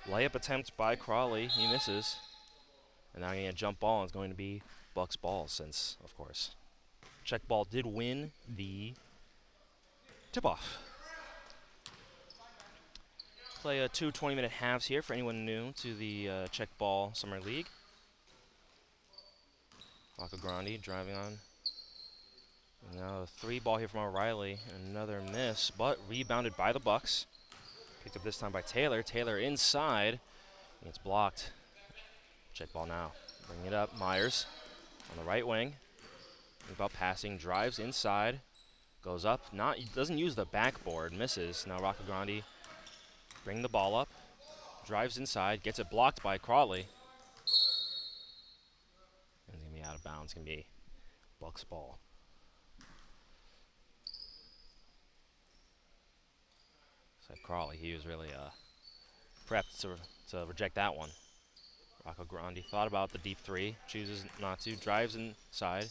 Layup attempt by Crawley. He misses. And now getting a jump ball is going to be Bucks ball since, of course, Checkball did win the tip-off. Play 2 20-minute halves here for anyone new to the Checkball Summer League. Grandi driving on. And now a 3 ball here from O'Reilly. Another miss, but rebounded by the Bucks. Picked up this time by Taylor. Taylor inside. It's blocked. Checkball now. Bringing it up. Myers on the right wing. About passing. Drives inside. Goes up. Doesn't use the backboard. Misses. Now Grandi bring the ball up. Drives inside. Gets it blocked by Crawley. And it's going to be out of bounds. It's going to be Bucks ball. So Crawley, he was really prepped to reject that one. Grandi thought about the deep 3, chooses not to, drives inside,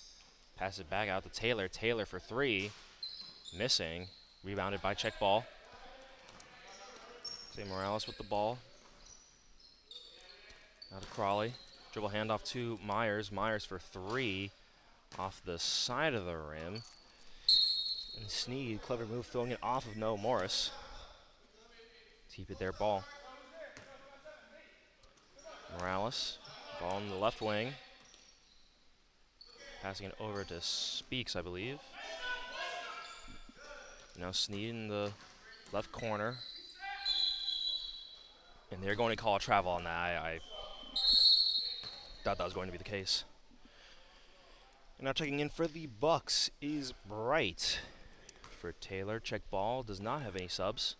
passes it back out to Taylor. Taylor for 3, missing, rebounded by Checkball. Zay Morales with the ball. Now to Crawley, dribble handoff to Myers. Myers for 3, off the side of the rim. And Sneed, clever move, throwing it off of Noah Morris. Keep it there, ball. Morales, ball in the left wing. Passing it over to Speaks, I believe. Now Sneed in the left corner. And they're going to call a travel on that. I thought that was going to be the case. And now checking in for the Bucks is Bright. For Taylor, Checkball does not have any subs.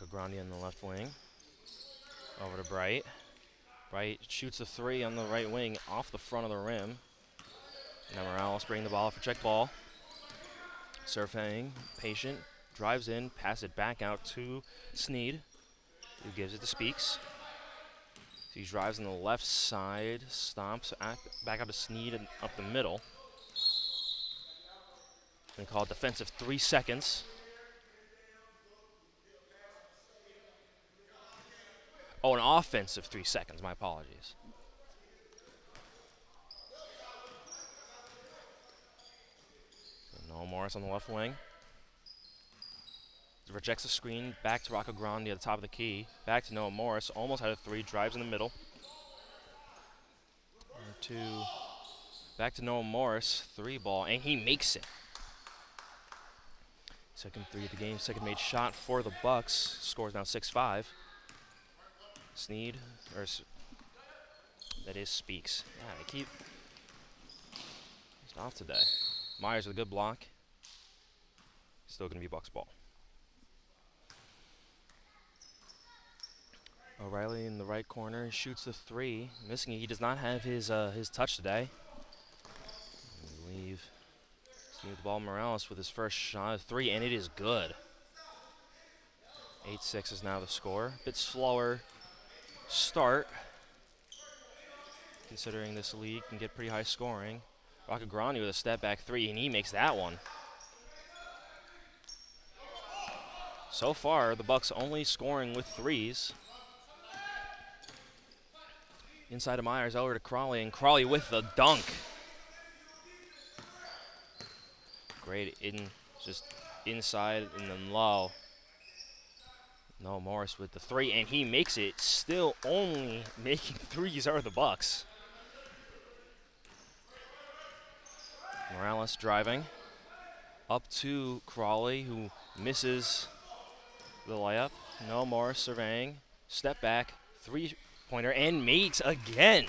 Grandi on the left wing. Over to Bright. Bright shoots a 3 on the right wing off the front of the rim. Now Morales bringing the ball up for Checkball. Surfing, patient, drives in, pass it back out to Sneed, who gives it to Speaks. He drives on the left side, stomps back out to Sneed and up the middle. They call it defensive 3 seconds. Oh, an offensive 3 seconds. My apologies. Noah Morris on the left wing. Rejects the screen. Back to Grandi at the top of the key. Back to Noah Morris. Almost had a 3. Drives in the middle. Back to Noah Morris. 3 ball. And he makes it. Second 3 of the game. Second made shot for the Bucks. Scores now 6-5. Sneed, or that is Speaks. Yeah, they keep off today. Myers with a good block. Still going to be Bucks ball. O'Reilly in the right corner shoots the 3, missing it. He does not have his touch today. We leave. Sneed with the ball. Morales with his first shot of 3, and it is good. 8-6 is now the score. A bit slower start, considering this league can get pretty high scoring. Grandi with a step back 3, and he makes that one. So far, the Bucks only scoring with 3s. Inside of Myers, over to Crawley, and Crawley with the dunk. Great, just inside and then low. No, Morris with the 3, and he makes it. Still only making 3s are the Bucks. Morales driving. Up to Crawley, who misses the layup. No, Morris surveying. Step back, 3-pointer, and makes again.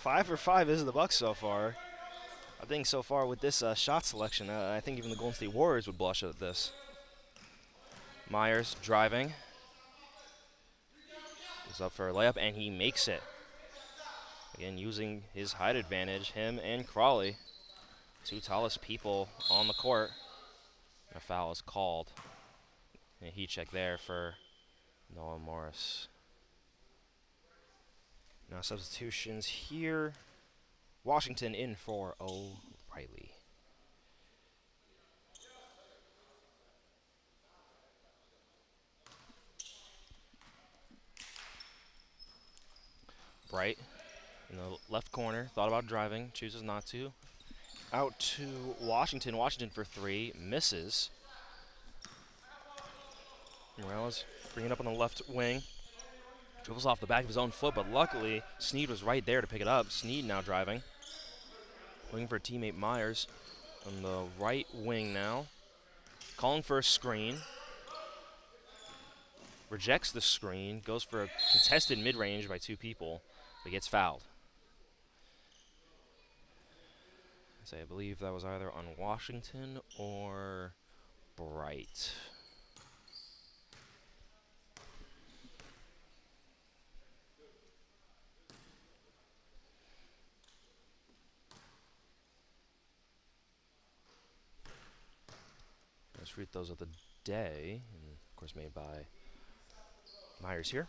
5 for 5 is the Bucks so far. I think so far with this shot selection, I think even the Golden State Warriors would blush at this. Myers driving. Goes up for a layup, and he makes it. Again, using his height advantage, him and Crawley, 2 tallest people on the court. A foul is called. And a heat check there for Noah Morris. Now substitutions here. Washington in for O'Reilly. Bright in the left corner, thought about driving, chooses not to. Out to Washington. Washington for three, misses. Morales bringing it up on the left wing. Dribbles off the back of his own foot, but luckily Sneed was right there to pick it up. Sneed now driving. Looking for teammate Myers on the right wing now. Calling for a screen. Rejects the screen. Goes for a contested mid-range by two people, but gets fouled. So I believe that was either on Washington or Bright. First free throws of the day, and of course made by Myers here.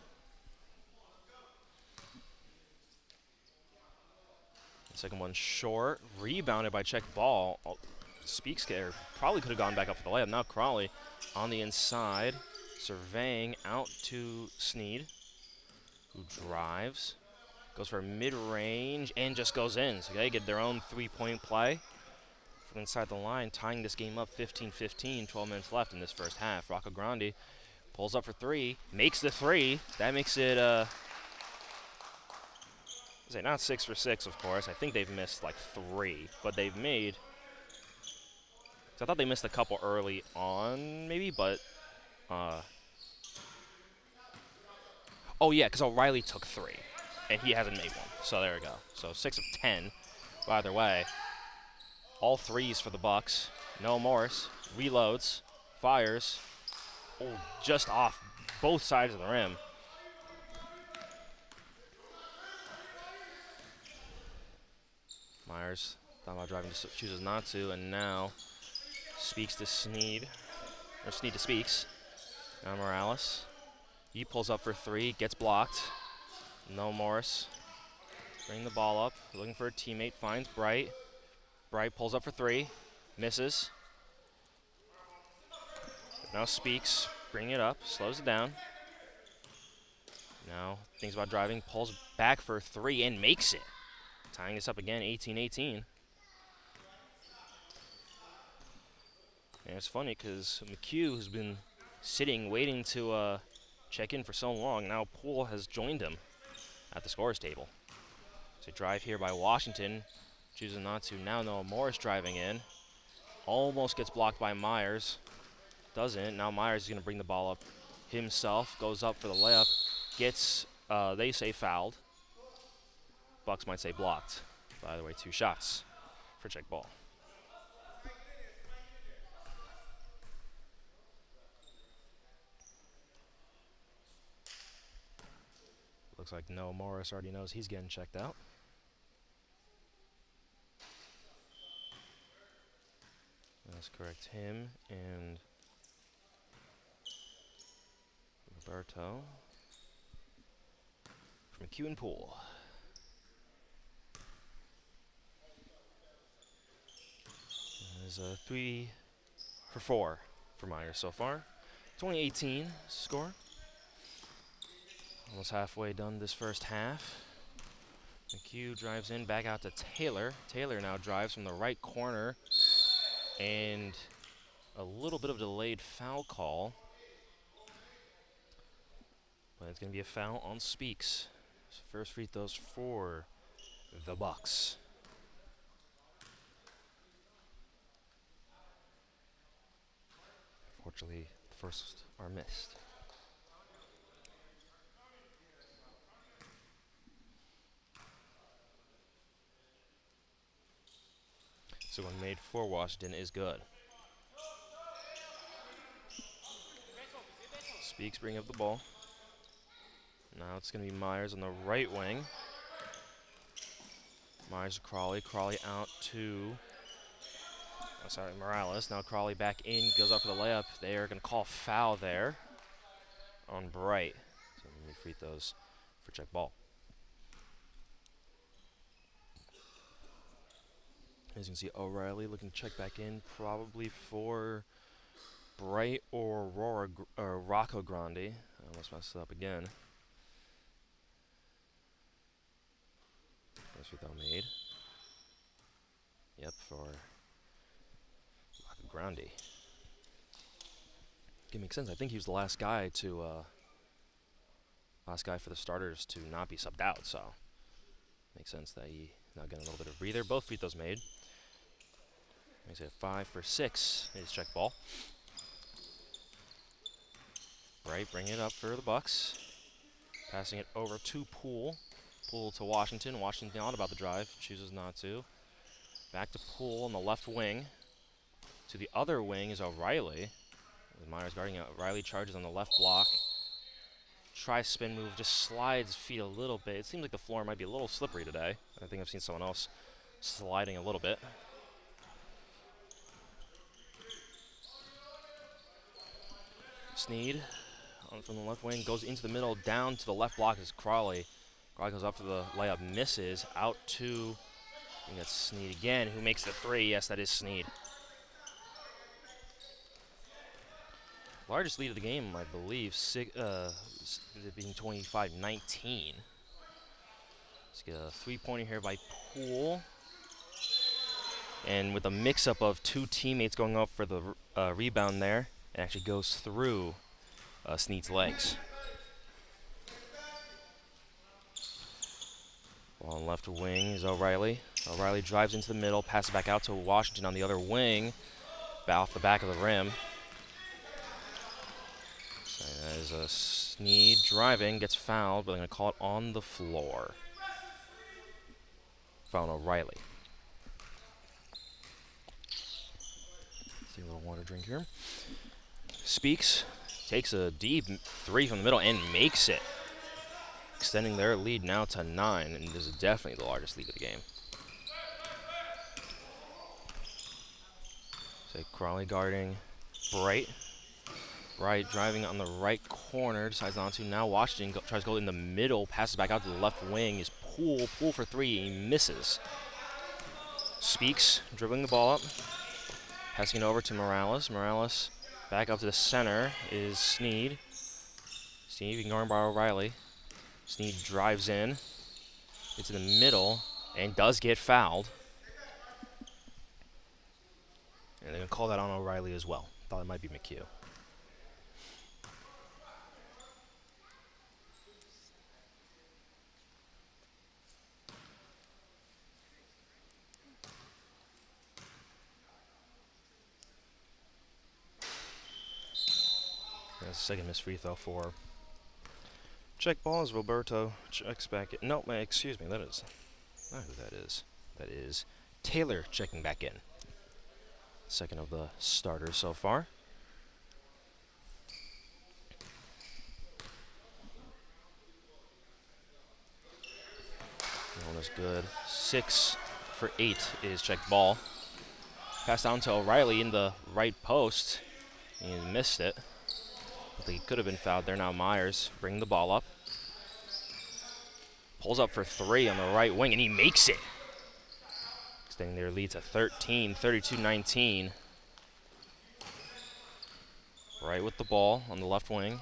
Second one short, rebounded by Checkball. Speaks there, probably could have gone back up for the layup. Now Crawley on the inside, surveying out to Sneed, who drives, goes for a mid-range, and just goes in. So they get their own three-point play from inside the line, tying this game up 15-15, 12 minutes left in this first half. Rocco Grandi pulls up for three, makes the three. That makes it, not 6 for 6, of course. I think they've missed like 3, but they've made. So I thought they missed a couple early on, maybe, but. Oh yeah, because O'Reilly took 3, and he hasn't made one. So there we go. So 6 of 10. But either way, all threes for the Bucks. Noah Morris reloads, fires, just off both sides of the rim. Myers thought about driving, chooses not to, and now Speaks to Sneed, or Sneed to Speaks. Now Morales, he pulls up for 3, gets blocked. No Morris, bring the ball up, looking for a teammate, finds Bright. Bright pulls up for 3, misses. Now Speaks, bring it up, slows it down. Now thinks about driving, pulls back for 3, and makes it. Tying this up again, 18-18. And it's funny because McHugh, who's been sitting, waiting to check in for so long, now Poole has joined him at the scorer's table. So drive here by Washington, choosing not to. Now Noah Morris driving in. Almost gets blocked by Myers. Doesn't. Now Myers is going to bring the ball up himself. Goes up for the layup. Gets, they say fouled. Bucks might say blocked. By the way, 2 shots for Checkball. Looks like Noah Morris already knows he's getting checked out. That's correct. Him and Roberto from McHugh and Poole. There's a 3 for 4 for Myers so far. 20-18 score. Almost halfway done this first half. McHugh drives in, back out to Taylor. Taylor now drives from the right corner. And a little bit of delayed foul call. But it's going to be a foul on Speaks. First free throws for the Bucks. Unfortunately, the first are missed. So one made for Washington is good. Speaks bring up the ball. Now it's going to be Myers on the right wing. Myers to Crawley. Crawley out to, Morales. Now Crawley back in, goes up for the layup. They are going to call foul there on Bright. So let me free those for Checkball. As you can see, O'Reilly looking to check back in, probably for Bright or Rocco Grandi. I almost messed it up again. free throw made. Yep, for Groundy. It makes sense. I think he was the last guy for the starters to not be subbed out, so makes sense that he now getting a little bit of breather. Both free throws made. Makes it 5 for 6. Is check ball. Right, bring it up for the Bucks. Passing it over to Poole. Poole to Washington. Washington on about the drive. Chooses not to. Back to Poole on the left wing. To the other wing is O'Reilly. With Myers guarding it. O'Reilly charges on the left block. Tries spin move. Just slides feet a little bit. It seems like the floor might be a little slippery today. I think I've seen someone else sliding a little bit. Sneed from the left wing goes into the middle, down to the left block is Crawley. Crawley goes up for the layup, misses, out to, I think that's Sneed again, who makes the three. Yes, that is Sneed. Largest lead of the game, I believe, being 25-19. Let's get a three-pointer here by Poole. And with a mix-up of two teammates going up for the rebound there, it actually goes through Sneed's legs. On the left wing is O'Reilly. O'Reilly drives into the middle, passes back out to Washington on the other wing, off the back of the rim. So that is a Sneed driving, gets fouled, but they're going to call it on the floor. Foul on O'Reilly. Take a little water drink here. Speaks, takes a deep three from the middle and makes it. Extending their lead now to 9, and this is definitely the largest lead of the game. So Crawley guarding Bright. Bright driving on the right corner, decides not to. Now Washington tries to go in the middle, passes back out to the left wing. Is Poole for three, he misses. Speaks, dribbling the ball up, passing it over to Morales. Morales back up to the center is Sneed. Sneed being guarded by O'Reilly. Sneed drives in. It's in the middle and does get fouled. And they're going to call that on O'Reilly as well. Thought it might be McHugh. That's the second missed free throw for check ball as Roberto checks back in. No, excuse me, that is not who that is. That is Taylor checking back in. Second of the starters so far. One is good. 6 for 8 is check ball. Pass down to O'Reilly in the right post. He missed it. I think he could have been fouled there. Now Myers bringing the ball up. Pulls up for three on the right wing, and he makes it. Extending their lead to 13, 32-19. Right with the ball on the left wing.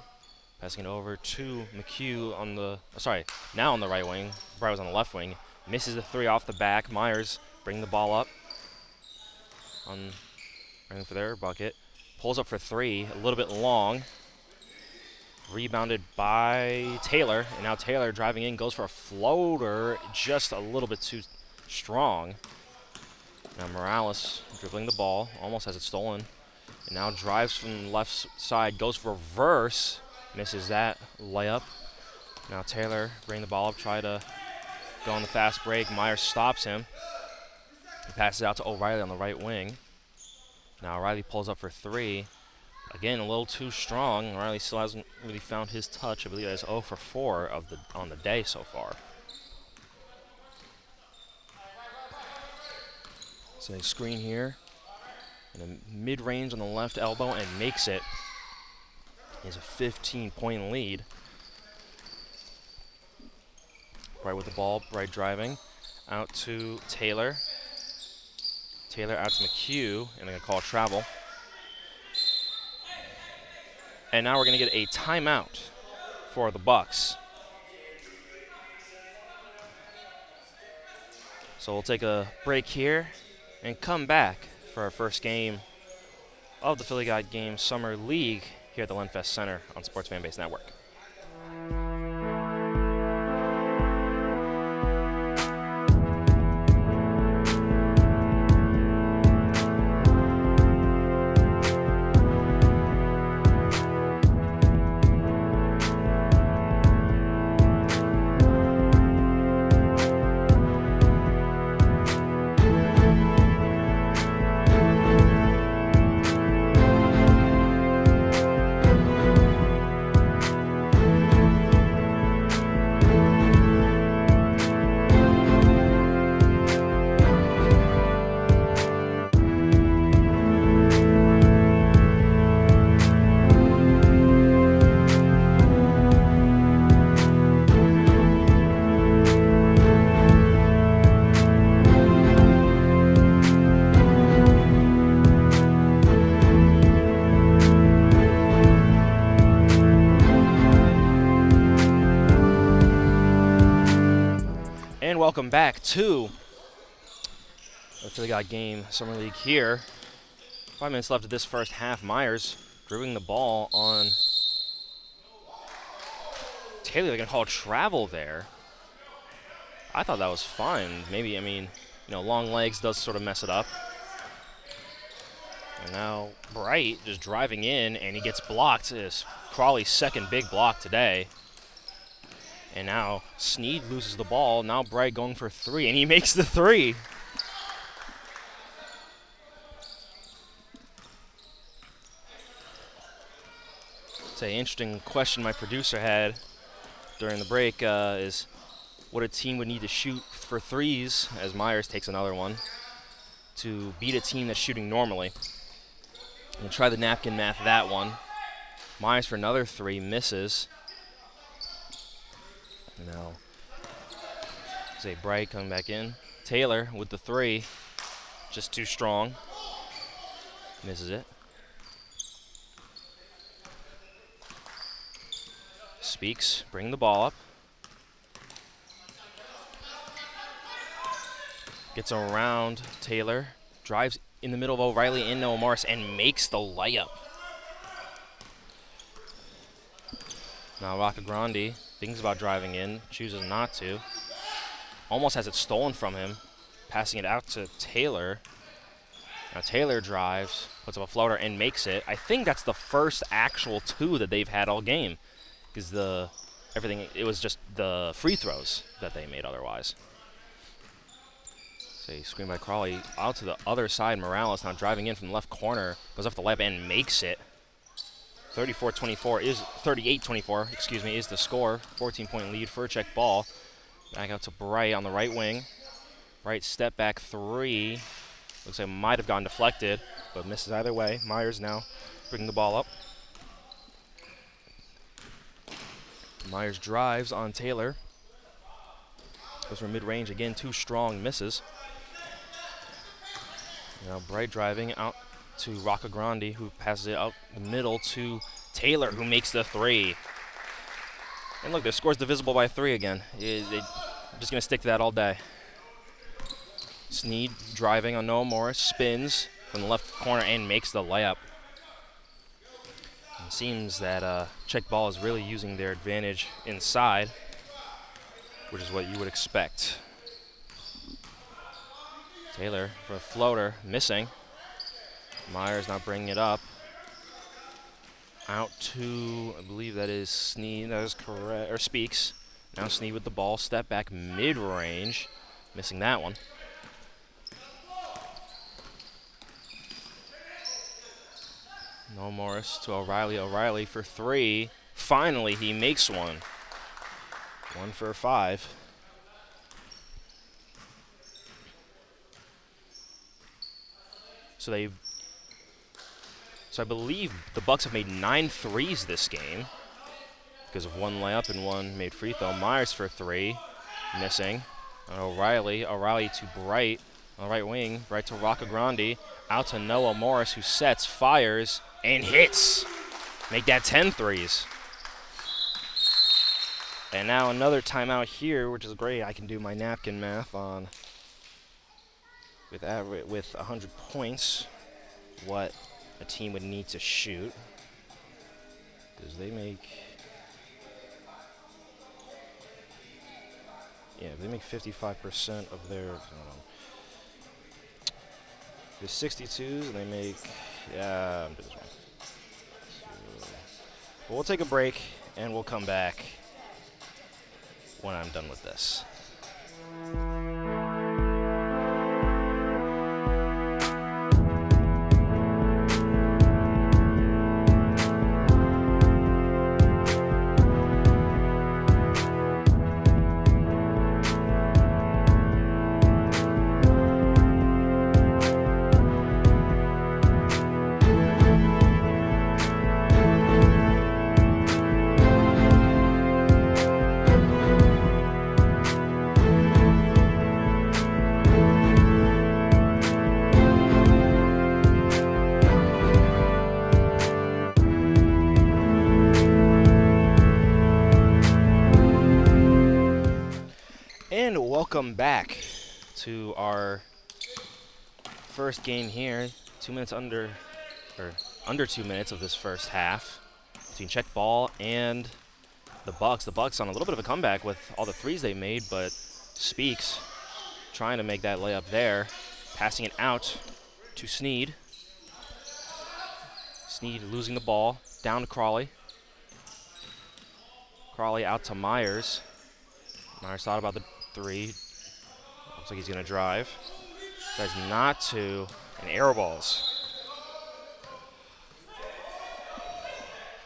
Passing it over to McHugh on the, now on the right wing. Bright was on the left wing. Misses the three off the back. Myers bringing the ball up. Running for their bucket. Pulls up for three, a little bit long. Rebounded by Taylor, and now Taylor driving in, goes for a floater, just a little bit too strong. Now Morales dribbling the ball, almost has it stolen, and now drives from the left side, goes for reverse, misses that layup. Now Taylor bringing the ball up, try to go on the fast break. Myers stops him. He passes it out to O'Reilly on the right wing. Now O'Reilly pulls up for three. Again, a little too strong. O'Reilly still hasn't really found his touch. I believe that's 0 for 4 on the day so far. So a screen here. And a mid-range on the left elbow and makes it. He has a 15-point lead. Bright with the ball, Bright driving. Out to Taylor. Taylor out to McHugh, and they're going to call travel. And now we're going to get a timeout for the Bucks. So we'll take a break here and come back for our first game of the Philly God Game Summer League here at the Lenfest Center on Sports Fanbase Network. And welcome back to the Philly God Game Summer League here. 5 minutes left of this first half. Myers dribbling the ball on Taylor. They're going to call travel there. I thought that was fine. Maybe, long legs does sort of mess it up. And now Bright just driving in, and he gets blocked. It's Crawley's second big block today. And now Sneed loses the ball. Now Bright going for three, and he makes the three. It's an interesting question my producer had during the break is what a team would need to shoot for threes, as Myers takes another one, to beat a team that's shooting normally. We'll try the napkin math that one. Myers for another three, misses. Now, Zay Bright coming back in. Taylor with the three, just too strong. Misses it. Speaks, bring the ball up. Gets around Taylor, drives in the middle of O'Reilly and Noah Morris, and makes the layup. Now Roccagrande thinks about driving in, chooses not to. Almost has it stolen from him, passing it out to Taylor. Now Taylor drives, puts up a floater, and makes it. I think that's the first actual two that they've had all game, because it was just the free throws that they made otherwise. So screen by Crawley out to the other side. Morales now driving in from the left corner, goes off the layup and makes it. 38-24, is the score. 14-point lead for Checkball. Back out to Bright on the right wing. Bright step back three. Looks like it might have gone deflected, but misses either way. Myers now bringing the ball up. Myers drives on Taylor. Goes for mid-range again, too strong, misses. Now Bright driving out to Roccagrande, who passes it out the middle to Taylor, who makes the three. And look, their score's divisible by three again. I'm just going to stick to that all day. Sneed driving on Noah Morris, spins from the left corner and makes the layup. It seems that Checkball is really using their advantage inside, which is what you would expect. Taylor for a floater, missing. Myers not bringing it up. Out to, I believe that is Sneed, that is correct, or Speaks. Now Sneed with the ball, step back mid-range, missing that one. No Morris to O'Reilly. O'Reilly for three. Finally, he makes one. 1 for 5. So I believe the Bucks have made 9 threes this game because of 1 layup and 1 made free throw. Myers for 3, missing. O'Reilly to Bright on the right wing. Bright to Roccagrande. Out to Noah Morris, who sets, fires, and hits. Make that 10 threes. And now another timeout here, which is great. I can do my napkin math on with 100 points, what a team would need to shoot. Because they make, yeah, they make 55% of their, I don't know, the 62s, and they make, yeah, I'm doing this wrong. So, but we'll take a break, and we'll come back when I'm done with this. And welcome back to our first game here. 2 minutes under 2 minutes of this first half between Checkball and the Bucks. The Bucks on a little bit of a comeback with all the threes they made, but Speaks trying to make that layup there, passing it out to Sneed. Sneed losing the ball, down to Crawley. Crawley out to Myers. Myers thought about the three. Looks like he's going to drive. Tries not to, and air balls.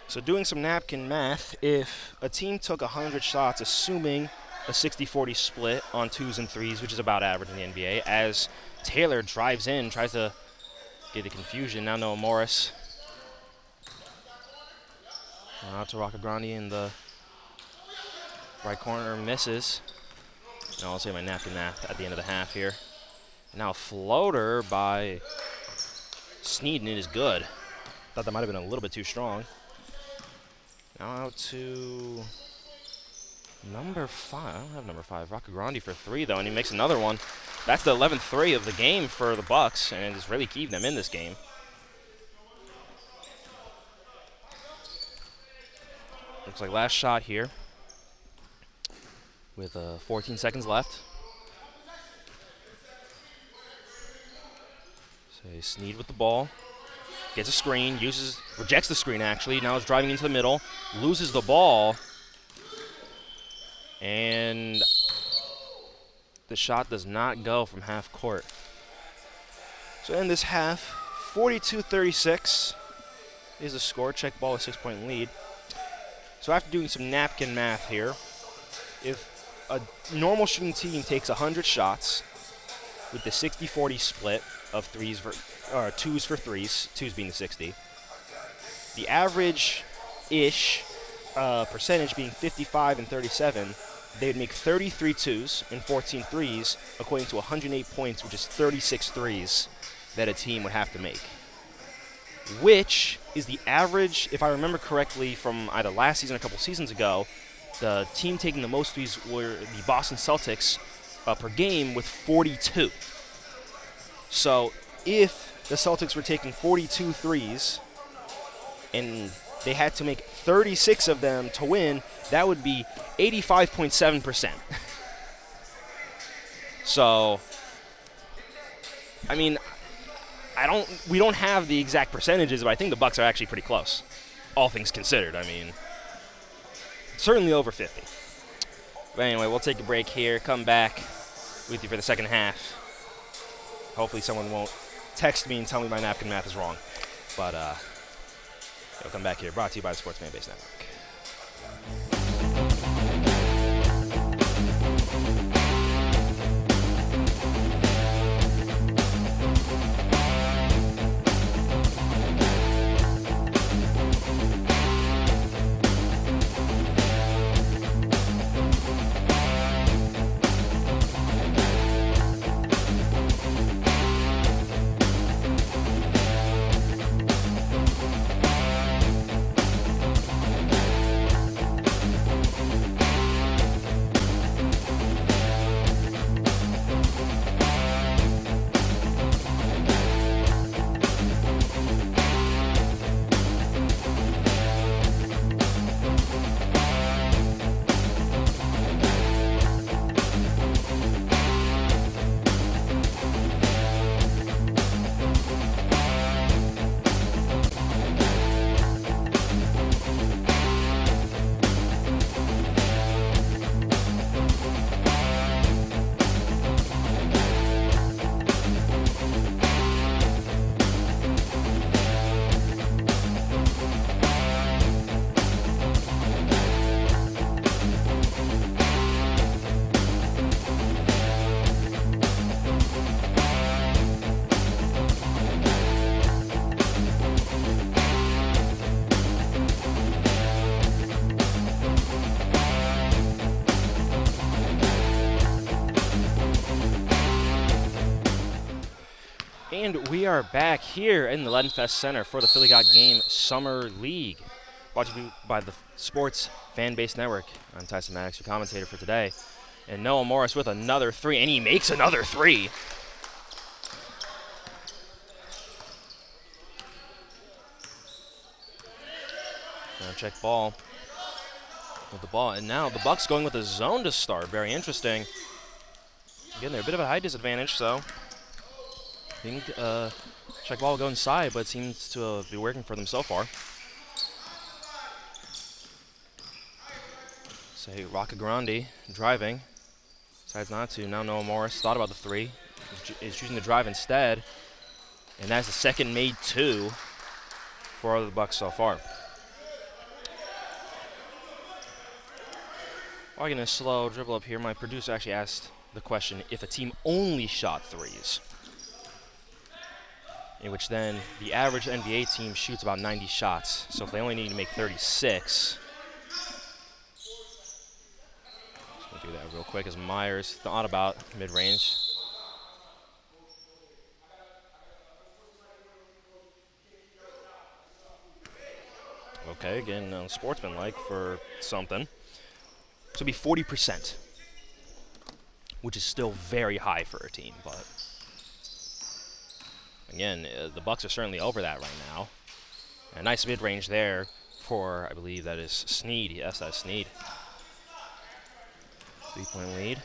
So doing some napkin math, if a team took 100 shots, assuming a 60-40 split on 2s and 3s, which is about average in the NBA, as Taylor drives in, tries to get the confusion. Now Noah Morris. Out to Arcadia in the right corner, misses. Now I'll say my napkin math at the end of the half here. Now a floater by Sneed, and it is good. Thought that might have been a little bit too strong. Now out to number 5. I don't have number 5. Arcadia for 3 though, and he makes another one. That's the 11th 3 of the game for the Bucks, and it's really keeping them in this game. Looks like last shot here, with 14 seconds left. So Sneed with the ball. Gets a screen, rejects the screen actually. Now is driving into the middle, loses the ball. And the shot does not go from half court. So in this half, 42-36 is the score. Checkball, a 6-point lead. So after doing some napkin math here, if a normal shooting team takes 100 shots with the 60-40 split of 2s for 3s, 2s being the 60, the average-ish percentage being 55 and 37, they would make 33 2s and 14 3s, equating to 108 points, which is 36 3s that a team would have to make, which is the average, if I remember correctly, from either last season or a couple seasons ago. The team taking the most threes were the Boston Celtics per game with 42. So if the Celtics were taking 42 threes and they had to make 36 of them to win, that would be 85.7%. So, I mean, we don't have the exact percentages, but I think the Bucks are actually pretty close, all things considered. I mean, certainly over 50. But anyway, we'll take a break here, come back with you for the second half. Hopefully someone won't text me and tell me my napkin math is wrong. But we'll come back here. Brought to you by the Sports Fan Base Network. are back here in the Leadenfest Center for the Philly Got Game Summer League. Brought to you by the Sports Fan Base Network. I'm Tyson Maddox, your commentator for today. And Noah Morris with another three, and he makes another three. Now check ball with the ball. And now the Bucks going with the zone to start. Very interesting. Again, they're a bit of a height disadvantage, so I think check ball will go inside, but it seems to be working for them so far. Say Arcadia driving. Decides not to. Now Noah Morris thought about the three. Is choosing to drive instead. And that's the second made two for the Bucks so far. I'm going to slow dribble up here. My producer actually asked the question if a team only shot threes, in which then the average NBA team shoots about 90 shots. So if they only need to make 36, just going to do that real quick as Myers thought about mid-range. Okay, again, sportsmanlike for something. So it'd be 40%, which is still very high for a team, but again, the Bucks are certainly over that right now. A nice mid-range there for, I believe that is Sneed. Yes, that's Sneed. 3-point lead.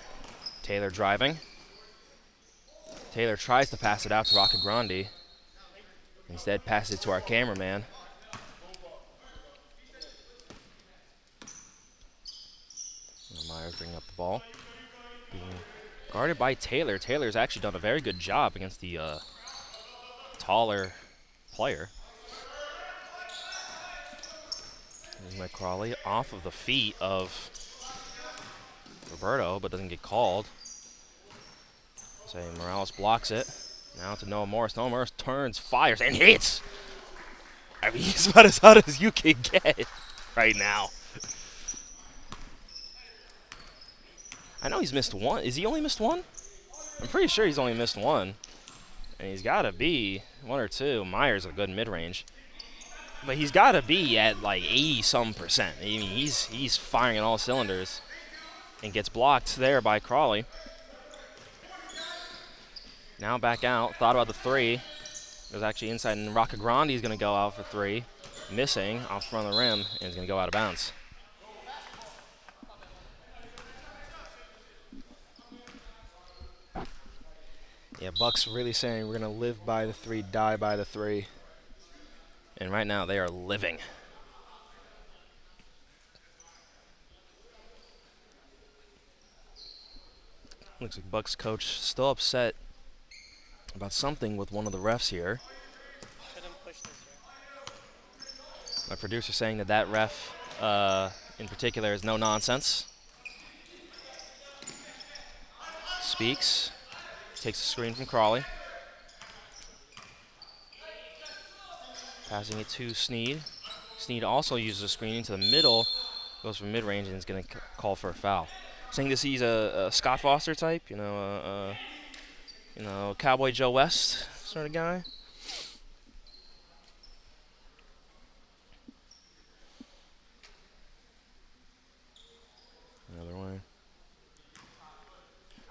Taylor driving. Taylor tries to pass it out to Arcadia. Instead, passes it to our cameraman. Myers bringing up the ball. Being guarded by Taylor. Taylor's actually done a very good job against the taller player. There's Mike Crawley off of the feet of Roberto, but doesn't get called. So Morales blocks it. Now to Noah Morris. Noah Morris turns, fires, and hits! I mean, he's about as hot as you can get right now. I know he's missed one. Is he only missed one? I'm pretty sure he's only missed one. And he's got to be one or two. Myers a good mid-range. But he's got to be at like 80-some%. I mean, he's firing on all cylinders. And gets blocked there by Crawley. Now back out. Thought about the three. It was actually inside. And Arcadia is going to go out for three. Missing off front of the rim. And is going to go out of bounds. Yeah, Bucks really saying we're going to live by the three, die by the three. And right now they are living. Looks like Bucks coach still upset about something with one of the refs here. My producer saying that ref in particular is no nonsense. Speaks. Takes the screen from Crawley. Passing it to Sneed. Sneed also uses a screen into the middle. Goes for mid-range and is going to call for a foul. Saying this he's a Scott Foster type, you know, Cowboy Joe West sort of guy. Another one.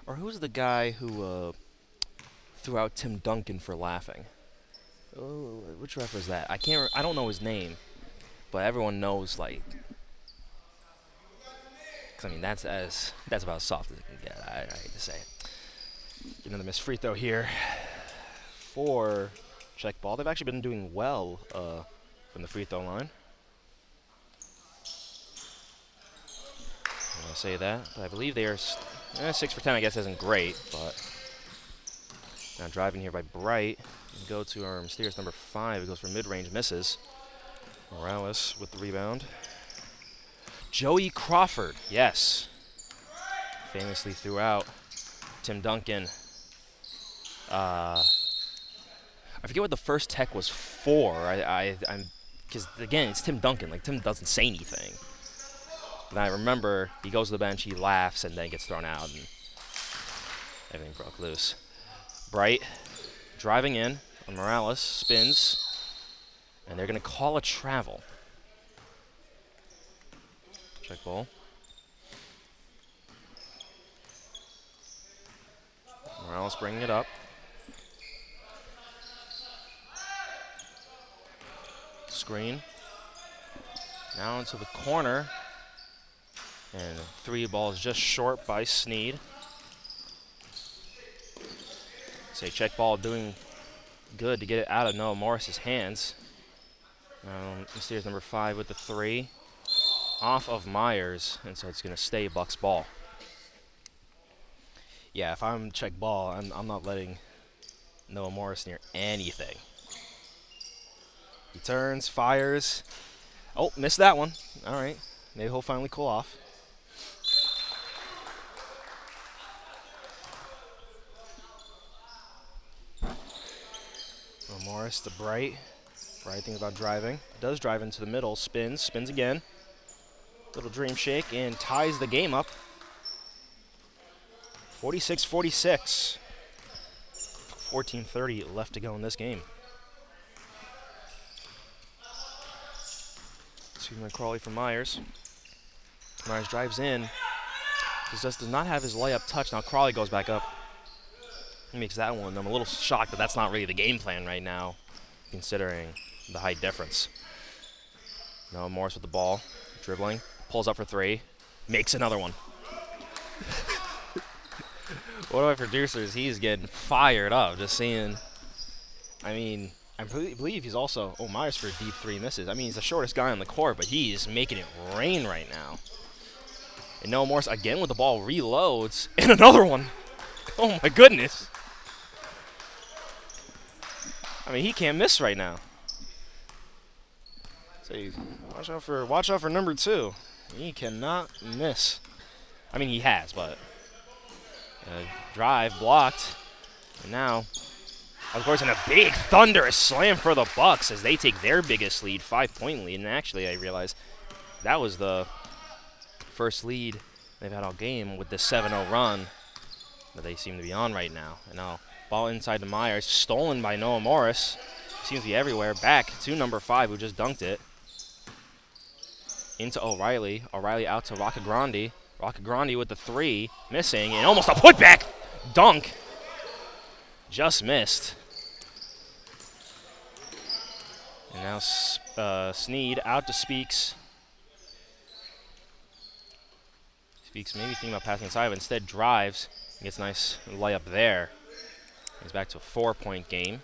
Or who's the guy who threw out Tim Duncan for laughing? Oh, which ref was that? I don't know his name, but everyone knows, like, 'cause I mean that's about as soft as it can get. I hate to say it. Another missed free throw here for Checkball. They've actually been doing well from the free throw line. I'm gonna say that, but I believe they are 6 for 10. I guess isn't great, but now driving here by Bright. And go to our mysterious number 5. It goes for mid-range, misses. Morales with the rebound. Joey Crawford, yes. Famously threw out Tim Duncan. I forget what the first tech was for. I'm because again it's Tim Duncan. Like Tim doesn't say anything. And I remember he goes to the bench, he laughs, and then gets thrown out, and everything broke loose. Bright driving in, Morales spins, and they're going to call a travel. Check ball. Morales bringing it up. Screen. Now into the corner. And 3 balls just short by Sneed. Say check ball doing good to get it out of Noah Morris's hands. Mysterious number 5 with the 3. Off of Myers, and so it's going to stay Bucks ball. Yeah, if I'm check ball, I'm not letting Noah Morris near anything. He turns, fires. Oh, missed that one. All right, maybe he'll finally cool off. Noah Morris to Bright. Bright thinks about driving. Does drive into the middle, spins again. Little dream shake and ties the game up. 46-46. 14:30 left to go in this game. Excuse me, Crawley from Myers. Myers drives in. Does not have his layup touch. Now Crawley goes back up. He makes that one. I'm a little shocked that that's not really the game plan right now, considering the height difference. Noah Morris with the ball, dribbling, pulls up for 3, makes another one. One of my producers, he's getting fired up just seeing. I mean, I believe he's also. Oh, Myers for a deep 3 misses. I mean, he's the shortest guy on the court, but he's making it rain right now. And Noah Morris again with the ball, reloads, and another one. Oh my goodness. I mean, he can't miss right now. So watch out for number 2. He cannot miss. I mean, he has, but drive blocked, and now, of course, in a big thunderous slam for the Bucks as they take their biggest lead, 5-point lead. And actually, I realized that was the first lead they've had all game with the 7-0 run that they seem to be on right now. And now, ball inside to Myers, stolen by Noah Morris. Seems to be everywhere. Back to number 5, who just dunked it. Into O'Reilly. O'Reilly out to Roccagrande. Roccagrande with the 3, missing, and almost a putback dunk. Just missed. And now Sneed out to Speaks. Speaks maybe thinking about passing inside, but instead drives and gets a nice layup there. He's back to a 4-point game.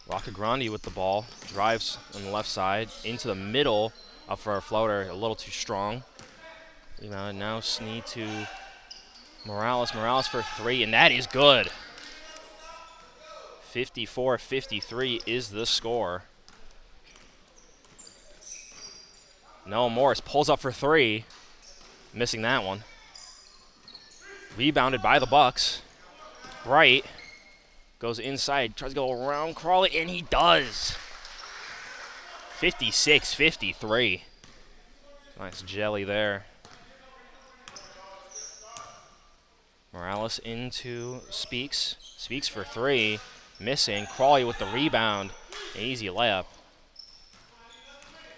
Roccagrande with the ball, drives on the left side, into the middle, up for a floater, a little too strong. Now Sneed to Morales. Morales for 3, and that is good. 54-53 is the score. Noah Morris pulls up for 3, missing that one. Rebounded by the Bucks. Bright goes inside, tries to go around Crawley, and he does. 56-53. Nice jelly there. Morales into Speaks. Speaks for 3, missing. Crawley with the rebound. An easy layup.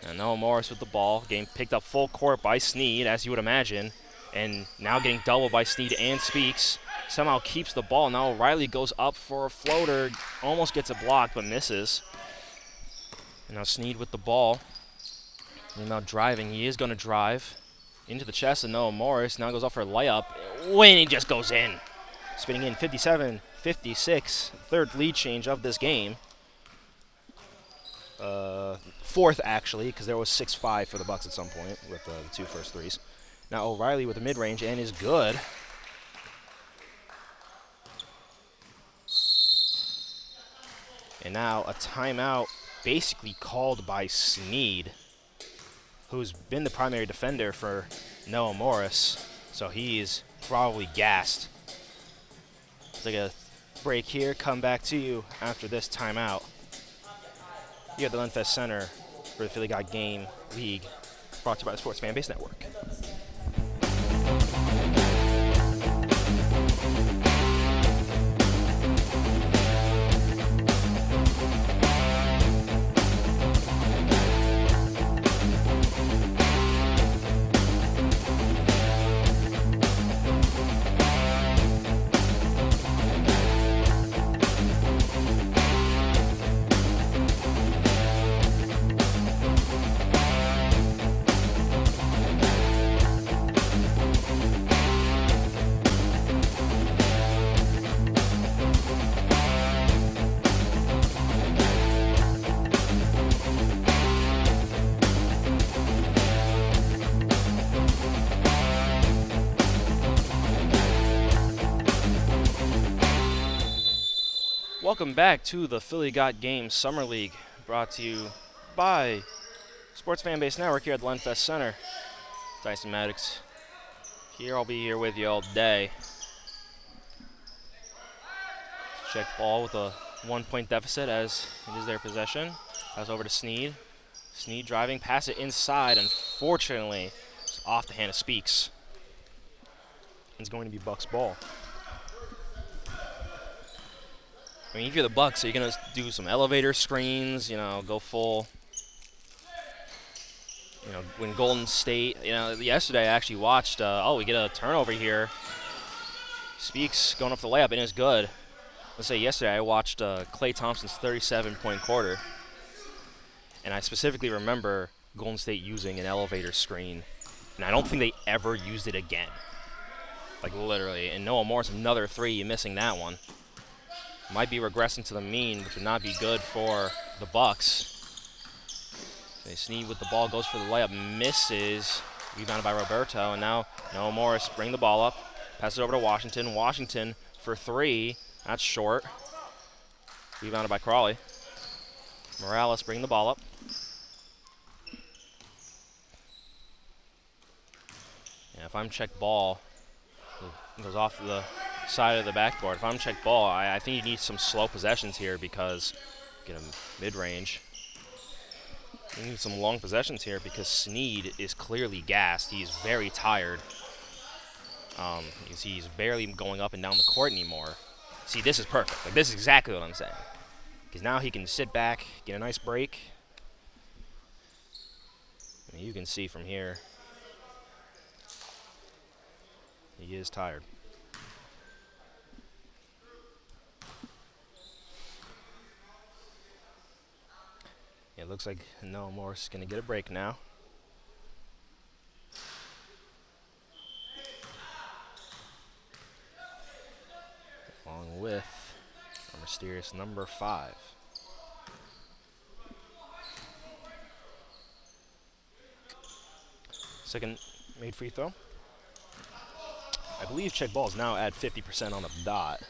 And Noah Morris with the ball, getting picked up full court by Sneed, as you would imagine. And now getting doubled by Sneed and Speaks. Somehow keeps the ball. Now O'Reilly goes up for a floater. Almost gets a block, but misses. And now Sneed with the ball. And now driving. He is going to drive into the chest of Noah Morris. Now goes up for a layup. When he just goes in. Spinning in 57-56. Third lead change of this game. Fourth, actually, because there was 6-5 for the Bucks at some point with the 2 first threes. Now O'Reilly with the mid-range and is good. And now a timeout basically called by Sneed, who's been the primary defender for Noah Morris. So he's probably gassed. Take a break here, come back to you after this timeout. You at the Lenfest Center for the Philly God Game League, brought to you by the Sports Fan Base Network. Welcome back to the Philly Got Game Summer League, brought to you by Sports Fan Base Network here at the Lenfest Center. Dyson Maddox here. I'll be here with you all day. Check ball with a 1-point deficit as it is their possession. Pass over to Sneed. Sneed driving, pass it inside. Unfortunately, it's off the hand of Speaks. It's going to be Bucks ball. I mean, if you're the Bucks, so you're going to do some elevator screens, go full, when Golden State, yesterday I actually watched, we get a turnover here. Speaks going up the layup, and it's good. Let's say yesterday I watched Klay Thompson's 37-point quarter, and I specifically remember Golden State using an elevator screen, and I don't think they ever used it again. Like, literally. And Noah Morris, another three, you're missing that one. Might be regressing to the mean, which would not be good for the Bucks. They Sneed with the ball, goes for the layup, misses. Rebounded by Roberto, and now Noah Morris bring the ball up. Passes it over to Washington. Washington for three. That's short. Rebounded by Crawley. Morales bring the ball up. Yeah, if I'm check ball, it goes off the side of the backboard. If I'm check ball, I think you need some slow possessions here because get him mid-range. You need some long possessions here because Sneed is clearly gassed. He's very tired. You can see he's barely going up and down the court anymore. See, this is perfect. Like, this is exactly what I'm saying. Because now he can sit back, get a nice break. I mean, you can see from here, he is tired. It looks like Noah Morris is going to get a break now. Along with our mysterious number 5. Second made free throw. I believe check ball is now at 50% on the dot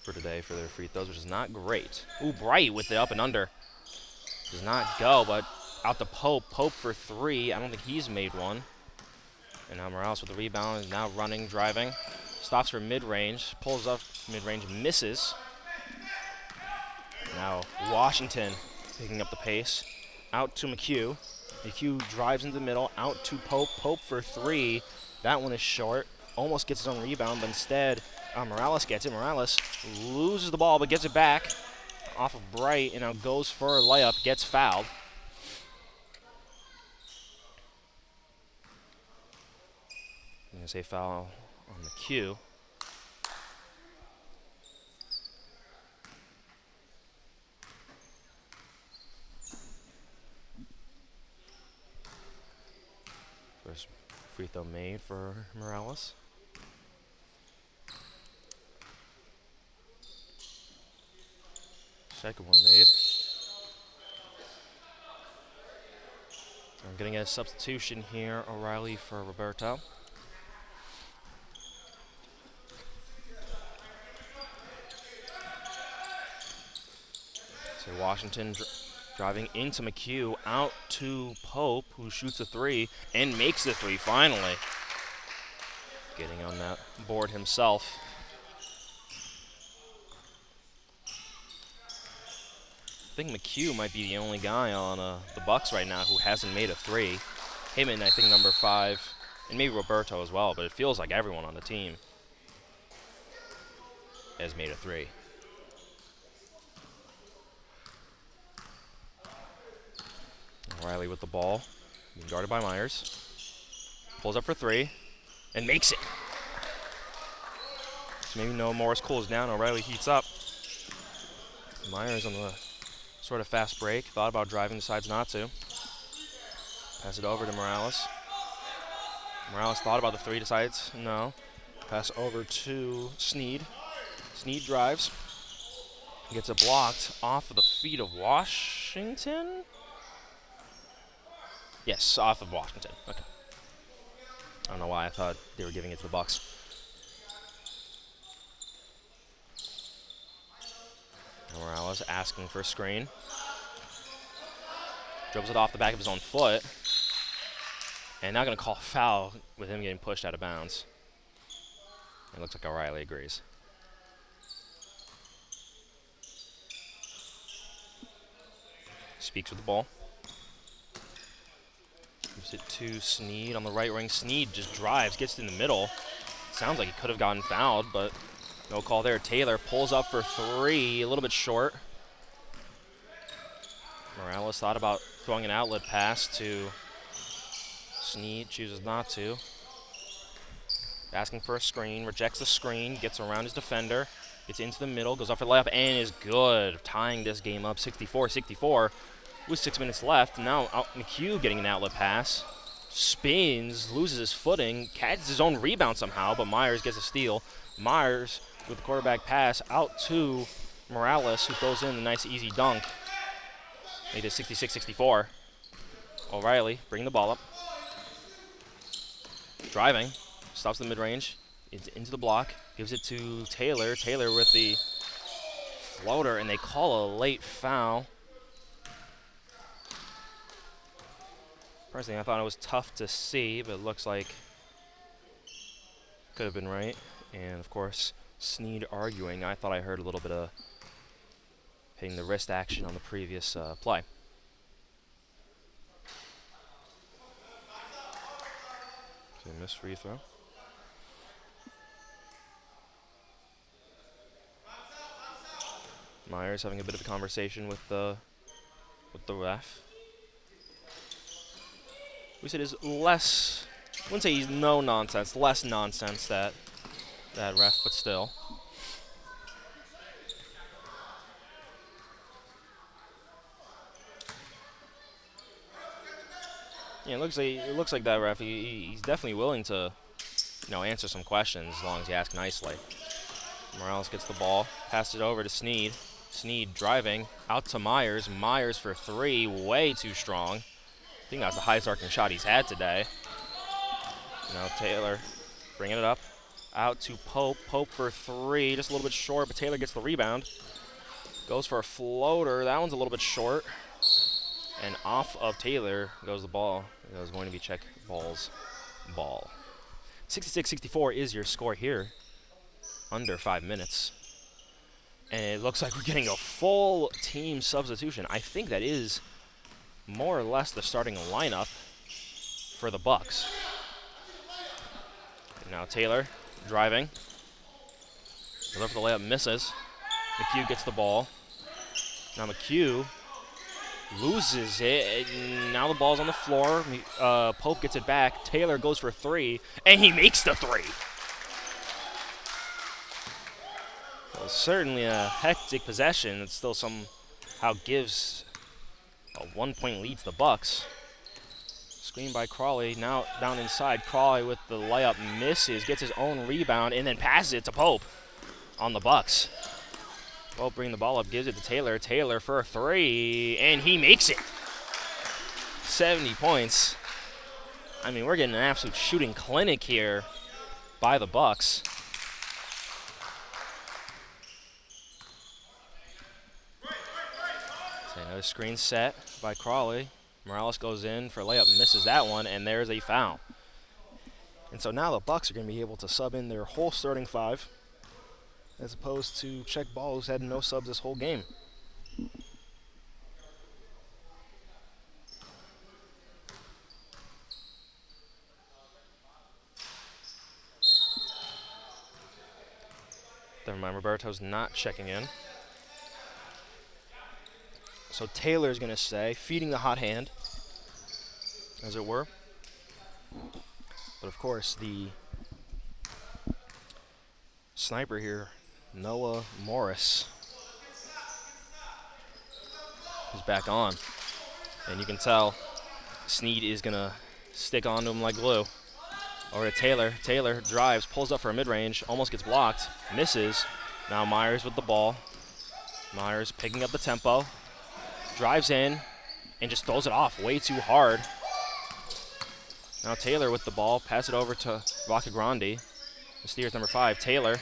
for today for their free throws, which is not great. Ooh, Bright with the up and under. Does not go, but out to Pope. Pope for three. I don't think he's made one. And now Morales with the rebound. Is now running, driving. Stops for mid-range. Pulls up mid-range. Misses. Now Washington picking up the pace. Out to McHugh. McHugh drives into the middle. Out to Pope. Pope for three. That one is short. Almost gets his own rebound, but instead Morales gets it. Morales loses the ball, but gets it back off of Bright, and now goes for a layup, gets fouled. I'm going to say foul on the cue. First free throw made for Morales. Second one made. I'm getting a substitution here. O'Reilly for Roberto. So Washington driving into McHugh, out to Pope, who shoots a three and makes the three finally. Getting on that board himself. I think McHugh might be the only guy on the Bucks right now who hasn't made a three. Him and I think number 5, and maybe Roberto as well, but it feels like everyone on the team has made a three. O'Reilly with the ball, being guarded by Myers. Pulls up for three, and makes it. So maybe Noah Morris cools down, O'Reilly heats up. Myers on the sort of fast break, thought about driving, decides not to. Pass it over to Morales. Morales thought about the three, decides no. Pass over to Sneed. Sneed drives. Gets it blocked off of the feet of Washington? Yes, off of Washington. Okay. I don't know why I thought they were giving it to the Bucks. Morales asking for a screen. Dribbles it off the back of his own foot. And now going to call a foul with him getting pushed out of bounds. It looks like O'Reilly agrees. Speaks with the ball. Gives it to Sneed on the right wing. Sneed just drives, gets in the middle. Sounds like he could have gotten fouled, but no call there. Taylor pulls up for three, a little bit short. Morales thought about throwing an outlet pass to Sneed, chooses not to. Asking for a screen, rejects the screen, gets around his defender, gets into the middle, goes off for the layup, and is good. Tying this game up 64-64 with 6 minutes left. Now McHugh getting an outlet pass. Spins, loses his footing, catches his own rebound somehow, but Myers gets a steal. Myers with the quarterback pass out to Morales, who throws in a nice easy dunk. Made it 66-64. O'Reilly bringing the ball up. Driving, stops the mid-range, into the block, gives it to Taylor. Taylor with the floater, and they call a late foul. Personally, I thought it was tough to see, but it looks like could have been right. And of course, Sneed arguing. I thought I heard a little bit of hitting the wrist action on the previous play. So missed free throw. Myers having a bit of a conversation with the ref. We said is less, I wouldn't say he's no nonsense, less nonsense that ref, but still. Yeah, it looks like that ref. He's definitely willing to, answer some questions as long as you ask nicely. Morales gets the ball, passes it over to Sneed. Sneed driving out to Myers. Myers for three, way too strong. I think that's the highest arcing shot he's had today. Now Taylor bringing it up, out to Pope. Pope for three, just a little bit short, but Taylor gets the rebound. Goes for a floater. That one's a little bit short. And off of Taylor goes the ball. It was going to be Checkball's ball. 66-64 is your score here. Under 5 minutes. And it looks like we're getting a full team substitution. I think that is more or less the starting lineup for the Bucks. And now Taylor driving. Goes for the layup, misses. McHugh gets the ball. Now McHugh loses it. Now the ball's on the floor. Pope gets it back. Taylor goes for three, and he makes the three. Well, certainly a hectic possession. It still somehow gives a 1-point lead to the Bucks. Screen by Crawley. Now down inside. Crawley with the layup, misses, gets his own rebound, and then passes it to Pope on the Bucks. Pope bringing the ball up, gives it to Taylor. Taylor for a three, and he makes it. 70 points. I mean, we're getting an absolute shooting clinic here by the Bucks. So another screen set by Crawley. Morales goes in for a layup, misses that one, and there's a foul. And so now the Bucks are going to be able to sub in their whole starting five, as opposed to Checkball, who's had no subs this whole game. Never mind, Roberto's not checking in. So Taylor's going to stay, feeding the hot hand, as it were. But of course, the sniper here, Noah Morris, is back on. And you can tell Sneed is going to stick onto him like glue. Over to Taylor. Taylor drives, pulls up for a mid-range, almost gets blocked, misses. Now Myers with the ball. Myers picking up the tempo, drives in, and just throws it off way too hard. Now Taylor with the ball, pass it over to Vaca Grande. The Steers number 5, Taylor.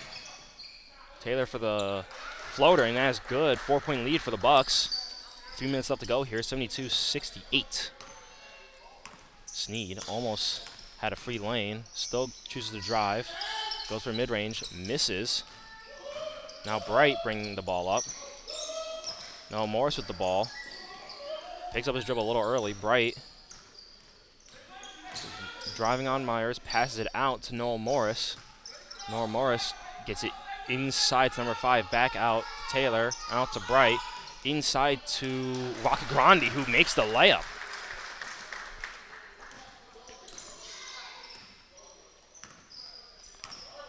Taylor for the Floater, and that's good. 4-point lead for the Bucks. 3 minutes left to go here, 72-68. Sneed almost had a free lane. Still chooses to drive. Goes for mid-range, misses. Now Bright bringing the ball up. Now Morris with the ball. Picks up his dribble a little early. Bright driving on Myers, passes it out to Noah Morris. Noah Morris gets it inside to number 5, back out to Taylor, out to Bright, inside to Grandi, who makes the layup.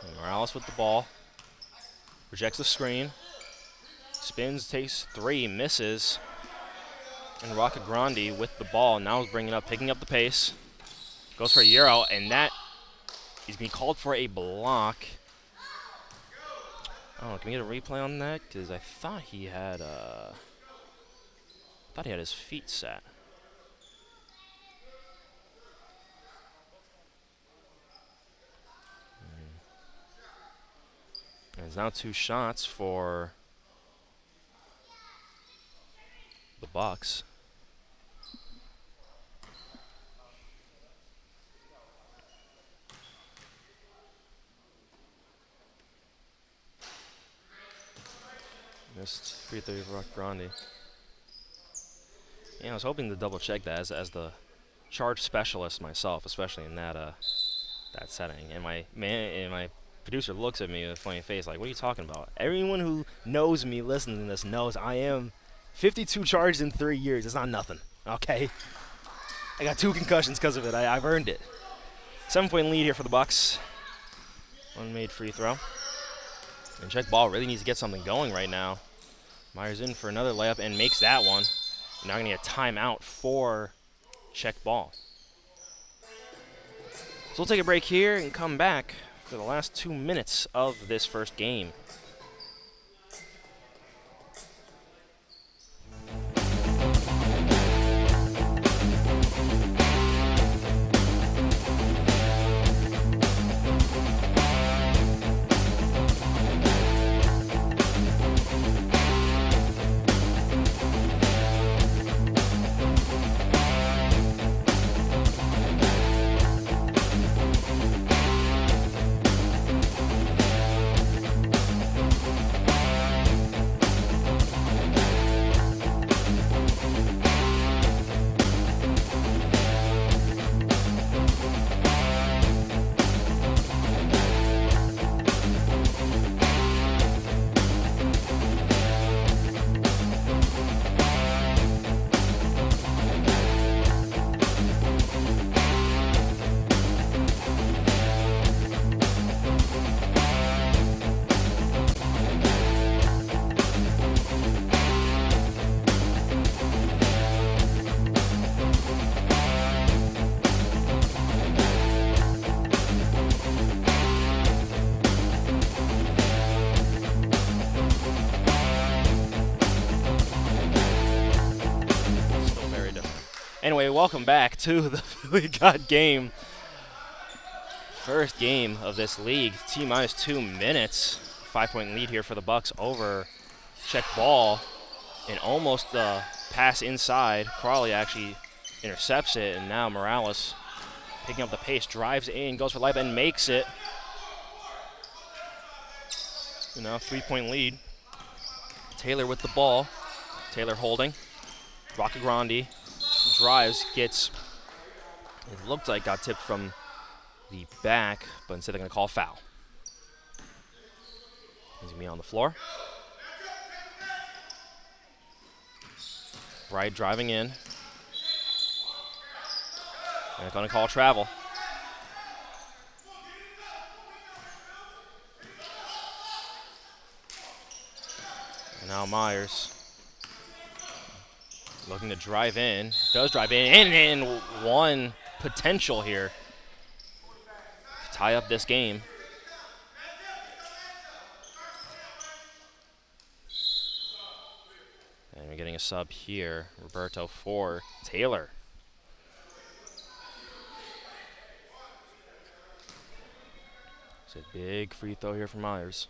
And Morales with the ball, rejects the screen, spins, takes 3, misses, and Grandi with the ball, now is picking up the pace, goes for a Euro, and that is being called for a block. Oh, can we get a replay on that? Because I thought he had his feet set. And it's now 2 shots for the Bucks. Missed free throw for Grandi. Yeah, I was hoping to double check that as the charge specialist myself, especially in that setting. And my producer looks at me with a funny face, like, "What are you talking about?" Everyone who knows me listening to this knows I am 52 charged in 3 years. It's not nothing, okay? I got 2 concussions because of it. I've earned it. 7-point lead here for the Bucks. One made free throw. And Checkball really needs to get something going right now. Myers in for another layup and makes that one. Now going to get a timeout for Checkball. So we'll take a break here and come back for the last 2 minutes of this first game. Anyway, welcome back to the Philly God game. First game of this league. T-minus 2 minutes. 5-point lead here for the Bucks over Checkball. And almost the pass inside. Crawley actually intercepts it, and now Morales picking up the pace, drives in, goes for layup, and makes it. And now 3-point lead. Taylor with the ball. Taylor holding. Grandi drives, gets, it looked like got tipped from the back, but instead they're going to call foul. He's going to be on the floor. Bright driving in. And they're going to call travel. And now Myers looking to drive in. Does drive in, and one potential here to tie up this game. And we're getting a sub here. Roberto for Taylor. It's a big free throw here for Myers.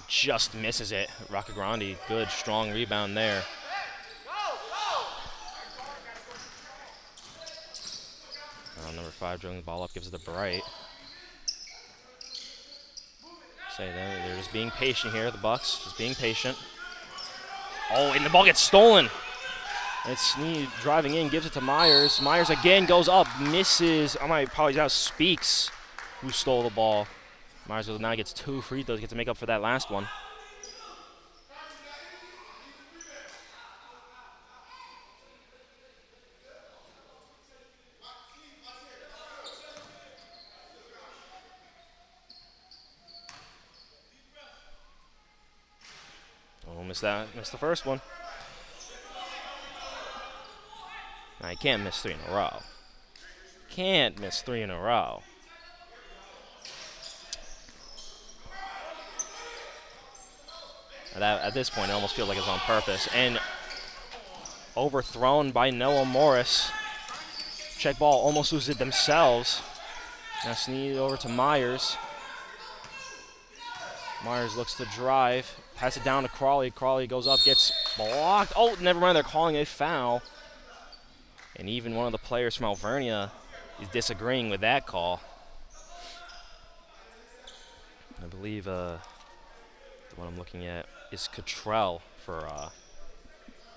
just misses it. Grande, good, strong rebound there. Number 5 drilling the ball up, gives it to Bright. They're just being patient here, the Bucks, just being patient. Oh, and the ball gets stolen. It's Sneed driving in, gives it to Myers. Myers again goes up, misses. Oh, my apologies, that was Speaks who stole the ball. Myers now gets 2 free throws, gets to make up for that last one. Oh, missed the first one. Now, you can't miss 3 in a row. Can't miss 3 in a row. At this point, it almost feels like it's on purpose. And overthrown by Noah Morris. Checkball almost loses it themselves. Now Sneed over to Myers. Myers looks to drive. Pass it down to Crawley. Crawley goes up, gets blocked. Oh, never mind, they're calling a foul. And even one of the players from Alvernia is disagreeing with that call. I believe the one I'm looking at is Cottrell for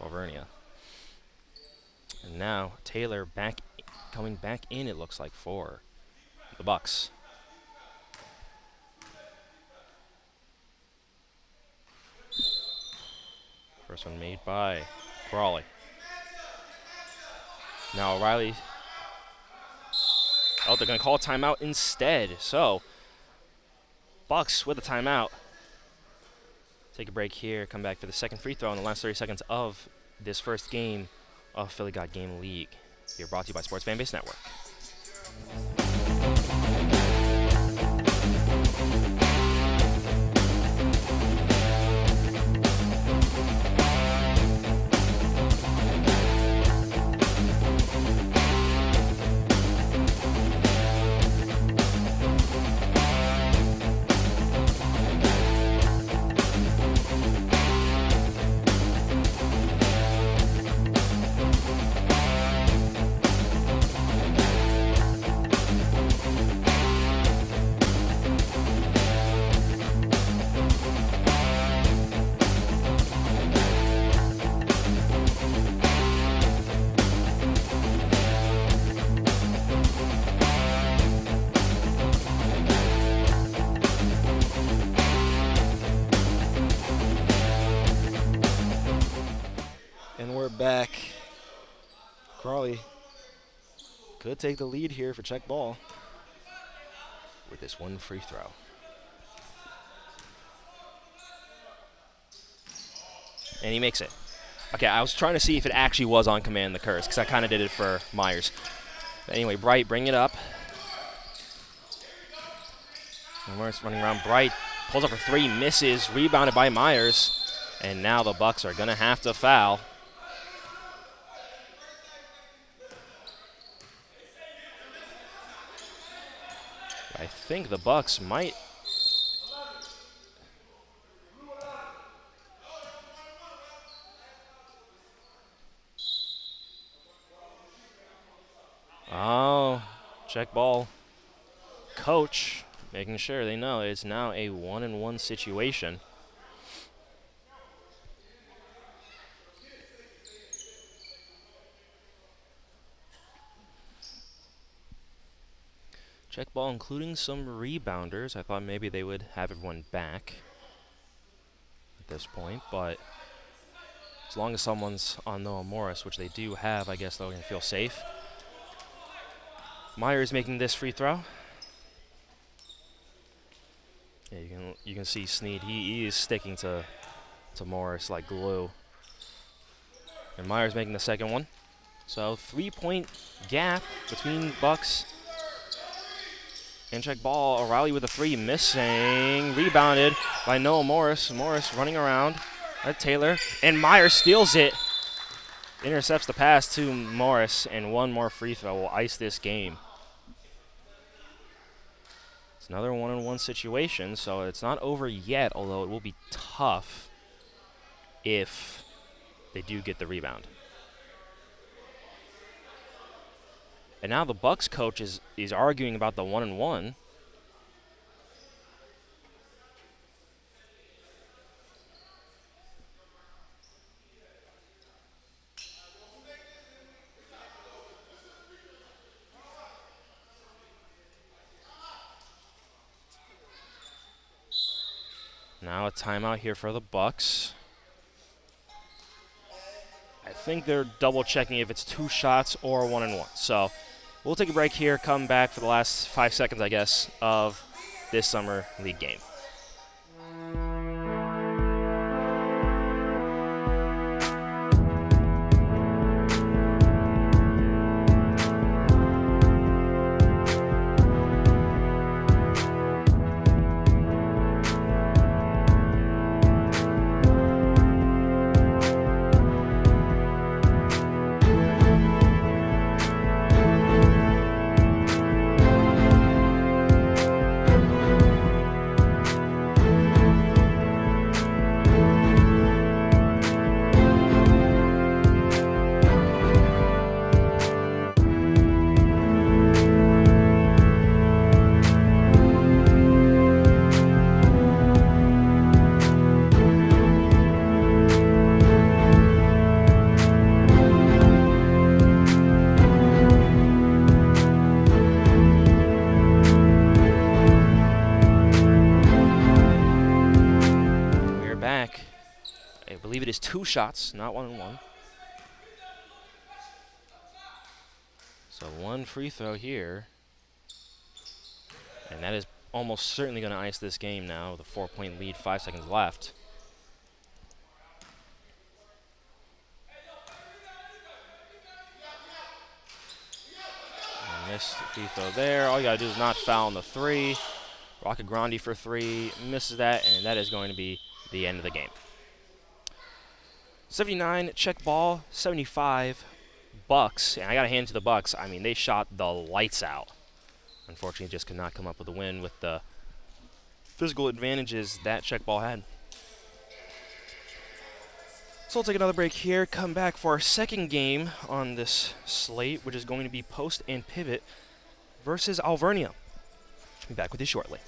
Alvernia. And now Taylor coming back in, it looks like, for the Bucks. First one made by Crawley. Now O'Reilly. Oh, they're going to call a timeout instead. So, Bucks with a timeout. Take a break here, come back for the second free throw in the last 30 seconds of this first game of Philly Got Game League. Here brought to you by Sports Fanbase Network. Back. Crawley could take the lead here for Checkball with this one free throw. And he makes it. Okay, I was trying to see if it actually was on command, the curse, because I kind of did it for Myers. But anyway, Bright, bring it up. And Myers running around. Bright pulls up for 3, misses, rebounded by Myers. And now the Bucks are going to have to foul. I think the Bucks might. Oh, Checkball coach making sure they know it's now a 1-and-1 situation. Checkball including some rebounders. I thought maybe they would have everyone back at this point, but as long as someone's on Noah Morris, which they do have, I guess they're going to feel safe. Myers making this free throw. Yeah, you can see Sneed. He is sticking to Morris like glue. And Myers making the second one. So 3-point gap between Bucks and Checkball. O'Reilly with a 3, missing. Rebounded by Noah Morris. Morris running around at Taylor. And Myers steals it. Intercepts the pass to Morris. And one more free throw will ice this game. It's another one-on-one situation, so it's not over yet, although it will be tough if they do get the rebound. And now the Bucks coach is arguing about the one-on-one. Now a timeout here for the Bucks. I think they're double checking if it's 2 shots or 1-on-1. So we'll take a break here, come back for the last 5 seconds, I guess, of this summer league game. I believe it is 2 shots, not 1-on-1. So 1 free throw here. And that is almost certainly going to ice this game now with a 4-point lead, 5 seconds left. And missed the free throw there. All you got to do is not foul on the 3. Rocket Grandi for 3, misses that, and that is going to be the end of the game. 79 Checkball, 75 Bucks, and I got to hand it to the Bucks. I mean, they shot the lights out. Unfortunately, just could not come up with a win with the physical advantages that Checkball had. So we'll take another break here, come back for our second game on this slate, which is going to be Post and Pivot versus Alvernia. Be back with you shortly.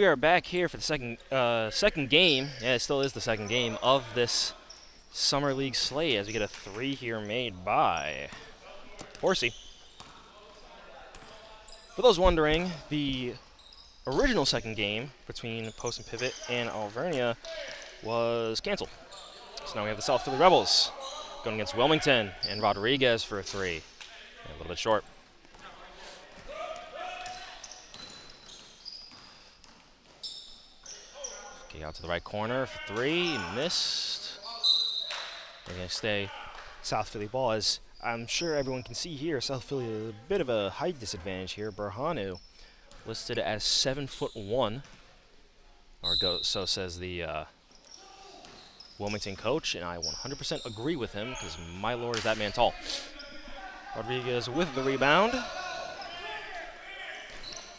we are back here for the second game. Yeah, it still is the second game of this Summer League slate as we get a 3 here made by Horsey. For those wondering, the original second game between Post and Pivot and Alvernia was canceled. So now we have the South Philly Rebels going against Wilmington and Rodriguez for a 3. A little bit short. Okay, out to the right corner for 3, missed. They're going to stay South Philly ball. As I'm sure everyone can see here, South Philly a bit of a height disadvantage here. Berhanu listed as 7'1", or so says the Wilmington coach, and I 100% agree with him because my lord is that man tall. Rodriguez with the rebound.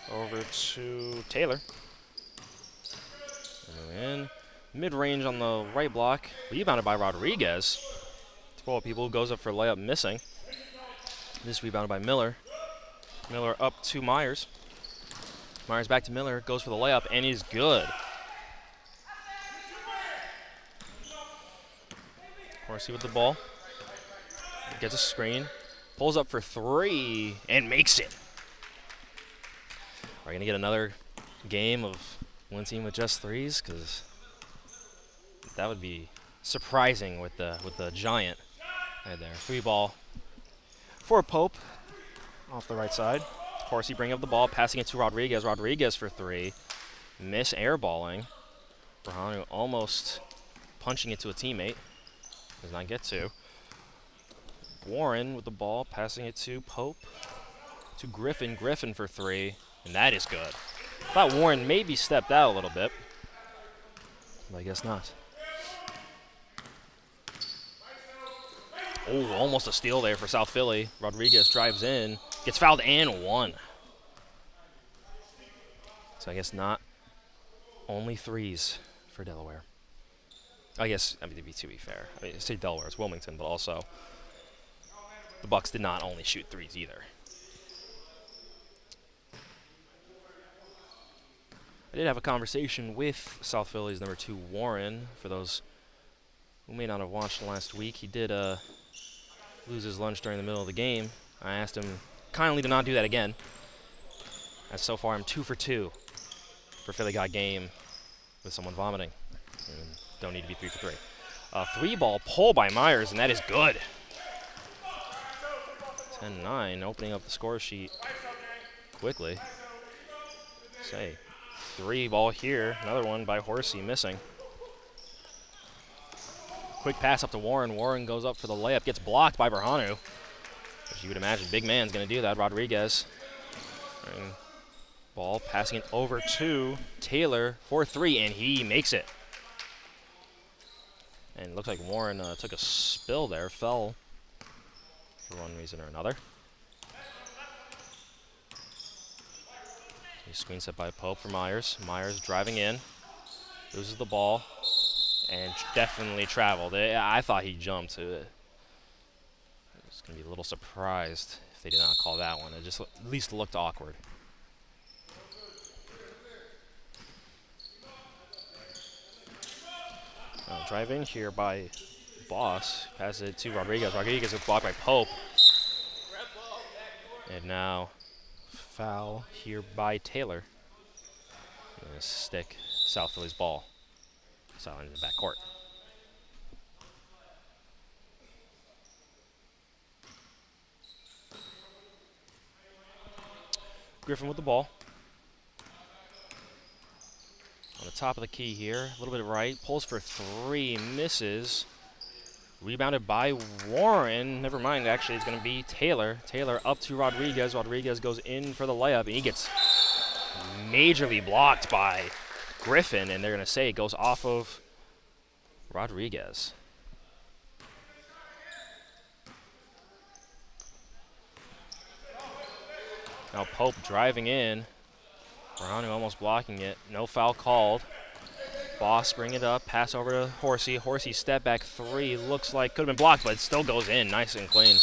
Over to Taylor. In mid-range on the right block, rebounded by Rodriguez. 12 people, goes up for layup, missing. This rebounded by Miller. Miller up to Myers. Myers back to Miller, goes for the layup, and he's good. Horsey with the ball. Gets a screen. Pulls up for 3, and makes it. Are we going to get another game of one team with just 3s? Because that would be surprising with the giant right there. 3 ball for Pope off the right side. Horsey bringing up the ball, passing it to Rodriguez. Rodriguez for 3. Miss airballing. Berhanu almost punching it to a teammate. Does not get to. Warren with the ball, passing it to Pope. To Griffin. Griffin for 3. And that is good. Thought Warren maybe stepped out a little bit. But I guess not. Oh, almost a steal there for South Philly. Rodriguez drives in. Gets fouled and 1. So I guess not only 3s for Delaware. I guess, to be fair. I say Delaware, it's Wilmington, but also the Bucks did not only shoot 3s either. I did have a conversation with South Philly's number 2, Warren. For those who may not have watched last week, he did lose his lunch during the middle of the game. I asked him kindly to not do that again. As so far, I'm 2 for 2 for Philly Got Game with someone vomiting. And don't need to be 3 for 3. 3 ball pull by Myers, and that is good. 10-9, opening up the score sheet quickly. 3 ball here, another one by Horsey, missing. Quick pass up to Warren. Warren goes up for the layup, gets blocked by Berhanu. As you would imagine, big man's going to do that. Rodriguez. And ball passing it over to Taylor for 3, and he makes it. And it looks like Warren took a spill there, fell for one reason or another. Screen set by Pope for Myers. Myers driving in. Loses the ball. And definitely traveled. I thought he jumped. I was going to be a little surprised if they did not call that one. It just at least looked awkward. Drive in here by Boss. Pass it to Rodriguez. Rodriguez is blocked by Pope. And now foul here by Taylor. Stick South Philly's ball. So in the backcourt. Griffin with the ball. On the top of the key here. A little bit right. Pulls for 3. Misses. Rebounded by Warren. Never mind, actually, it's going to be Taylor. Taylor up to Rodriguez. Rodriguez goes in for the layup, and he gets majorly blocked by Griffin, and they're going to say it goes off of Rodriguez. Now Pope driving in. Berhanu almost blocking it. No foul called. Boss bring it up. Pass over to Horsey. Horsey step back 3. Looks like could have been blocked, but it still goes in. Nice and clean.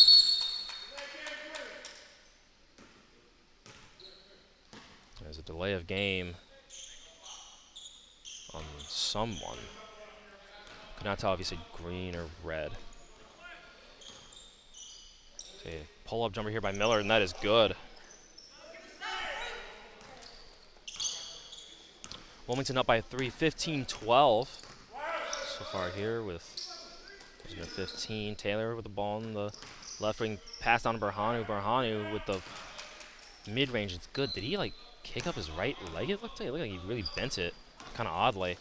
There's a delay of game someone. Could not tell if he said green or red. Okay, pull-up jumper here by Miller, and that is good. Wilmington up by 3, 15-12 so far here with 15. Taylor with the ball in the left wing, pass down to Berhanu. Berhanu with the mid-range. It's good. Did he like kick up his right leg? It looked like he really bent it kind of oddly.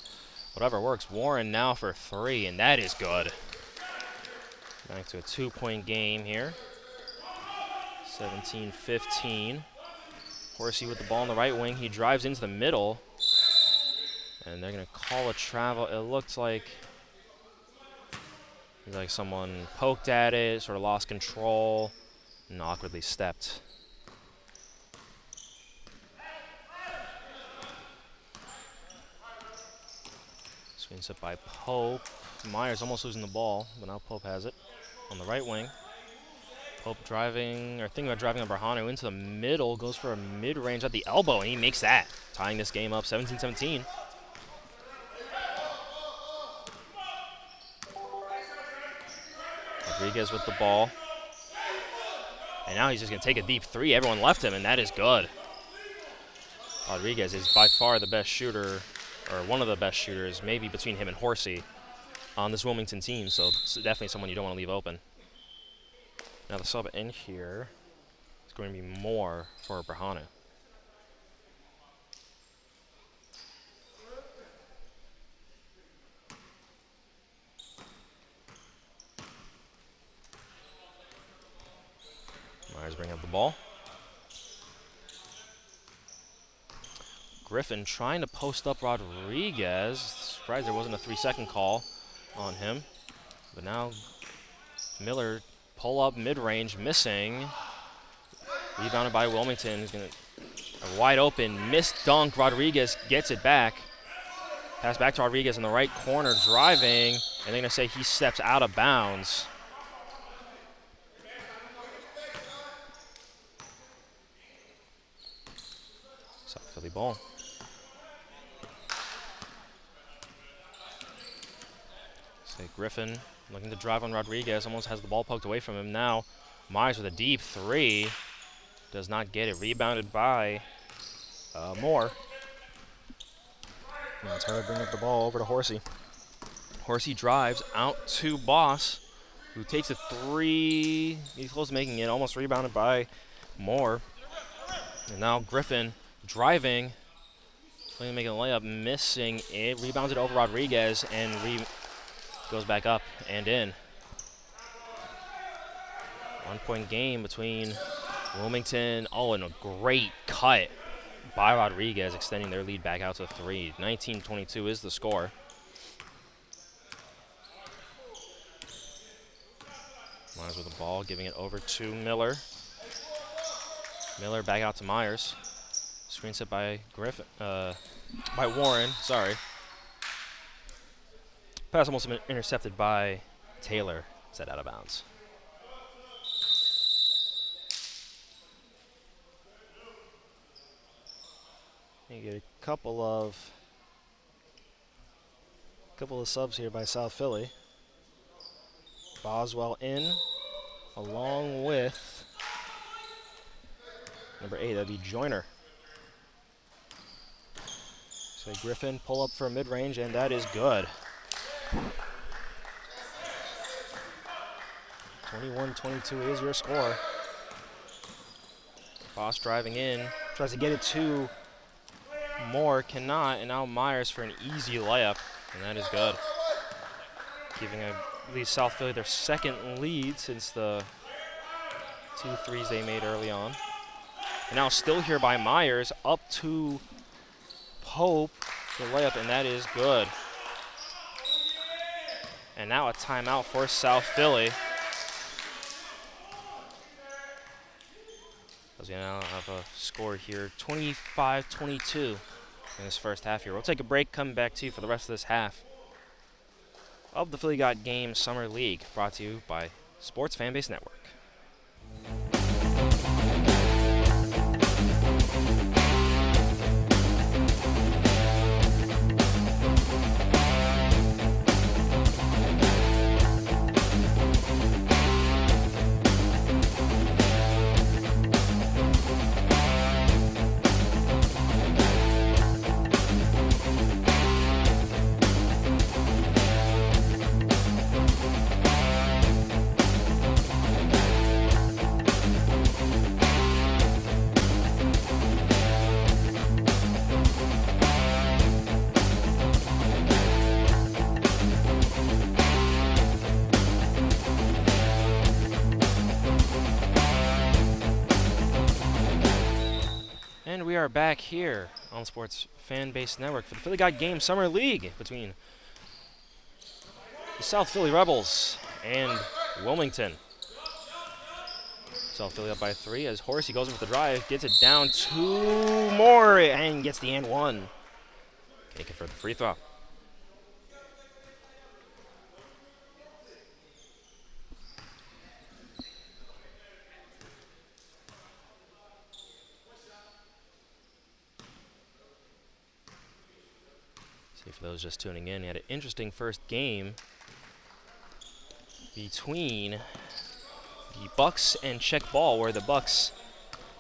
Whatever works. Warren now for 3, and that is good. Back to a 2-point game here. 17-15. Horsey with the ball in the right wing. He drives into the middle. And they're going to call a travel. It looked like someone poked at it, sort of lost control, and awkwardly stepped. Screen set by Pope. Myers almost losing the ball, but now Pope has it on the right wing. Pope driving, or thinking about driving on Berhanu into the middle, goes for a mid-range at the elbow, and he makes that, tying this game up 17-17. Rodriguez with the ball. And now he's just going to take a deep 3. Everyone left him, and that is good. Rodriguez is by far the best shooter, or one of the best shooters, maybe between him and Horsey, on this Wilmington team. So it's definitely someone you don't want to leave open. Now the sub in here is going to be more for Berhanu. Myers bringing up the ball. Griffin trying to post up Rodriguez. Surprised there wasn't a 3-second call on him. But now Miller pull up mid-range, missing. Rebounded by Wilmington. He's going to wide open, missed dunk. Rodriguez gets it back. Pass back to Rodriguez in the right corner, driving. And they're going to say he steps out of bounds. South Philly ball. Say Griffin looking to drive on Rodriguez, almost has the ball poked away from him now. Myers with a deep 3. Does not get it. Rebounded by Moore. Now Taylor bringing up the ball over to Horsey. Horsey drives out to Boss, who takes a 3. He's close to making it, almost rebounded by Moore. And now Griffin driving, making a layup, missing it. Rebounds it over Rodriguez and goes back up and in. 1-point game between Wilmington. Oh, and a great cut by Rodriguez, extending their lead back out to 3. 19-22 is the score. Myers with the ball, giving it over to Miller. Miller back out to Myers. Screen set by Griffin, by Warren, sorry. Pass almost intercepted by Taylor, set out of bounds. You get a couple of subs here by South Philly. Boswell in, along with number 8, that'd be Joyner. So Griffin pull up for a mid-range, and that is good. 21-22 is your score. Boss driving in, tries to get it to Moore, cannot, and now Myers for an easy layup, and that is good. Giving at least South Philly their second lead since the 2 threes they made early on. And now still here by Myers, up to Pope, the layup, and that is good. And now a timeout for South Philly. As we now have a score here, 25-22 in this first half here. We'll take a break, come back to you for the rest of this half of the Philly Got Game Summer League, brought to you by Sports Fanbase Network. are back here on Sports Fan Base Network for the Philly God Game Summer League between the South Philly Rebels and Wilmington. South Philly up by 3 as Horsey goes in for the drive, gets it down 2 more, and gets the and 1. Take it for the free throw. For those just tuning in, he had an interesting first game between the Bucks and Checkball, where the Bucks,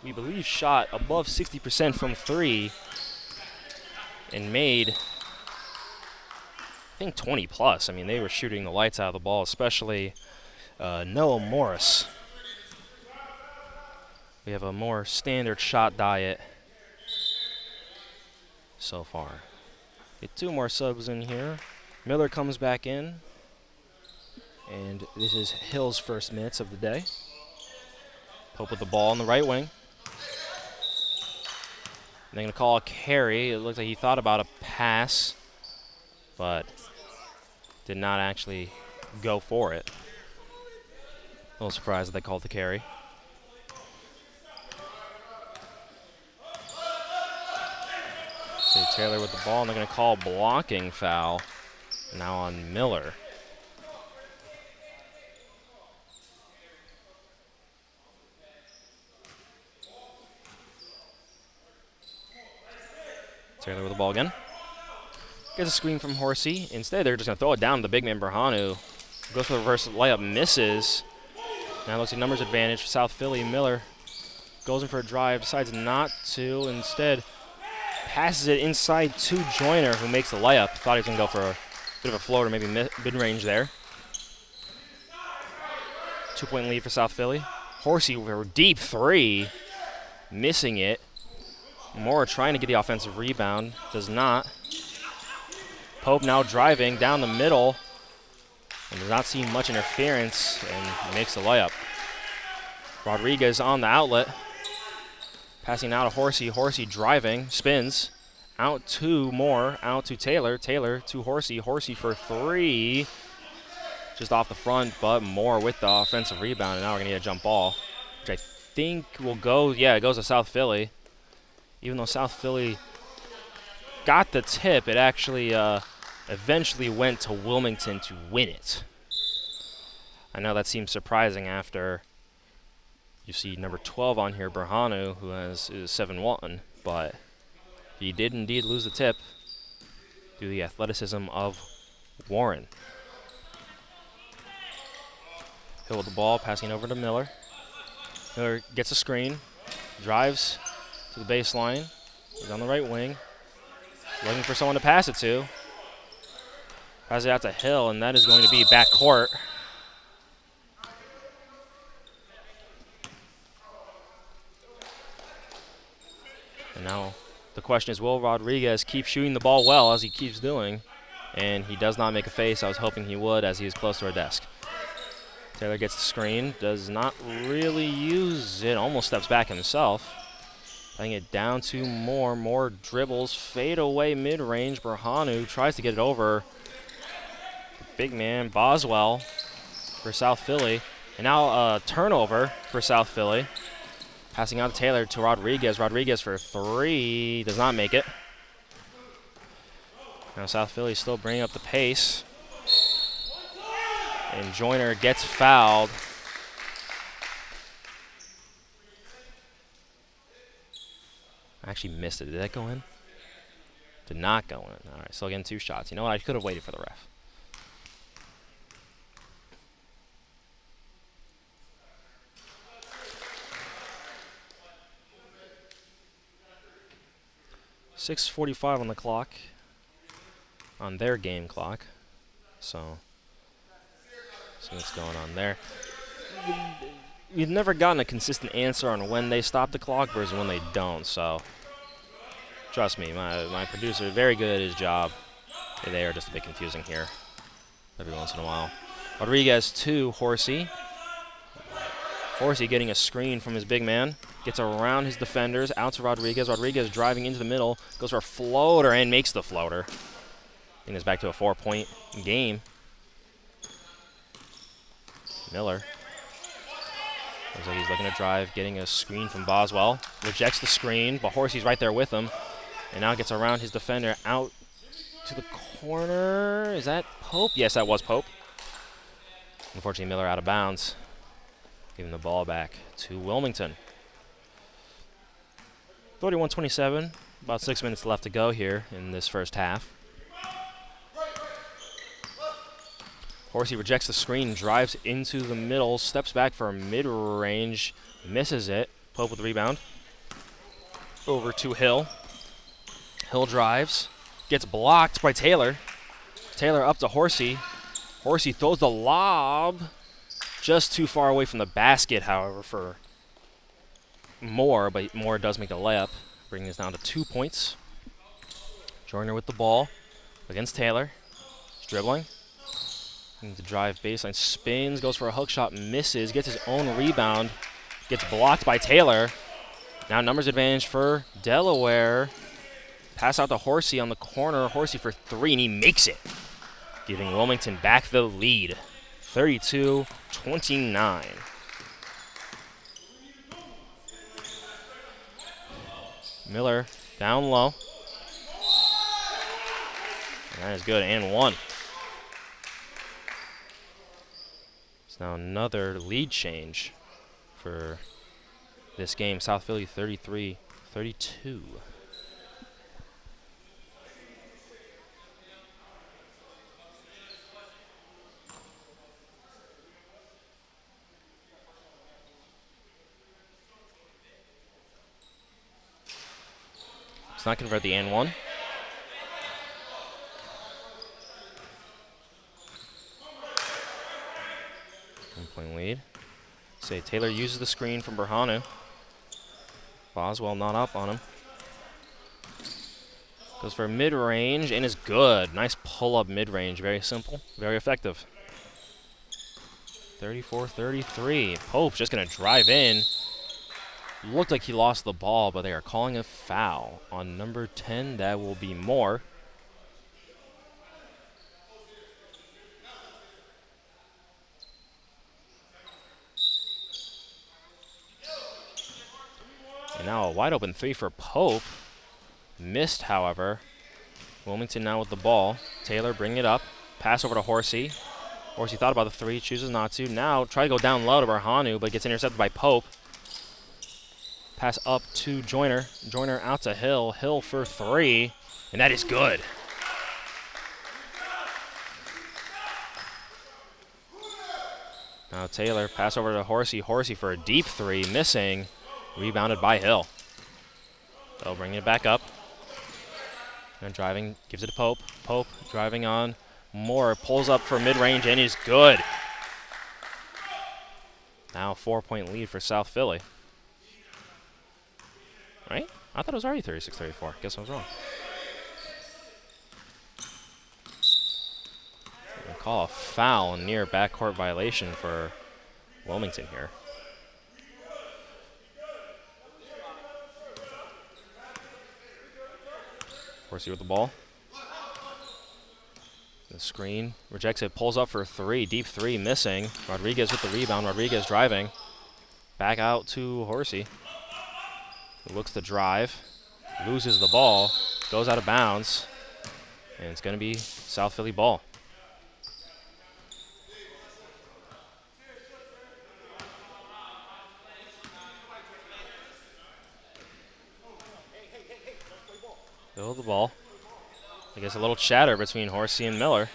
we believe, shot above 60% from 3 and made, I think, 20 plus. I mean, they were shooting the lights out of the ball, especially Noah Morris. We have a more standard shot diet so far. Get 2 more subs in here. Miller comes back in. And this is Hill's first minutes of the day. Pope with the ball on the right wing. They're going to call a carry. It looks like he thought about a pass, but did not actually go for it. A little surprised that they called the carry. Taylor with the ball, and they're going to call blocking foul now on Miller. Taylor with the ball again. Gets a screen from Horsey. Instead, they're just going to throw it down to the big man, Berhanu. Goes for the reverse layup, misses. Now it looks like numbers advantage for South Philly. Miller goes in for a drive, decides not to. Instead, passes it inside to Joyner, who makes the layup. Thought he was going to go for a bit of a floater, maybe mid-range there. 2-point lead for South Philly. Horsey with a deep 3, missing it. Moore trying to get the offensive rebound, does not. Pope now driving down the middle, and does not see much interference, and makes the layup. Rodriguez on the outlet. Passing out to Horsey. Horsey driving, spins. Out to Moore, out to Taylor. Taylor to Horsey. Horsey for 3. Just off the front, but Moore with the offensive rebound. And now we're going to need a jump ball, which I think will go, yeah, it goes to South Philly. Even though South Philly got the tip, it actually eventually went to Wilmington to win it. I know that seems surprising after you see number 12 on here, Berhanu, who is 7-1, but he did indeed lose the tip due to the athleticism of Warren. Hill with the ball, passing over to Miller. Miller gets a screen, drives to the baseline. He's on the right wing, looking for someone to pass it to. Passes it out to Hill, and that is going to be backcourt. And now the question is, will Rodriguez keep shooting the ball well as he keeps doing? And he does not make a face. I was hoping he would as he was close to our desk. Taylor gets the screen, does not really use it, almost steps back himself. Playing it down to Moore. Moore dribbles, fade away mid-range. Berhanu tries to get it over. Big man, Boswell for South Philly. And now a turnover for South Philly. Passing out to Taylor to Rodriguez. Rodriguez for 3. Does not make it. Now South Philly still bringing up the pace. And Joyner gets fouled. I actually missed it. Did that go in? Did not go in. All right, still getting 2 shots. You know what? I could have waited for the ref. .6:45 on the clock, on their game clock. So, see what's going on there. We've never gotten a consistent answer on when they stop the clock versus when they don't. So, trust me, my producer is very good at his job. They are just a bit confusing here every once in a while. Rodriguez to Horsey. Horsey getting a screen from his big man. Gets around his defenders, out to Rodriguez. Rodriguez driving into the middle, goes for a floater and makes the floater. And is back to a 4-point game. Miller. Looks like he's looking to drive, getting a screen from Boswell. Rejects the screen, but Horsey's right there with him. And now gets around his defender, out to the corner. Is that Pope? Yes, that was Pope. Unfortunately, Miller out of bounds. Giving the ball back to Wilmington. 31-27, about 6 minutes left to go here in this first half. Horsey rejects the screen, drives into the middle, steps back for a mid-range, misses it. Pope with the rebound. Over to Hill. Hill drives, gets blocked by Taylor. Taylor up to Horsey. Horsey throws the lob just too far away from the basket, however, for Moore, but Moore does make the layup, bringing this down to 2 points. Joyner with the ball against Taylor. He's dribbling. The drive baseline, spins, goes for a hook shot, misses, gets his own rebound, gets blocked by Taylor. Now numbers advantage for Delaware. Pass out to Horsey on the corner. Horsey for 3, and he makes it, giving Wilmington back the lead, 32-29. Miller down low. And that is good, and one. It's now another lead change for this game. South Philly 33-32. It's not convert the and one. One-point lead. Say Taylor uses the screen from Berhanu. Boswell not up on him. Goes for mid-range and is good. Nice pull-up mid-range. Very simple, very effective. 34-33. Pope's just going to drive in. Looked like he lost the ball, but they are calling a foul on number 10. That will be Moore. And now a wide open 3 for Pope. Missed, however. Wilmington now with the ball. Taylor bringing it up. Pass over to Horsey. Horsey thought about the 3, chooses not to. Now try to go down low to Berhanu, but gets intercepted by Pope. Pass up to Joyner. Joyner out to Hill. Hill for 3, and that is good. Now Taylor, pass over to Horsey. Horsey for a deep 3, missing. Rebounded by Hill. Hill bringing it back up. And driving, gives it to Pope. Pope driving on. Moore pulls up for mid-range and is good. Now 4-point lead for South Philly. Right? I thought it was already 36-34. Guess I was wrong. We'll call a foul near backcourt violation for Wilmington here. Horsey with the ball. The screen, rejects it, pulls up for 3, deep 3, missing. Rodriguez with the rebound, Rodriguez driving. Back out to Horsey. Looks to drive, loses the ball, goes out of bounds, and it's going to be South Philly ball. Still the ball. I guess a little chatter between Horsey and Miller.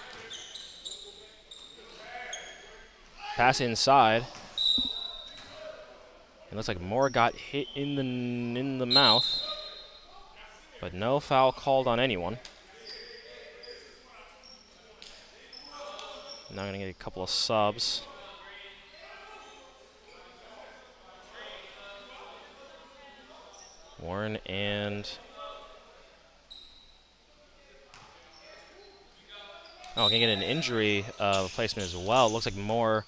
Pass inside. It looks like Moore got hit in the mouth, but no foul called on anyone. Now going to get a couple of subs. Warren and going to get an injury replacement as well. Looks like Moore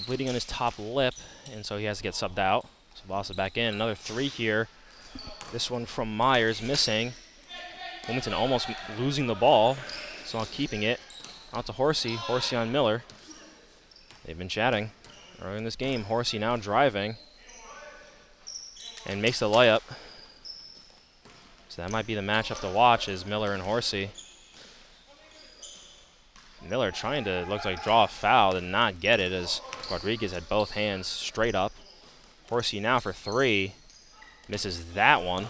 bleeding on his top lip, and so he has to get subbed out. Sabasa back in. Another 3 here. This one from Myers, missing. Wilmington almost losing the ball. Saw keeping it. Out to Horsey. Horsey on Miller. They've been chatting early in this game. Horsey now driving. And makes the layup. So that might be the matchup to watch, is Miller and Horsey. Miller trying to, looks like, draw a foul and not get it, as Rodriguez had both hands straight up. Horsey now for 3. Misses that one.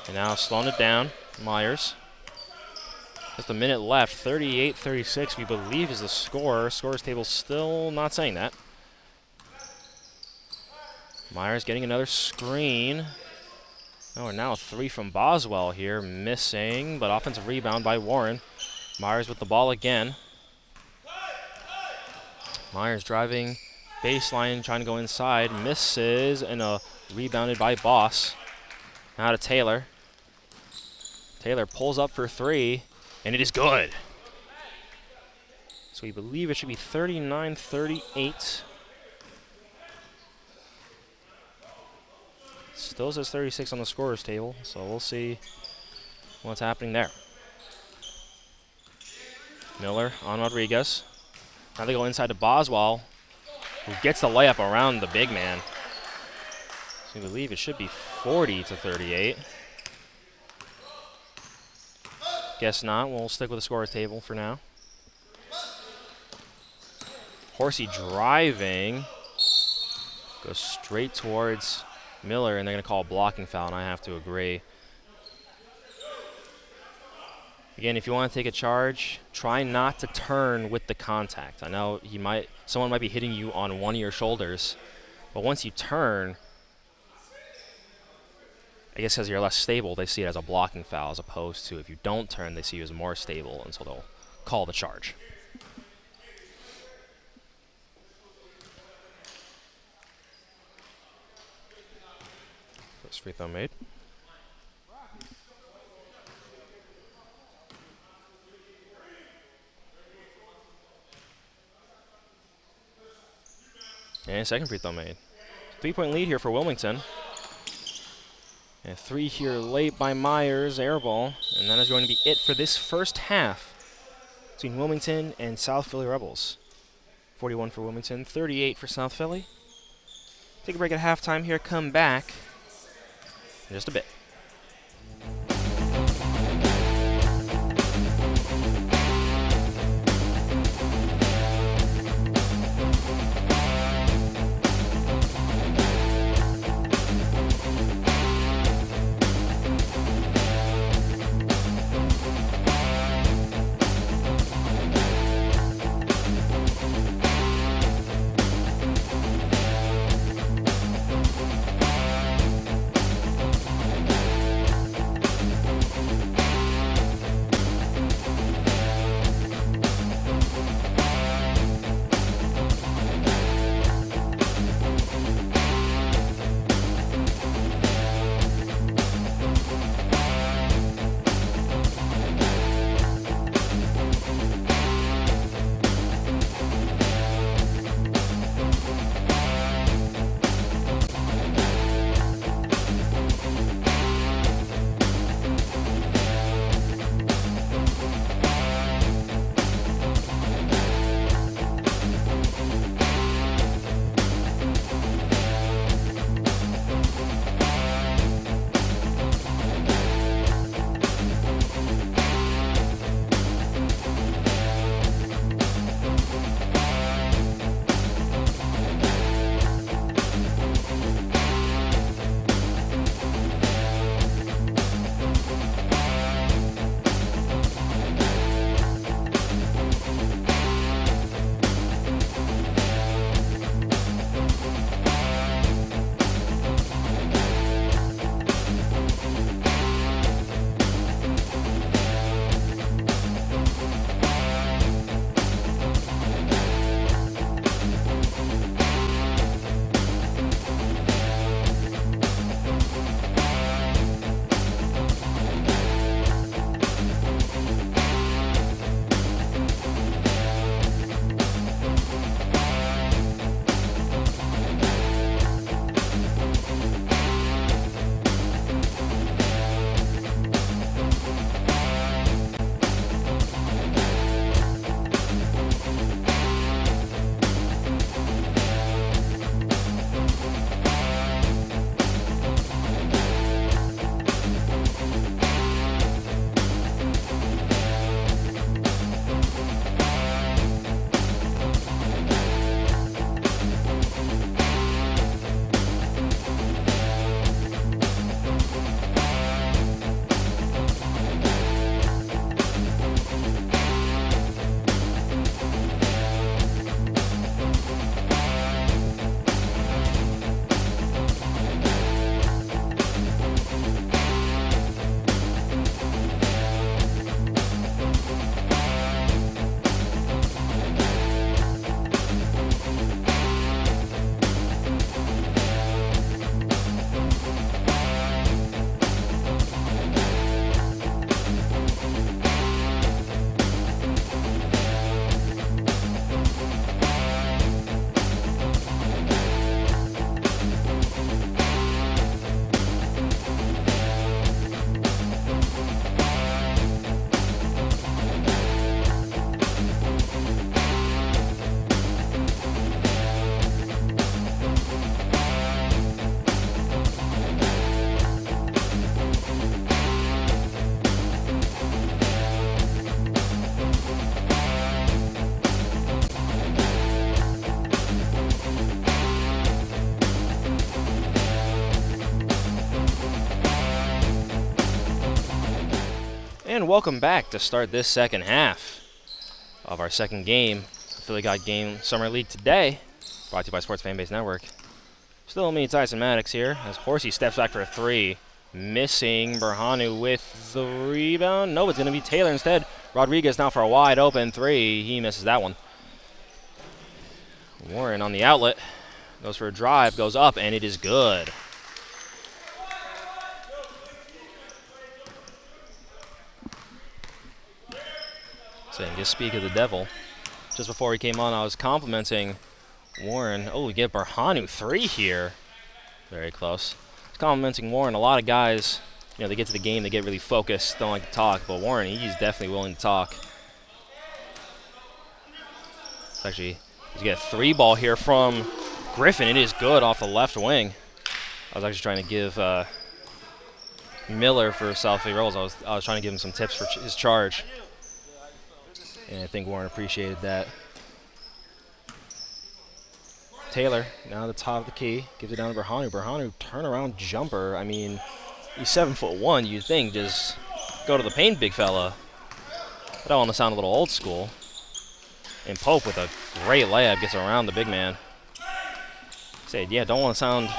And now slowing it down, Myers. Just a minute left, 38-36, we believe, is the score. Scores table still not saying that. Myers getting another screen. Oh, and now a 3 from Boswell here, missing, but offensive rebound by Warren. Myers with the ball again. Myers driving baseline, trying to go inside, misses, and rebounded by Boss. Now to Taylor. Taylor pulls up for 3, and it is good. So we believe it should be 39-38. Still says 36 on the scorers table, so we'll see what's happening there. Miller on Rodriguez. Now they go inside to Boswell, who gets the layup around the big man. So we believe it should be 40-38. Guess not. We'll stick with the scorers table for now. Horsey driving. Goes straight towards Miller, and they're going to call a blocking foul, and I have to agree. Again, if you want to take a charge, try not to turn with the contact. I know someone might be hitting you on one of your shoulders, but once you turn, I guess because you're less stable, they see it as a blocking foul, as opposed to if you don't turn, they see you as more stable, and so they'll call the charge. First free throw made. And second free throw made. 3-point lead here for Wilmington. And 3 here late by Myers, air ball. And that is going to be it for this first half between Wilmington and South Philly Rebels. 41 for Wilmington, 38 for South Philly. Take a break at halftime here, come back in just a bit. And welcome back to start this second half of our second game. Philly got game Summer League today, brought to you by Sports Fanbase Network. Still me, Tyson Maddox here, as Horsey steps back for a three. Missing Berhanu with the rebound. No, it's going to be Taylor instead. Rodriguez now for a wide open three. He misses that one. Warren on the outlet. Goes for a drive, goes up, and it is good. Saying, just speak of the devil. Just before he came on, I was complimenting Warren. Oh, we get Berhanu three here. Very close. Complimenting Warren. A lot of guys, you know, they get to the game, they get really focused, don't like to talk. But Warren, he's definitely willing to talk. Actually, you get a three ball here from Griffin. It is good off the left wing. I was actually trying to give Miller for South Philly Rolls. I was trying to give him some tips for his charge. And I think Warren appreciated that. Taylor, now at the top of the key, gives it down to Berhanu. Berhanu, turnaround jumper. I mean, he's 7'1". You'd think just go to the paint, big fella. I don't want to sound a little old school. And Pope with a great layup gets around the big man. Said, yeah, don't want to sound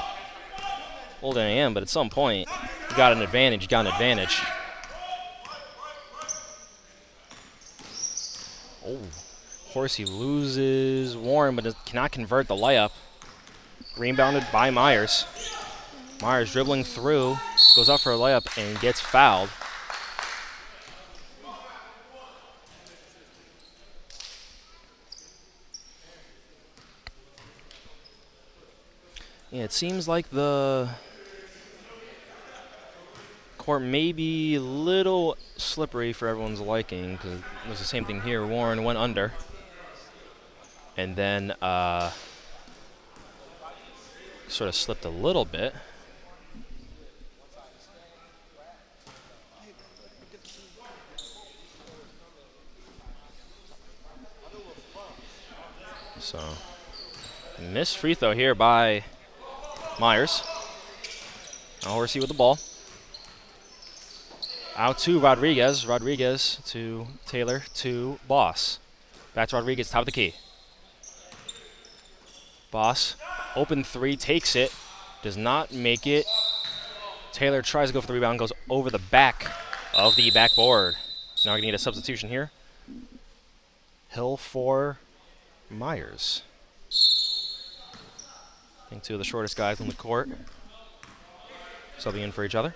older than I am, but at some point, you got an advantage. You got an advantage. Oh. Horsey loses Warren, but cannot convert the layup. Rebounded by Myers. Myers dribbling through, goes up for a layup, and gets fouled. Yeah, it seems like the court may be a little slippery for everyone's liking, because it was the same thing here. Warren went under. And then sort of slipped a little bit. So, missed free throw here by Myers. Now Horsey with the ball. Out to Rodriguez. Rodriguez to Taylor to Boss. Back to Rodriguez, top of the key. Boss, open three, takes it, does not make it. Taylor tries to go for the rebound, goes over the back of the backboard. Now we're going to need a substitution here. Hill for Myers. I think two of the shortest guys on the court subbing in for each other.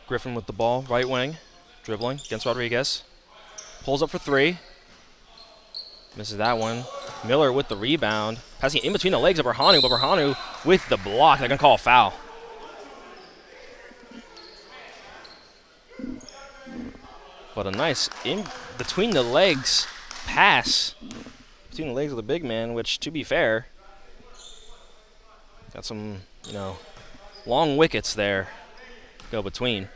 Griffin with the ball, right wing, dribbling against Rodriguez. Pulls up for three. Misses that one. Miller with the rebound. Passing in between the legs of Berhanu, but Berhanu with the block. They're going to call a foul. But a nice in between the legs pass. Between the legs of the big man, which, to be fair, got some, you know, long wickets there. Go between.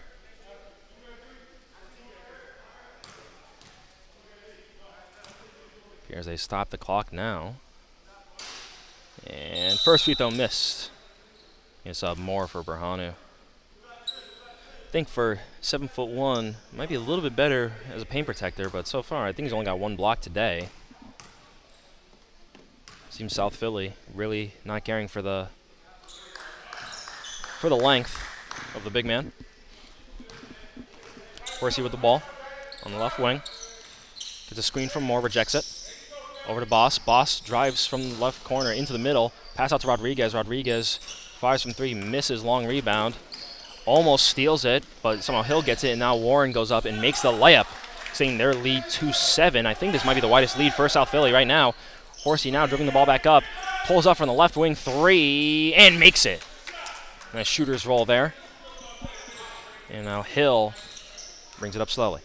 As they stop the clock now. And first free throw missed. It's up more for Berhanu. I think for 7'1", might be a little bit better as a paint protector, but so far I think he's only got one block today. Seems South Philly really not caring for the length of the big man. Horsey with the ball on the left wing. Gets a screen from Moore, rejects it. Over to Boss. Boss drives from the left corner into the middle. Pass out to Rodriguez. Rodriguez fires from three, misses long rebound. Almost steals it, but somehow Hill gets it, and now Warren goes up and makes the layup, seeing their lead 2-7. I think this might be the widest lead for South Philly right now. Horsey now dribbling the ball back up. Pulls up from the left wing three, and makes it. Nice shooter's roll there. And now Hill brings it up slowly.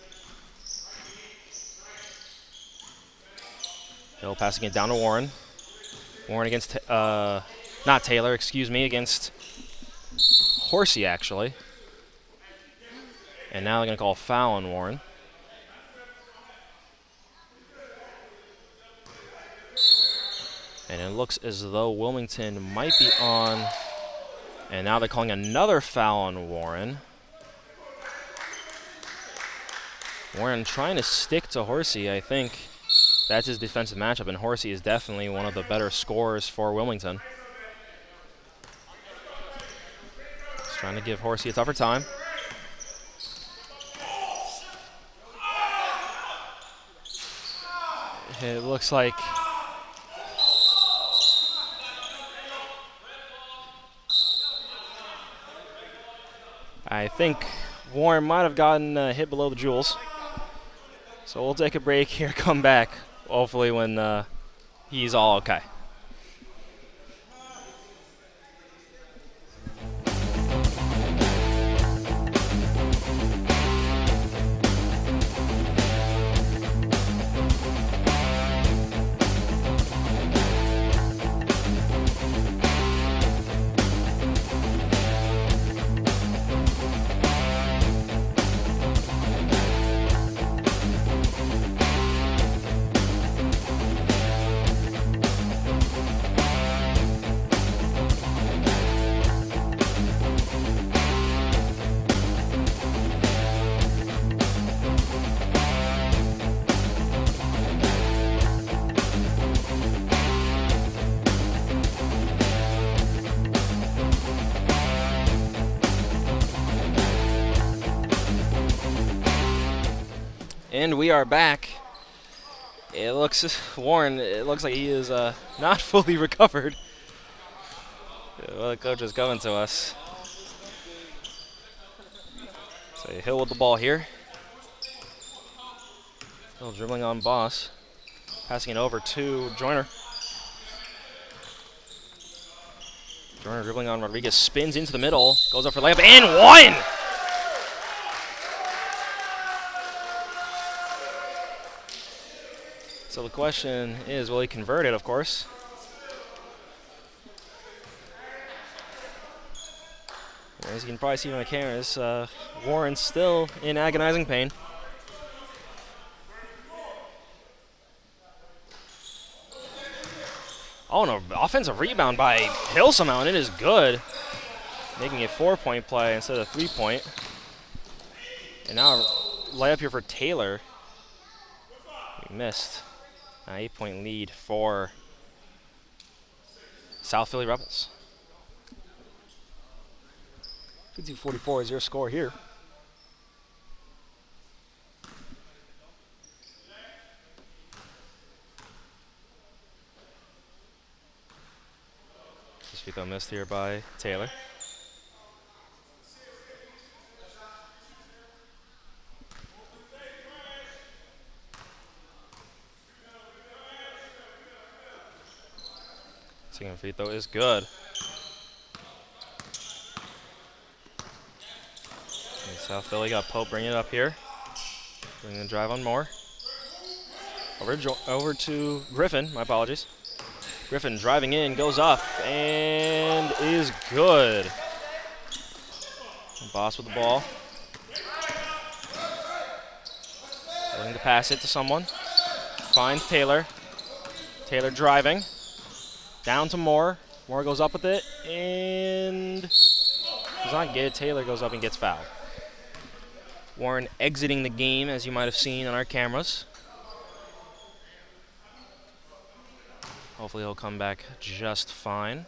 Hill passing it down to Warren. Warren against, not Taylor, excuse me, against Horsey, actually. And now they're going to call a foul on Warren. And it looks as though Wilmington might be on. And now they're calling another foul on Warren. Warren trying to stick to Horsey. I think that's his defensive matchup, and Horsey is definitely one of the better scorers for Wilmington. Just trying to give Horsey a tougher time. It looks like I think Warren might have gotten hit below the jewels. So we'll take a break here, come back, hopefully when he's all okay. And we are back. It looks, Warren, it looks like he is not fully recovered. Well, the coach is coming to us. So Hill with the ball here. Hill dribbling on Boss. Passing it over to Joyner. Joyner dribbling on Rodriguez. Spins into the middle. Goes up for layup and one! So the question is, will he convert it, of course? As you can probably see on the cameras, Warren's still in agonizing pain. Oh, no, offensive rebound by Hill somehow, and it is good. Making a 4-point play instead of 3-point. And now layup here for Taylor. We missed. An 8-point lead for South Philly Rebels. 52-44 is your score here. This free throw missed here by Taylor. Second free throw is good. And South Philly got Pope bringing it up here. Bringing the drive on Moore. Over to Griffin, my apologies. Griffin driving in, goes up, and is good. Boss with the ball. Willing to pass it to someone. Finds Taylor. Taylor driving. Down to Moore. Moore goes up with it, and does not get it. Taylor goes up and gets fouled. Warren exiting the game, as you might have seen on our cameras. Hopefully he'll come back just fine.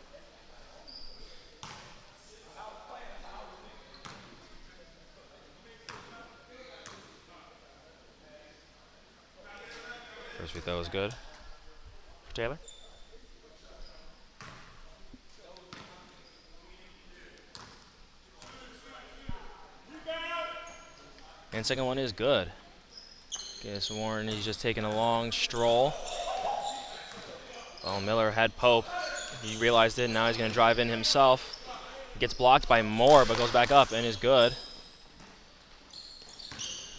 First free throw was good for Taylor. And second one is good. Guess Warren, he's just taking a long stroll. Well, Miller had Pope. He realized it, and now he's going to drive in himself. Gets blocked by Moore, but goes back up and is good.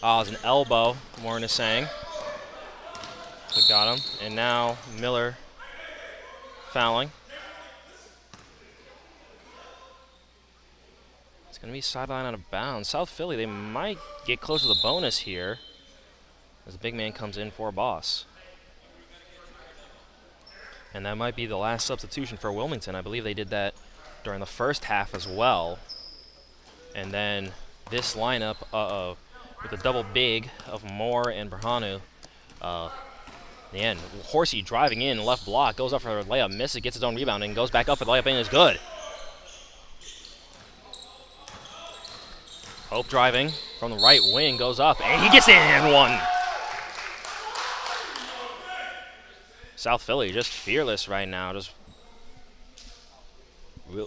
Oh, it's an elbow, Warren is saying. But got him. And now Miller fouling. It's going to be sideline out of bounds. South Philly, they might get close to the bonus here as the big man comes in for Boss. And that might be the last substitution for Wilmington. I believe they did that during the first half as well. And then this lineup, with a double big of Moore and Berhanu. The end. Horsey driving in, left block, goes up for a layup, misses, gets his own rebound, and goes back up for the layup, and is good. Pope driving from the right wing, goes up, and he gets in and one. South Philly just fearless right now, just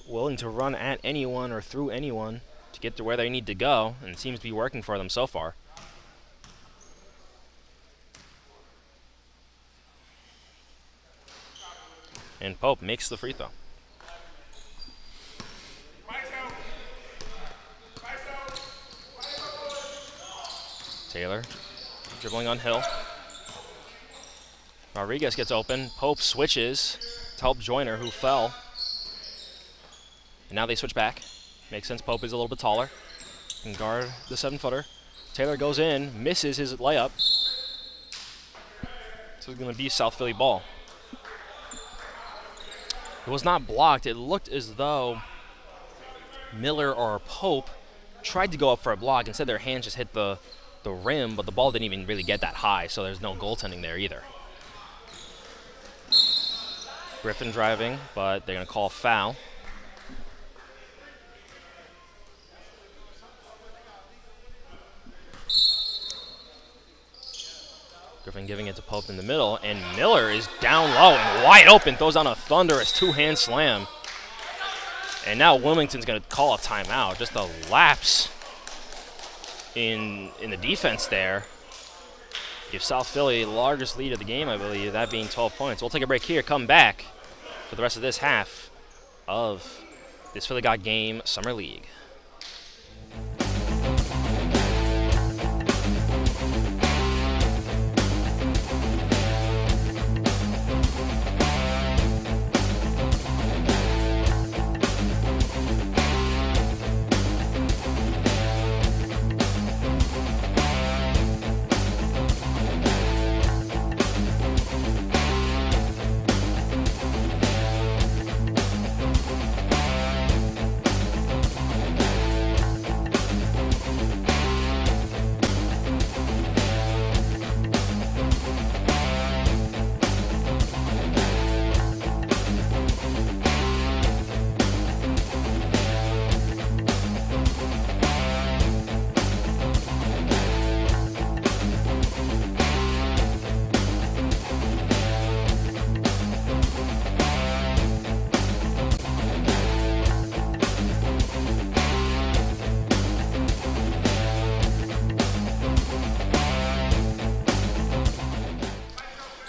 willing to run at anyone or through anyone to get to where they need to go, and it seems to be working for them so far. And Pope makes the free throw. Taylor dribbling on Hill. Rodriguez gets open. Pope switches to help Joyner, who fell. And now they switch back. Makes sense. Pope is a little bit taller. Can guard the 7-footer. Taylor goes in, misses his layup. So it's going to be South Philly ball. It was not blocked. It looked as though Miller or Pope tried to go up for a block. Instead, their hands just hit the rim, but the ball didn't even really get that high, so there's no goaltending there either. Griffin driving, but they're going to call a foul. Griffin giving it to Pope in the middle, and Miller is down low and wide open, throws on a thunderous two-hand slam. And now Wilmington's going to call a timeout. Just a lapse in the defense there. Give South Philly the largest lead of the game, I believe, that being 12 points. We'll take a break here, come back for the rest of this half of this Philly Got Game Summer League.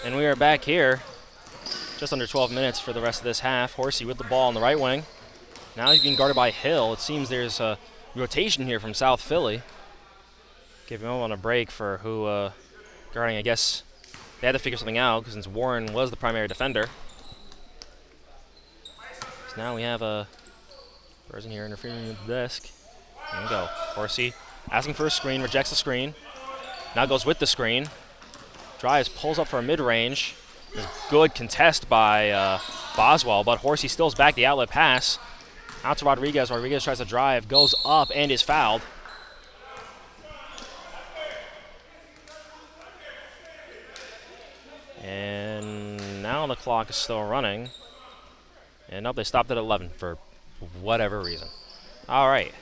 And we are back here, just under 12 minutes for the rest of this half. Horsey with the ball on the right wing. Now he's being guarded by Hill. It seems there's a rotation here from South Philly. Give him on a break for who guarding, I guess they had to figure something out since Warren was the primary defender. So now we have a person here interfering with the desk. There we go. Horsey asking for a screen, rejects the screen. Now goes with the screen. Drives, pulls up for a mid-range. Good contest by Boswell, but Horsey steals back the outlet pass. Out to Rodriguez. Rodriguez tries to drive, goes up, and is fouled. And now the clock is still running. And nope, they stopped at 11 for whatever reason. All right.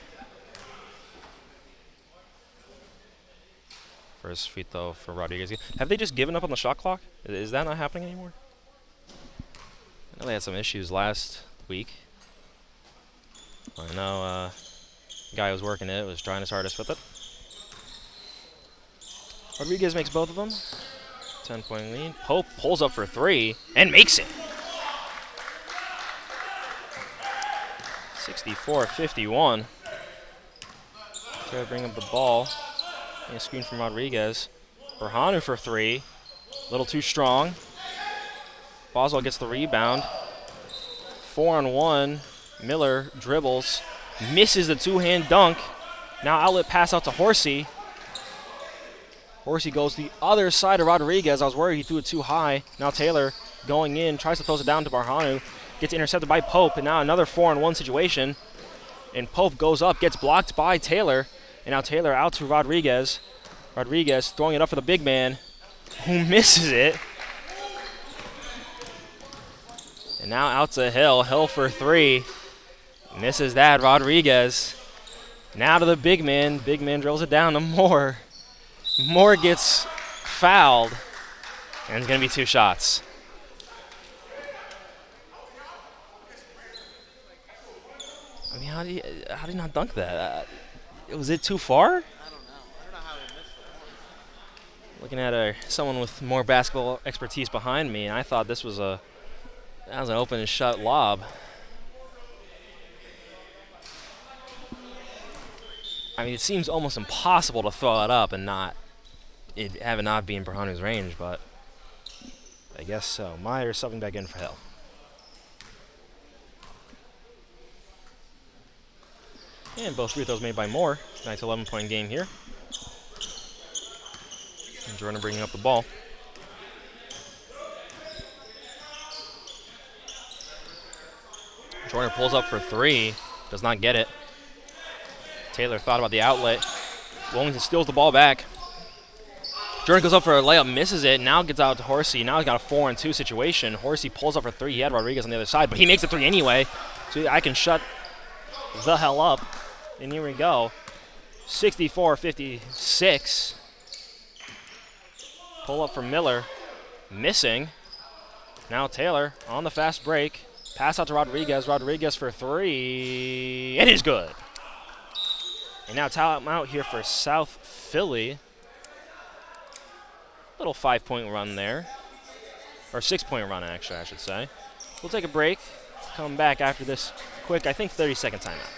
First free throw for Rodriguez. Have they just given up on the shot clock? Is that not happening anymore? I know they had some issues last week. I know the guy who was working it was trying his hardest with it. Rodriguez makes both of them. 10-point lead. Pope pulls up for three and makes it. 64-51. Try to bring up the ball. A screen from Rodriguez. Berhanu for three. A little too strong. Boswell gets the rebound. 4-on-1. Miller dribbles. Misses the two-hand dunk. Now outlet pass out to Horsey. Horsey goes the other side of Rodriguez. I was worried he threw it too high. Now Taylor going in. Tries to throw it down to Berhanu. Gets intercepted by Pope. And now another 4-on-1 situation. And Pope goes up. Gets blocked by Taylor. And now Taylor out to Rodriguez. Rodriguez throwing it up for the big man, who misses it. And now out to Hill. Hill for three. Misses that. Rodriguez. Now to the big man. Big man drills it down to Moore. Moore gets fouled. And it's going to be 2 shots. I mean, how do you not dunk that? Was it too far? I don't know. I don't know how he missed it. Looking at someone with more basketball expertise behind me, and I thought this was an open and shut lob. I mean, it seems almost impossible to throw it up and have it not be in Berhanu's range, but I guess so. Myers subbing back in for Hill. And both free throws made by Moore. 9 to 11-point game here. And Jordan bringing up the ball. Jordan pulls up for 3. Does not get it. Taylor thought about the outlet. Wilmington steals the ball back. Jordan goes up for a layup, misses it. Now gets out to Horsey. Now he's got a 4-on-2 situation. Horsey pulls up for 3. He had Rodriguez on the other side, but he makes a 3 anyway. So I can shut the hell up. And here we go. 64-56. Pull up for Miller. Missing. Now Taylor on the fast break. Pass out to Rodriguez. Rodriguez for 3. It is good. And now timeout here for South Philly. Little 5-point run there. Or 6-point run, actually, I should say. We'll take a break. Come back after this quick, I think, 30-second timeout.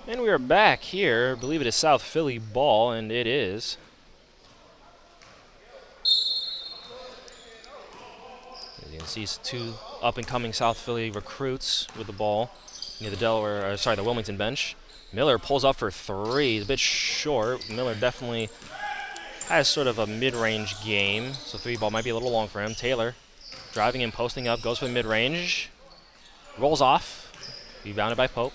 And we are back here. I believe it is South Philly ball, and it is. As you can see, 2 up-and-coming South Philly recruits with the ball near the Wilmington bench. Miller pulls up for 3. He's a bit short. Miller definitely has sort of a mid-range game, so 3 ball might be a little long for him. Taylor driving and posting up, goes for the mid-range, rolls off, rebounded by Pope.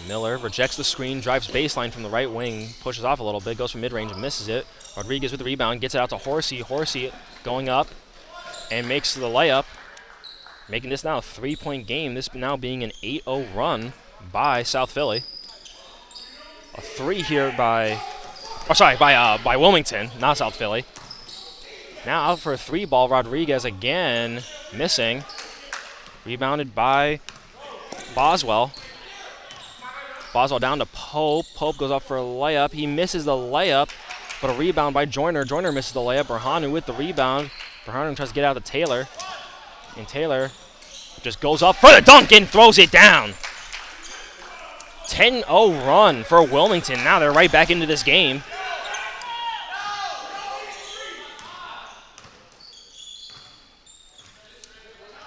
Miller rejects the screen, drives baseline from the right wing, pushes off a little bit, goes for mid-range and misses it. Rodriguez with the rebound, gets it out to Horsey. Horsey going up and makes the layup, making this now a 3-point game. This now being an 8-0 run by South Philly. A 3 here by Wilmington, not South Philly. Now out for a 3 ball, Rodriguez again missing. Rebounded by Boswell. Boswell down to Pope. Pope goes up for a layup. He misses the layup, but a rebound by Joyner. Joyner misses the layup. Berhanu with the rebound. Berhanu tries to get out to Taylor. And Taylor just goes up for the dunk and throws it down. 10-0 run for Wilmington. Now they're right back into this game.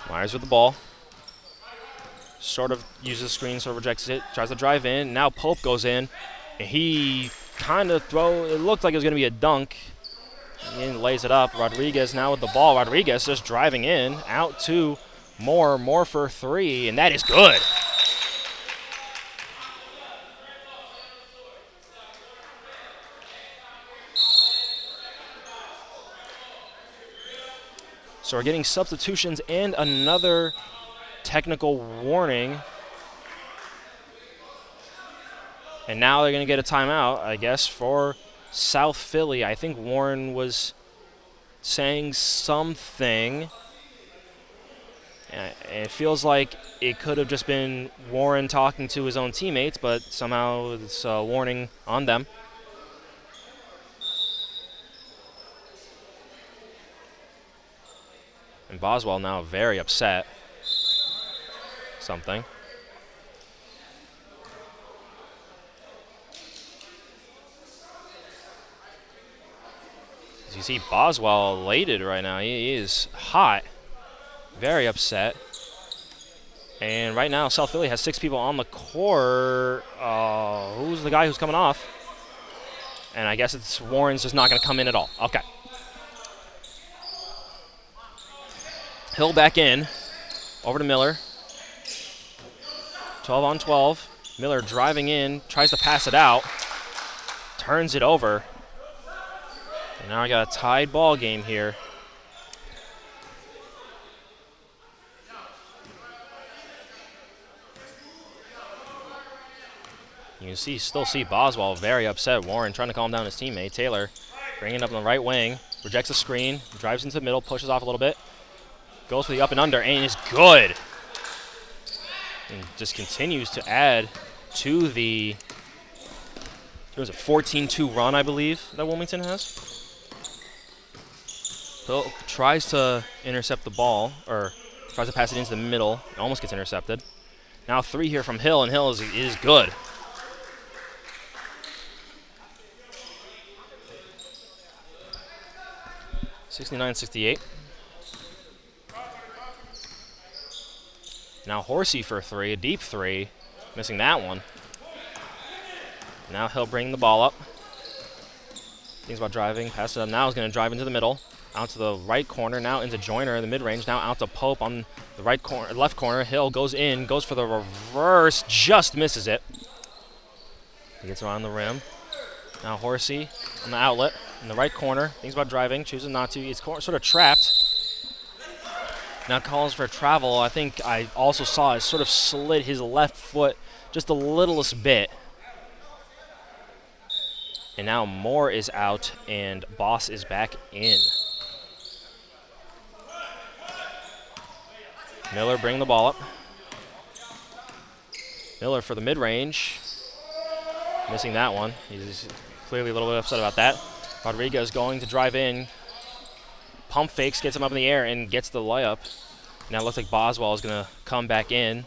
Myers with the ball. Sort of uses the screen, sort of rejects it, tries to drive in. Now Pope goes in, and he kind of it looked like it was going to be a dunk. And lays it up. Rodriguez now with the ball. Rodriguez just driving in, out to Moore. Moore for 3, and that is good. So we're getting substitutions and another technical warning And now they're going to get a timeout, I guess, for South Philly. I think Warren was saying something. It feels like it could have just been Warren talking to his own teammates, but somehow it's a warning on them. And Boswell now very upset. Something. As you see, Boswell elated right now. He is hot. Very upset. And right now, South Philly has 6 people on the court. Who's the guy who's coming off? And I guess it's Warren's just not going to come in at all. Okay. Hill back in. Over to Miller. 12 on 12. Miller driving in. Tries to pass it out. Turns it over. And now I got a tied ball game here. You can still see Boswell very upset. Warren trying to calm down his teammate. Taylor bringing it up on the right wing. Rejects the screen. Drives into the middle. Pushes off a little bit. Goes for the up and under. And is good. And just continues to add to the 14-2 run, I believe, that Wilmington has. So tries to intercept the ball, or tries to pass it into the middle. It almost gets intercepted. Now 3 here from Hill, and Hill is good. (69-68). Now Horsey for 3, a deep 3, missing that one. Now he'll bring the ball up. Thinks about driving, pass it up. Now he's going to drive into the middle, out to the right corner. Now into Joyner in the mid-range. Now out to Pope on the right corner, left corner. Hill goes in, goes for the reverse, just misses it. He gets around the rim. Now Horsey on the outlet in the right corner. Thinks about driving, chooses not to. He's sort of trapped. Now calls for travel. I think I also saw it sort of slid his left foot just the littlest bit. And now Moore is out and Boss is back in. Miller bringing the ball up. Miller for the mid-range. Missing that one. He's clearly a little bit upset about that. Rodriguez going to drive in. Pump fakes, gets him up in the air, and gets the layup. Now it looks like Boswell is going to come back in.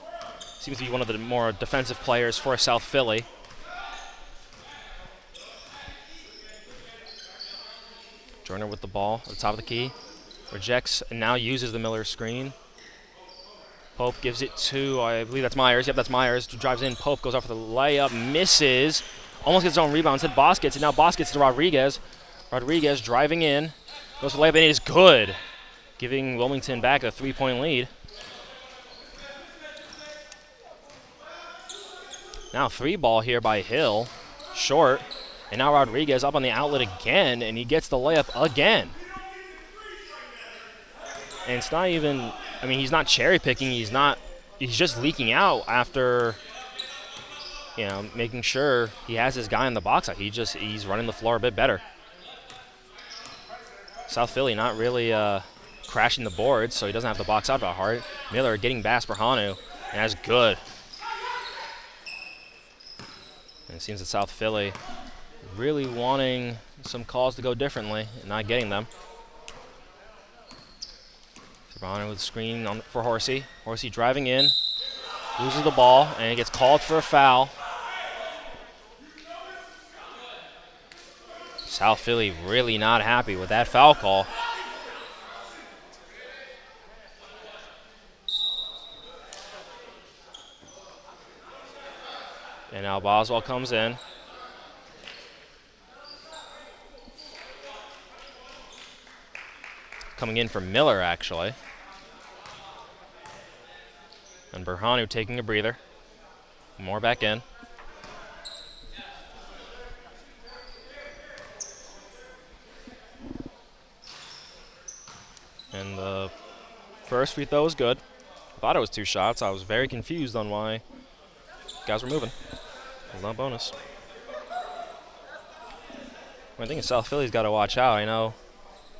Seems to be one of the more defensive players for South Philly. Joyner with the ball at the top of the key. Rejects and now uses the Miller screen. Pope gives it to, I believe that's Myers. Yep, that's Myers. Drives in. Pope goes out for the layup. Misses. Almost gets his own rebound. Instead, Boss gets it. Now Boss gets to Rodriguez. Rodriguez driving in. Goes for the layup, and it is good. Giving Wilmington back a 3-point lead. Now 3 ball here by Hill. Short. And now Rodriguez up on the outlet again, and he gets the layup again. And it's not even, I mean, he's not cherry picking. He's just leaking out after, making sure he has his guy in the box. He's running the floor a bit better. South Philly not really crashing the boards, so he doesn't have to box out that hard. Miller getting past Berhanu, and that's good. And it seems that South Philly really wanting some calls to go differently and not getting them. Berhanu with the screen for Horsey. Horsey driving in, loses the ball, and he gets called for a foul. South Philly really not happy with that foul call. And now Boswell comes in. Coming in for Miller, actually. And Berhanu taking a breather. More back in. And the first free throw was good. I thought it was 2 shots. I was very confused on why guys were moving. It was not bonus. I think South Philly's got to watch out. I know,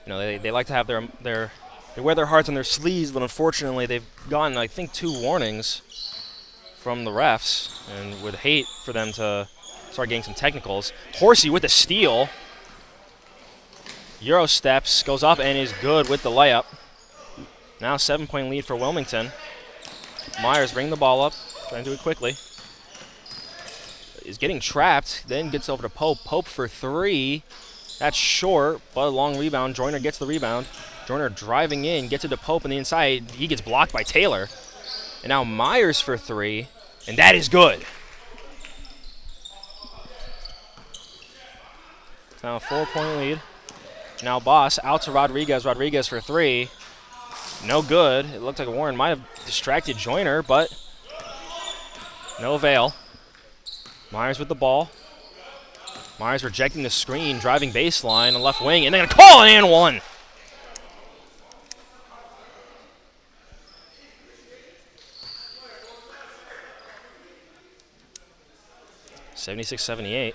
they like to have they wear their hearts on their sleeves, but unfortunately they've gotten, I think, 2 warnings from the refs, and would hate for them to start getting some technicals. Horsey with the steal. Euro steps, goes up, and is good with the layup. Now 7-point lead for Wilmington. Myers bringing the ball up, trying to do it quickly. Is getting trapped, then gets over to Pope. Pope for 3. That's short, but a long rebound. Joyner gets the rebound. Joyner driving in, gets it to Pope on the inside. He gets blocked by Taylor. And now Myers for 3, and that is good. Now a 4-point lead. Now Boss out to Rodriguez. Rodriguez for 3. No good. It looked like Warren might have distracted Joyner, but no avail. Myers with the ball. Myers rejecting the screen, driving baseline on left wing, and they're going to call it and 1. (76-78).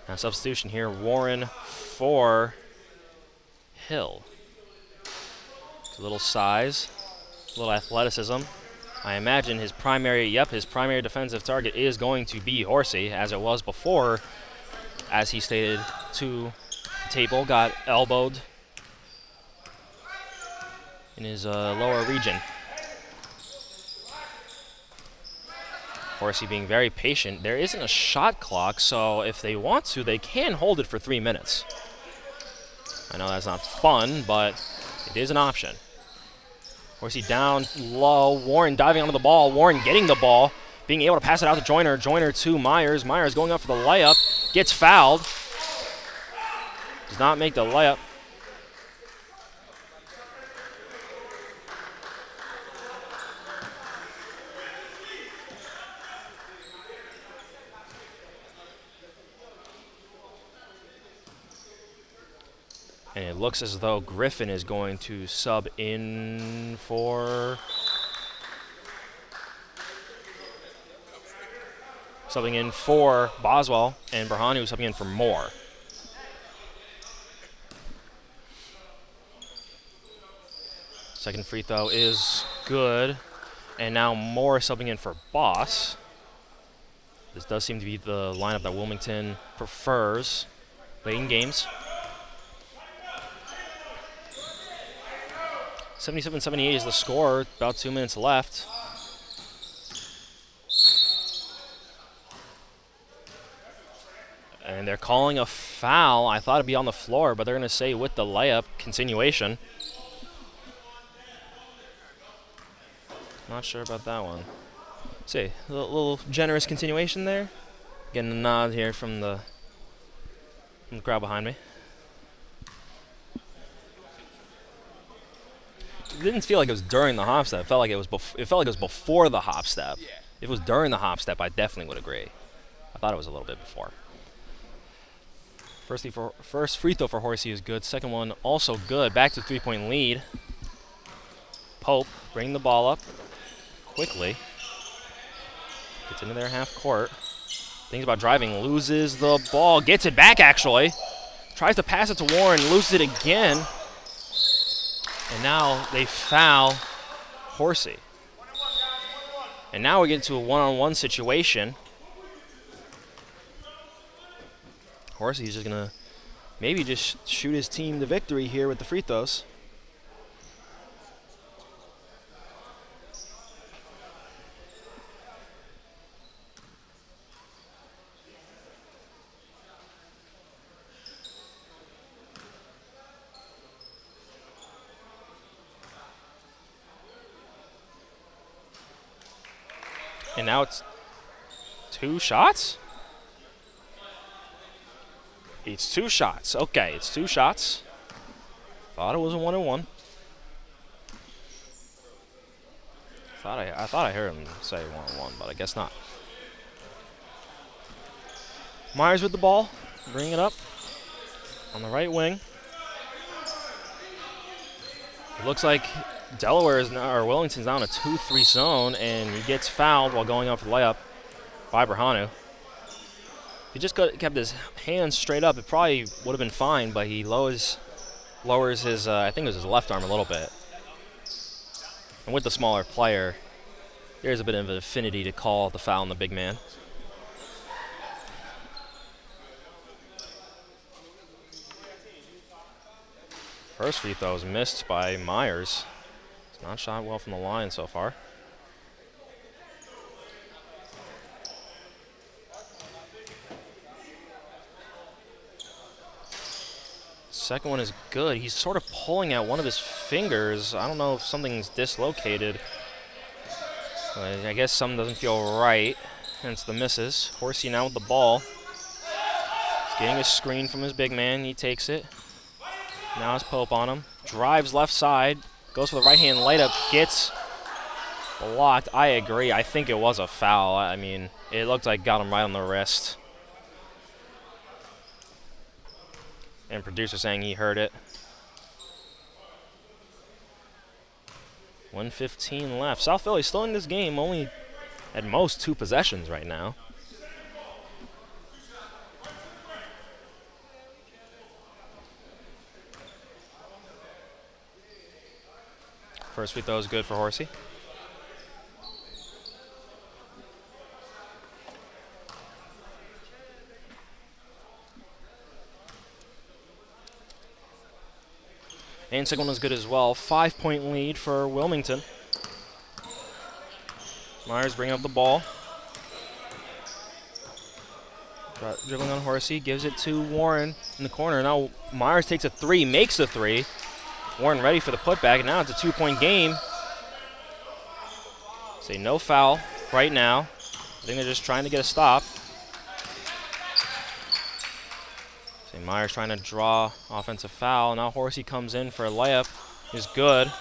Now substitution here, Warren for Hill. A little size, a little athleticism. I imagine his primary defensive target is going to be Horsey, as it was before, as he stated to Table, got elbowed in his lower region. Horsey being very patient. There isn't a shot clock, so if they want to, they can hold it for 3 minutes. I know that's not fun, but it is an option. Horsey down low. Warren diving onto the ball. Warren getting the ball, being able to pass it out to Joyner. Joyner to Myers. Myers going up for the layup. Gets fouled. Does not make the layup. And it looks as though Griffin is going to sub in for... Subbing in for Boswell, and Berhanu subbing in for Moore. Second free throw is good. And now Moore subbing in for Boss. This does seem to be the lineup that Wilmington prefers late in games. 77-78 is the score. About 2 minutes left. And they're calling a foul. I thought it'd be on the floor, but they're going to say with the layup, continuation. Not sure about that one. See, a little generous continuation there. Getting a nod here from the crowd behind me. It didn't feel like it was during the hop step. It felt like it was before the hop step. Yeah. If it was during the hop step, I definitely would agree. I thought it was a little bit before. First free throw for Horsey is good. Second one also good. Back to 3-point lead. Pope bringing the ball up quickly. Gets into their half court. Thinks about driving, loses the ball, gets it back actually. Tries to pass it to Warren, loses it again. And now they foul Horsey. And now we get into a one-on-one situation. Horsey's just going to maybe just shoot his team to victory here with the free throws. And now it's 2 shots? It's 2 shots. Okay, it's 2 shots. Thought it was a 1-on-1. I thought I heard him say 1-on-1, but I guess not. Myers with the ball, bring it up on the right wing. It looks like Wellington's now in a 2-3 zone, and he gets fouled while going up for the layup. by Berhanu. If he just kept his hands straight up, it probably would have been fine, but he lowers his, I think it was his left arm a little bit. And with the smaller player, there's a bit of an affinity to call the foul on the big man. First free throw is missed by Myers. It's not shot well from the line so far. Second one is good. He's sort of pulling at one of his fingers. I don't know if something's dislocated. But I guess something doesn't feel right. Hence the misses. Horsey now with the ball. He's getting a screen from his big man. He takes it. Now it's Pope on him. Drives left side. Goes for the right-hand layup. Gets blocked. I agree. I think it was a foul. I mean, it looked like got him right on the wrist. And producer saying he heard it. 1:15 left. South Philly still in this game, only at most 2 possessions right now. First free throw is good for Horsey. And second one was good as well. 5-point lead for Wilmington. Myers bringing up the ball. Dribbling on Horsey, gives it to Warren in the corner. Now Myers takes a 3, makes a 3. Warren ready for the putback, and now it's a 2-point game. Say no foul right now. I think they're just trying to get a stop. Myers trying to draw offensive foul. Now Horsey comes in for a layup. Is good.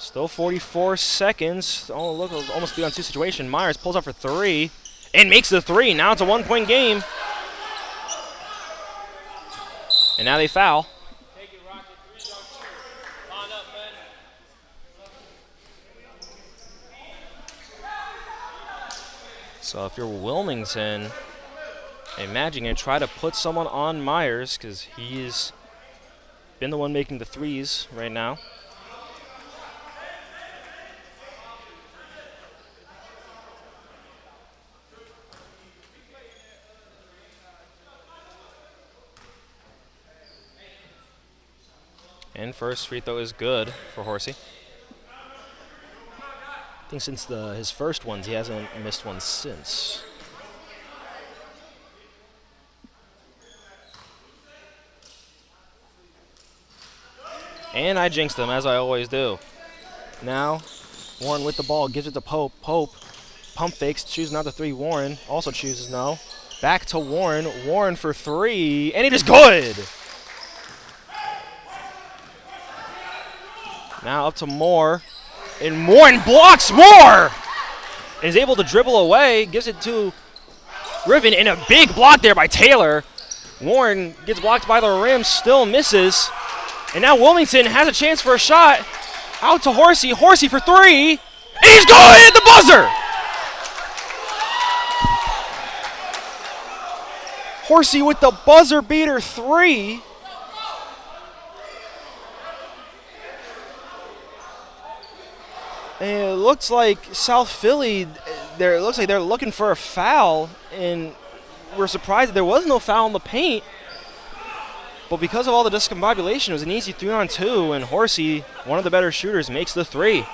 Still 44 seconds. Oh, look, almost 3-on-2 situation. Myers pulls up for 3 and makes the 3. Now it's a 1-point game. And now they foul. So if you're Wilmington, I imagine you try to put someone on Myers because he's been the one making the 3s right now. And first free throw is good for Horsey. I think since his first ones, he hasn't missed one since. And I jinxed him, as I always do. Now, Warren with the ball, gives it to Pope. Pope pump fakes, chooses not to 3. Warren also chooses no. Back to Warren. Warren for 3, and it is good! Now up to Moore. And Warren blocks Moore! And is able to dribble away, gives it to Riven, and a big block there by Taylor. Warren gets blocked by the rim, still misses. And now Wilmington has a chance for a shot. Out to Horsey. Horsey for 3. And he's going at the buzzer! Horsey with the buzzer beater 3. And it looks like South Philly, it looks like they're looking for a foul. And we're surprised that there was no foul in the paint. But because of all the discombobulation, it was an easy 3-on-2, and Horsey, one of the better shooters, makes the 3.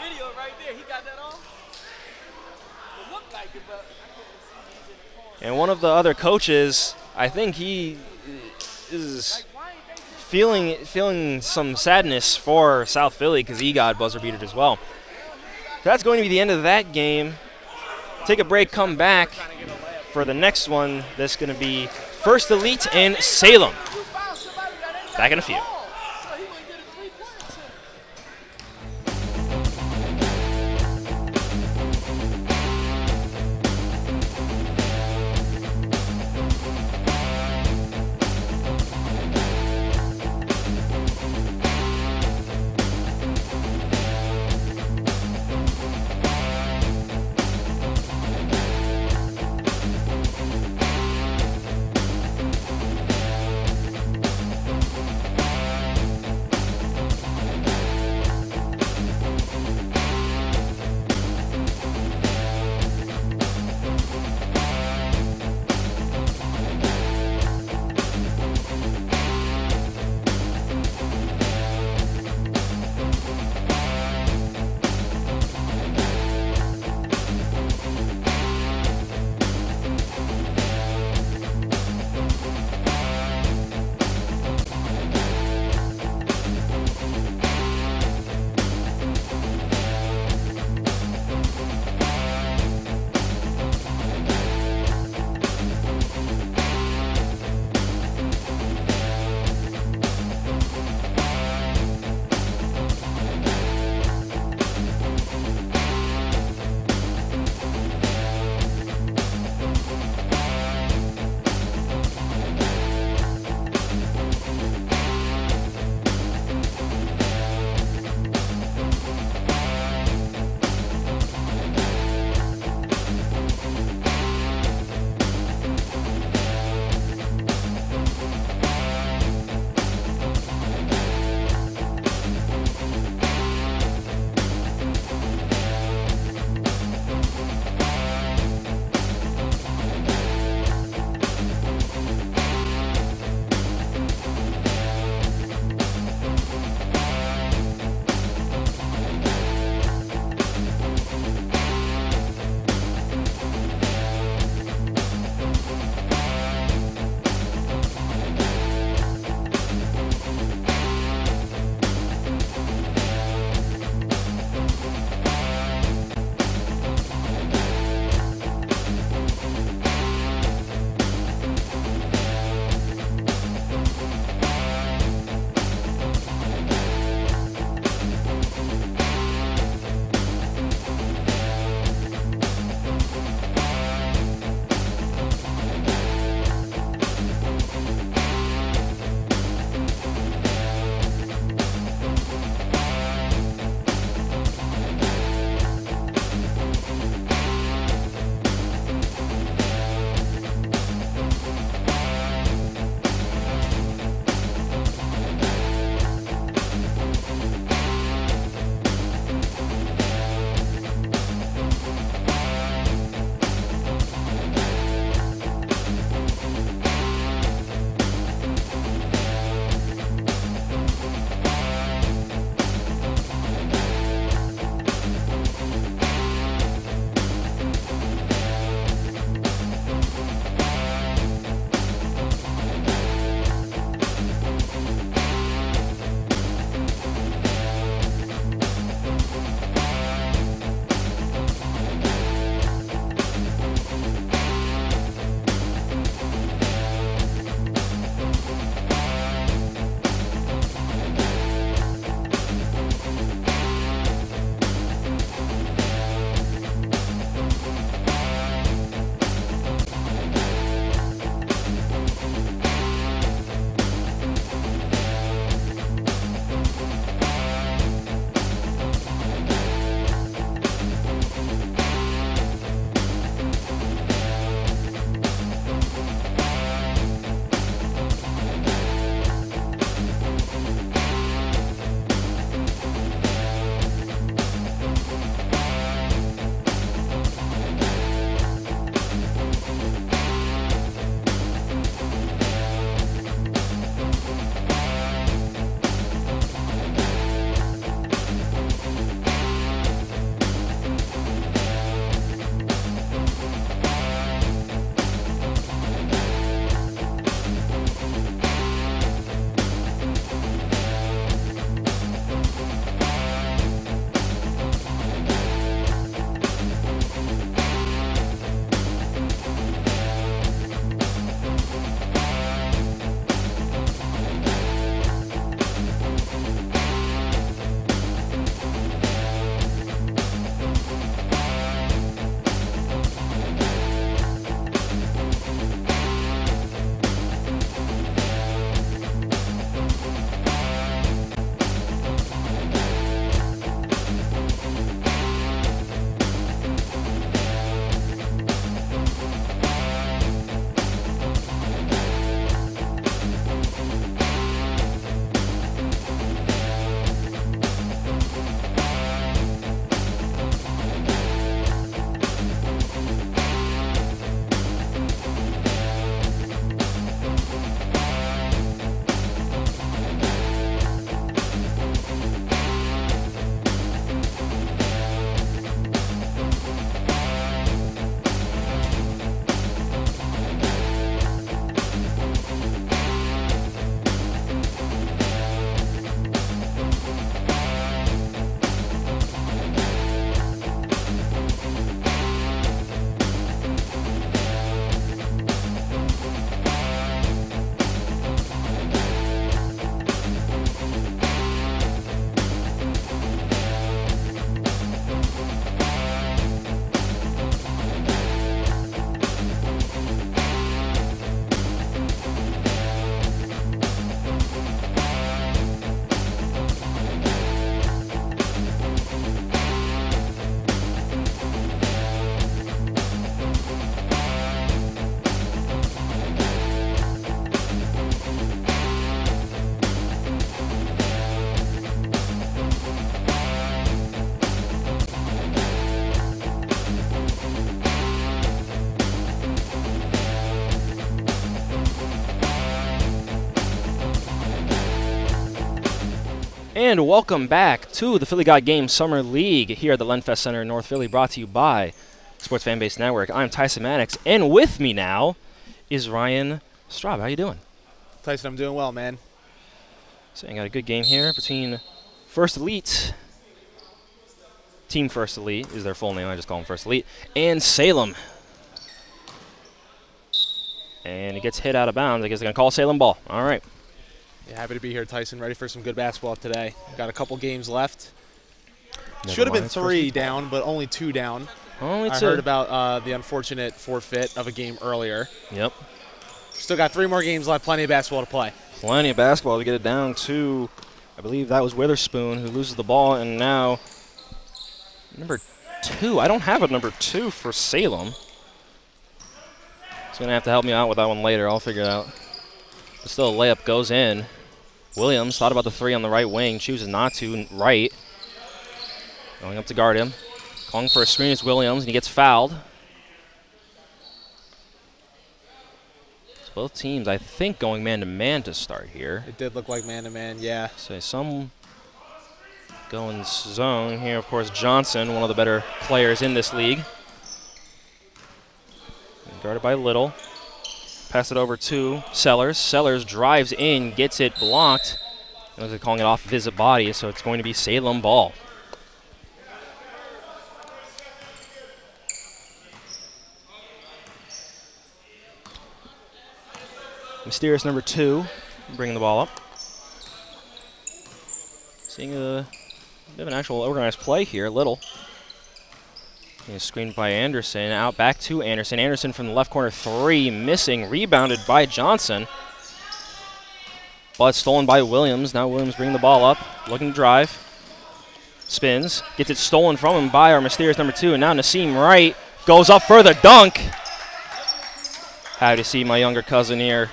And one of the other coaches, I think he is feeling some sadness for South Philly because he got buzzer beatered as well. So that's going to be the end of that game. Take a break, come back for the next one. That's going to be First Elite and Salem. Back in a few. And welcome back to the Philly God Game Summer League here at the Lenfest Center in North Philly, brought to you by Sports Fanbase Network. I'm Tyson Maddox, and with me now is Ryan Straub. How you doing? Tyson, I'm doing well, man. So I got a good game here between First Elite, Team First Elite is their full name, I just call them First Elite, and Salem. And it gets hit out of bounds. I guess they're going to call Salem ball. All right. Yeah, happy to be here, Tyson. Ready for some good basketball today. Got a couple games left. Never Should have been mind, 3 down, but only 2 down. Only I two. heard about the unfortunate forfeit of a game earlier. Yep. Still got 3 more games left. Plenty of basketball to play. Plenty of basketball to get it down to, I believe that was Witherspoon who loses the ball, and now number 2. I don't have a number 2 for Salem. He's going to have to help me out with that one later. I'll figure it out. But still, a layup goes in. Williams thought about the 3 on the right wing, chooses not to. Right. Going up to guard him. Calling for a screen is Williams, and he gets fouled. So both teams, I think, going man-to-man to start here. It did look like man-to-man, yeah. So some going zone here. Of course, Johnson, one of the better players in this league. Guarded by Little. Pass it over to Sellers. Sellers drives in, gets it blocked. They're calling it off of his body, so it's going to be Salem ball. Mysterious number 2, bringing the ball up. Seeing a bit of an actual organized play here, Little. Screened by Anderson, out back to Anderson. Anderson from the left corner, 3, missing, rebounded by Johnson. But stolen by Williams. Now Williams bringing the ball up, looking to drive. Spins, gets it stolen from him by our mysterious number 2, and now Nassim Wright goes up for the dunk. Happy to see my younger cousin here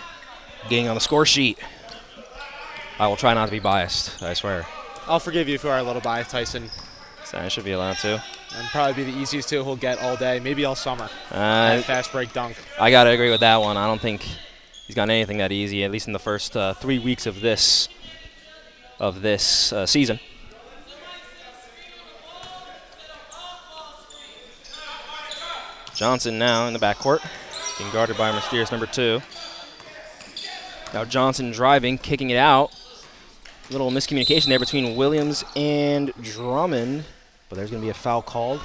getting on the score sheet. I will try not to be biased, I swear. I'll forgive you if you are a little biased, Tyson. So I should be allowed to. And probably be the easiest 2 he'll get all day, maybe all summer. That fast break dunk. I got to agree with that one. I don't think he's got anything that easy, at least in the first 3 weeks of this season. Johnson now in the backcourt, being guarded by mysterious number 2. Now Johnson driving, kicking it out. Little miscommunication there between Williams and Drummond. But there's going to be a foul called.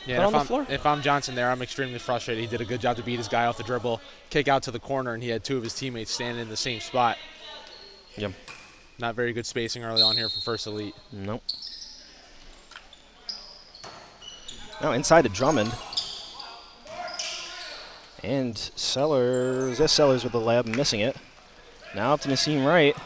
Yeah, on the floor. If I'm Johnson there, I'm extremely frustrated. He did a good job to beat his guy off the dribble, kick out to the corner, and he had 2 of his teammates standing in the same spot. Yep. Not very good spacing early on here from First Elite. Nope. Now inside to Drummond. And Sellers, Sellers with the layup, missing it. Now up to Nassim Wright,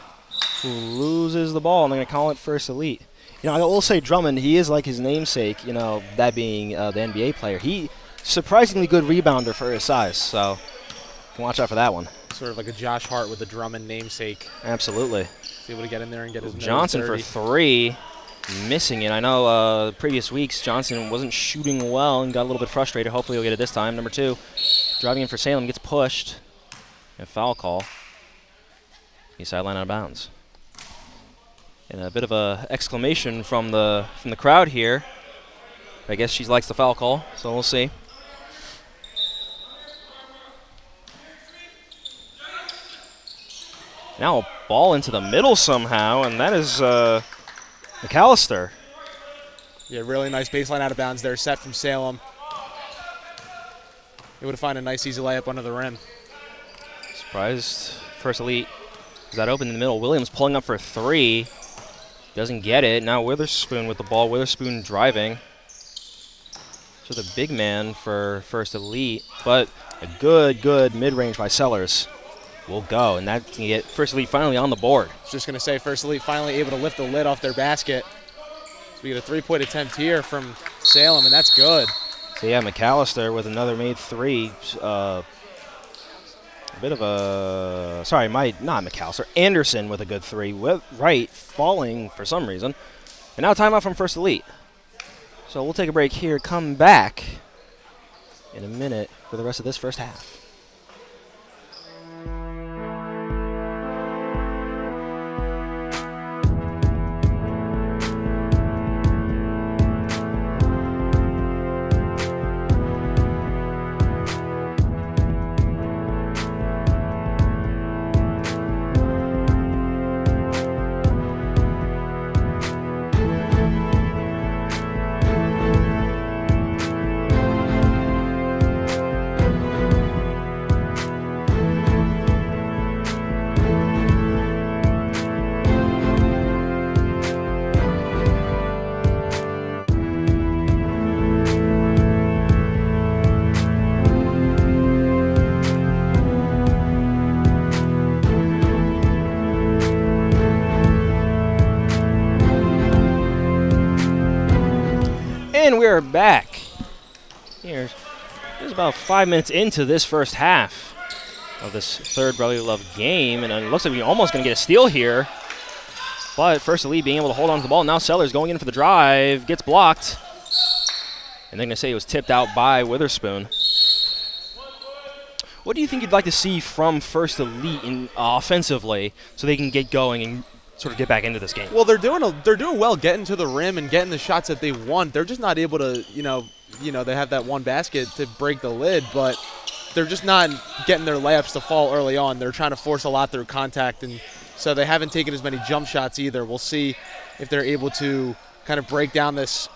who loses the ball, and they're going to call it First Elite. You know, I will say Drummond, he is like his namesake, you know, that being the NBA player. He surprisingly good rebounder for his size, so you can watch out for that one. Sort of like a Josh Hart with a Drummond namesake. Absolutely. Be able to get in there and get his Johnson for 3, missing it. I know previous weeks Johnson wasn't shooting well and got a little bit frustrated. Hopefully he'll get it this time. Number 2, driving in for Salem, gets pushed. A foul call. He's sidelined out of bounds. And a bit of a exclamation from the crowd here. I guess she likes the foul call, so we'll see. Now a ball into the middle somehow, and that is McAllister. Yeah, really nice baseline out of bounds there, set from Salem. Able to find a nice easy layup under the rim. Surprised First Elite is that open in the middle. Williams pulling up for 3. Doesn't get it. Now Witherspoon with the ball. Witherspoon driving. So the big man for First Elite, but a good mid-range by Sellers will go, and that's going to get First Elite finally on the board. I was just going to say First Elite finally able to lift the lid off their basket. So we get a 3-point attempt here from Salem, and that's good. So yeah, McAllister with another made 3. A bit of a, sorry, not McAllister. Anderson with a good 3. Wright falling for some reason. And now timeout from First Elite. So we'll take a break here, come back in a minute for the rest of this first half. are back. Here's about 5 minutes into this first half of this third Brotherly Love game, and it looks like we're almost going to get a steal here. But First Elite being able to hold on to the ball. Now Sellers going in for the drive, gets blocked. And they're going to say it was tipped out by Witherspoon. What do you think you'd like to see from First Elite offensively so they can get going and sort of get back into this game? Well, they're doing well getting to the rim and getting the shots that they want. They're just not able to, they have that one basket to break the lid, but they're just not getting their layups to fall early on. They're trying to force a lot through contact, and so they haven't taken as many jump shots either. We'll see if they're able to kind of break down this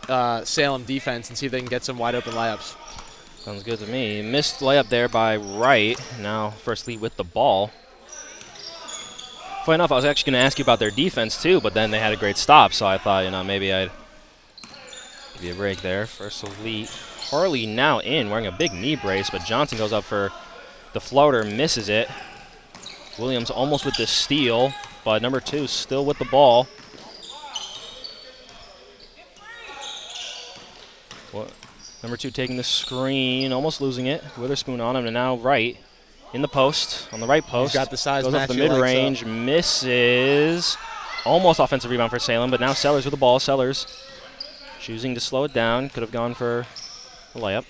Salem defense and see if they can get some wide open layups. Sounds good to me. Missed layup there by Wright. Now First Elite with the ball. Funny enough, I was actually going to ask you about their defense too, but then they had a great stop, so I thought, maybe I'd give you a break there. First Elite. Harley now in, wearing a big knee brace, but Johnson goes up for the floater, misses it. Williams almost with the steal, but number 2 still with the ball. What? Number 2 taking the screen, almost losing it. Witherspoon on him, and now Wright in the post, on the right post. He's got the size goes match off the mid-range, misses. Almost offensive rebound for Salem, but now Sellers with the ball. Sellers choosing to slow it down. Could have gone for a layup.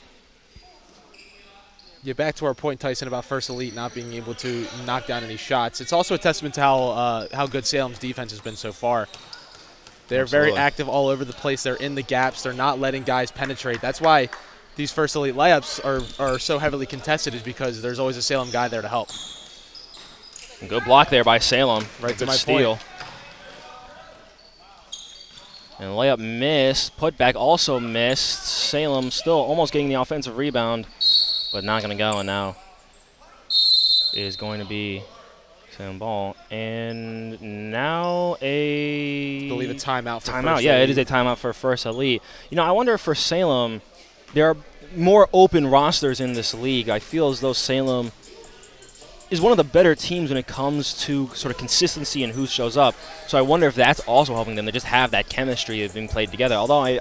Yeah, back to our point, Tyson, about First Elite not being able to knock down any shots. It's also a testament to how good Salem's defense has been so far. They're Absolutely. very active all over the place. They're in the gaps. They're not letting guys penetrate. That's why these First Elite layups are so heavily contested, is because there's always a Salem guy there to help. Good block there by Salem. Right to Good my steal. point. And layup missed. Putback also missed. Salem still almost getting the offensive rebound, but not going to go. And now is going to be Salem ball. And now I believe a timeout for timeout. First Yeah, Elite. it is a timeout for First Elite. I wonder if for Salem, there are more open rosters in this league. I feel as though Salem is one of the better teams when it comes to sort of consistency and who shows up. So I wonder if that's also helping them to just have that chemistry of being played together. Although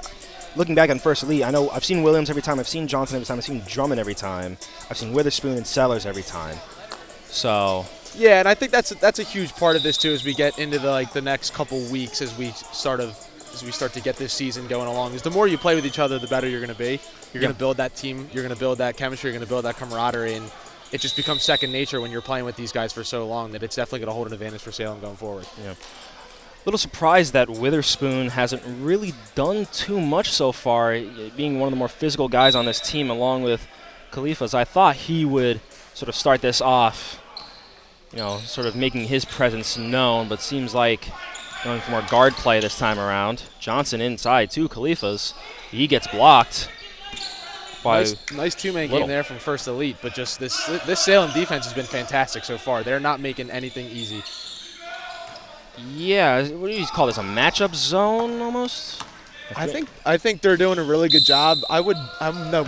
looking back on First Elite, I know I've seen Williams every time, I've seen Johnson every time, I've seen Drummond every time, I've seen Witherspoon and Sellers every time. So yeah, and I think that's a huge part of this too, as we get into the next couple weeks, as we start to get this season going along. Is the more you play with each other, the better you're going to be. You're going to build that team. You're going to build that chemistry. You're going to build that camaraderie, and it just becomes second nature when you're playing with these guys for so long that it's definitely going to hold an advantage for Salem going forward. Yeah. Little surprised that Witherspoon hasn't really done too much so far, being one of the more physical guys on this team along with Khalifas. I thought he would sort of start this off, sort of making his presence known, but seems like going for more guard play this time around. Johnson inside to Khalifas. He gets blocked. Nice two-man game there from First Elite, but just this Salem defense has been fantastic so far. They're not making anything easy. Yeah, what do you call this, a matchup zone almost? I think they're doing a really good job. I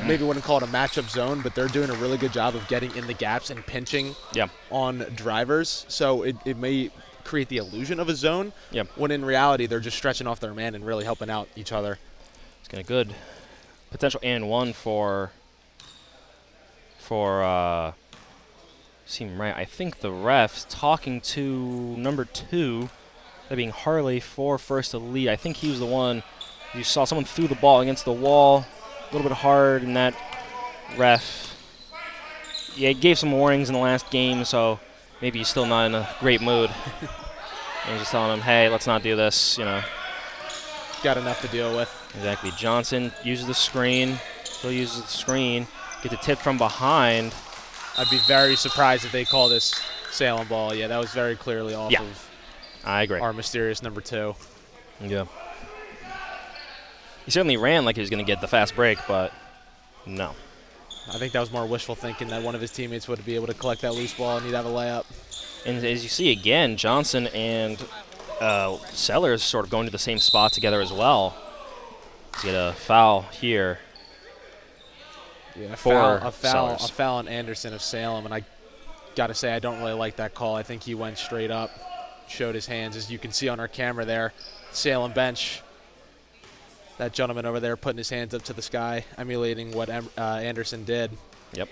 maybe wouldn't call it a matchup zone, but they're doing a really good job of getting in the gaps and pinching on drivers. So it may create the illusion of a zone, when in reality they're just stretching off their man and really helping out each other. It's going to good potential and one for seem right. I think the refs talking to number 2, that being Harley for First Elite. I think he was the one. You saw someone threw the ball against the wall, a little bit hard, and that ref, gave some warnings in the last game, so maybe he's still not in a great mood. And he's just telling him, hey, let's not do this, Got enough to deal with. Exactly. Johnson uses the screen, still uses the screen, gets a tip from behind. I'd be very surprised if they call this Salem ball. Yeah, that was very clearly off of I agree. our mysterious number 2. Yeah. He certainly ran like he was going to get the fast break, but no. I think that was more wishful thinking that one of his teammates would be able to collect that loose ball and he'd have a layup. And as you see again, Johnson and Sellers sort of going to the same spot together as well. Let's get a foul here. Yeah, for a foul Sellers. on Anderson of Salem, and I got to say I don't really like that call. I think he went straight up, showed his hands, as you can see on our camera there. Salem bench. That gentleman over there putting his hands up to the sky, emulating what Anderson did. Yep.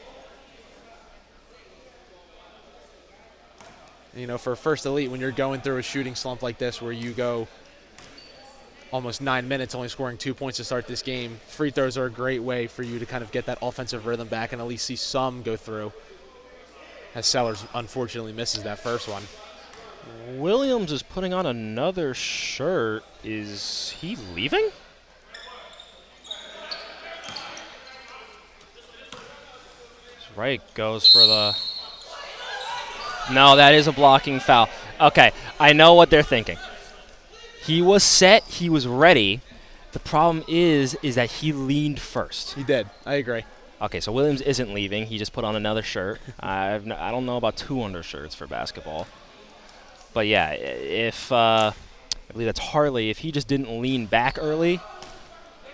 You know, for First Elite, when you're going through a shooting slump like this where you go almost 9 minutes only scoring 2 points to start this game, free throws are a great way for you to kind of get that offensive rhythm back and at least see some go through, as Sellers unfortunately misses that first one. Williams is putting on another shirt. Is he leaving? Right goes for the... No, that is a blocking foul. Okay, I know what they're thinking. He was set. He was ready. The problem is that he leaned first. He did. I agree. Okay, so Williams isn't leaving. He just put on another shirt. I don't know about 2 undershirts for basketball. But, yeah, if I believe that's Harley. If he just didn't lean back early,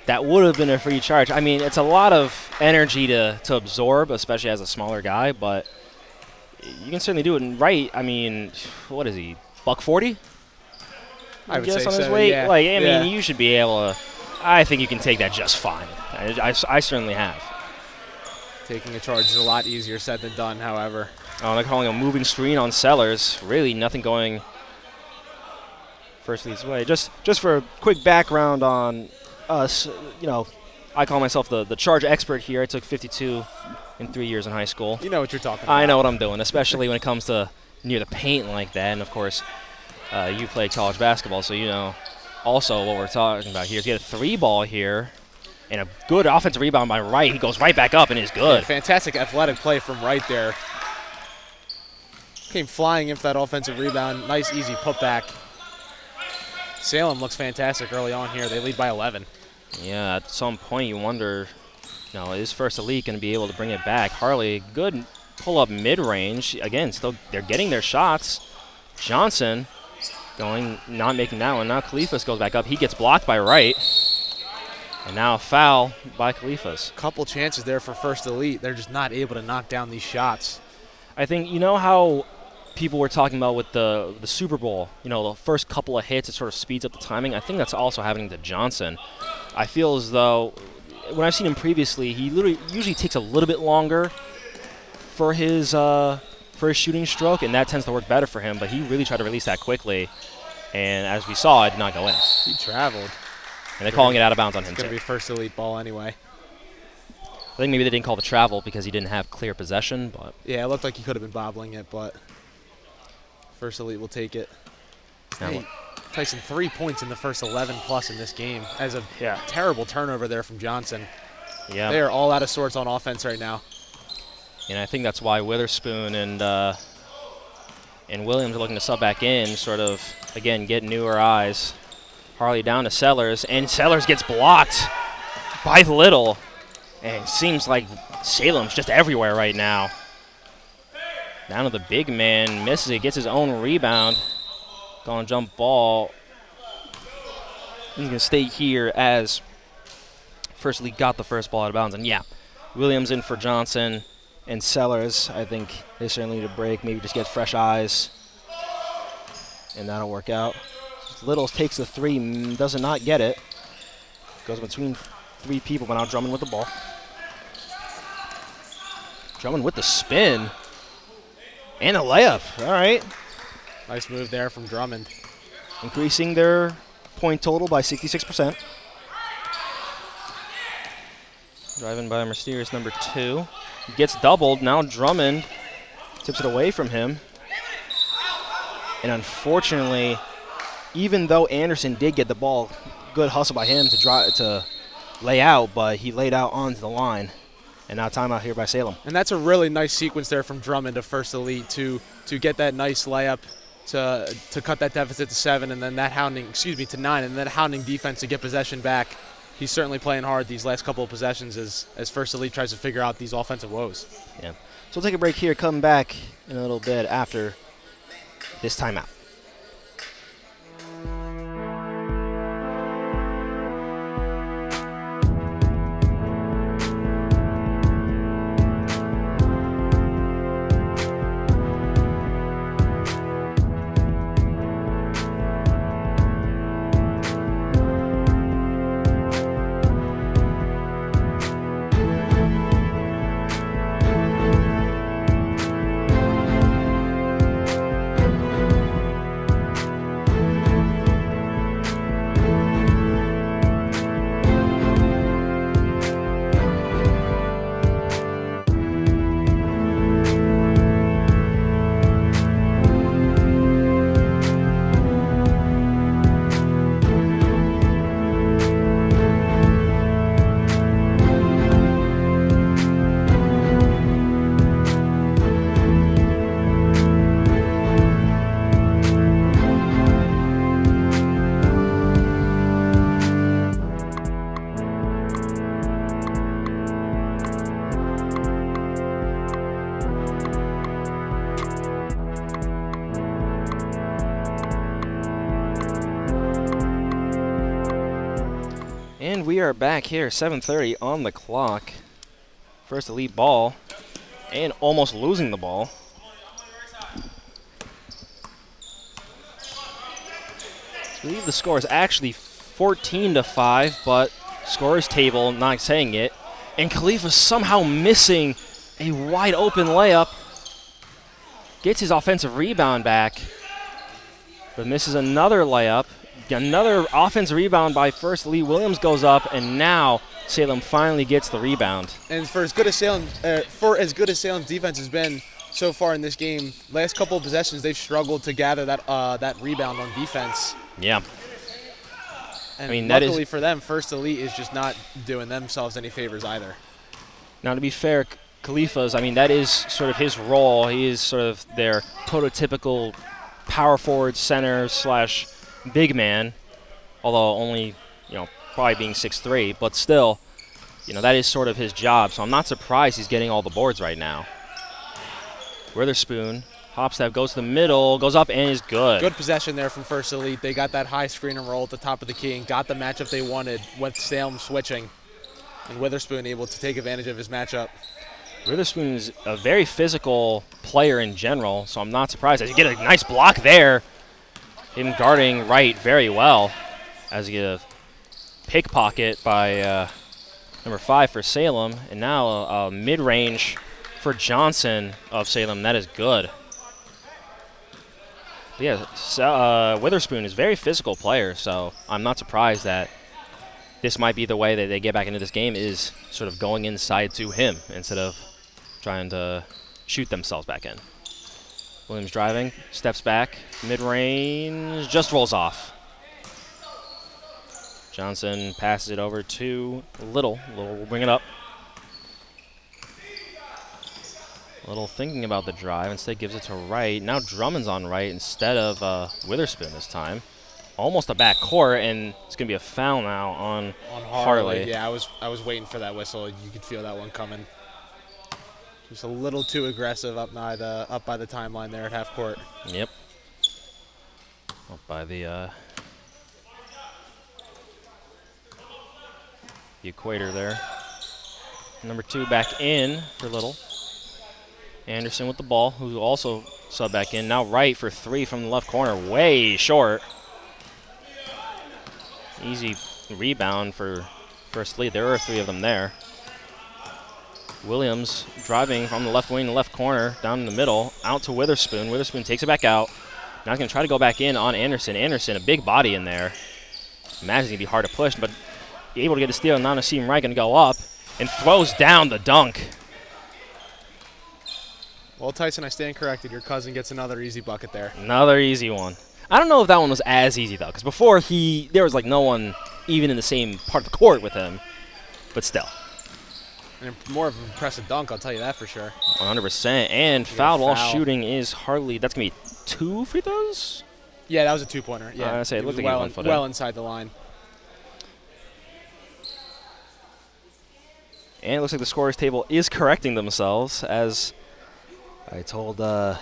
that would have been a free charge. I mean, it's a lot of energy to absorb, especially as a smaller guy, but you can certainly do it. And right, I mean, what is he, $140? I would guess say on his so, weight? yeah. Like, I mean, you should be able to. I think you can take that just fine. I certainly have. Taking a charge is a lot easier said than done, however. Oh, they're calling a moving screen on Sellers. Really, nothing going First Elite's way. Just for a quick background on us, you know, I call myself the charge expert here. I took 52 in 3 years in high school. You know what you're talking about. I know what I'm doing, especially when it comes to near the paint like that. And, of course, you play college basketball, so you know also what we're talking about here is you get a 3-ball here and a good offensive rebound by Wright. He goes right back up and is good. Yeah, fantastic athletic play from Wright there. Came flying in for that offensive rebound. Nice, easy putback. Salem looks fantastic early on here. They lead by 11. Yeah, at some point you wonder, you know, is First Elite going to be able to bring it back? Harley, good pull-up mid-range. Again, still they're getting their shots. Johnson not making that one. Now Khalifas goes back up. He gets blocked by Wright. And now a foul by Khalifas. Couple chances there for First Elite. They're just not able to knock down these shots. I think, you know how people were talking about with the Super Bowl, you know, the first couple of hits, it sort of speeds up the timing. I think that's also happening to Johnson. I feel as though when I've seen him previously, he usually takes a little bit longer for his shooting stroke, and that tends to work better for him, but he really tried to release that quickly, and as we saw, it did not go in. He traveled. And they're calling it out of bounds on him, It's going to be First Elite ball anyway. I think maybe they didn't call the travel because he didn't have clear possession, but... Yeah, it looked like he could have been bobbling it, but First Elite will take it. Hey, Tyson, 3 points in the first 11-plus in this game as a terrible turnover there from Johnson. Yeah. They are all out of sorts on offense right now. And I think that's why Witherspoon and Williams are looking to sub back in, sort of, again, get newer eyes. Harley down to Sellers, and Sellers gets blocked by Little. And it seems like Salem's just everywhere right now. Down to the big man, misses it, gets his own rebound. Going jump ball. He's going to stay here as First Elite got the first ball out of bounds. And yeah, Williams in for Johnson and Sellers. I think they certainly need a break, maybe just get fresh eyes. And that'll work out. Littles takes the 3, does not get it. Goes between 3 people, but now Drummond with the ball. Drummond with the spin. And a layup. All right. Nice move there from Drummond. Increasing their point total by 66%. Driving by mysterious number 2. He gets doubled. Now Drummond tips it away from him. And unfortunately, even though Anderson did get the ball, good hustle by him to lay out, but he laid out onto the line. And now timeout here by Salem. And that's a really nice sequence there from Drummond to First Elite to get that nice layup to cut that deficit to 7, and then that to 9, and then hounding defense to get possession back. He's certainly playing hard these last couple of possessions as First Elite tries to figure out these offensive woes. Yeah. So we'll take a break here, come back in a little bit after this timeout. we are back here, 7:30 on the clock. First elite ball, and almost losing the ball. I believe the score is actually 14-5, but scores table not saying it. And Khalifa somehow missing a wide open layup. Gets his offensive rebound back, but misses another layup. Another offensive rebound by First Elite. Williams goes up, and now Salem finally gets the rebound. And for as good as Salem's defense has been so far in this game, last couple of possessions they've struggled to gather that rebound on defense. Yeah. And I mean, that luckily is, for them, First Elite is just not doing themselves any favors either. now to be fair, Khalifa's, I mean, that is sort of his role. He is sort of their prototypical power forward center / big man, although only, probably being 6'3", but still, that is sort of his job. So I'm not surprised he's getting all the boards right now. Witherspoon, hop step, goes to the middle, goes up, and is good. Good possession there from First Elite. They got that high screen and roll at the top of the key and got the matchup they wanted with Salem switching. And Witherspoon able to take advantage of his matchup. Witherspoon is a very physical player in general, so I'm not surprised. As you get a nice block there, him guarding right very well, as you get a pickpocket by number 5 for Salem, and now a mid-range for Johnson of Salem. That is good. But yeah, Witherspoon is a very physical player, so I'm not surprised that this might be the way that they get back into this game, is sort of going inside to him instead of trying to shoot themselves back in. Williams driving, steps back, mid-range, just rolls off. Johnson passes it over to Little. Little will bring it up. Little thinking about the drive, instead gives it to Wright. Now Drummond's on Wright instead of Witherspoon this time. Almost a back court, and it's going to be a foul now on Harley. Yeah, I was waiting for that whistle. You could feel that one coming. Just a little too aggressive up by the timeline there at half court. Yep. Up by the equator there. Number 2 back in for Little. Anderson with the ball, who also sub back in. Now Wright for 3 from the left corner, way short. Easy rebound for First Elite. There are 3 of them there. Williams driving from the left wing, the left corner, down in the middle, out to Witherspoon. Witherspoon takes it back out. Now he's going to try to go back in on Anderson. Anderson, a big body in there. Imagine it's going to be hard to push, but able to get a steal. Now Nassim Wright going to go up and throws down the dunk. Well, Tyson, I stand corrected. Your cousin gets another easy bucket there. Another easy one. I don't know if that one was as easy, though, because before there was, no one even in the same part of the court with him, but still. And more of an impressive dunk, I'll tell you that for sure. 100%. And foul ball shooting is hardly, that's going to be 2 free throws? Yeah, that was a 2-pointer. Yeah, I say it looked like well, one-footed. well inside the line. And it looks like the scorer's table is correcting themselves, as I told the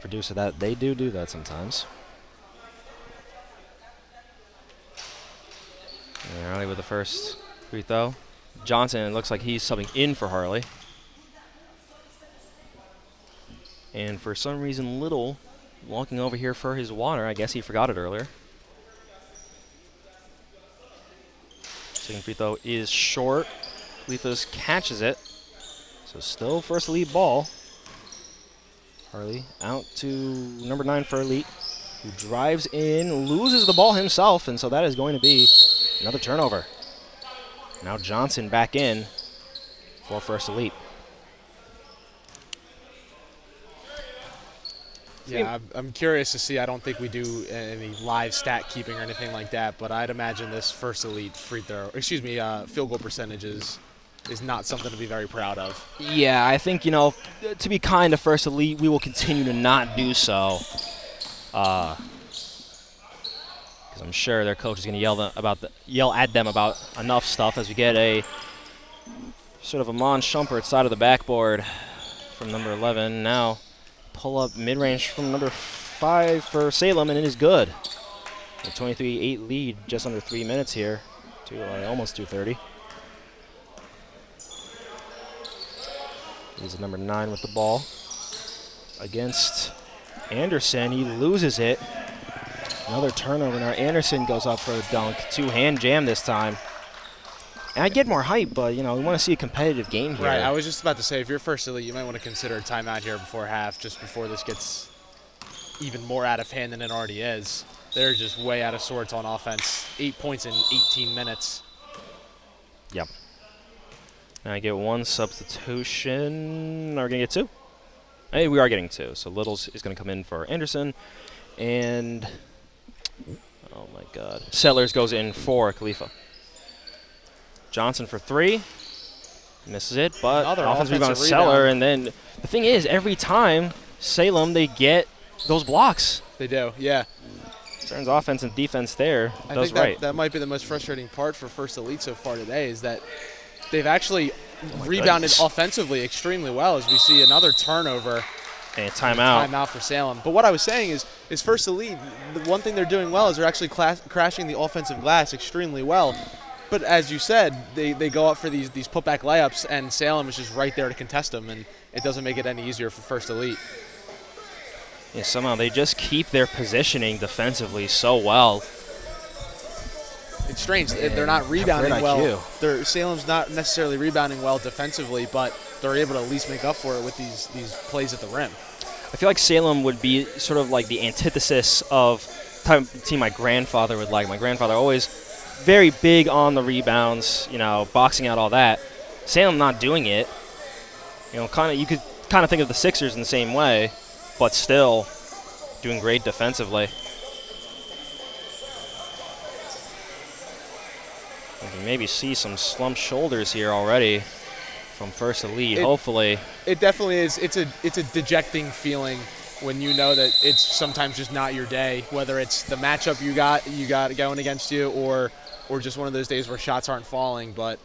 producer that they do that sometimes. And Harley with the first free throw. Johnson, it looks like he's subbing in for Harley. And for some reason, Little walking over here for his water. I guess he forgot it earlier. Second free throw is short. Lethos catches it. So still First Elite ball. Harley out to number 9 for Elite, who drives in, loses the ball himself, and so that is going to be another turnover. Now Johnson back in for First Elite. Yeah, I'm curious to see. I don't think we do any live stat keeping or anything like that, but I'd imagine this First Elite field goal percentage is not something to be very proud of. Yeah, I think, to be kind to First Elite, we will continue to not do so. Because I'm sure their coach is going to yell at them about enough stuff as we get a sort of a Mon Shumpert side of the backboard from number 11. Now pull up mid-range from number 5 for Salem, and it is good. A 23-8 lead, just under 3 minutes here, to almost 2:30. He's number 9 with the ball against Anderson. He loses it. Another turnover. Now Anderson goes up for a dunk. 2-hand jam this time. And I get more hype, but, we want to see a competitive game here. Right, I was just about to say, if you're First Elite, you might want to consider a timeout here before half, just before this gets even more out of hand than it already is. They're just way out of sorts on offense. 8 points in 18 minutes. Yep. And I get 1 substitution. Are we going to get 2? Hey, we are getting 2. So Littles is going to come in for Anderson. And, oh my God, Sellers goes in for Khalifa. Johnson for 3. Misses it, but Another offensive rebound offensive Seller. rebound. And then the thing is, every time Salem, they get those blocks. They do, yeah. Turns offense and defense there. I Does think right. that might be the most frustrating part for First Elite so far today is that they've actually my rebounded goodness. offensively extremely well as we see another turnover. And timeout. Timeout for Salem. But what I was saying is First Elite, the one thing they're doing well is they're actually crashing the offensive glass extremely well. But as you said, they go up for these putback layups, and Salem is just right there to contest them, and it doesn't make it any easier for First Elite. Yeah, somehow they just keep their positioning defensively so well. It's strange. They're not rebounding great well. IQ. Salem's not necessarily rebounding well defensively, but they're able to at least make up for it with these plays at the rim. I feel like Salem would be sort of like the antithesis of the type of team my grandfather would like. My grandfather always very big on the rebounds, boxing out all that. Salem not doing it. You could kind of think of the Sixers in the same way, but still doing great defensively. We can maybe see some slumped shoulders here already from First Elite, hopefully. It definitely is. It's a dejecting feeling when you know that it's sometimes just not your day, whether it's the matchup you got going against you or just one of those days where shots aren't falling. But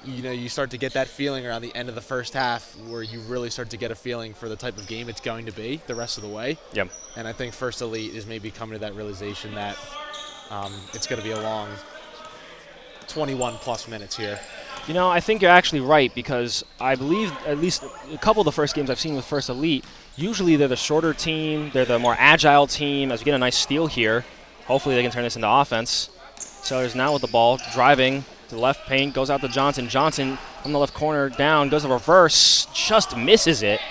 you start to get that feeling around the end of the first half where you really start to get a feeling for the type of game it's going to be the rest of the way. Yep. And I think First Elite is maybe coming to that realization that it's going to be a long 21-plus minutes here. I think you're actually right, because I believe at least a couple of the first games I've seen with First Elite, usually they're the shorter team, they're the more agile team. As we get a nice steal here, hopefully they can turn this into offense. Sellers now with the ball, driving to the left paint, goes out to Johnson. Johnson on the left corner, down, goes to reverse, just misses it.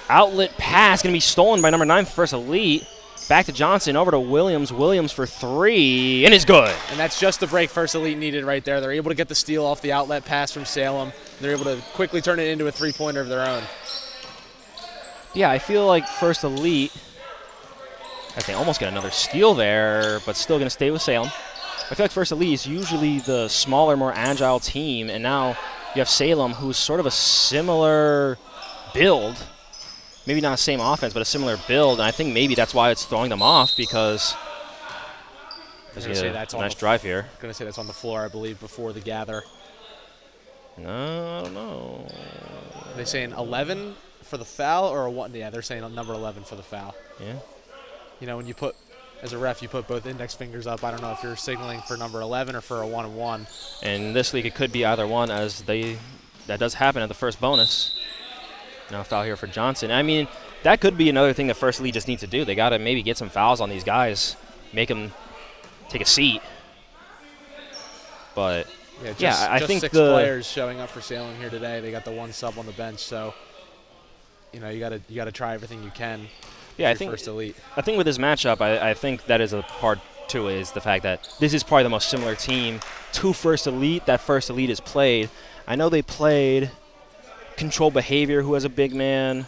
Outlet pass going to be stolen by number 9 for First Elite. Back to Johnson, over to Williams. Williams for 3, and is good. And that's just the break First Elite needed right there. They're able to get the steal off the outlet pass from Salem. They're able to quickly turn it into a three-pointer of their own. Yeah, I feel like First Elite, I think almost get another steal there, but still going to stay with Salem. I feel like First Elite is usually the smaller, more agile team, and now you have Salem, who's sort of a similar build. Maybe not the same offense, but a similar build, and I think maybe that's why it's throwing them off, because there's a nice drive here. I'm going to say that's on the floor, I believe, before the gather. No, I don't know. Are they saying 11 for the foul or a 1? Yeah, they're saying number 11 for the foul. Yeah. When you put, as a ref, you put both index fingers up. I don't know if you're signaling for number 11 or for a 1-and-1. And in this league, it could be either one, as that does happen at the first bonus. Now foul here for Johnson. I mean, that could be another thing that First Elite just needs to do. They got to maybe get some fouls on these guys, make them take a seat. But I think 6 players showing up for Salem here today. They got the 1 sub on the bench, so you got to try everything you can. Yeah, I think First Elite. I think with this matchup, I think that is a part to it, is the fact that this is probably the most similar team to First Elite that First Elite has played. I know they played Controlled Behavior, who has a big man.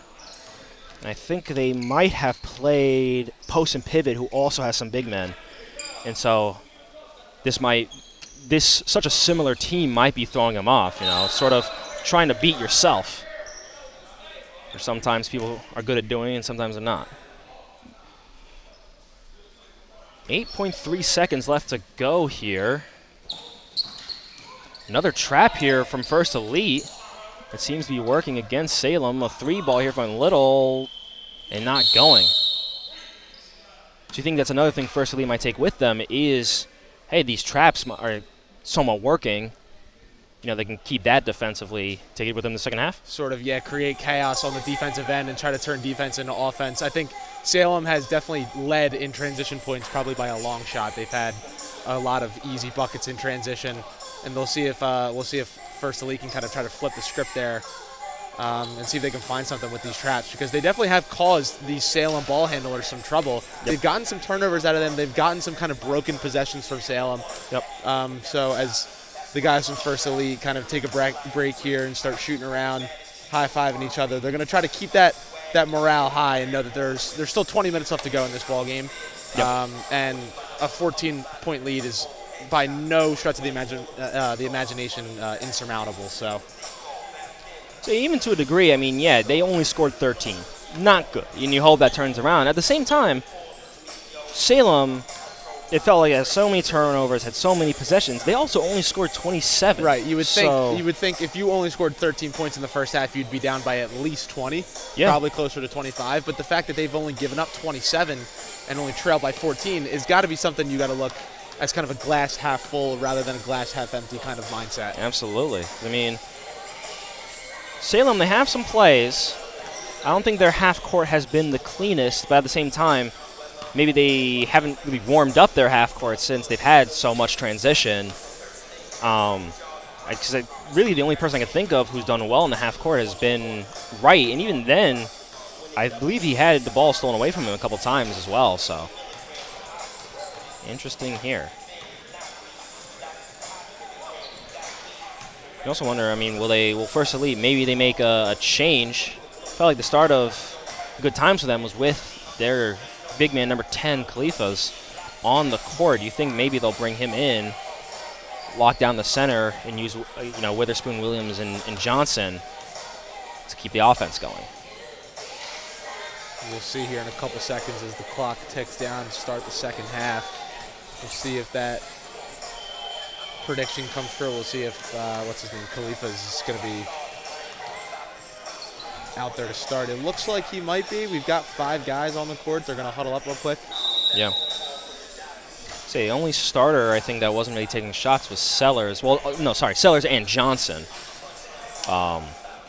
And I think they might have played Post and Pivot, who also has some big men. And so such a similar team might be throwing them off, sort of trying to beat yourself. Or sometimes people are good at doing it and sometimes they're not. 8.3 seconds left to go here. Another trap here from First Elite. It seems to be working against Salem. A 3 ball here from Little, and not going. So you think that's another thing First Elite might take with them is, hey, these traps are somewhat working. You know, they can keep that defensively, take it with them in the second half? Sort of, yeah, create chaos on the defensive end and try to turn defense into offense. I think Salem has definitely led in transition points probably by a long shot. They've had a lot of easy buckets in transition, and we'll see if First Elite can kind of try to flip the script there and see if they can find something with these traps, because they definitely have caused these Salem ball handlers some trouble. Yep. They've gotten some turnovers out of them. They've gotten some kind of broken possessions from Salem. Yep. So as the guys from First Elite kind of take a break here and start shooting around, high-fiving each other, they're going to try to keep that morale high and know that there's still 20 minutes left to go in this ball game. Yep. And a 14-point lead is by no stretch of the imagination insurmountable. So even to a degree, I mean, yeah, they only scored 13. Not good. And you hope that turns around. At the same time, Salem, it felt like it had so many turnovers, had so many possessions. They also only scored 27. Right. You would think if you only scored 13 points in the first half, you'd be down by at least 20. Yeah. Probably closer to 25. But the fact that they've only given up 27 and only trailed by 14 is got to be something you got to look as kind of a glass half full rather than a glass half empty kind of mindset. Absolutely. I mean, Salem, they have some plays. I don't think their half court has been the cleanest, but at the same time, maybe they haven't really warmed up their half court since they've had so much transition. Because really the only person I can think of who's done well in the half court has been Wright, and even then, I believe he had the ball stolen away from him a couple times as well. So interesting here. You also wonder, I mean, will First Elite, maybe they make a change? Felt like the start of good times for them was with their big man number 10, Khalifa's, on the court. Do you think maybe they'll bring him in, lock down the center, and use Witherspoon, Williams, and Johnson to keep the offense going? We'll see here in a couple seconds as the clock ticks down to start the second half. We'll see if that prediction comes true. We'll see if, Khalifa is going to be out there to start. It looks like he might be. We've got 5 guys on the court. They're going to huddle up real quick. Yeah. The only starter I think that wasn't really taking shots was Sellers. Well, no, sorry, Sellers and Johnson. I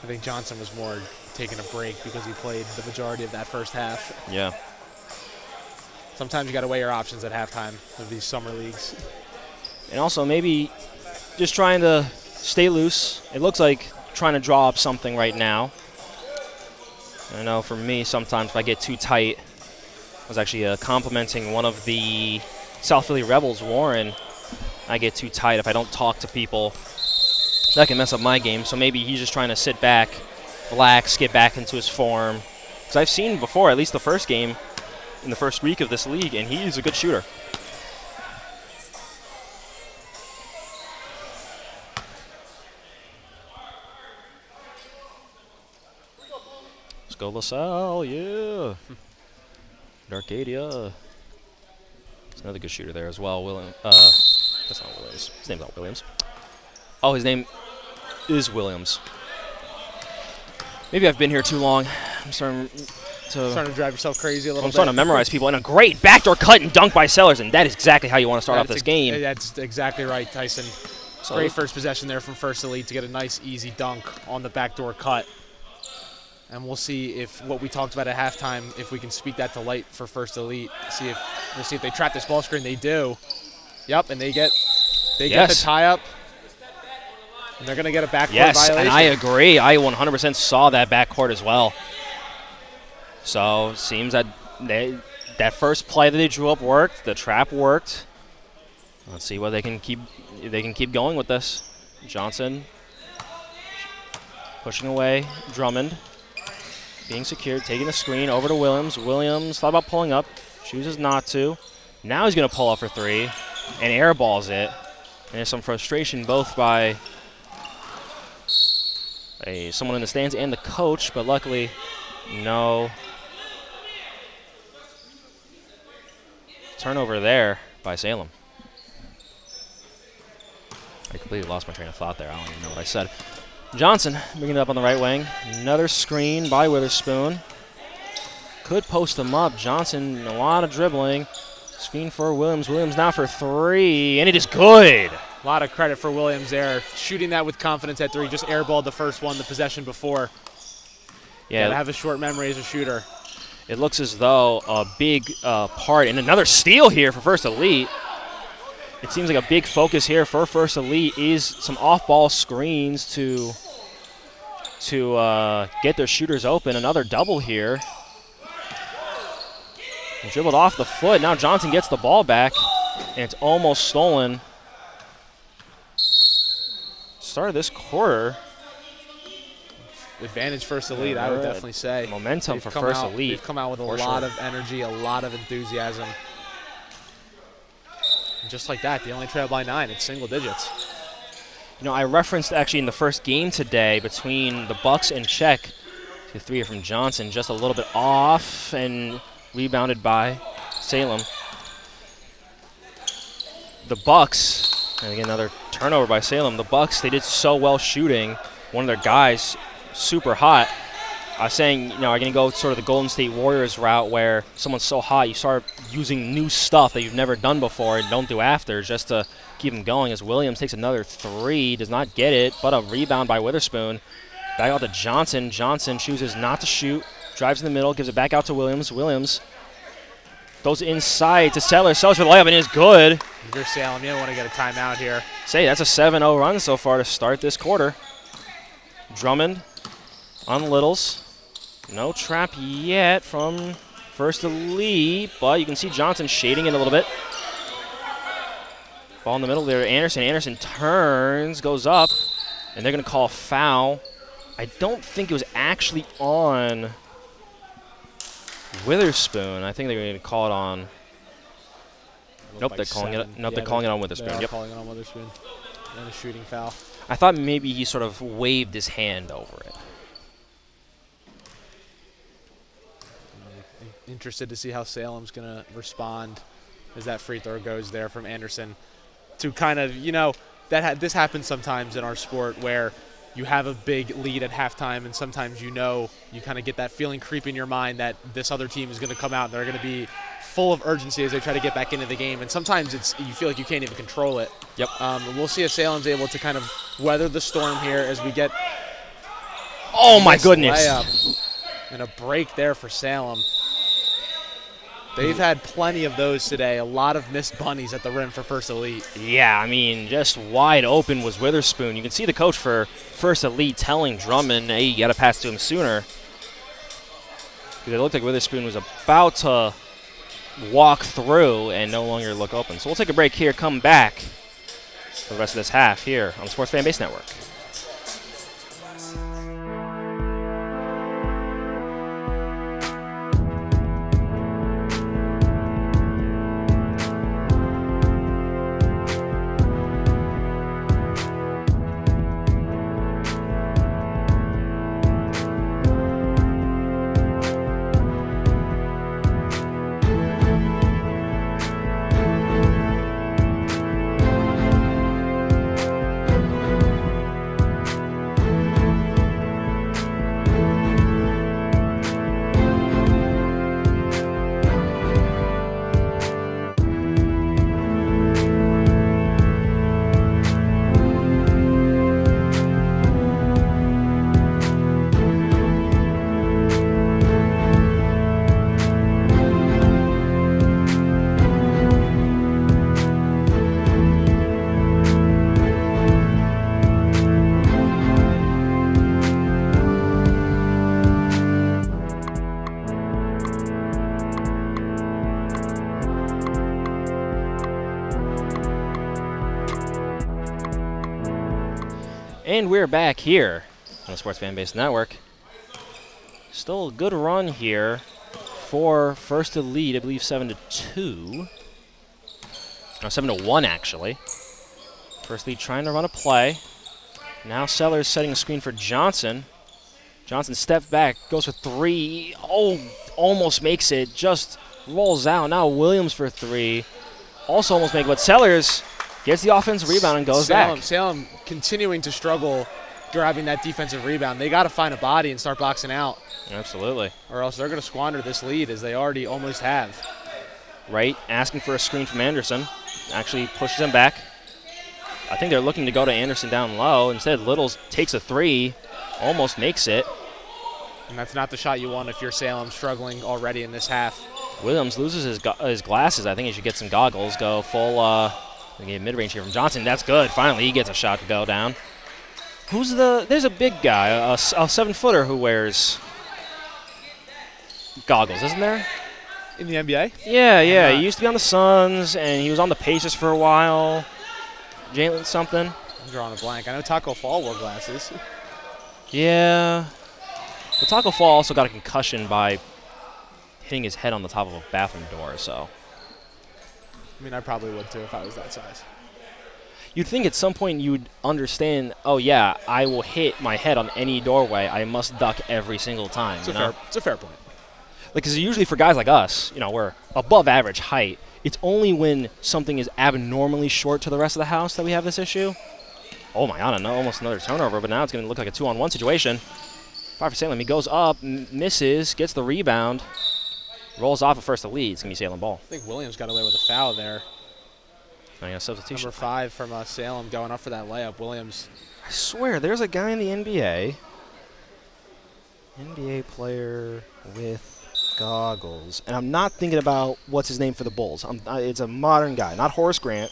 think Johnson was more taking a break because he played the majority of that first half. Yeah. Sometimes you got to weigh your options at halftime of these summer leagues. And also maybe just trying to stay loose. It looks like trying to draw up something right now. I know for me, sometimes if I get too tight, I was actually complimenting one of the South Philly Rebels, Warren. I get too tight if I don't talk to people. That can mess up my game. So maybe he's just trying to sit back, relax, get back into his form. Because I've seen before, at least the first game, in the first week of this league, and he's a good shooter. Let's go LaSalle, yeah. Arcadia. There's another good shooter there as well. That's not Williams. His name's not Williams. Oh, his name is Williams. Maybe I've been here too long. I'm starting to drive yourself crazy a little bit. I'm starting to memorize people. And a great backdoor cut and dunk by Sellers, and that is exactly how you want to start off this game. That's exactly right, Tyson. So great first possession there from First Elite to get a nice, easy dunk on the backdoor cut. And we'll see if what we talked about at halftime, if we can speak that to light for First Elite. We'll see if they trap this ball screen. They do. Yep, and they get the tie up. And they're going to get a backcourt violation. And I agree. I 100% saw that backcourt as well. So it seems that that first play that they drew up worked. The trap worked. Let's see whether they can keep going with this. Johnson pushing away. Drummond being secured, taking the screen over to Williams. Williams thought about pulling up, chooses not to. Now he's going to pull up for 3 and airballs it. And there's some frustration both by someone in the stands and the coach, but luckily, no turnover there by Salem. I completely lost my train of thought there. I don't even know what I said. Johnson bringing it up on the right wing. Another screen by Witherspoon. could post them up. Johnson, a lot of dribbling. Screen for Williams. Williams now for 3, and it is good. A lot of credit for Williams there. Shooting that with confidence at 3. Just airballed the first one, the possession before. Yeah, Gotta have a short memory as a shooter. it looks as though a big part, and another steal here for First Elite. It seems like a big focus here for First Elite is some off-ball screens to get their shooters open. Another double here. Dribbled off the foot. Now Johnson gets the ball back, and it's almost stolen. Start of this quarter. Advantage First Elite, I would definitely say. Momentum for First Elite. They've come out with a lot of energy, a lot of enthusiasm. And just like that, they only trail by 9. It's single digits. You know, I referenced actually in the first game today between the Bucks and Czech, the 3 from Johnson, just a little bit off and rebounded by Salem. The Bucks, and again another turnover by Salem. The Bucks, they did so well shooting. One of their guys, super hot. I was saying, you know, are going to go sort of the Golden State Warriors route where someone's so hot you start using new stuff that you've never done before and don't do after just to keep them going, as Williams takes another 3, does not get it, but a rebound by Witherspoon. Back out to Johnson. Johnson chooses not to shoot, drives in the middle, gives it back out to Williams. Williams goes inside to Sellers. Sellers for the layup, and it is good. If you're Salem, you don't want to get a timeout here. Say, that's a 7-0 run so far to start this quarter. Drummond on Littles. No trap yet from First Elite, but you can see Johnson shading it a little bit. Ball in the middle there, Anderson. Anderson turns, goes up, and they're going to call a foul. I don't think it was actually on Witherspoon. I think they're going to call it on. Nope, they're calling it. Nope, they're calling it on Witherspoon. They are yep. calling it on Witherspoon. And a shooting foul. I thought maybe he sort of waved his hand over it. Interested to see how Salem's going to respond as that free throw goes there from Anderson. To kind of, you know, this happens sometimes in our sport where you have a big lead at halftime, and sometimes you know you kind of get that feeling creep in your mind that this other team is going to come out and they're going to be full of urgency as they try to get back into the game. And sometimes you feel like you can't even control it. Yep. We'll see if Salem's able to kind of weather the storm here as we get. Oh my goodness! Layup and a break there for Salem. They've had plenty of those today. A lot of missed bunnies at the rim for First Elite. Yeah, I mean, just wide open was Witherspoon. You can see the coach for First Elite telling Drummond, hey, you got to pass to him sooner. Because it looked like Witherspoon was about to walk through and no longer look open. So we'll take a break here, come back for the rest of this half here on the Sports Fan Base Network. And we're back here on the Sports Fan Base Network. Still a good run here for First Elite, I believe 7-2. No, 7-1 actually. First Elite trying to run a play. Now Sellers setting a screen for Johnson. Johnson steps back, goes for 3. Oh, almost makes it, just rolls out. Now Williams for 3. Also almost make it, but Sellers gets the offensive rebound and goes back. Salem continuing to struggle grabbing that defensive rebound. They got to find a body and start boxing out, Absolutely. or else they're going to squander this lead as they already almost have. Right, asking for a screen from Anderson. Actually pushes him back. I think they're looking to go to Anderson down low. Instead, Littles takes a three, almost makes it. And that's not the shot you want if you're Salem struggling already in this half. Williams loses his glasses. I think he should get some goggles. Go full mid-range here from Johnson. That's good. Finally, he gets a shot to go down. There's a big guy, a 7-footer who wears goggles, isn't there? In the NBA? Yeah. He used to be on the Suns, and he was on the Pacers for a while. Jalen something. I'm drawing a blank. I know Taco Fall wore glasses. Yeah. But Taco Fall also got a concussion by hitting his head on the top of a bathroom door, so. I mean, I probably would too if I was that size. You'd think at some point you'd understand, oh yeah, I will hit my head on any doorway. I must duck every single time. It's a fair point. Like, because usually for guys like us, we're above average height. It's only when something is abnormally short to the rest of the house that we have this issue. Oh my God, almost another turnover, but now it's going to look like a 2-on-1 situation. 5 for Salem. He goes up, misses, gets the rebound, rolls off at first the lead. It's going to be Salem ball. I think Williams got away with a foul there. Substitution. Number 5 from Salem going up for that layup. Williams. I swear, there's a guy in the NBA. NBA player with goggles. And I'm not thinking about what's his name for the Bulls. It's a modern guy, not Horace Grant.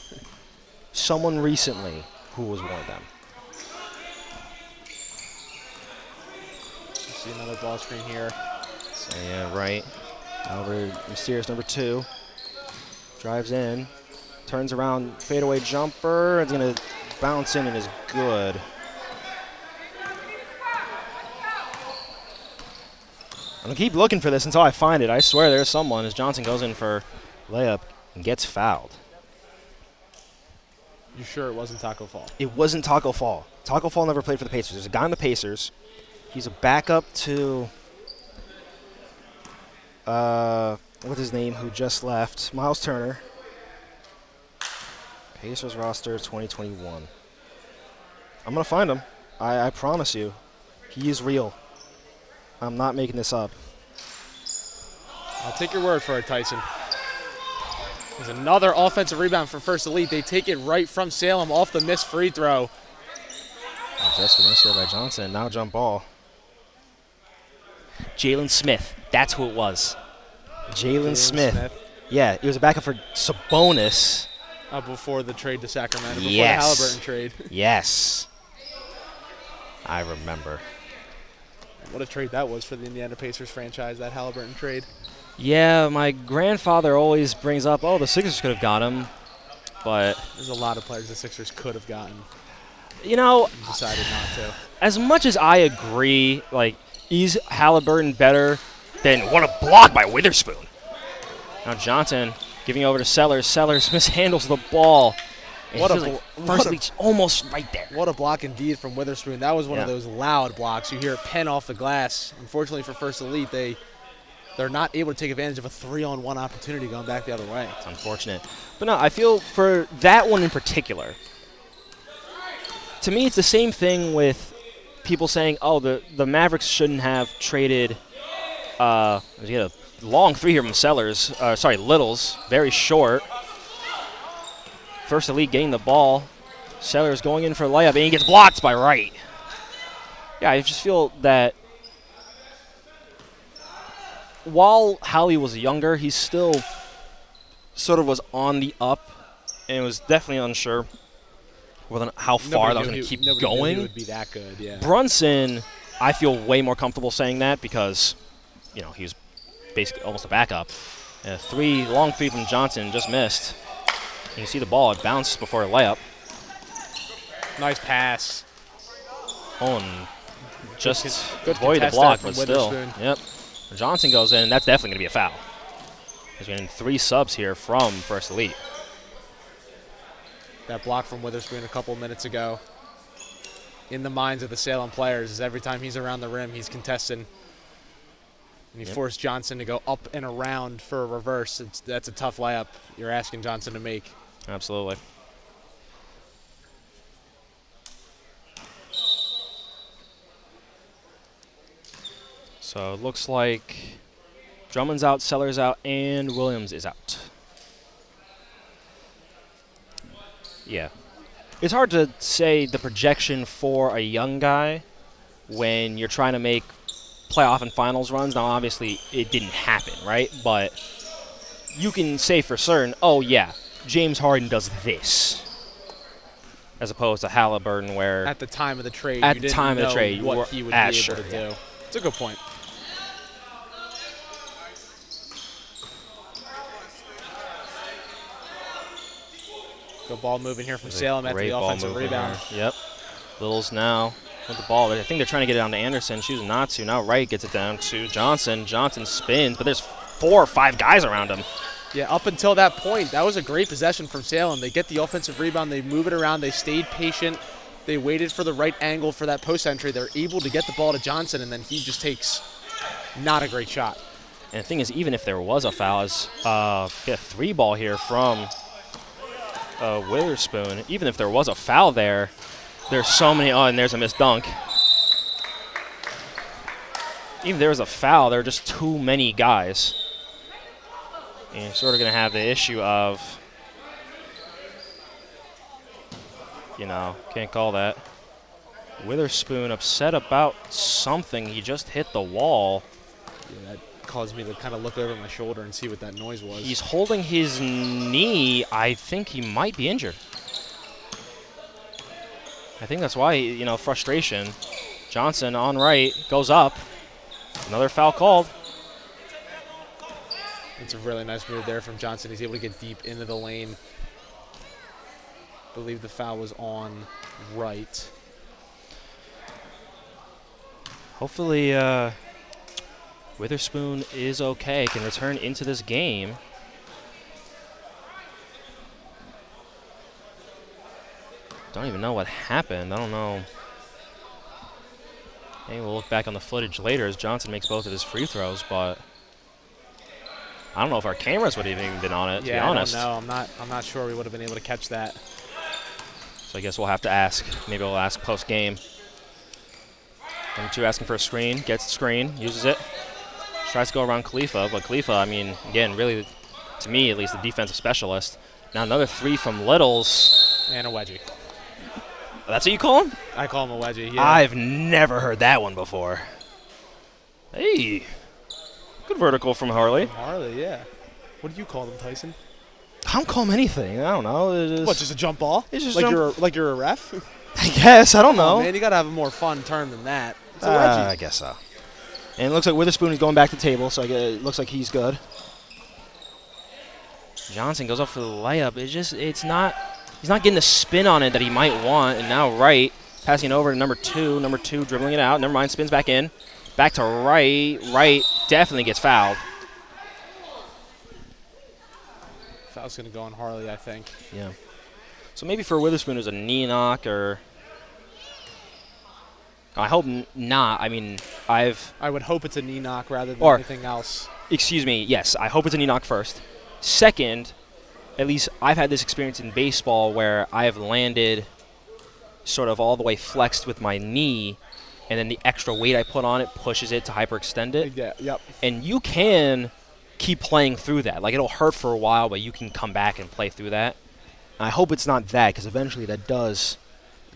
Someone recently who was one of them. You see another ball screen here. So, yeah, right. Over mysterious number 2. Drives in. Turns around, fadeaway jumper. It's going to bounce in and is good. I'm going to keep looking for this until I find it. I swear there's someone as Johnson goes in for layup and gets fouled. You sure it wasn't Taco Fall? It wasn't Taco Fall. Taco Fall never played for the Pacers. There's a guy on the Pacers. He's a backup to, what's his name, who just left? Miles Turner. Pacers roster 2021. I'm going to find him. I promise you. He is real. I'm not making this up. I'll take your word for it, Tyson. There's another offensive rebound for First Elite. They take it right from Salem off the missed free throw. Just a miss there by Johnson. Now jump ball. Jalen Smith. That's who it was. Jalen Smith. Yeah, he was a backup for Sabonis. Before the trade to Sacramento. Before Yes. the Halliburton trade. Yes. I remember. What a trade that was for the Indiana Pacers franchise, that Halliburton trade. Yeah, my grandfather always brings up, the Sixers could have got him. But, There's a lot of players the Sixers could have gotten. Decided not to. As much as I agree, is Halliburton better than what a block by Witherspoon? Now Johnson giving over to Sellers. Sellers mishandles the ball. First Elite's almost right there. What a block indeed from Witherspoon. That was one of those loud blocks. You hear it pen off the glass. Unfortunately for First Elite, they're not able to take advantage of a 3-on-1 opportunity going back the other way. It's unfortunate. But no, I feel for that one in particular, to me it's the same thing with people saying, the Mavericks shouldn't have traded he had a long three here from Sellers. Littles. Very short. First Elite getting the ball. Sellers going in for a layup, and he gets blocked by Wright. Yeah, I just feel that while Hallie was younger, he still sort of was on the up and was definitely unsure how far that was going to keep going. Knew it would be that good, yeah. Brunson, I feel way more comfortable saying that because, he was basically almost a backup. And a long three from Johnson just missed. You can see the ball. It bounced before a layup. Nice pass. And just good avoid the block, but still. Witherspoon. Yep. Johnson goes in. That's definitely going to be a foul. There's been 3 subs here from First Elite. That block from Witherspoon a couple minutes ago. In the minds of the Salem players is every time he's around the rim, he's contesting. And he forced Johnson to go up and around for a reverse. That's a tough layup you're asking Johnson to make. Absolutely. So it looks like Drummond's out, Sellers out, and Williams is out. Yeah. It's hard to say the projection for a young guy when you're trying to make playoff and finals runs. Now, obviously, it didn't happen, right? But you can say for certain, oh, yeah, James Harden does this, as opposed to Halliburton, where At the time of the trade, At you the didn't time of the know trade, you what were- he would ah, be sure, able to yeah. do. It's a good point. Good ball moving here from There's a Salem after great the ball offensive movement rebound. here. Yep. Littles now with the ball. I think they're trying to get it down to Anderson. Choosing not to. Now Wright gets it down to Johnson. Johnson spins, but there's 4 or 5 guys around him. Yeah, up until that point, that was a great possession from Salem. They get the offensive rebound. They move it around. They stayed patient. They waited for the right angle for that post entry. They're able to get the ball to Johnson, and then he just takes not a great shot. And the thing is, even if there was a foul, is get a 3 ball here from Witherspoon. Even if there was a foul there, there's so many. Oh, and there's a missed dunk. Even if there was a foul, there are just too many guys. And you're sort of going to have the issue of, you know, can't call that. Witherspoon upset about something. He just hit the wall. Yeah, that caused me to kind of look over my shoulder and see what that noise was. He's holding his knee. I think he might be injured. I think that's why, you know, frustration. Johnson on right, goes up. Another foul called. It's a really nice move there from Johnson. He's able to get deep into the lane. I believe the foul was on right. Hopefully Witherspoon is okay, can return into this game. Don't even know what happened. I don't know. Maybe we'll look back on the footage later as Johnson makes both of his free throws, but I don't know if our cameras would have even been on it, to be honest. I don't know. I'm not sure we would have been able to catch that. So I guess we'll have to ask. Maybe we'll ask post-game. Number 2 asking for a screen. Gets the screen. Uses it. Tries to go around Khalifa. But Khalifa, I mean, again, really, to me at least, the defensive specialist. Now another 3 from Littles. And a wedgie. That's what you call him? I call him a wedgie, yeah. I've never heard that one before. Hey. Good vertical from Harley. Harley, yeah. What do you call them, Tyson? I don't call him anything. I don't know. What, just a jump ball? It's just like you're a ref? I guess. I don't know. Oh, man, you got to have a more fun term than that. It's a wedgie. I guess so. And it looks like Witherspoon is going back to the table, so it looks like he's good. Johnson goes up for the layup. He's not getting the spin on it that he might want. And now Wright passing it over to number 2. Number 2 dribbling it out. Never mind, spins back in. Back to Wright. Wright definitely gets fouled. Foul's going to go on Harley, I think. Yeah. So maybe for Witherspoon it was a knee knock or... I hope not. I mean, I would hope it's a knee knock rather than Or- anything else. Excuse me, yes, I hope it's a knee knock first. Second, at least I've had this experience in baseball where I have landed sort of all the way flexed with my knee, and then the extra weight I put on it pushes it to hyperextend it. Yeah, yep. And you can keep playing through that. Like, it'll hurt for a while, but you can come back and play through that. And I hope it's not that, because eventually that does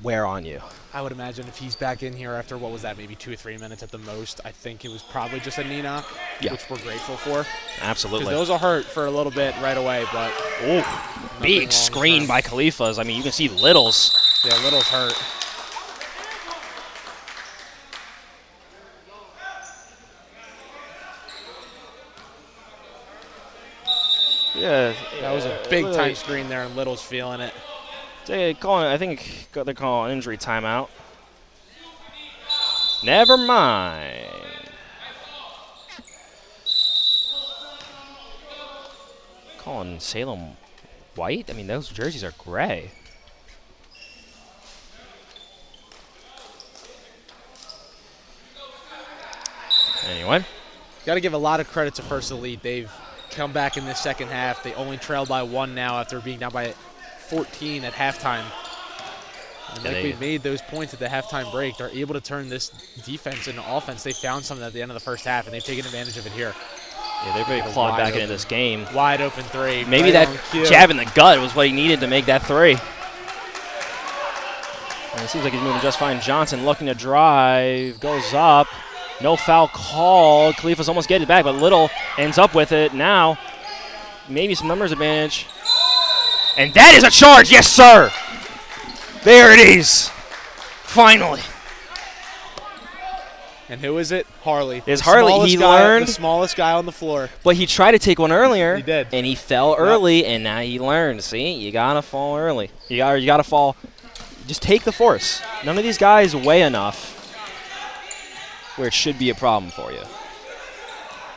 wear on you. I would imagine if he's back in here after, what was that, maybe 2 or 3 minutes at the most, I think it was probably just a knee knock, Yeah. which we're grateful for. Absolutely. Because those will hurt for a little bit right away, but Big long screen term. by Khalifa's. I mean, you can see Littles. Yeah, Little's hurt. Yeah. That was a big time screen there, and Little's feeling it. I think they're calling an injury timeout. Never mind. Calling Salem white? I mean, those jerseys are gray. Anyway. Got to give a lot of credit to First Elite. They've come back in this second half. They only trail by 1 now after being down by 14 at halftime. And Yeah, like we made those points at the halftime break, they're able to turn this defense into offense. They found something at the end of the first half, and they've taken advantage of it here. Yeah, they're very clawed back into this game. Wide open three. Maybe right that jab in the gut was what he needed to make that three. And it seems like he's moving just fine. Johnson looking to drive, goes up. No foul called. Khalifa's almost getting it back, but Little ends up with it. Now, maybe some numbers advantage. And that is a charge, yes, sir. There it is. Finally. And who is it? Harley. It's Harley. He learned. The smallest guy on the floor. But he tried to take one earlier. He did. And he fell early, and now he learned. See, you got to fall early. You got to fall. Just take the force. None of these guys weigh enough where it should be a problem for you.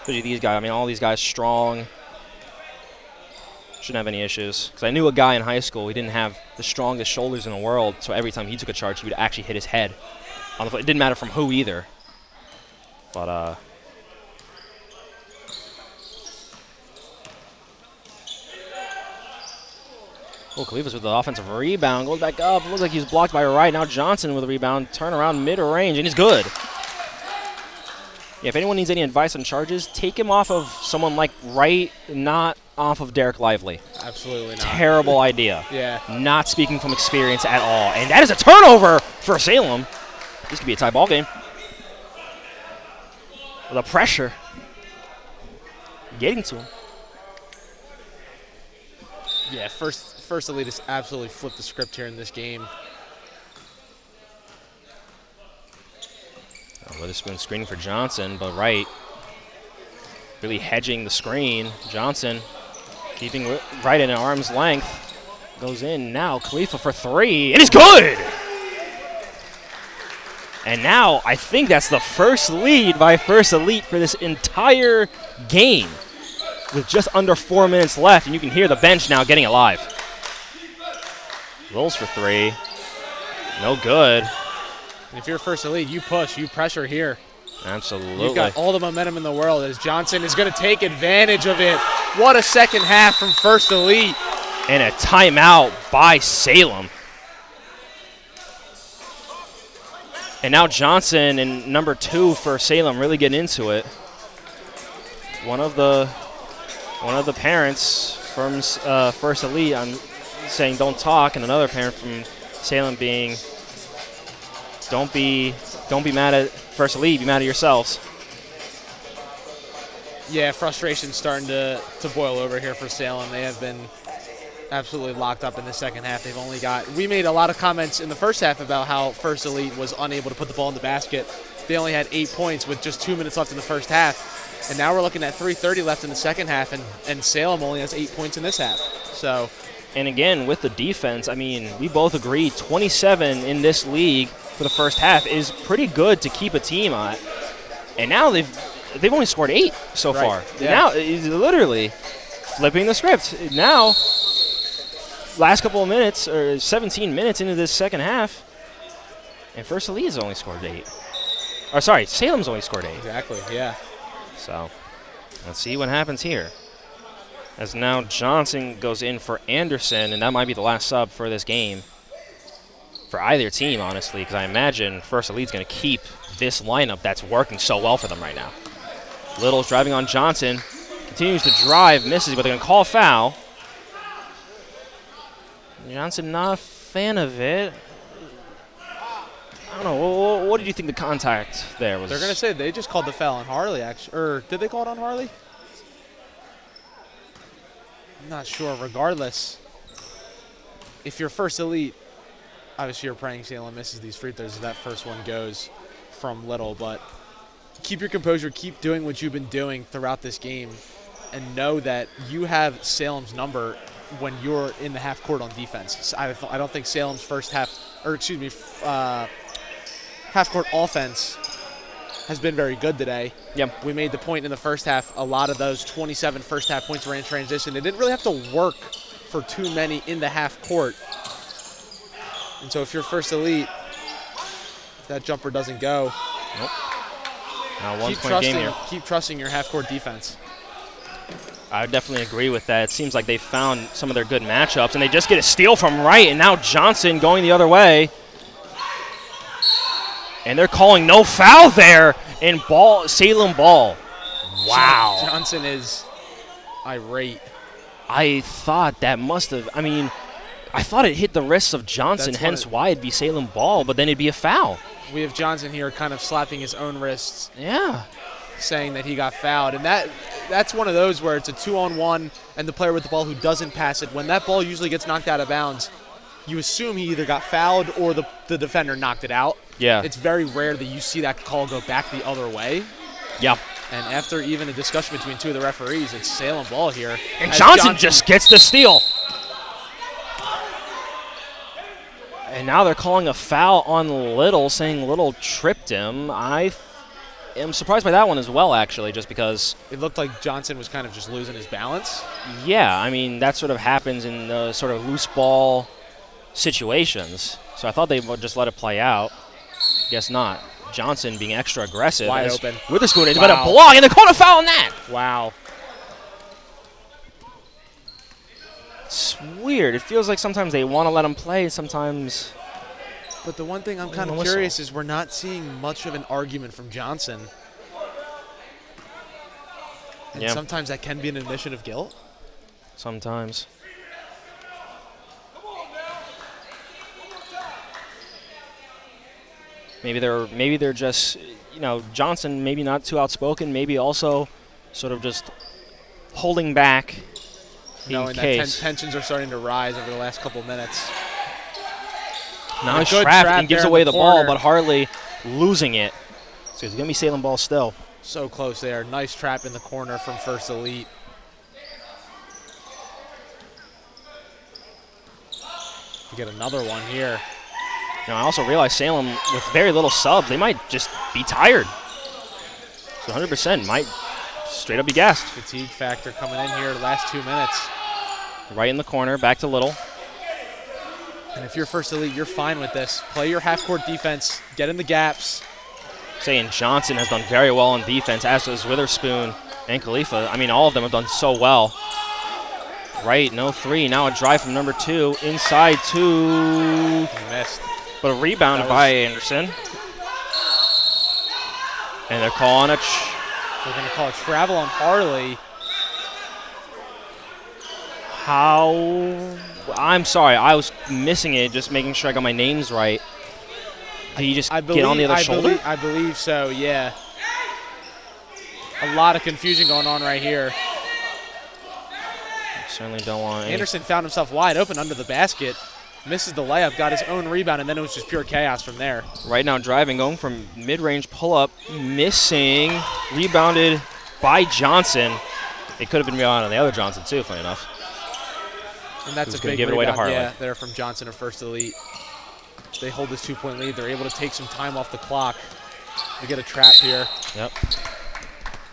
Especially these guys. I mean, all these guys strong. Shouldn't have any issues. Because I knew a guy in high school. He didn't have the strongest shoulders in the world, so every time he took a charge, he would actually hit his head on the foot. It didn't matter from who either. But, oh, Khalifa's with the offensive rebound. Goes back up. Looks like he's blocked by right. Now Johnson with a rebound. Turn around mid-range, and he's good. Yeah, if anyone needs any advice on charges, take him off of someone like Wright, not off of Derek Lively. Absolutely not. Terrible idea. Yeah. Not speaking from experience at all. And that is a turnover for Salem. This could be a tie ball game. The pressure getting to him. Yeah, First Elite has absolutely flipped the script here in this game. Witherspoon screening for Johnson, but Wright really hedging the screen. Johnson keeping Wright at an arm's length. Goes in now. Khalifa for three. It is good! And now I think that's the first lead by First Elite for this entire game with just under 4 minutes left, and you can hear the bench now getting alive. Rolls for three. No good. And if you're First Elite, you push, you pressure here. Absolutely. You've got all the momentum in the world as Johnson is going to take advantage of it. What a second half from First Elite. And a timeout by Salem. And now Johnson and number 2 for Salem really getting into it. One of the parents from First Elite saying don't talk, and another parent from Salem being don't be mad at First Elite, be mad at yourselves. Yeah, frustration's starting to boil over here for Salem. They have been absolutely locked up in the second half. They've only got – we made a lot of comments in the first half about how First Elite was unable to put the ball in the basket. They only had 8 points with just 2 minutes left in the first half. And now we're looking at 3:30 left in the second half, and Salem only has 8 points in this half. So, and again, with the defense, I mean, we both agree 27 in this league for the first half is pretty good to keep a team on. And now they've only scored 8 so far. Yeah. Now it's literally flipping the script. Now, last couple of minutes, or 17 minutes into this second half, and First Elite has only scored 8. Or sorry, Salem's only scored 8. exactly, yeah. So, let's see what happens here. As now Johnson goes in for Anderson, and that might be the last sub for this game. For either team, honestly, because I imagine First Elite's going to keep this lineup that's working so well for them right now. Little's driving on Johnson. Continues to drive, misses, but they're going to call a foul. Johnson not a fan of it. I don't know. What did you think the contact there was? They're going to say they just called the foul on Harley, actually. Or did they call it on Harley? I'm not sure. Regardless, if you're First Elite, obviously you're praying Salem misses these free throws as that first one goes from Little. But keep your composure. Keep doing what you've been doing throughout this game. And know that you have Salem's number when you're in the half court on defense. I don't think Salem's half court offense has been very good today. Yep. We made the point in the first half, a lot of those 27 first half points were in transition. They didn't really have to work for too many in the half court. And so if you're First Elite, if that jumper doesn't go, nope. Now one-point game here. Keep trusting your half court defense. I would definitely agree with that. It seems like they found some of their good matchups, and they just get a steal from Wright, and now Johnson going the other way. And they're calling no foul there in Salem ball. Wow. Johnson is irate. I thought that must have, I thought it hit the wrists of Johnson, hence why it'd be Salem ball, but then it'd be a foul. We have Johnson here kind of slapping his own wrists. Yeah. Saying that he got fouled. And that's one of those where it's a 2-on-1 and the player with the ball who doesn't pass it. When that ball usually gets knocked out of bounds, you assume he either got fouled or the defender knocked it out. Yeah. It's very rare that you see that call go back the other way. Yeah. And after even a discussion between two of the referees, it's Salem ball here. And Johnson just gets the steal. And now they're calling a foul on Little, saying Little tripped him. I am surprised by that one as well, actually, just because it looked like Johnson was kind of just losing his balance. Yeah, that sort of happens in the sort of loose ball situations. So I thought they would just let it play out. Guess not. Johnson being extra aggressive. Wide open. Witherspoon is about to block, and they're calling a foul on that. Wow. It's weird. It feels like sometimes they want to let him play, sometimes. But the one thing I'm kind of curious is we're not seeing much of an argument from Johnson. And sometimes that can be an admission of guilt. Sometimes. Maybe they're just, Johnson maybe not too outspoken, maybe also sort of just holding back in case. That tensions are starting to rise over the last couple minutes. Now he's trapped and gives away the ball, but Harley losing it. So it's going to be Salem ball still. So close there. Nice trap in the corner from First Elite. We get another one here. Now I also realize Salem, with very little subs, they might just be tired. So 100% might straight up be gassed. Fatigue factor coming in here the last 2 minutes. Right in the corner, back to Little. And if you're First Elite, you're fine with this. Play your half-court defense. Get in the gaps. Saying Johnson has done very well on defense, as does Witherspoon and Khalifa. All of them have done so well. Right, no three. Now a drive from number 2. Inside 2. He missed. But rebounded by Anderson. And they're calling it. They're going to call a travel on Harley. I'm sorry, I was missing it, just making sure I got my names right. Did he just get on the other shoulder? I believe so, yeah. A lot of confusion going on right here. Certainly don't want Anderson found himself wide open under the basket. Misses the layup, got his own rebound, and then it was just pure chaos from there. Right now driving, going from mid-range pull-up, missing, rebounded by Johnson. It could have been rebounded on the other Johnson too, funny enough. And that's a big give it away to Harley. Yeah, there from Johnson or First Elite. They hold this 2-point lead. They're able to take some time off the clock. We get a trap here. Yep.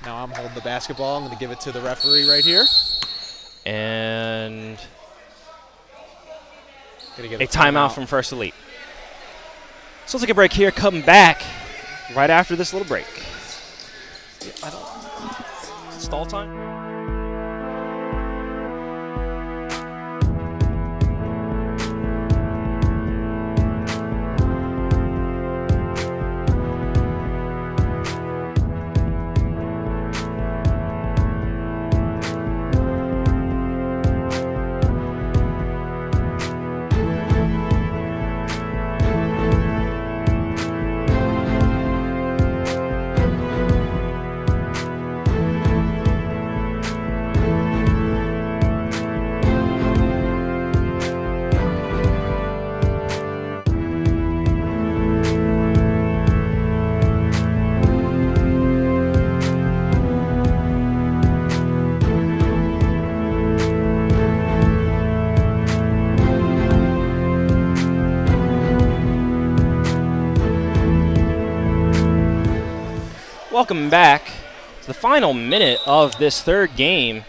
Now I'm holding the basketball. I'm going to give it to the referee right here. And a timeout from First Elite. So let's take a break here. Coming back right after this little break. Stall time. Welcome back to the final minute of this third game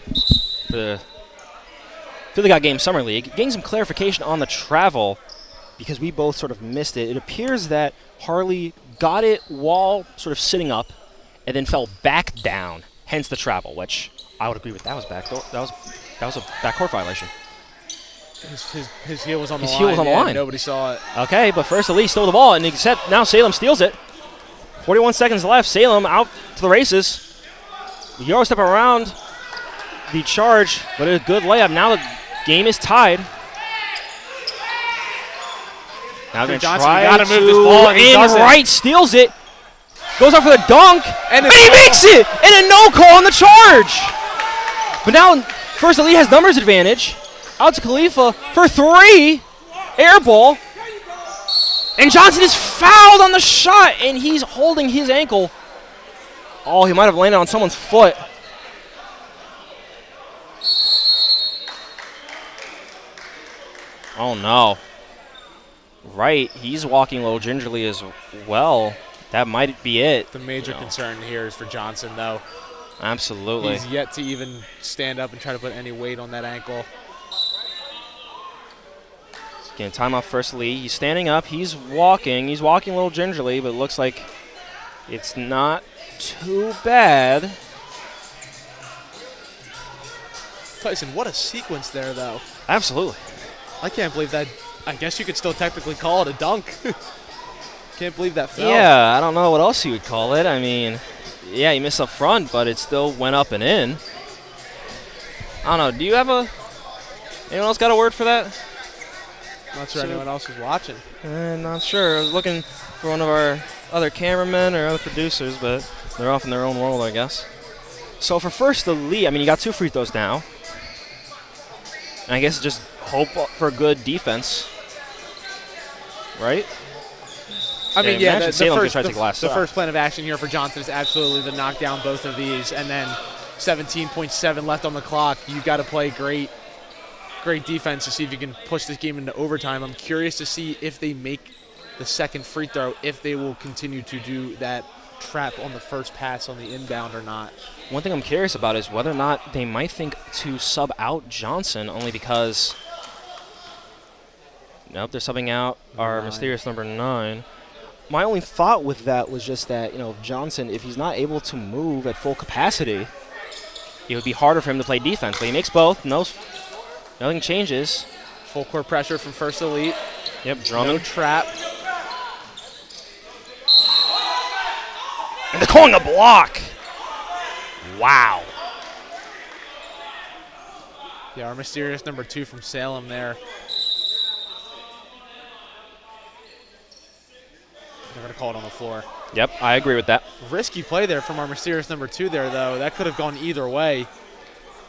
for the Philly Got Game Summer League. Getting some clarification on the travel because we both sort of missed it. It appears that Harley got it while sort of sitting up and then fell back down, hence the travel, which I would agree with. That was backdoor. That was a backcourt violation. His heel was on the line. His heel was on the line. Nobody saw it. Okay, but First Elite stole the ball, and except now Salem steals it. 41 seconds left. Salem out to the races. Euro step around the charge, but a good layup. Now the game is tied. Now they're going to try gotta move this ball, and he in doesn't. right, steals it. Goes up for the dunk, And and he makes it! And a no call on the charge! But now First Elite has numbers advantage. Out to Khalifa for three. Air ball. And Johnson is fouled on the shot, and he's holding his ankle. Oh, he might have landed on someone's foot. Oh, no. Right, he's walking a little gingerly as well. That might be it. The major concern here is for Johnson, though. Absolutely. He's yet to even stand up and try to put any weight on that ankle. Again, timeout First Elite. He's standing up. He's walking. He's walking a little gingerly, but it looks like it's not too bad. Tyson, what a sequence there, though. Absolutely. I can't believe that. I guess you could still technically call it a dunk. Can't believe that fell. Yeah, I don't know what else you would call it. I mean, yeah, he missed up front, but it still went up and in. I don't know. Do you have anyone else got a word for that? Not sure anyone else is watching. Not sure. I was looking for one of our other cameramen or other producers, but they're off in their own world, I guess. So for First Elite, I mean, you got 2 free throws now. And I guess just hope for good defense, right? I mean, Yeah, yeah, imagine Salem could try to take the last the shot. first plan of action here for Johnson is absolutely to knock down both of these, and then 17.7 left on the clock. You've got to play great defense to see if you can push this game into overtime. I'm curious to see if they make the second free throw, if they will continue to do that trap on the first pass on the inbound or not. One thing I'm curious about is whether or not they might think to sub out Johnson, only because nope, they're subbing out our mysterious number 9. My only thought with that was just that, Johnson, if he's not able to move at full capacity, it would be harder for him to play defense. But he makes both. Nothing changes. Full court pressure from First Elite. Yep, Drummond. No trap. And they're calling a block. Wow. Yeah, our mysterious number 2 from Salem there. They're going to call it on the floor. Yep, I agree with that. Risky play there from our mysterious number 2 there, though. That could have gone either way.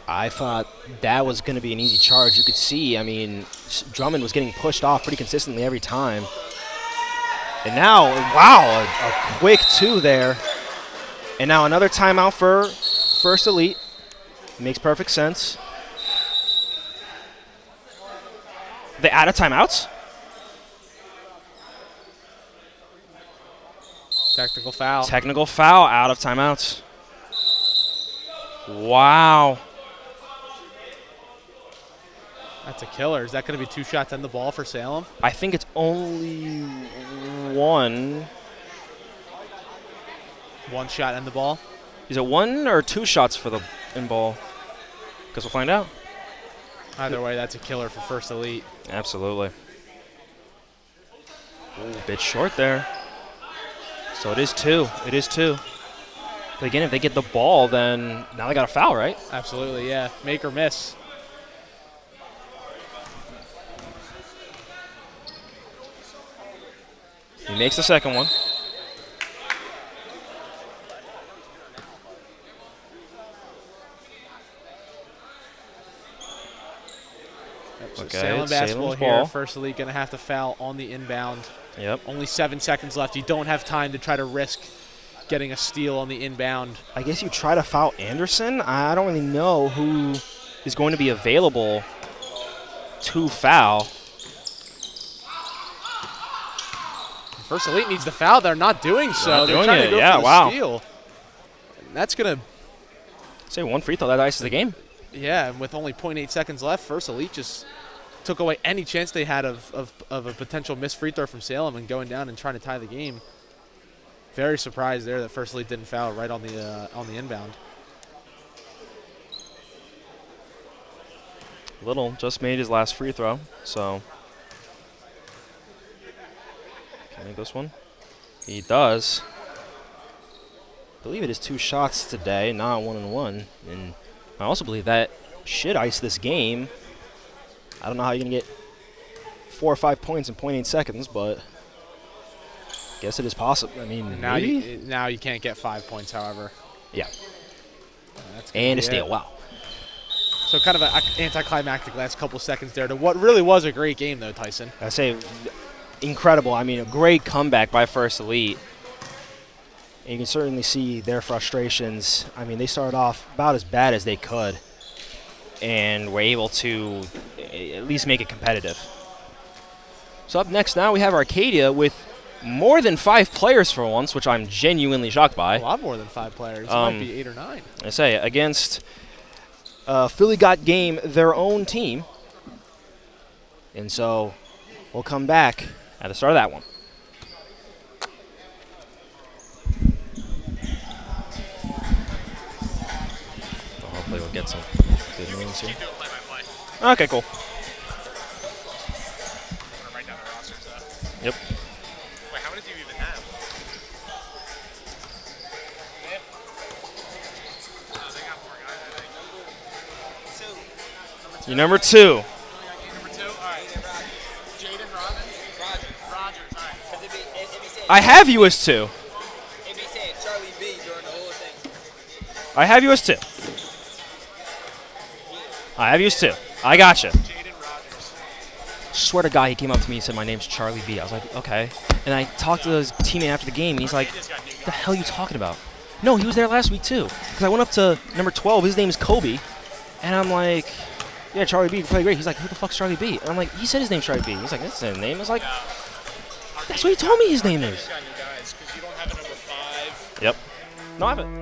I thought that was going to be an easy charge. You could see, I mean, Drummond was getting pushed off pretty consistently every time. And now, wow, a quick 2 there. And now another timeout for First Elite. Makes perfect sense. They out of timeouts? Technical foul. Technical foul, out of timeouts. Wow. That's a killer. Is that going to be 2 shots on the ball for Salem? I think it's only 1. 1 shot on the ball. Is it 1 or 2 shots for the in-ball? Guess we'll find out. Either way, that's a killer for First Elite. Absolutely. Ooh, bit short there. So it is 2. It is 2. But again, if they get the ball, then now they got a foul, right? Absolutely, yeah. Make or miss. He makes the second one. So Okay, Salem it's basketball Salem's here. ball. First Elite going to have to foul on the inbound. Yep. Only 7 seconds left. You don't have time to try to risk getting a steal on the inbound. I guess you try to foul Anderson. I don't really know who is going to be available to foul. First Elite needs the foul. They're not doing so. Not They're doing trying it. to go Yeah, for the wow. steal. And that's going to, Say 1 free throw, that ices the game. yeah, and with only 0.8 seconds left, First Elite just took away any chance they had of a potential missed free throw from Salem and going down and trying to tie the game. Very surprised there that First Elite didn't foul right on the inbound. Little just made his last free throw, so can he make this one? He does. believe it is 2 shots today, not 1 and 1. And I also believe that should ice this game. I don't know how you're going to get 4 or 5 points in 0.8 seconds, but I guess it is possible. I mean, Now maybe? now you can't get 5 points, however. Yeah. That's gonna And be a steal. it. Wow. So kind of an anticlimactic last couple seconds there to what really was a great game, though, Tyson. I say incredible. I mean, a great comeback by First Elite. And you can certainly see their frustrations. I mean, they started off about as bad as they could and were able to at least make it competitive. So up next now we have Arcadia with more than 5 players for once, which I'm genuinely shocked by. A lot more than 5 players. It might be 8 or 9. I say, against Philly Got Game, their own team. And so we'll come back at the start of that one. Well, hopefully we'll get some good names here. Okay, cool. Yep. Wait, how many do you even have? They got more guys, I think. You're number 2. Number 2? Alright. Jaden Robbins? Rogers, alright. I have you as 2. It be saying Charlie B during the whole thing. I have you as 2. I have you as 2. I gotcha. Jaden Rogers. Swear to God, he came up to me and said, "My name's Charlie B." I was like, okay. And I talked to his teammate after the game, and he's like, "What the hell are you talking about?" No, he was there last week too. Because I went up to number 12. His name is Kobe, and I'm like, "Yeah, Charlie B, you play great." He's like, "Who the fuck's Charlie B?" And I'm like, "He said his name's Charlie B." He's like, "That's his name." I was like, "That's what he told me his name is." Got new guys, because you don't have a number 5. Yep. No, I haven't.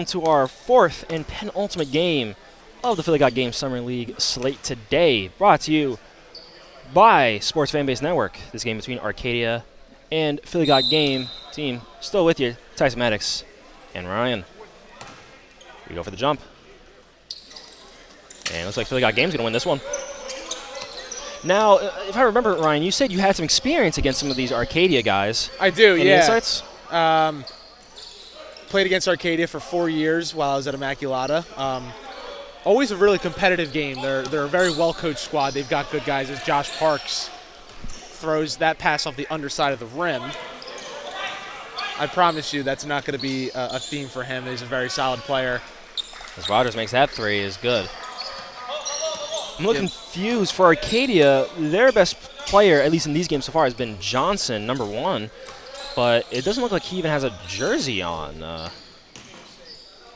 welcome to our fourth and penultimate game of the Philly Got Game Summer League slate today, brought to you by Sports Fanbase Network. This game between Arcadia and Philly Got Game team. Still with you, Tyson Maddox and Ryan. We go for the jump. And it looks like Philly Got Game's going to win this one. Now, if I remember, Ryan, you said you had some experience against some of these Arcadia guys. I do, Any yeah. insights? Played against Arcadia for 4 years while I was at Immaculata. Always a really competitive game. They're a very well-coached squad. They've got good guys. As Josh Parks throws that pass off the underside of the rim, I promise you that's not going to be a theme for him. He's a very solid player. As Rogers makes that three, is good. I'm a little confused. For Arcadia, their best player, at least in these games so far, has been Johnson, number 1. But it doesn't look like he even has a jersey on. I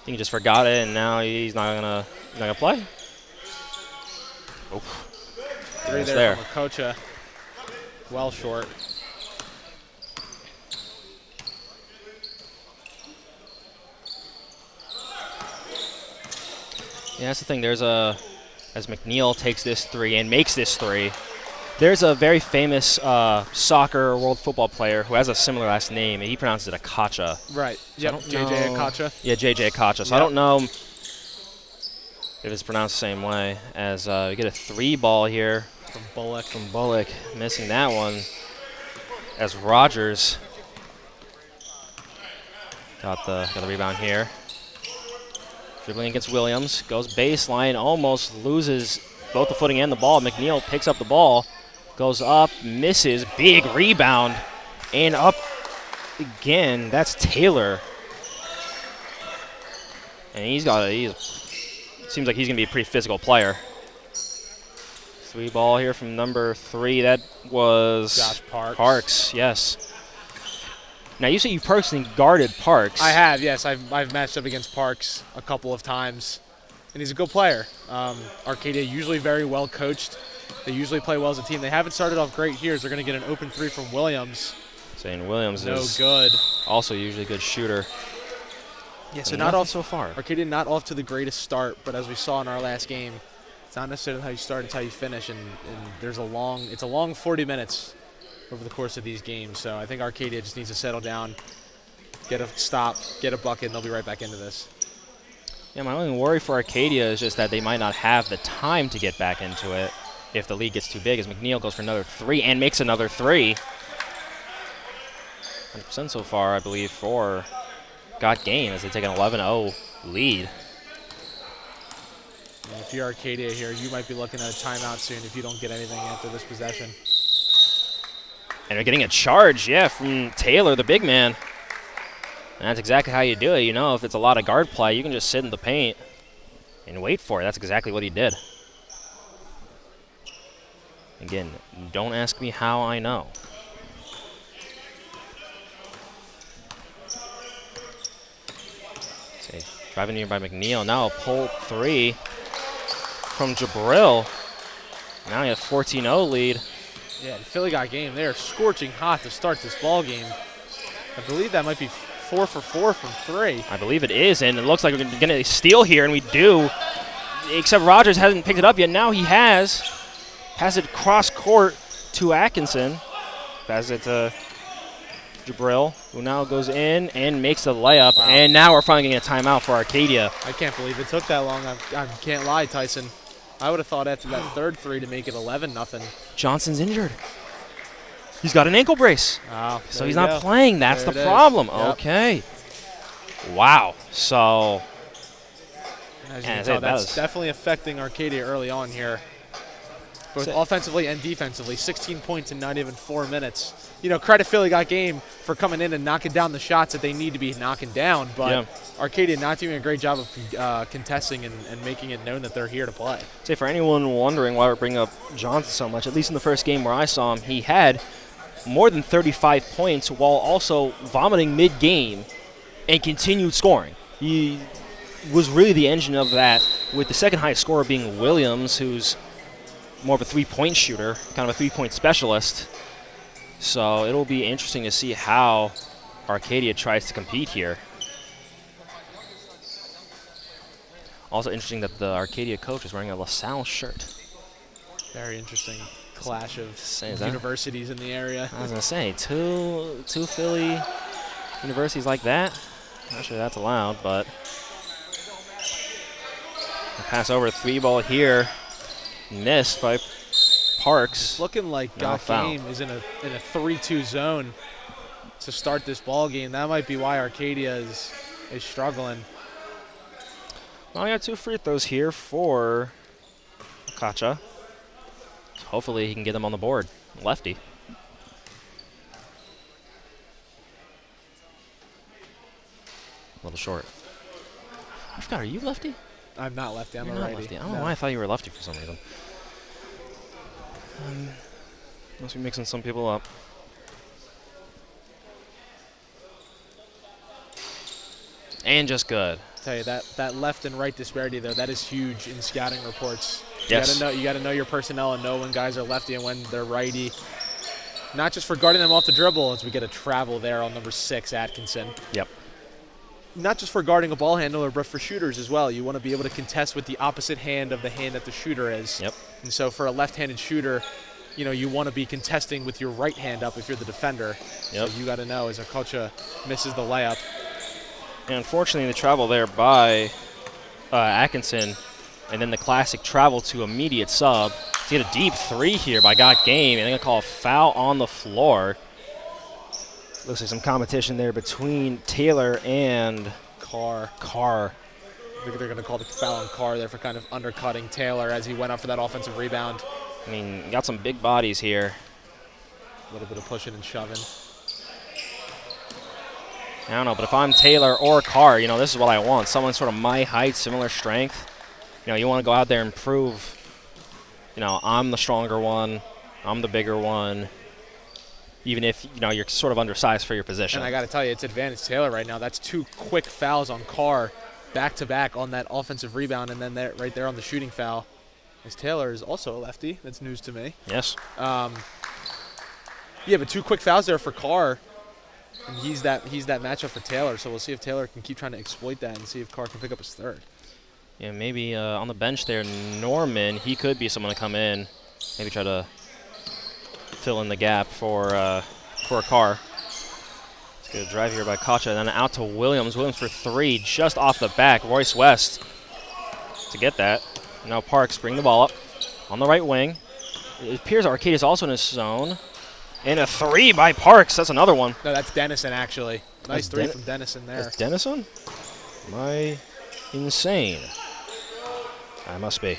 think he just forgot it, and now he's not gonna play. Oh, Three there from Okocha. Well short. Yeah, that's the thing. There's as McNeil takes this three and makes this three. There's a very famous soccer world football player who has a similar last name, and he pronounces it Akacha. Right. So Yep. JJ Akacha. Yeah, JJ Akacha. So I don't know if it's pronounced the same way. As we get a 3 ball here From Bullock. from Bullock, missing that one. As Rogers got the rebound here. Dribbling against Williams, goes baseline, almost loses both the footing and the ball. McNeil picks up the ball, goes up, misses, big rebound, and up again. That's Taylor. And seems like he's going to be a pretty physical player. 3 ball here from number 3. That was Josh Parks. Parks, yes. Now, you say you personally guarded Parks. I have, yes. I've matched up against Parks a couple of times, and he's a good player. Arcadia usually very well coached. They usually play well as a team. They haven't started off great here, so they're going to get an open 3 from Williams. Saying Williams is good. also usually a good shooter. Yeah, so And not nothing off so far. Arcadia not off to the greatest start, but as we saw in our last game, it's not necessarily how you start, it's how you finish, and it's a long 40 minutes over the course of these games. So I think Arcadia just needs to settle down, get a stop, get a bucket, and they'll be right back into this. Yeah, my only worry for Arcadia is just that they might not have the time to get back into it if the lead gets too big, as McNeil goes for another 3 and makes another 3. 100% so far, I believe, for Got Game as they take an 11-0 lead. And if you're Arcadia here, you might be looking at a timeout soon if you don't get anything after this possession. And they're getting a charge, yeah, from Taylor, the big man. And that's exactly how you do it. You know, if it's a lot of guard play, you can just sit in the paint and wait for it. That's exactly what he did. Again, don't ask me how I know. See, driving near by McNeil. Now a pull 3 from Jabril. Now you have 14-0 lead. Yeah, the Philly Got Game. They are scorching hot to start this ball game. I believe that might be 4 for 4 from 3. I believe it is, and it looks like we're going to steal here, and we do. Except Rogers hasn't picked it up yet. Now he has. Pass it cross court to Atkinson. Pass it to Jabril, who now goes in and makes the layup. Wow. And now we're finally getting a timeout for Arcadia. I can't believe it took that long. I can't lie, Tyson. I would have thought after that third 3 to make it 11-0. Johnson's injured. He's got an ankle brace. Wow. So he's not playing. That's There the it is. problem. Yep. Okay. Wow. So, As you Yeah, can tell, that that's was- definitely affecting Arcadia early on here, both So- offensively and defensively. 16 points in not even 4 minutes. You know, credit Philly Got Game for coming in and knocking down the shots that they need to be knocking down, but Yeah. Arcadia not doing a great job of contesting and making it known that they're here to play. say for anyone wondering why we're bringing up Johnson so much, at least in the first game where I saw him, he had more than 35 points while also vomiting mid-game and continued scoring. He was really the engine of that, with the second highest scorer being Williams, who's more of a three-point shooter, kind of a three-point specialist. So it'll be interesting to see how Arcadia tries to compete here. Also interesting that the Arcadia coach is wearing a LaSalle shirt. Very interesting clash of Is that- universities in the area. I was gonna say two Philly universities like that. Not sure that's allowed, but a pass over 3-ball here, missed by Parks. Looking like No foul. Game is in a 3-2 zone to start this ball game. That might be why Arcadia is struggling. Well, I got 2 free throws here for Kacha. Hopefully he can get them on the board. Lefty. A little short. I forgot, are you lefty? I'm not lefty. I'm You're a not righty. lefty. I don't No. know why I thought you were lefty for some reason. Must be mixing some people up. And just good. Tell you that left and right disparity though, that is huge in scouting reports. Yes. You gotta know your personnel and know when guys are lefty and when they're righty. Not just for guarding them off the dribble, as we get a travel there on number 6, Atkinson. Yep. Not just for guarding a ball handler, but for shooters as well. You want to be able to contest with the opposite hand of the hand that the shooter is. Yep. And so for a left-handed shooter, you know, you want to be contesting with your right hand up if you're the defender. Yep. So you got to know as Arcadia misses the layup. And unfortunately, the travel there by Atkinson, and then the classic travel to immediate sub. To get a deep 3 here by Got Game, and they're going to call a foul on the floor. Looks like some competition there between Taylor and Carr. I think they're going to call the foul on Carr there for kind of undercutting Taylor as he went up for that offensive rebound. I mean, got some big bodies here. A little bit of pushing and shoving. I don't know, but if I'm Taylor or Carr, you know, this is what I want. Someone sort of my height, similar strength. You know, you want to go out there and prove, you know, I'm the stronger one, I'm the bigger one, even if, you know, you're sort of undersized for your position. And I got to tell you, it's advantage Taylor right now. That's 2 quick fouls on Carr back-to-back on that offensive rebound, and then right there on the shooting foul. As Taylor is also a lefty. That's news to me. Yes. Yeah, but 2 quick fouls there for Carr, and he's that matchup for Taylor. So we'll see if Taylor can keep trying to exploit that and see if Carr can pick up his 3rd. Yeah, maybe on the bench there, Norman, he could be someone to come in, maybe try to fill in the gap for a Carr. Let's get a drive here by Kacha, and then out to Williams. Williams for 3, just off the back. Royce West to get that. Now Parks bring the ball up on the right wing. It appears Arcadia's also in his zone. And a 3 by Parks. That's another one. No, that's Dennison, actually. Nice That's 3 from Dennison there. That's Dennison? Am I insane? I must be.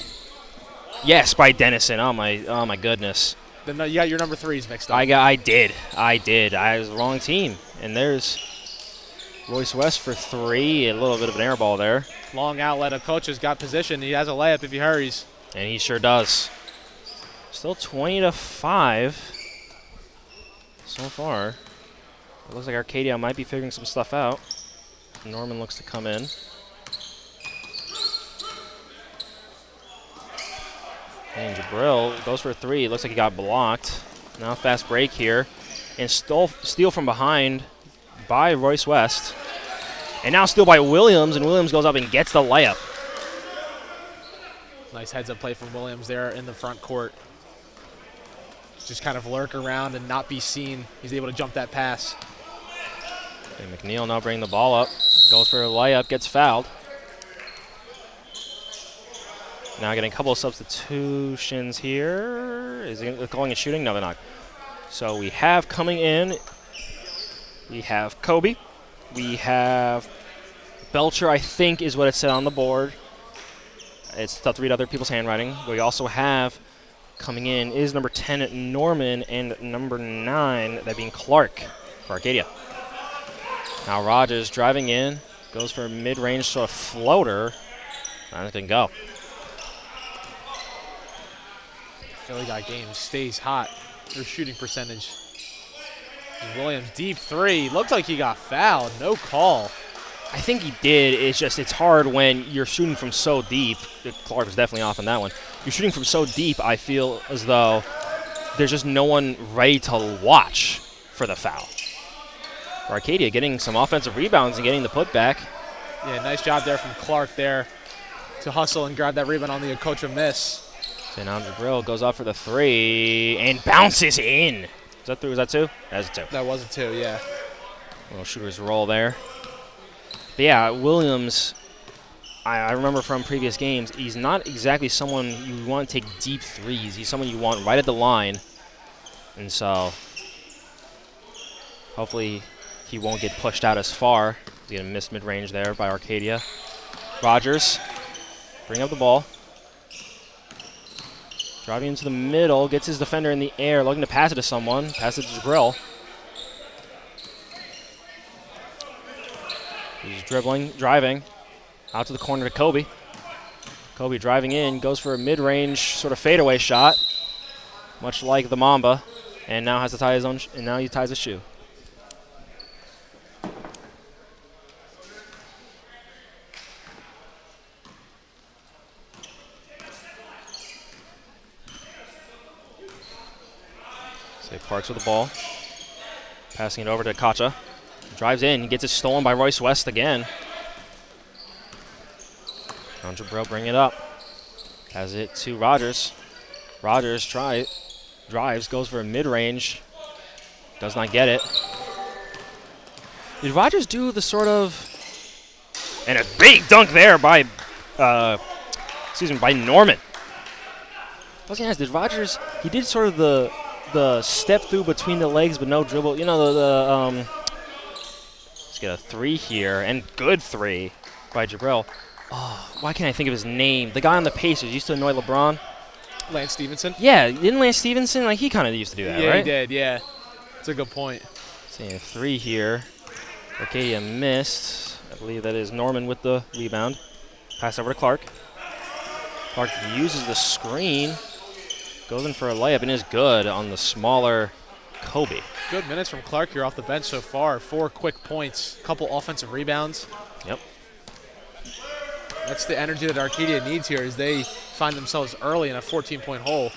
Yes, by Dennison. Oh my goodness. Then no, you got your number 3s mixed up. I did. I was the wrong team. And there's Royce West for 3. A little bit of an air ball there. Long outlet. A coach has got position. He has a layup if he hurries. And he sure does. Still 20-5 so far. It looks like Arcadia might be figuring some stuff out. Norman looks to come in. And Jabril goes for a 3. Looks like he got blocked. Now fast break here. And steal from behind by Royce West. And now steal by Williams, and Williams goes up and gets the layup. Nice heads-up play from Williams there in the front court. Just kind of lurk around and not be seen. He's able to jump that pass. And McNeil now bringing the ball up. Goes for a layup, gets fouled. Now getting a couple of substitutions here. Is he calling it shooting? No, they're not. So we have coming in, we have Kobe. We have Belcher, I think is what it said on the board. It's tough to read other people's handwriting. We also have coming in is number 10, Norman, and number 9, that being Clark for Arcadia. Now Rogers driving in, goes for a mid-range sort of floater. That can go. Philly Got Game stays hot. Their shooting percentage. Williams, deep 3. Looked like he got fouled. No call. I think he did. It's hard when you're shooting from so deep. Clark was definitely off on that one. You're shooting from so deep, I feel as though there's just no one ready to watch for the foul. Arcadia getting some offensive rebounds and getting the putback. Yeah, nice job there from Clark there. to hustle and grab that rebound on the Okocha miss. So now Jabril goes up for the 3 and bounces in. Is that 3? Was that 2? That's a 2. That was a 2, yeah. Little shooter's roll there. But yeah, Williams, I remember from previous games, he's not exactly someone you want to take deep threes. He's someone you want right at the line. And so hopefully he won't get pushed out as far. He's going to miss mid-range there by Arcadia. Rogers, bring up the ball. Driving into the middle, gets his defender in the air, looking to pass it to someone. Pass it to Jabril. He's dribbling, driving, out to the corner to Kobe. Kobe driving in, goes for a mid-range sort of fadeaway shot, much like the Mamba, and now has to tie his own. And now he ties his shoe. So he parks with the ball, passing it over to Kacha. Drives in, gets it stolen by Royce West again. Now Jabril bring it up. Has it to Rogers. Rogers drives, goes for a mid-range. Does not get it. Did Rogers do the sort of... And a big dunk there by, by Norman. I was going to ask, did Rogers... He did sort of the step through between the legs but no dribble. You know, let's get a 3 here, and good 3 by Jabril. Oh, why can't I think of his name? The guy on the Pacers used to annoy LeBron. Lance Stevenson? Yeah, didn't Lance Stevenson? Like, he kind of used to do that, Yeah, right? he did, yeah. That's a good point. Seeing a 3 here. Arcadia missed. I believe that is Norman with the rebound. Pass over to Clark. Clark uses the screen. Goes in for a layup and is good on the smaller Kobe. Good minutes from Clark here off the bench so far. 4 quick points, couple offensive rebounds. Yep. That's the energy that Arcadia needs here as they find themselves early in a 14-point hole.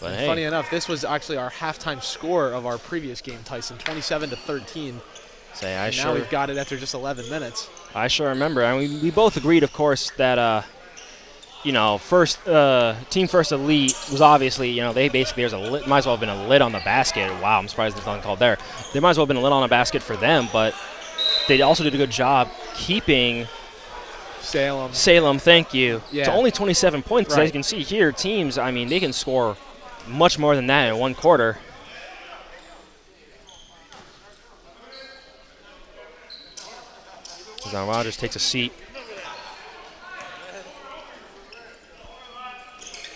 But Funny enough, this was actually our halftime score of our previous game, Tyson, 27-13. Now we've got it after just 11 minutes. I sure remember. I mean, we both agreed, of course, that Team First Elite was obviously, they basically might as well have been a lid on the basket. Wow, I'm surprised there's nothing called there. There might as well have been a lid on the basket for them, but they also did a good job keeping Salem, thank you. Yeah. It's only 27 points. Right. As you can see here, teams, I mean, they can score much more than that in one quarter. Now Rogers takes a seat.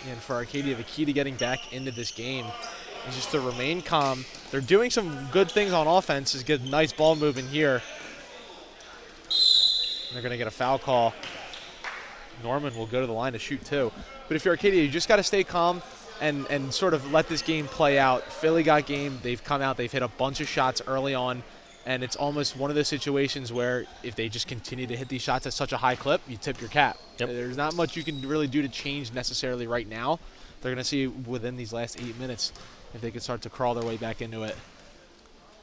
And for Arcadia, the key to getting back into this game is just to remain calm. They're doing some good things on offense. Is get a nice ball movement here. They're going to get a foul call. Norman will go to the line to shoot 2. But if you're Arcadia, you just got to stay calm and sort of let this game play out. Philly got game. They've come out. They've hit a bunch of shots early on. And it's almost one of those situations where if they just continue to hit these shots at such a high clip, you tip your cap. Yep. There's not much you can really do to change necessarily right now. They're going to see within these last 8 minutes if they can start to crawl their way back into it.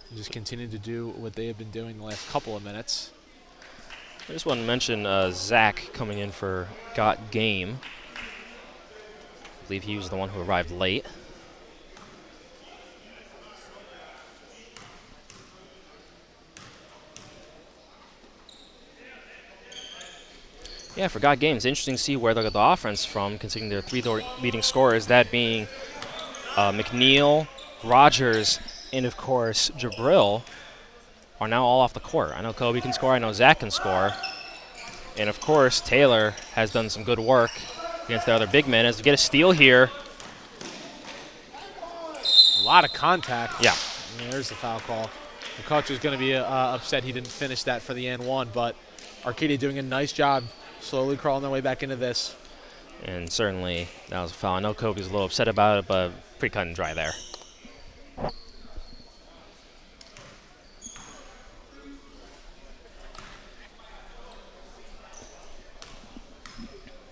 And just continue to do what they have been doing the last couple of minutes. I just want to mention Zach coming in for Got Game. I believe he was the one who arrived late. Yeah, for Got Game, it's interesting to see where they got the offense from, considering their 3 leading scorers, that being McNeil, Rogers, and of course Jabril, are now all off the court. I know Kobe can score, I know Zach can score. And of course, Taylor has done some good work against the other big men as we get a steal here. A lot of contact. Yeah. And there's the foul call. The coach is going to be upset he didn't finish that for the N1, but Arcadia doing a nice job slowly crawling their way back into this. And certainly that was a foul. I know Kobe's a little upset about it, but pretty cut and dry there.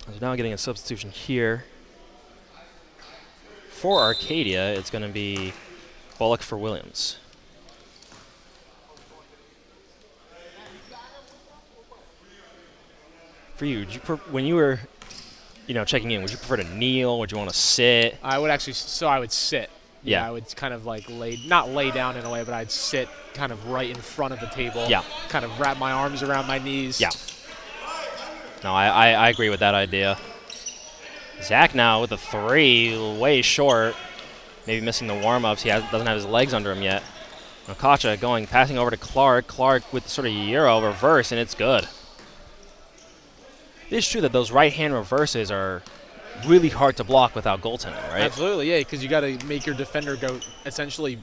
So now getting a substitution here. For Arcadia, it's going to be Bullock for Williams. For you, when you were, checking in, would you prefer to kneel? Would you want to sit? I would actually, so I would sit. Yeah. I would kind of like not lay down in a way, but I'd sit kind of right in front of the table. Yeah. Kind of wrap my arms around my knees. Yeah. No, I agree with that idea. Zach now with a 3, way short. Maybe missing the warm-ups. He doesn't have his legs under him yet. Nakacha passing over to Clark. Clark with sort of Euro reverse, and it's good. It is true that those right-hand reverses are really hard to block without goaltending, right? Absolutely, yeah, because you got to make your defender go essentially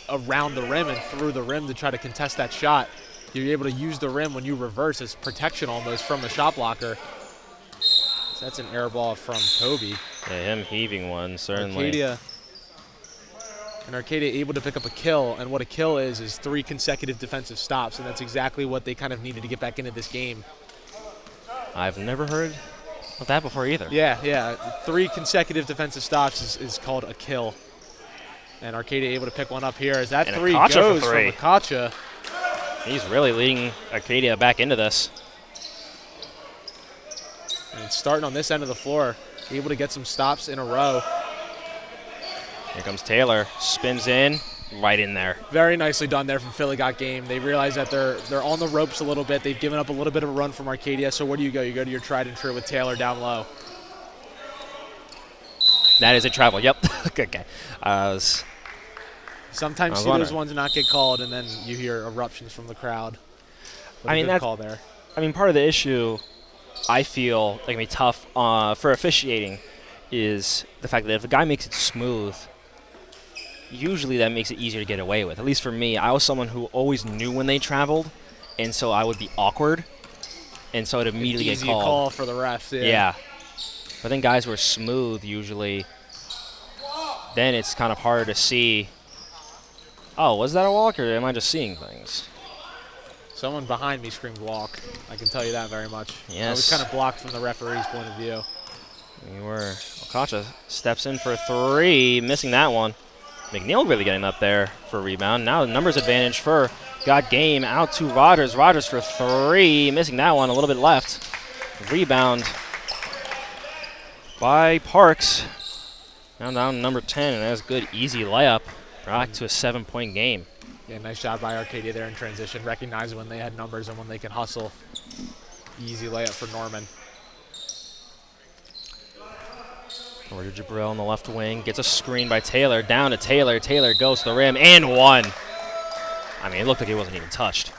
around the rim and through the rim to try to contest that shot. You're able to use the rim when you reverse as protection almost from the shot blocker. So that's an air ball from Kobe. Yeah, him heaving one, certainly. Arcadia able to pick up a kill, and what a kill is 3 consecutive defensive stops, and that's exactly what they kind of needed to get back into this game. I've never heard of that before either. Yeah. 3 consecutive defensive stops is called a kill. And Arcadia able to pick one up here as that And 3 Nakacha goes for 3. from Nakacha. He's really leading Arcadia back into this. And it's starting on this end of the floor. Able to get some stops in a row. Here comes Taylor. Spins in. Right in there. Very nicely done there from Philly Got Game. They realize that they're on the ropes a little bit. They've given up a little bit of a run from Arcadia. So where do you go? You go to your tried and true with Taylor down low. That is a travel. Yep. Okay. Sometimes see those ones not get called, and then you hear eruptions from the crowd. Good call there. Part of the issue I feel like can be tough for officiating is the fact that if a guy makes it smooth, usually that makes it easier to get away with. At least for me, I was someone who always knew when they traveled, and so I would be awkward, and so it immediately get Easy called. call for the refs. Yeah. I think guys who are smooth usually, then it's kind of harder to see. Oh, was that a walk, or am I just seeing things? Someone behind me screamed walk. I can tell you that very much. Yes. I was kind of blocked from the referee's point of view. We were. Okacha steps in for 3, missing that one. McNeil really getting up there for a rebound. Now the numbers advantage for Got Game out to Rogers. Rogers for 3, missing that one. A little bit left. Rebound by Parks. Now down number 10, and that's a good, easy layup. Back to a 7-point game. Yeah, nice job by Arcadia there in transition. Recognizing when they had numbers and when they can hustle. Easy layup for Norman. Roger Jabril on the left wing. Gets a screen by Taylor. Down to Taylor. Taylor goes to the rim and 1. It looked like it wasn't even touched.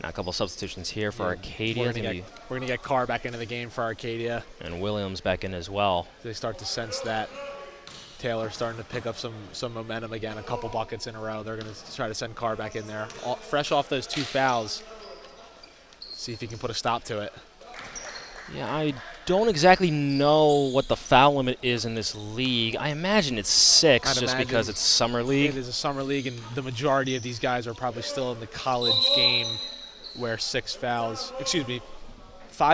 Now a couple substitutions here for Arcadia. We're going to get Carr back into the game for Arcadia. And Williams back in as well. They start to sense that Taylor starting to pick up some momentum again, a couple buckets in a row. They're going to try to send Carr back in there. Fresh off those 2 fouls. See if he can put a stop to it. Yeah, I don't exactly know what the foul limit is in this league. I imagine it's 6 just because it's summer league. It is a summer league, and the majority of these guys are probably still in the college game where 5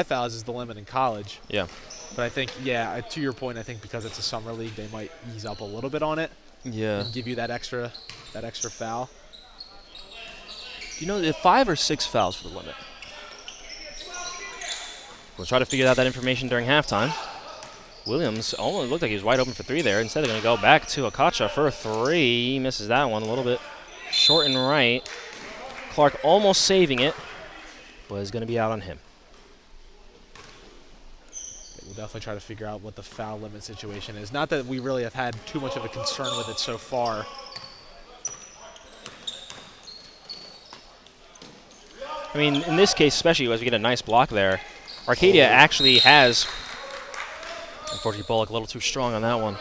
fouls is the limit in college. Yeah. But I think, to your point, I think because it's a summer league, they might ease up a little bit on it. Yeah. And give you that extra foul. The 5 or 6 fouls for the limit. We'll try to figure out that information during halftime. Williams almost looked like he was wide open for 3 there. Instead, they're going to go back to Okacha for 3. He misses that one a little bit short and right. Clark almost saving it, but is going to be out on him. We'll definitely try to figure out what the foul limit situation is. Not that we really have had too much of a concern with it so far. In this case, especially as we get a nice block there, Arcadia actually has. Unfortunately, Bullock a little too strong on that one.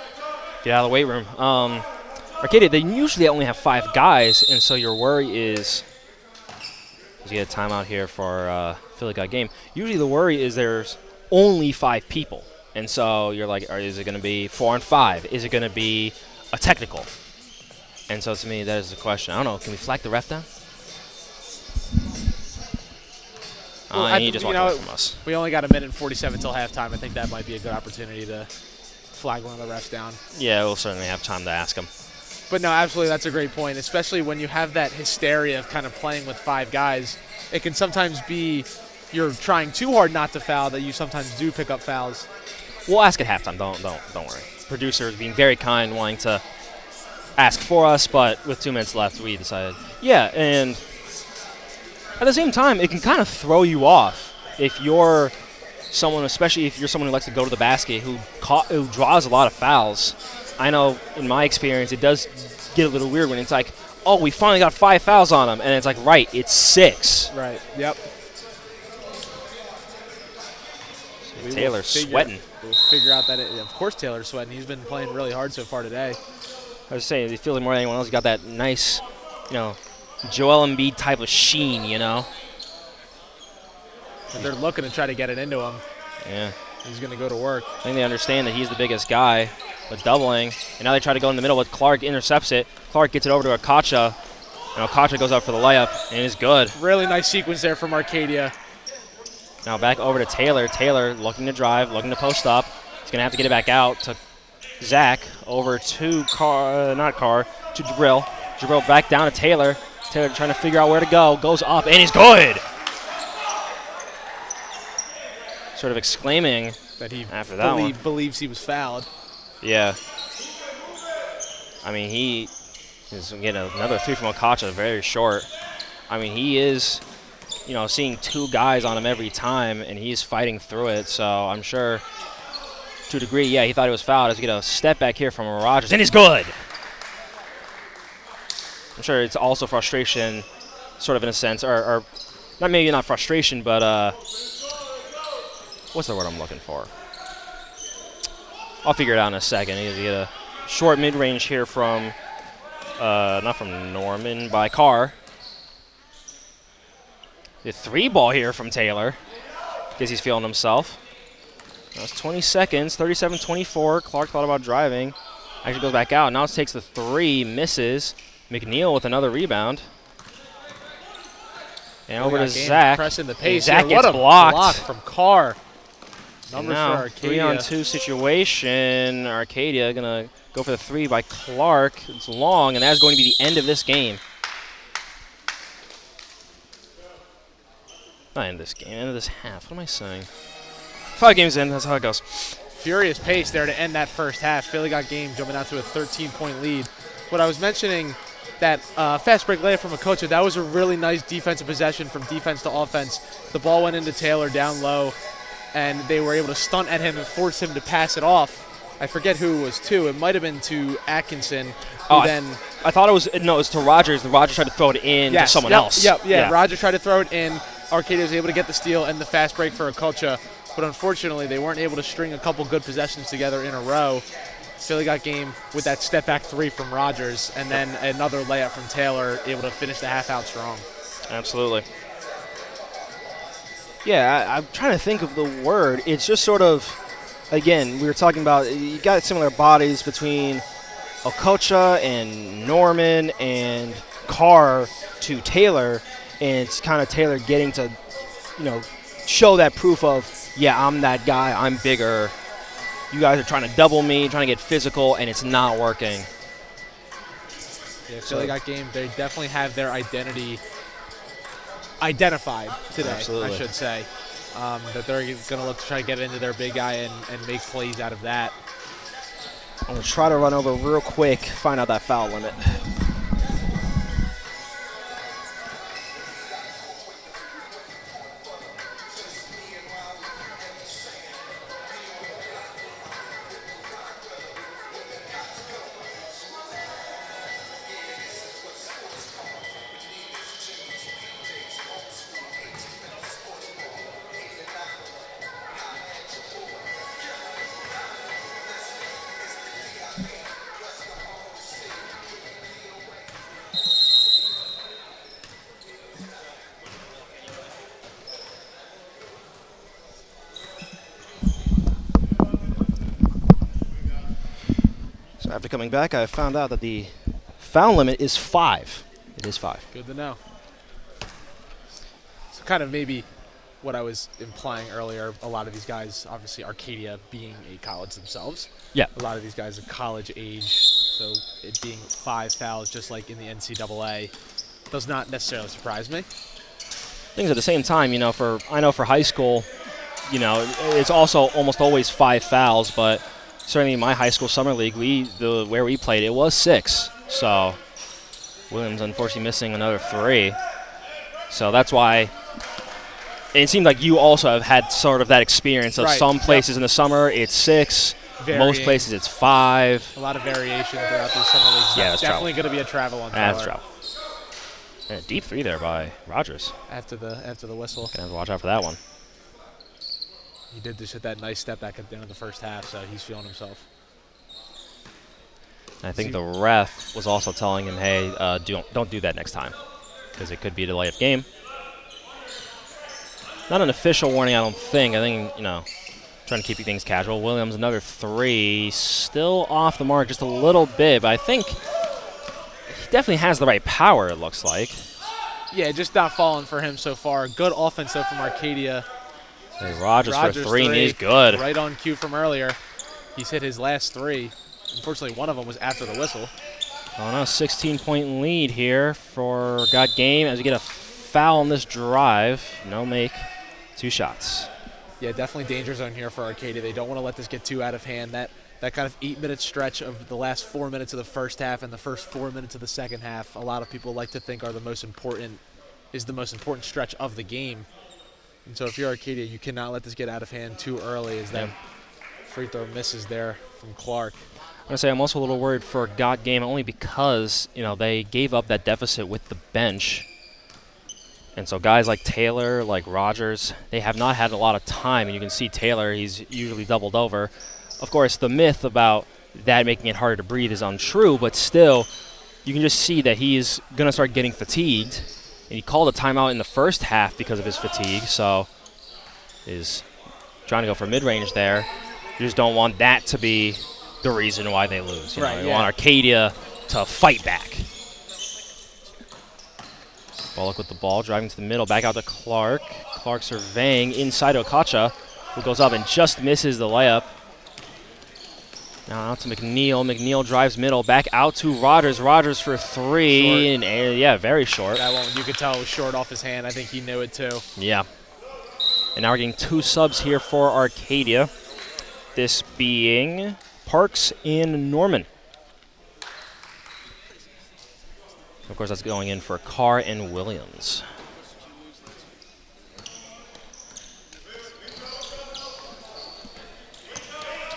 Get out of the weight room. Arcadia, they usually only have 5 guys, and so your worry is. You get a timeout here for Philly Got Game. Usually the worry is there's only 5 people, and so you're like, is it going to be 4 on 5? Is it going to be a technical? And so to me, that is the question. I don't know. Can we flag the ref down? He just walked away from us. We only got 1 minute and 47 till halftime. I think that might be a good opportunity to flag one of the refs down. Yeah, we'll certainly have time to ask him. But no, absolutely, that's a great point, especially when you have that hysteria of kind of playing with 5 guys. It can sometimes be you're trying too hard not to foul that you sometimes do pick up fouls. We'll ask at halftime. Don't worry. Producers being very kind, wanting to ask for us, but with 2 minutes left, we decided. Yeah, and at the same time, it can kind of throw you off if you're someone, especially if you're someone who likes to go to the basket, who draws a lot of fouls. I know in my experience, it does get a little weird when it's like, oh, we finally got 5 fouls on him, and it's like, right, it's 6. Right. Yep. Taylor's sweating. We'll figure out that, of course, Taylor's sweating. He's been playing really hard so far today. I was saying, he feels like more than anyone else. He got that nice, Joel Embiid type of sheen, They're looking to try to get it into him. Yeah. He's going to go to work. I think they understand that he's the biggest guy, but doubling. And now they try to go in the middle, but Clark intercepts it. Clark gets it over to Arcadia. And Arcadia goes up for the layup, and it's good. Really nice sequence there from Arcadia. Now back over to Taylor. Taylor looking to drive, looking to post up. He's going to have to get it back out to Zach. Over to to Jabril. Jabril back down to Taylor. Taylor trying to figure out where to go. Goes up, and he's good. Sort of exclaiming that he after that one. believes he was fouled. Yeah. I mean, he is getting another 3 from Okacha, very short. I mean, he is, seeing 2 guys on him every time, and he's fighting through it. So I'm sure, to a degree, yeah, he thought he was fouled. As we get a step back here from Rogers, and he's good. I'm sure it's also frustration, sort of in a sense, or maybe not frustration, but what's the word I'm looking for? I'll figure it out in a second. You get a short mid-range here from, not from Norman, by Carr. The 3 ball here from Taylor. Guess he's feeling himself. That's 20 seconds, 37-24. Clark thought about driving. Actually goes back out. Now it takes the 3, misses. McNeil with another rebound. And over to Zach. Pressing the pace. Zach What gets a blocked. block from Carr. Number Now, for Arcadia. 3-on-2 situation. Arcadia going to go for the 3 by Clark. It's long, and that's going to be the end of this game. Not end of this game, end of this half. What am I saying? 5 games in, that's how it goes. Furious pace there to end that first half. Philly got game jumping out to a 13-point lead. What I was mentioning, that fast break layup from Okocha, that was a really nice defensive possession from defense to offense. The ball went into Taylor down low, and they were able to stunt at him and force him to pass it off. I forget who it was to. It might have been to Atkinson. I thought it was to Rogers. Rogers tried to throw it in to someone else. Yeah. Rogers tried to throw it in. Arcadia was able to get the steal and the fast break for Okocha, but unfortunately they weren't able to string a couple good possessions together in a row. Philly got game with that step-back 3 from Rogers, and then another layup from Taylor, able to finish the half out strong. Absolutely. Yeah, I'm trying to think of the word. It's just sort of, again, we were talking about, you got similar bodies between Okocha and Norman and Carr to Taylor, and it's kind of Taylor getting to, show that proof of, yeah, I'm that guy, I'm bigger. You guys are trying to double me, trying to get physical, and it's not working. Yeah, Philly got game. They definitely have their identity identified today, Absolutely. I should say. That they're going to look to try to get into their big guy and make plays out of that. I'm going to try to run over real quick, find out that foul limit. After coming back, I found out that the foul limit is 5. It is 5. Good to know. So kind of maybe what I was implying earlier. A lot of these guys, obviously Arcadia being a college themselves. Yeah. A lot of these guys are college age, so it being 5 fouls just like in the NCAA does not necessarily surprise me. Things at the same time, you know, I know for high school, you know, it's also almost always 5 fouls, but certainly in my high school summer league, where we played, it was 6. So Williams unfortunately missing another 3. So that's why it seemed like you also have had sort of that experience of some places in the summer it's 6, most places it's 5. A lot of variation throughout these summer leagues. Yeah, that's definitely going to be a travel on That's Tyler. travel. And a deep 3 there by Rogers. After the whistle. Gonna have to watch out for that one. He did just hit that nice step back at the end of the first half, so he's feeling himself. And I think the ref was also telling him, hey, don't do that next time, because it could be a delay of game. Not an official warning, I don't think. I think, you know, trying to keep things casual. Williams, another 3. Still off the mark just a little bit, but I think he definitely has the right power, it looks like. Yeah, just not falling for him so far. Good offense, though, from Arcadia. Hey, Rogers for 3, and he's good. Right on cue from earlier. He's hit his last 3. Unfortunately, one of them was after the whistle. Oh, no, 16-point lead here for God Game as we get a foul on this drive. No make. 2 shots. Yeah, definitely danger zone here for Arcadia. They don't want to let this get too out of hand. That kind of 8-minute stretch of the last 4 minutes of the first half and the first 4 minutes of the second half, a lot of people like to think are the most important stretch of the game. And so if you're Arcadia, you cannot let this get out of hand too early as that free throw misses there from Clark. I'm going to say I'm also a little worried for God Game only because, you know, they gave up that deficit with the bench. And so guys like Taylor, like Rogers, they have not had a lot of time. And you can see Taylor, he's usually doubled over. Of course, the myth about that making it harder to breathe is untrue, but still, you can just see that he is going to start getting fatigued. And he called a timeout in the first half because of his fatigue, so is trying to go for mid-range there. You just don't want that to be the reason why they lose. You know, you want Arcadia to fight back. Bullock with the ball, driving to the middle, back out to Clark. Clark surveying inside Okacha, who goes up and just misses the layup. Now out to McNeil. McNeil drives middle, back out to Rogers. Rogers for 3, and yeah, very short. That one, you could tell it was short off his hand. I think he knew it too. Yeah. And now we're getting 2 subs here for Arcadia. This being Parks and Norman. Of course, that's going in for Carr and Williams.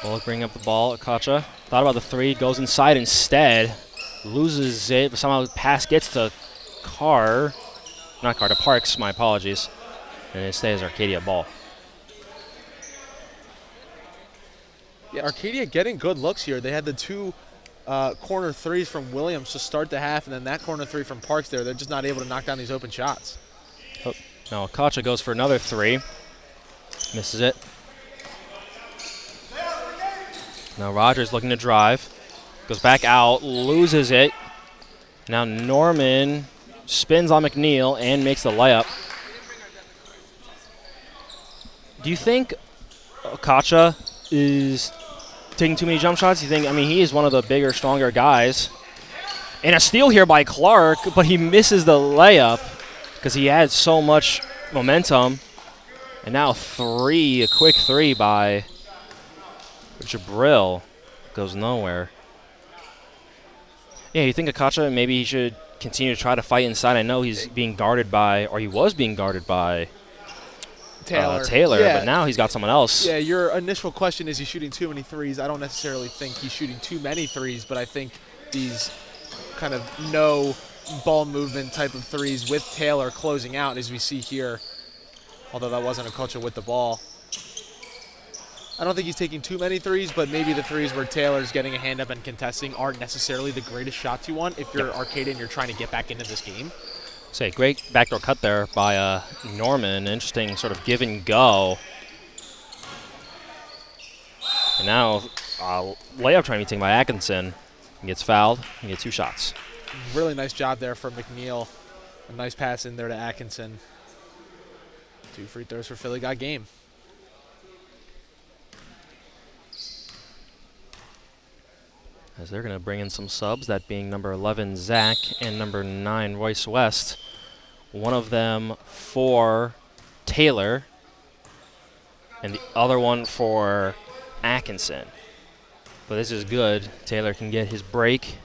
Bullock bringing up the ball. Akacha thought about the 3, goes inside instead, loses it, but somehow the pass gets to Carr. Not Carr, to Parks, my apologies. And it stays Arcadia ball. Yeah, Arcadia getting good looks here. They had the 2 corner 3s from Williams to start the half, and then that corner 3 from Parks there. They're just not able to knock down these open shots. Oh, now Akacha goes for another 3. Misses it. Now Rogers looking to drive. Goes back out, loses it. Now Norman spins on McNeil and makes the layup. Do you think Akacha is taking too many jump shots? You think, I mean, he is one of the bigger, stronger guys. And a steal here by Clark, but he misses the layup because he had so much momentum. And now a quick 3 by Jabril. Goes nowhere. Yeah, you think Akacha, maybe he should continue to try to fight inside. I know he's being guarded by, or he was being guarded by Taylor, yeah. But now he's got someone else. Yeah, your initial question is he shooting too many 3s. I don't necessarily think he's shooting too many 3s, but I think these kind of no ball movement type of 3s with Taylor closing out, as we see here, although that wasn't Akacha with the ball. I don't think he's taking too many 3s, but maybe the 3s where Taylor's getting a hand up and contesting aren't necessarily the greatest shots you want if you're Arcadia and you're trying to get back into this game. Say, great backdoor cut there by Norman. Interesting sort of give and go. And now layup trying to be taken by Atkinson. He gets fouled. He gets 2 shots. Really nice job there from McNeil. A nice pass in there to Atkinson. 2 free throws for Philly got game. As they're going to bring in some subs, that being number 11, Zach, and number 9, Royce West. One of them for Taylor, and the other one for Atkinson. But this is good. Taylor can get his break,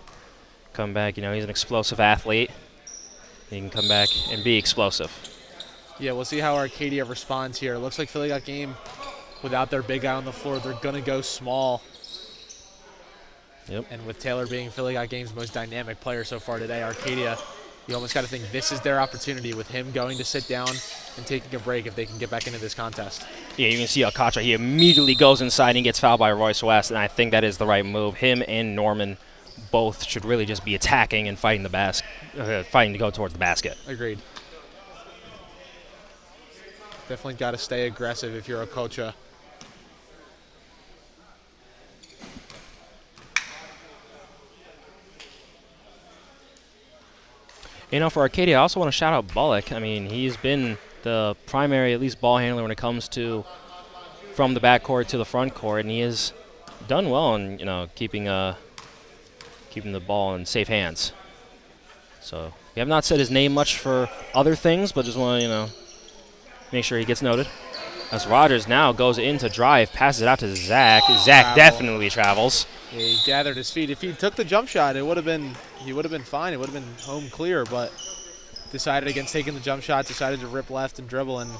come back. You know, he's an explosive athlete. He can come back and be explosive. Yeah, we'll see how Arcadia responds here. It looks like Philly got game without their big guy on the floor. They're going to go small. Yep. And with Taylor being Philly got game's most dynamic player so far today, Arcadia, you almost got to think this is their opportunity with him going to sit down and taking a break if they can get back into this contest. Yeah, you can see Alcatra. He immediately goes inside and gets fouled by Royce West, and I think that is the right move. Him and Norman both should really just be attacking and fighting fighting to go towards the basket. Agreed. Definitely got to stay aggressive if you're Okocha. You know, for Arcadia, I also want to shout out Bullock. I mean, he's been the primary, at least, ball handler when it comes to from the backcourt to the front court, and he has done well in, you know, keeping the ball in safe hands. So we have not said his name much for other things, but just want to, you know, make sure he gets noted. As Rogers now goes in to drive, passes it out to Zach. Zach definitely travels. Yeah, he gathered his feet. If he took the jump shot, he would have been fine. It would have been home clear, but decided against taking the jump shot, decided to rip left and dribble, and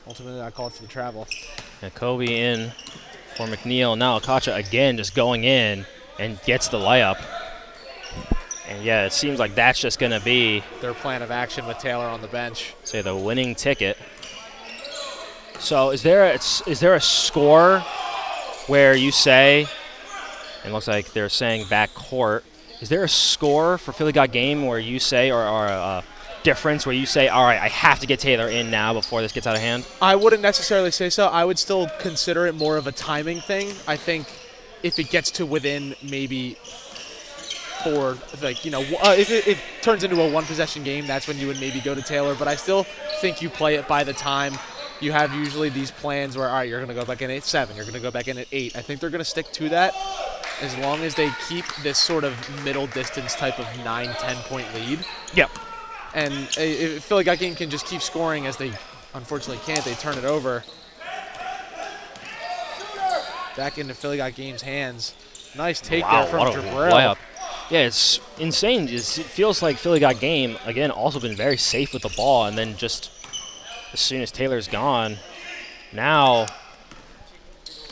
ultimately got called for the travel. And Kobe in for McNeil. Now Alcatra again just going in and gets the layup. And yeah, it seems like that's just going to be their plan of action with Taylor on the bench. Say the winning ticket. So is there a score where you say, and it looks like they're saying backcourt, is there a score for Philly got game where you say, or a difference where you say, all right, I have to get Taylor in now before this gets out of hand? I wouldn't necessarily say so. I would still consider it more of a timing thing. I think if it gets to within maybe four, like, you know, if it turns into a one-possession game, that's when you would maybe go to Taylor. But I still think you play it by the time. You have usually these plans where, all right, you're going to go back in at 7, you're going to go back in at 8. I think they're going to stick to that as long as they keep this sort of middle distance type of 9-10 point lead. Yep. And if Philly got game can just keep scoring as they unfortunately can't, they turn it over. Back into Philly got game's hands. Nice take there from Jabril. Yeah, it's insane. It feels like Philly got game, again, also been very safe with the ball, and then just as soon as Taylor's gone, now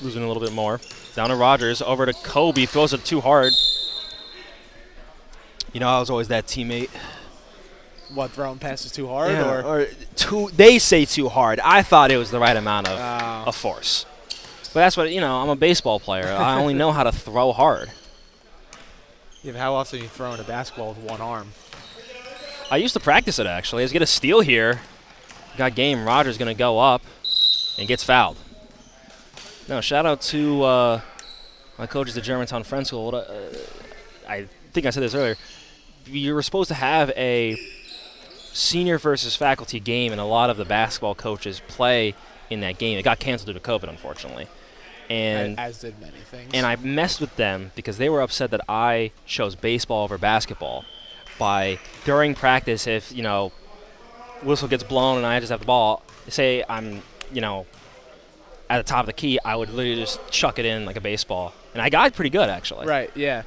losing a little bit more. Down to Rogers, over to Kobe, throws it too hard. You know, I was always that teammate. What, throwing passes too hard? Yeah, or they say too hard. I thought it was the right amount of force. But that's what, you know, I'm a baseball player. I only know how to throw hard. Yeah, but how often are you throwing a basketball with one arm? I used to practice it, actually. Let's get a steal here. Got game. Rogers going to go up and gets fouled. No, shout out to my coaches at Germantown Friends School. I think I said this earlier. You were supposed to have a senior versus faculty game, and a lot of the basketball coaches play in that game. It got canceled due to COVID, unfortunately. And as did many things. And I messed with them because they were upset that I chose baseball over basketball. By during practice, if, you know, whistle gets blown and I just have the ball, say I'm, you know, at the top of the key, I would literally just chuck it in like a baseball. And I got pretty good, actually. Right, yeah.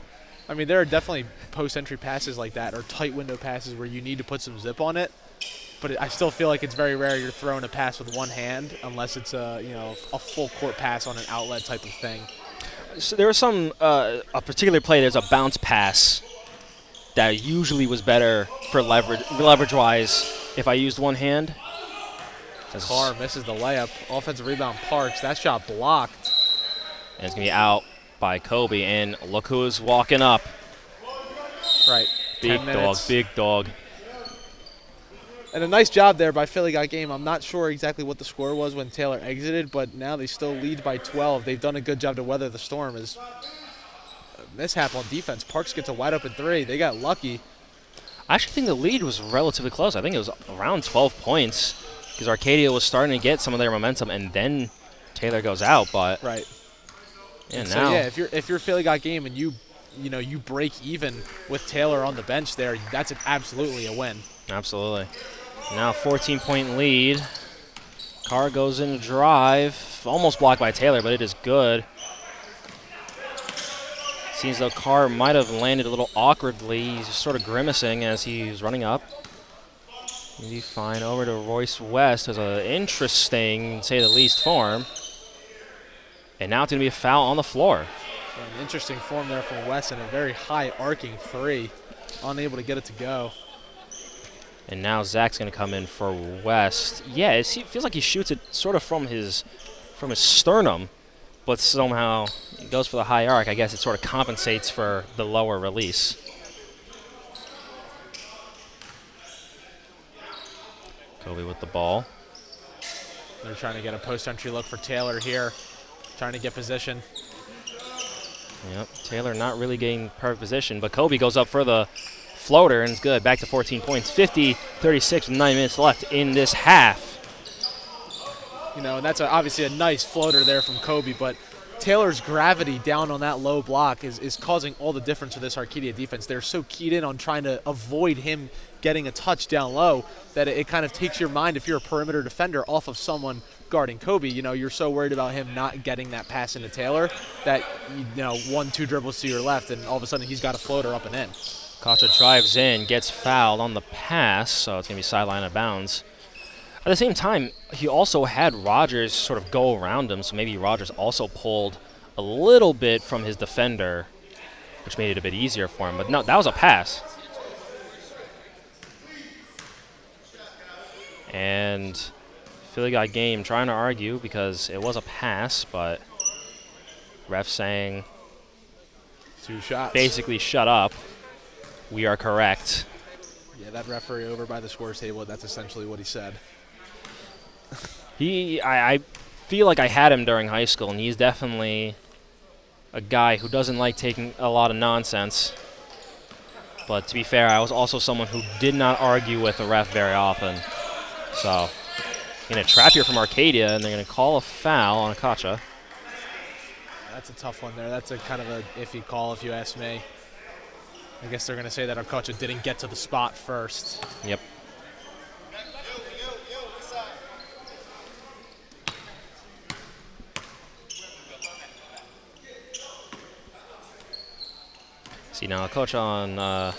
I mean, there are definitely post-entry passes like that, or tight window passes where you need to put some zip on it. But I still feel like it's very rare you're throwing a pass with one hand unless it's a full court pass on an outlet type of thing. So there was some a particular play. There's a bounce pass that usually was better for leverage-wise if I used one hand. Carr misses the layup. Offensive rebound, Parks. That shot blocked. And it's going to be out by Kobe. And look who's walking up. Right. Big dog. And a nice job there by Philly got game. I'm not sure exactly what the score was when Taylor exited, but now they still lead by 12. They've done a good job to weather the storm. As a mishap on defense. Parks gets a wide open 3. They got lucky. I actually think the lead was relatively close. I think it was around 12 points because Arcadia was starting to get some of their momentum, and then Taylor goes out. But Right. yeah, So now yeah, if you're Philly got game and you break even with Taylor on the bench there, that's absolutely a win. absolutely. Now 14-point lead. Carr goes in to drive, almost blocked by Taylor, but it is good. Seems though Carr might have landed a little awkwardly. He's just sort of grimacing as he's running up. Maybe fine over to Royce West as an interesting, to say the least, form. And now it's going to be a foul on the floor. An interesting form there from West and a very high arcing three. Unable to get it to go. And now Zach's going to come in for West. Yeah, it feels like he shoots it sort of from his sternum, but somehow he goes for the high arc. I guess it sort of compensates for the lower release. Kobe with the ball. They're trying to get a post-entry look for Taylor here. Trying to get position. Yep, Taylor not really getting perfect position, but Kobe goes up for the floater and it's good. Back to 14 points. 50-36 with 9 minutes left in this half. And that's obviously a nice floater there from Kobe, but Taylor's gravity down on that low block is causing all the difference for this Arcadia defense. They're so keyed in on trying to avoid him getting a touch down low that it kind of takes your mind, if you're a perimeter defender, off of someone guarding Kobe. You're so worried about him not getting that pass into Taylor that, 1-2 dribbles to your left, and all of a sudden he's got a floater up and in. Kacha drives in, gets fouled on the pass, so it's going to be sideline out of bounds. At the same time, he also had Rogers sort of go around him, so maybe Rogers also pulled a little bit from his defender, which made it a bit easier for him. But no, that was a pass. And Philly got game trying to argue because it was a pass, but ref saying 2 shots. basically shut up. We are correct. Yeah, that referee over by the scores table, that's essentially what he said. I feel like I had him during high school, and he's definitely a guy who doesn't like taking a lot of nonsense. But to be fair, I was also someone who did not argue with the ref very often. So, going to trap here from Arcadia, and they're going to call a foul on Akacha. That's a tough one there. That's a kind of a iffy call if you ask me. I guess they're going to say that Akacha didn't get to the spot first. Yep. See now, Coach on.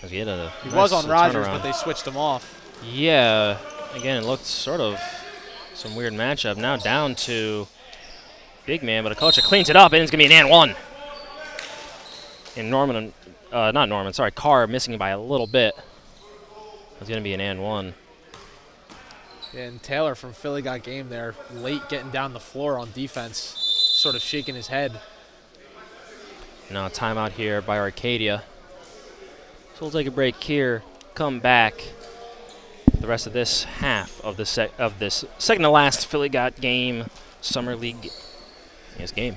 He was on Rogers, but they switched him off. Yeah, again, it looked sort of some weird matchup. Now down to big man, but Akocha cleans it up, and it's gonna be an and one. And Carr missing by a little bit. It's gonna be an and one. And Taylor from Philly got game there, late getting down the floor on defense, sort of shaking his head. Now a timeout here by Arcadia. So we'll take a break here, come back for the rest of this half of this second to last Philly got game summer league game.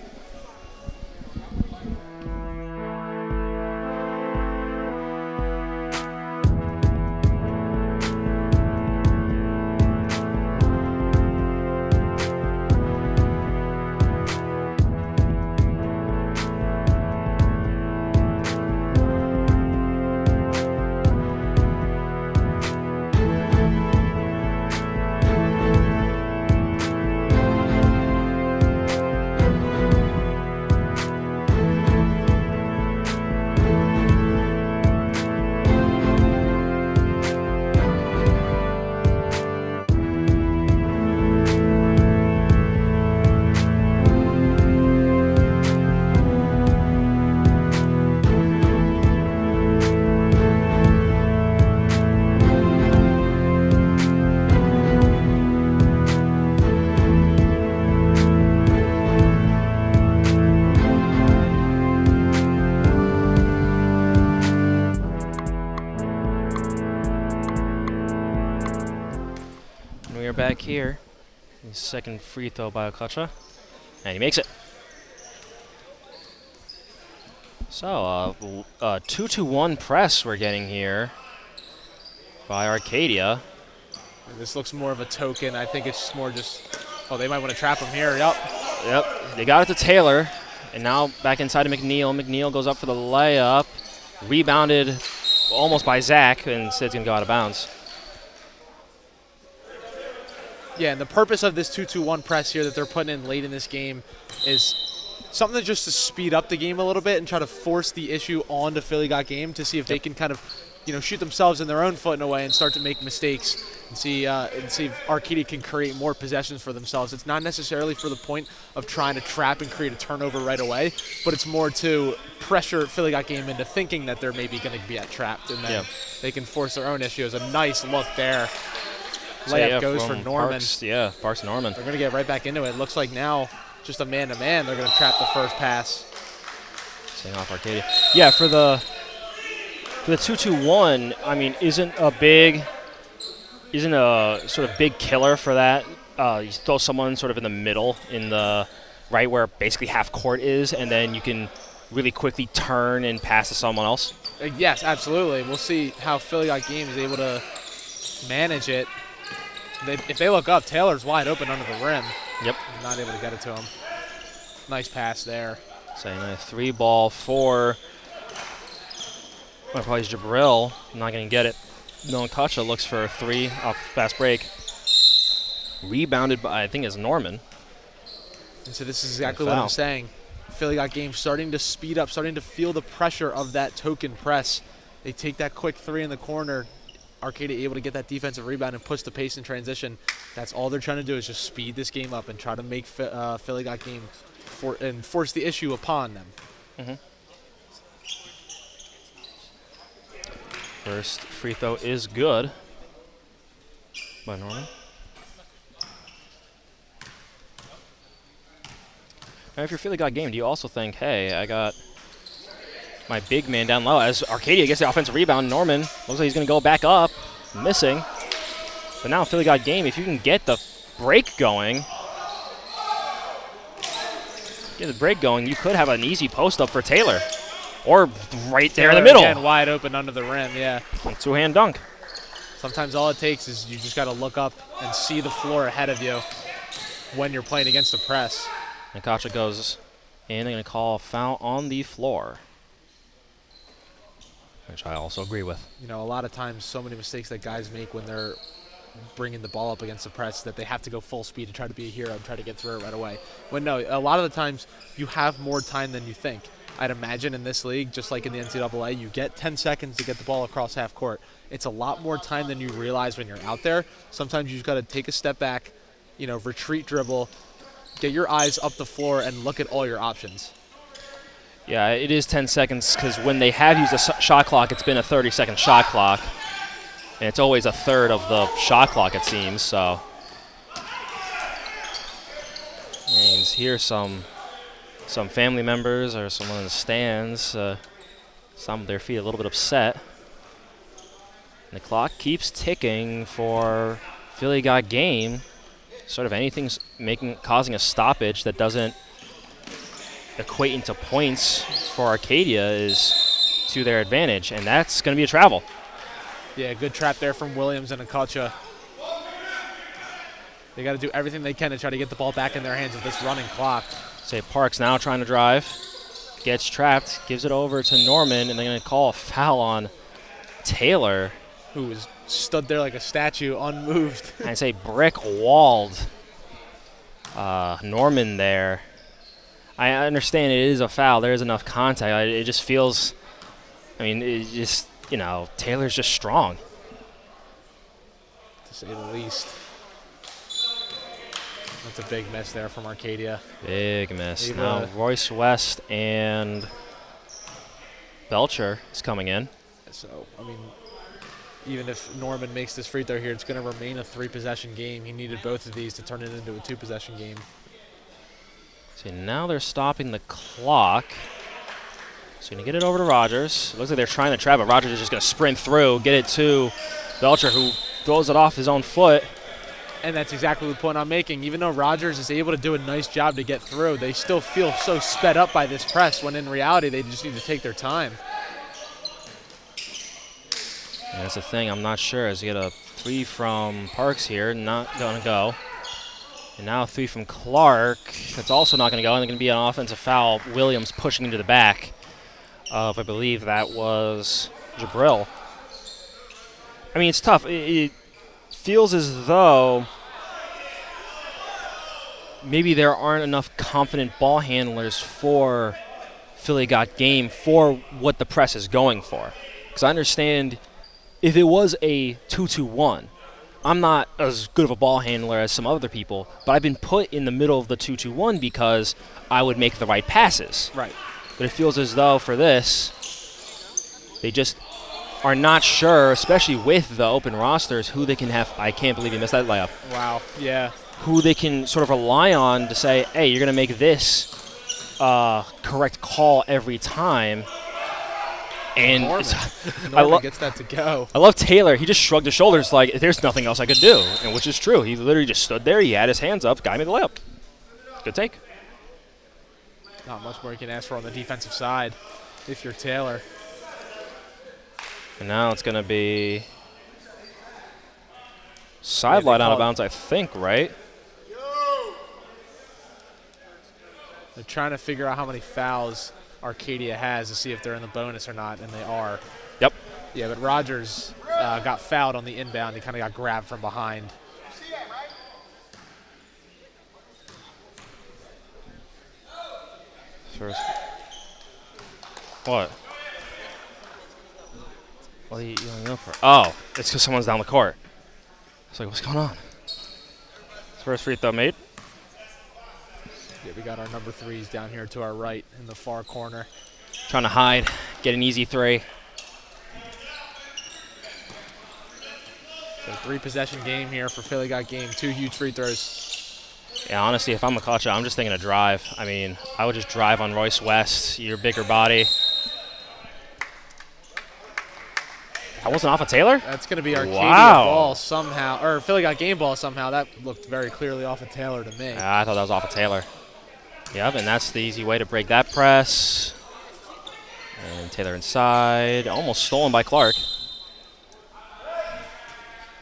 Back here, the second free throw by Okacha, and he makes it. So, 2-1 press we're getting here. by Arcadia. This looks more of a token. I think it's more just, oh, they might want to trap him here. Yep. Yep, they got it to Taylor, and now back inside to McNeil. McNeil goes up for the layup, rebounded almost by Zach, and instead it's going to go out of bounds. Yeah, and the purpose of this 2-2-1 press here that they're putting in late in this game is something just to speed up the game a little bit and try to force the issue onto Philly Got Game to see if they can kind of, shoot themselves in their own foot in a way and start to make mistakes and see if Arcadia can create more possessions for themselves. It's not necessarily for the point of trying to trap and create a turnover right away, but it's more to pressure Philly Got Game into thinking that they're maybe going to be trapped, and then they can force their own issues. A nice look there. Layup goes for Norman. Parks Norman. They're going to get right back into it. Looks like now just a man-to-man. They're going to trap the first pass. Staying off Arcadia. Yeah, for the 2-2-1, I mean, isn't a sort of big killer for that. You throw someone sort of in the middle, in the right where basically half court is, and then you can really quickly turn and pass to someone else. Yes, absolutely. We'll see how Philly Got Game is able to manage it. If they look up, Taylor's wide open under the rim. Yep. Not able to get it to him. Nice pass there. So a 3-ball for probably Jabril. Not going to get it. Nolan Kacha looks for a 3 off fast break. Rebounded by, I think, it's Norman. And so this is exactly what I'm saying. Philly Got Game starting to speed up, starting to feel the pressure of that token press. They take that quick 3 in the corner. Arcadia able to get that defensive rebound and push the pace in transition. That's all they're trying to do is just speed this game up and try to make Philly Got Game and force the issue upon them. Mm-hmm. First free throw is good by Norman. Now, if you're Philly Got Game, do you also think, hey, I got my big man down low? As Arcadia gets the offensive rebound, Norman looks like he's going to go back up, missing. But now Philly Got Game, if you can get the break going, you could have an easy post-up for Taylor. Or right there in the middle. Again, wide open under the rim, yeah. Two-hand dunk. Sometimes all it takes is you just got to look up and see the floor ahead of you when you're playing against the press. And Kacha goes in. They're going to call a foul on the floor, which I also agree with. A lot of times so many mistakes that guys make when they're bringing the ball up against the press that they have to go full speed to try to be a hero and try to get through it right away. When no, a lot of the times you have more time than you think. I'd imagine in this league, just like in the NCAA, you get 10 seconds to get the ball across half court. It's a lot more time than you realize when you're out there. Sometimes you've got to take a step back, retreat dribble, get your eyes up the floor, and look at all your options. Yeah, it is 10 seconds because when they have used a shot clock, it's been a 30-second shot clock. And it's always a third of the shot clock, it seems. So, and here's some family members or someone in the stands, some of their feet a little bit upset. And the clock keeps ticking for Philly Got Game. Sort of anything's causing a stoppage that doesn't equate into points for Arcadia is to their advantage, and that's going to be a travel. Yeah, good trap there from Williams and Akacha. They got to do everything they can to try to get the ball back in their hands with this running clock. Say Parks now trying to drive, gets trapped, gives it over to Norman, and they're going to call a foul on Taylor, who is stood there like a statue, unmoved. I say brick-walled Norman there. I understand it is a foul. There is enough contact. It just feels, Taylor's just strong. To say the least. That's a big miss there from Arcadia. Big miss. Now Royce West and Belcher is coming in. So, even if Norman makes this free throw here, it's going to remain a 3-possession game. He needed both of these to turn it into a 2-possession game. So now they're stopping the clock. So going to get it over to Rogers. It looks like they're trying to trap it. Rogers is just going to sprint through, get it to Belcher, who throws it off his own foot. And that's exactly the point I'm making. Even though Rogers is able to do a nice job to get through, they still feel so sped up by this press when in reality they just need to take their time. And that's the thing, I'm not sure. As you get a 3 from Parks here, not going to go. And now a 3 from Clark. That's also not going to go. And it's going to be an offensive foul. Williams pushing into the back of, I believe that was Jabril. I mean, it's tough. It feels as though maybe there aren't enough confident ball handlers for Philly Got Game for what the press is going for. Because I understand if it was a 2-2-1, I'm not as good of a ball handler as some other people, but I've been put in the middle of the 2-2-1 because I would make the right passes. Right. But it feels as though for this, they just are not sure, especially with the open rosters, who they can have. I can't believe he missed that layup. Wow. Yeah. Who they can sort of rely on to say, hey, you're going to make this correct call every time. And Norman gets that to go. I love Taylor. He just shrugged his shoulders like, there's nothing else I could do, and which is true. He literally just stood there. He had his hands up. Guy made the layup. Good take. Not much more you can ask for on the defensive side if you're Taylor. And now it's going to be sideline out of bounds, I think, right? They're trying to figure out how many fouls Arcadia has to see if they're in the bonus or not, and they are. Yep. Yeah, but Rogers got fouled on the inbound. He kind of got grabbed from behind. First. What? What are you yelling up for? Oh, it's because someone's down the court. It's like, what's going on? First free throw made. Yeah, we got our number 3s down here to our right in the far corner. Trying to hide, get an easy 3. So 3-possession game here for Philly Got Game. 2 huge free throws. Yeah, honestly, if I'm McCutcheon, I'm just thinking a drive. I mean, I would just drive on Royce West, your bigger body. That wasn't off of Taylor? That's going to be Arcadia Wow. ball somehow, or Philly Got Game ball somehow. That looked very clearly off of Taylor to me. I thought that was off of Taylor. Yep, and that's the easy way to break that press. And Taylor inside, almost stolen by Clark.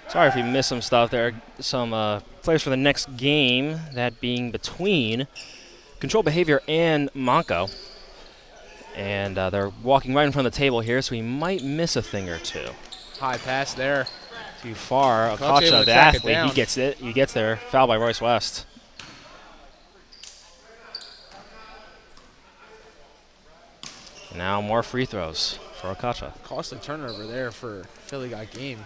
Sorry if we missed some stuff. There are some players for the next game, that being between Controlled Behavior and Monco. And they're walking right in front of the table here, so we might miss a thing or two. High pass there. Too far. Clutch able Akacha, to the track it athlete, down. he gets it. He gets there. Foul by Royce West. Now more free throws for Akacha. Costly turnover there for Philly Got Game.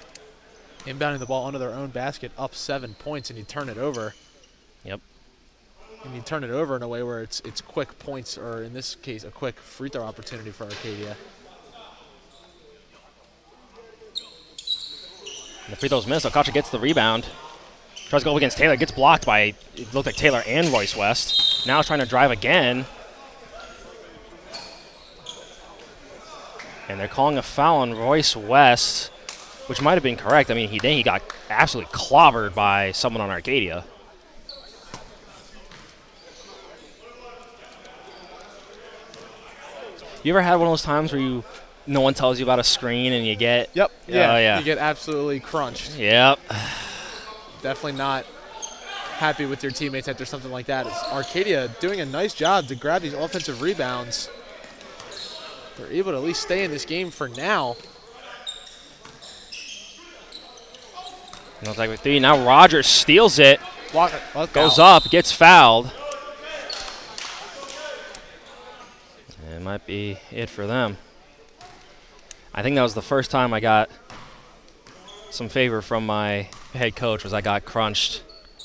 Inbounding the ball under their own basket, up 7 points, and you turn it over. Yep. And you turn it over in a way where it's quick points, or in this case, a quick free throw opportunity for Arcadia. And the free throw's missed. Akacha gets the rebound. Tries to go up against Taylor. Gets blocked by, it looked like Taylor and Royce West. Now trying to drive again. And they're calling a foul on Royce West, which might have been correct. I mean, he got absolutely clobbered by someone on Arcadia. You ever had one of those times where no one tells you about a screen and you get... Yep. Yeah. Oh, yeah. You get absolutely crunched. Yep. Definitely not happy with your teammates after something like that. It's Arcadia doing a nice job to grab these offensive rebounds. They're able to at least stay in this game for now. No tag with 3. Now Rogers steals it. Goes up. up, gets fouled. It might be it for them. I think that was the first time I got some favor from my head coach, was I got crunched.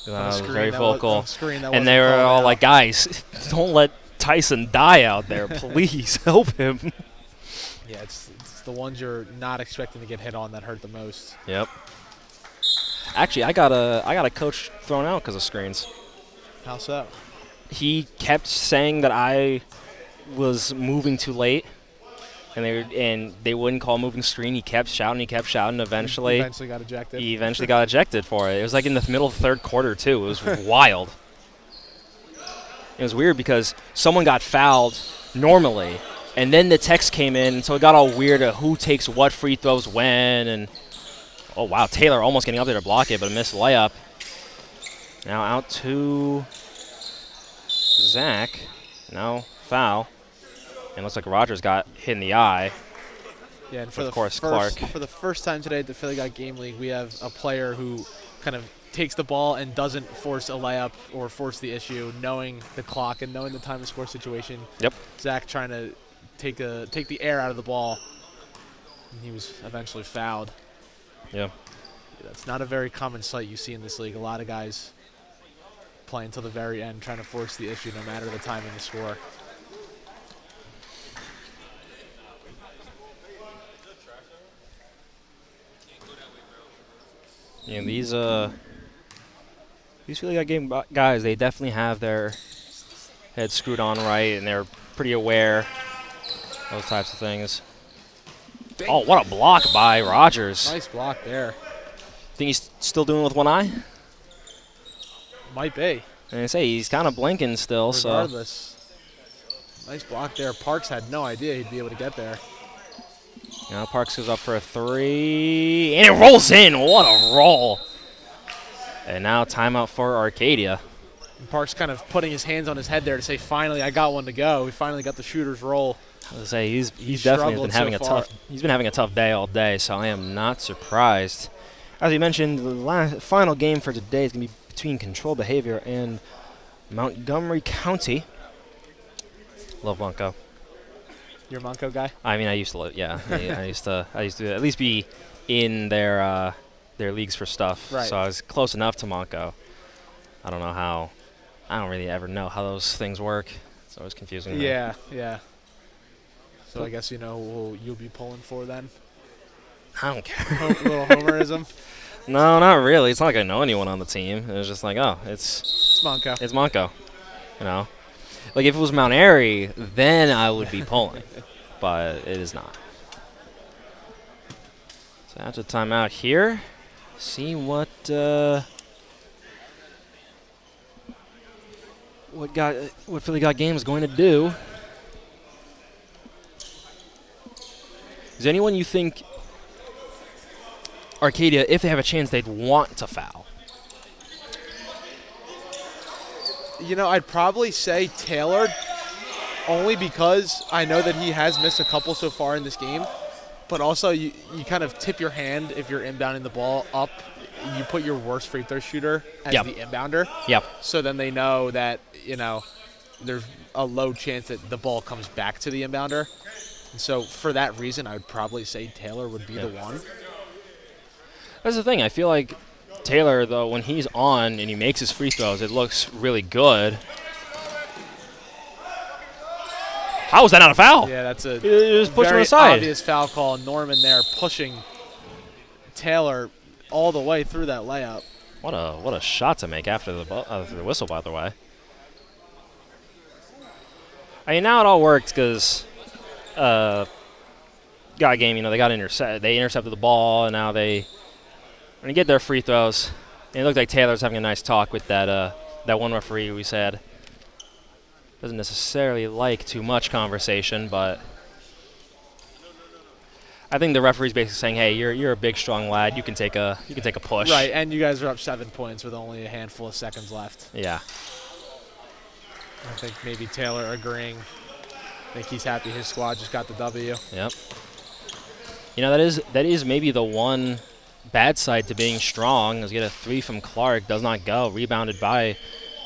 I was very vocal. And they were all like, guys, don't let Tyson die out there. Please help him. Yeah, it's the ones you're not expecting to get hit on that hurt the most. Yep. Actually, I got a coach thrown out because of screens. How so? He kept saying that I was moving too late, and they wouldn't call moving screen. He kept shouting. Eventually, Eventually got ejected. He eventually got ejected for it. It was like in the middle of the third quarter too. It was wild. It was weird because someone got fouled normally, And then the text came in, so it got all weird of who takes what free throws when. And oh, wow, Taylor almost getting up there to block it, but a missed layup. Now out to Zach. No, foul. And looks like Rogers got hit in the eye. Yeah, and for Of course, first, Clark. for the first time today at the Philly Got Game League, we have a player who kind of takes the ball and doesn't force a layup or force the issue, knowing the clock and knowing the time to score situation. Yep. Zach trying to take the air out of the ball, and he was eventually fouled. Yeah. That's not a very common sight you see in this league. A lot of guys play until the very end, trying to force the issue no matter the time and the score. Yeah, these Philly Got Game guys, they definitely have their heads screwed on right, and they're pretty aware of those types of things. Oh, what a block by Rogers. Nice block there. Think he's still doing it with one eye? Might be. And I say he's kind of blinking still, so. Regardless. Nice block there. Parks had no idea he'd be able to get there. Now Parks goes up for a three, and it rolls in. What a roll. And now timeout for Arcadia. And Parks kind of putting his hands on his head there to say, finally, I got one to go. We finally got the shooter's roll. I was say he's definitely been having so having a tough day all day, so I am not surprised. As we mentioned, the final game for today is going to be between Controlled Behavior and Montgomery County. Love Monco. You're a Monco guy? I mean, I used to live. Yeah, I used to at least be in their leagues for stuff. Right. So I was close enough to Monco. I don't know how. I don't really ever know how those things work. It's always confusing. me. Yeah. So I guess you know who you'll be pulling for then? I don't care. A little homerism. No, not really. It's not like I know anyone on the team. It was just like, oh, It's Monco. it's Monco. You know, like if it was Mount Airy, then I would be pulling, but it is not. So after timeout here, see what Philly Got Game is going to do. Is there anyone you think Arcadia, if they have a chance, they'd want to foul? You know, I'd probably say Taylor, only because I know that he has missed a couple so far in this game. But also, you kind of tip your hand if you're inbounding the ball up. You put your worst free throw shooter as Yep. the inbounder. Yep. So then they know that, you know, there's a low chance that the ball comes back to the inbounder. And so for that reason, I would probably say Taylor would be the one. That's the thing. I feel like Taylor, though, when he's on and he makes his free throws, it looks really good. How is that not a foul? Yeah, that's a He just pushed him very aside. obvious foul call. Norman there pushing Taylor all the way through that layup. What a shot to make after the whistle, by the way. I mean, now it all works because got a game. You know, they intercepted the ball, and now they get their free throws. And it looked like Taylor's having a nice talk with that one referee we said doesn't necessarily like too much conversation, but I think the referee's basically saying, "Hey, you're a big, strong lad. You can take a push." Right, and you guys are up 7 points with only a handful of seconds left. Yeah. I think maybe Taylor agreeing. I think he's happy his squad just got the W. Yep. You know, that is maybe the one bad side to being strong. Is get a three from Clark, does not go, rebounded by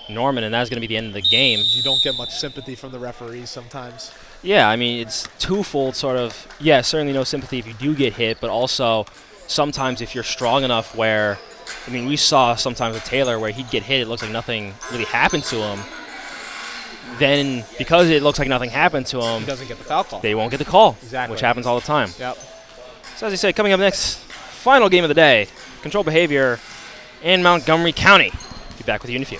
Norman, and that's going to be the end of the game. You don't get much sympathy from the referees sometimes. Yeah, I mean, it's twofold sort of. Yeah, certainly no sympathy if you do get hit, but also sometimes if you're strong enough where, I mean, we saw sometimes with Taylor where he'd get hit, it looks like nothing really happened to him. Then because it looks like nothing happened to him, He doesn't get the foul call. they won't get the call, Exactly. which happens all the time. Yep. So as I said, coming up next, final game of the day, Controlled Behavior in Montgomery County. Be back with you in a few.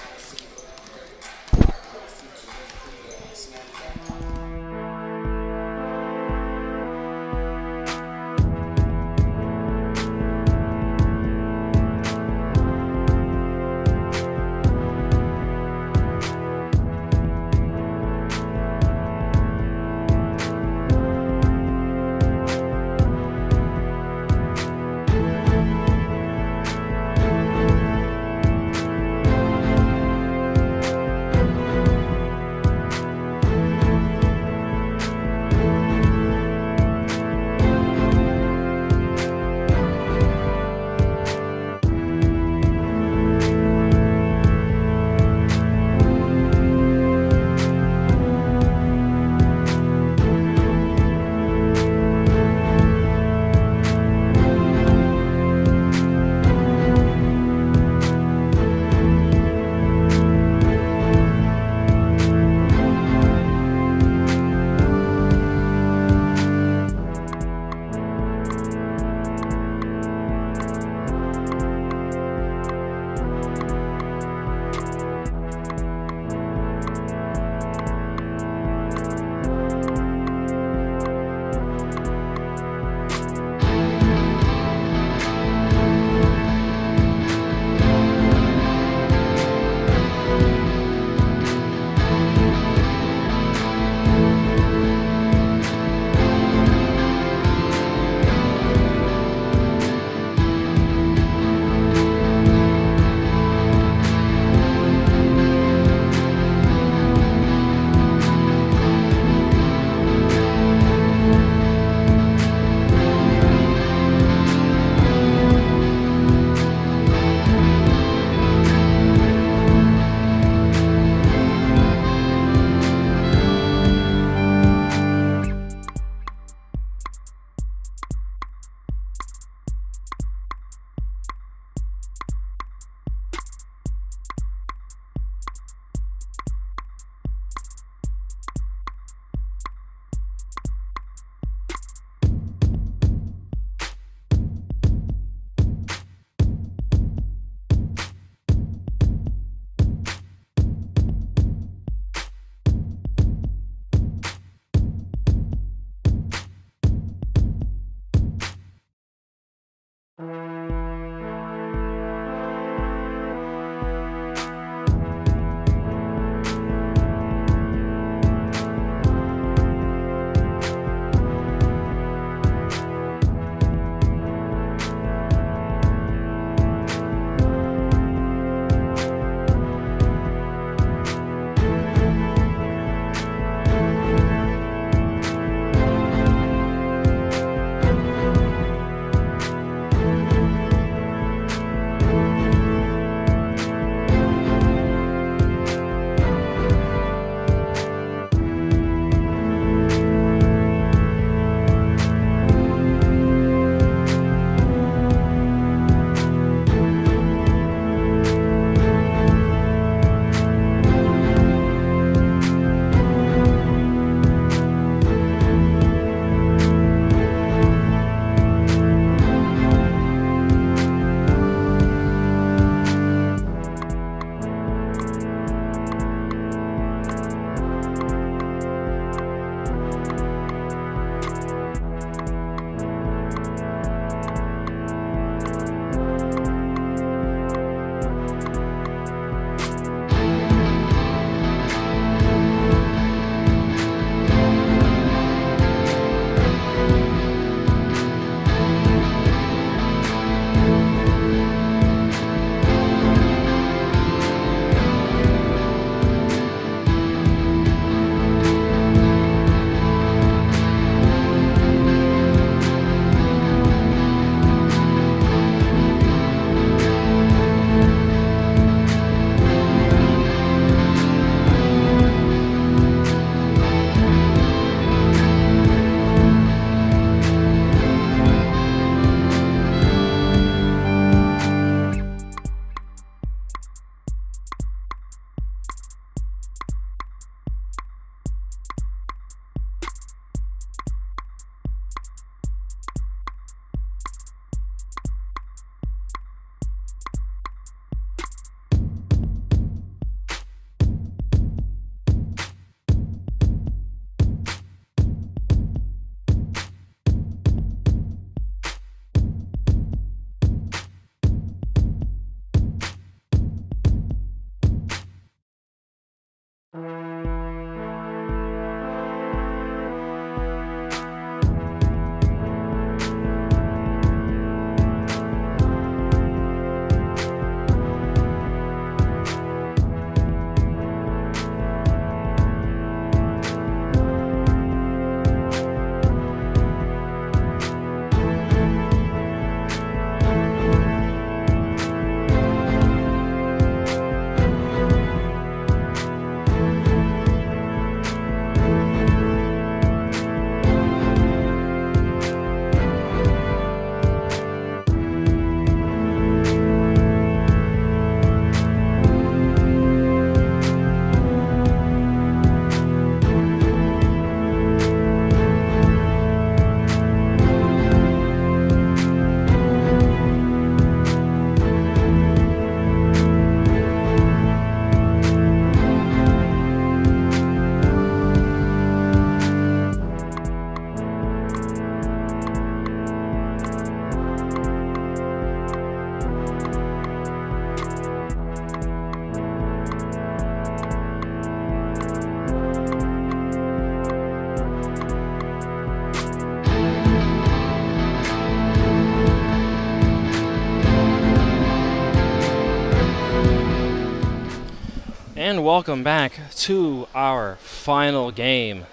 And welcome back to our final game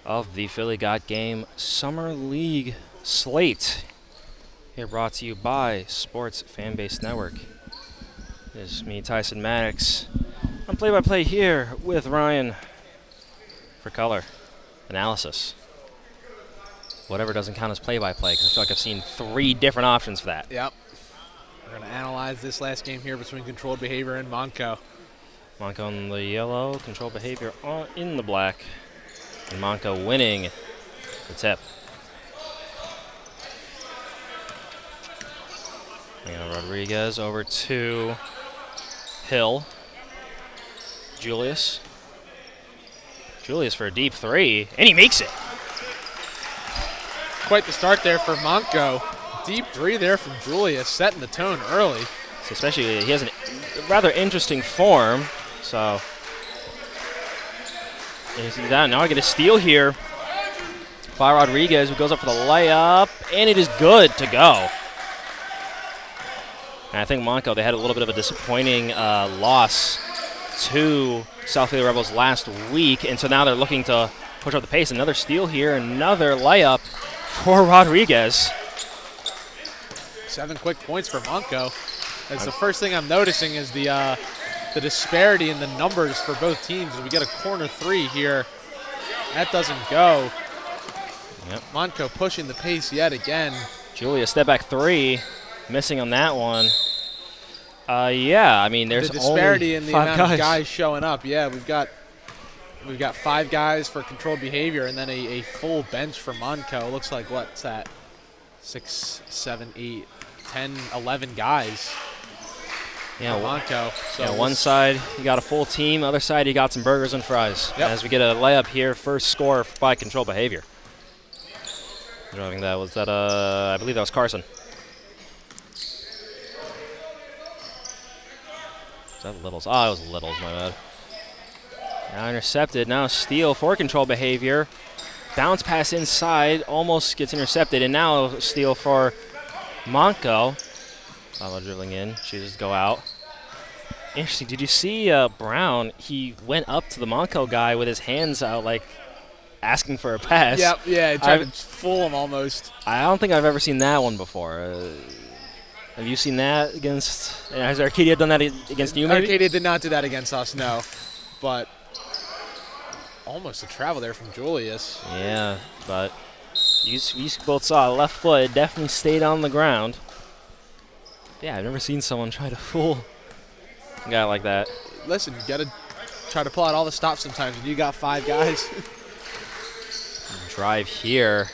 of the Philly Got Game Summer League slate. Here brought to you by Sports Fanbase Network. This is me, Tyson Maddox. I'm play-by-play here with Ryan for color analysis. Whatever doesn't count as play-by-play, because I feel like I've seen 3 different options for that. Yep. We're going to analyze this last game here between Controlled Behavior and Monco. Monco in the yellow, Controlled Behavior in the black, and Monco winning the tip. Rodriguez over to Hill. Julius for a deep 3, and he makes it. Quite the start there for Monco. Deep 3 there from Julius, setting the tone early. So especially, he has a rather interesting form. So, and you see that. Now I get a steal here by Rodriguez, who goes up for the layup, and it is good to go. And I think Monco, they had a little bit of a disappointing loss to South Philly Rebels last week, and so now they're looking to push up the pace. Another steal here, another layup for Rodriguez. 7 quick points for Monco. That's the first thing I'm noticing is the disparity in the numbers for both teams. We get a corner 3 here. That doesn't go. Yep. Monco pushing the pace yet again. Julius, step back 3, missing on that one. Yeah, I mean, there's the disparity only in the 5 amount of guys showing up. Yeah, we've got 5 guys for Controlled Behavior and then a full bench for Monco. Looks like, what's that? 6, 7, 8, 10, 11 guys. Yeah, Monco. So yeah, one side you got a full team, other side you got some burgers and fries. Yep. As we get a layup here, first score by Controlled Behavior. Driving that was that I believe that was Carson. Is that Littles? Oh, it was Littles, my bad. Now intercepted, now steal for Controlled Behavior. Bounce pass inside, almost gets intercepted, and now steal for Monco. Dribbling in, chooses to go out. Interesting, did you see Brown? He went up to the Monco guy with his hands out, like asking for a pass. Yep, yeah, tried to fool him almost. I don't think I've ever seen that one before. Have you seen that against? Has Arcadia done that against you, maybe? Arcadia did not do that against us, no. But almost a travel there from Julius. Yeah, but you both saw left foot definitely stayed on the ground. Yeah, I've never seen someone try to fool a guy like that. Listen, you got to try to pull out all the stops sometimes when you got 5 guys. Drive here.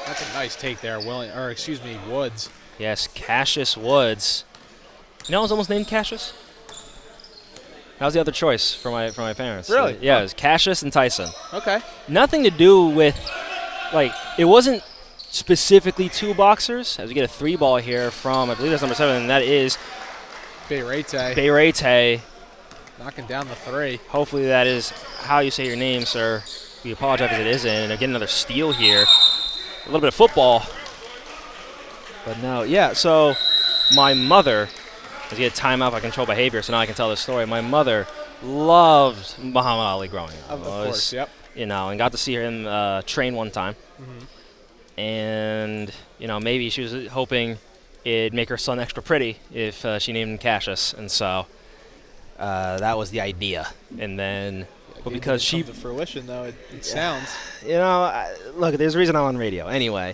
That's a nice take there, Woods. Yes, Cassius Woods. You know, I was almost named Cassius. That was the other choice for my parents. Really? Yeah, it was Cassius and Tyson. Okay. Nothing to do with, like, it wasn't specifically 2 boxers. As we get a 3 ball here from, I believe that's number 7, and that is Beirete. Knocking down the 3. Hopefully that is how you say your name, sir. We apologize if it isn't. And again, another steal here. A little bit of football. But no, yeah, so my mother, let's get a timeout by Controlled Behavior, so now I can tell this story. My mother loved Muhammad Ali growing up. Of course, yep. You know, and got to see him train one time. Mm-hmm. And, you know, maybe she was hoping it'd make her son extra pretty if she named him Cassius. And so that was the idea. And then, but because she... to fruition, though, it sounds. You know, look, there's a reason I'm on radio. Anyway,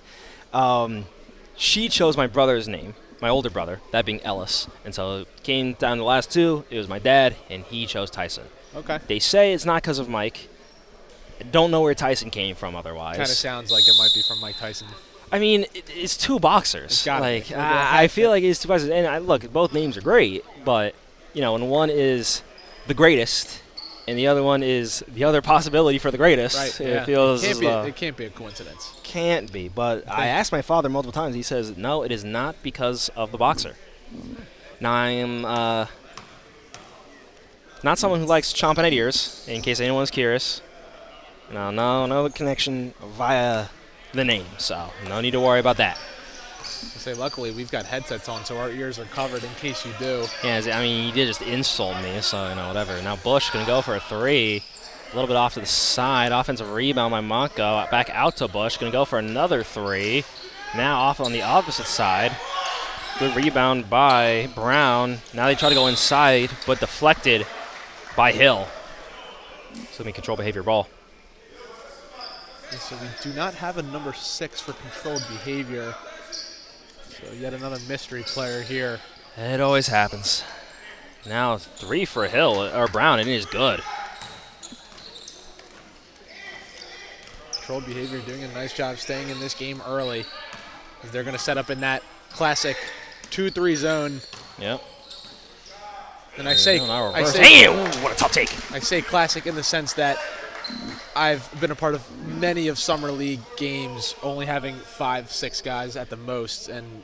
she chose my brother's name, my older brother, that being Ellis. And so it came down to the last 2. It was my dad, and he chose Tyson. Okay. They say it's not because of Mike. I don't know where Tyson came from otherwise. Kind of sounds like it might be from Mike Tyson. I mean, it's 2 boxers. It's gotta like be. I feel like it's 2 boxers. And look, both names are great, but, you know, when one is the greatest and the other one is the other possibility for the greatest, right, it feels it can't be a coincidence. Can't be, but I asked my father multiple times. He says, no, it is not because of the boxer. Now, I am not someone who likes chomping at ears, in case anyone's curious. No connection via the name, so no need to worry about that. say, luckily, we've got headsets on, so our ears are covered in case you do. Yeah, I mean, he did just insult me, so, whatever. Now Bush going to go for a 3. A little bit off to the side. Offensive rebound by Monco. Back out to Bush. Going to go for another 3. Now off on the opposite side. Good rebound by Brown. Now they try to go inside, but deflected by Hill. So we control behavior ball. And so we do not have a number 6 for controlled behavior. So yet another mystery player here. It always happens. Now 3 for Hill, or Brown, and it is good. Controlled behavior doing a nice job staying in this game early, as they're going to set up in that classic 2-3 zone. Yep. And I say, what a top take. I say classic in the sense that I've been a part of many of summer league games, only having 5-6 guys at the most. And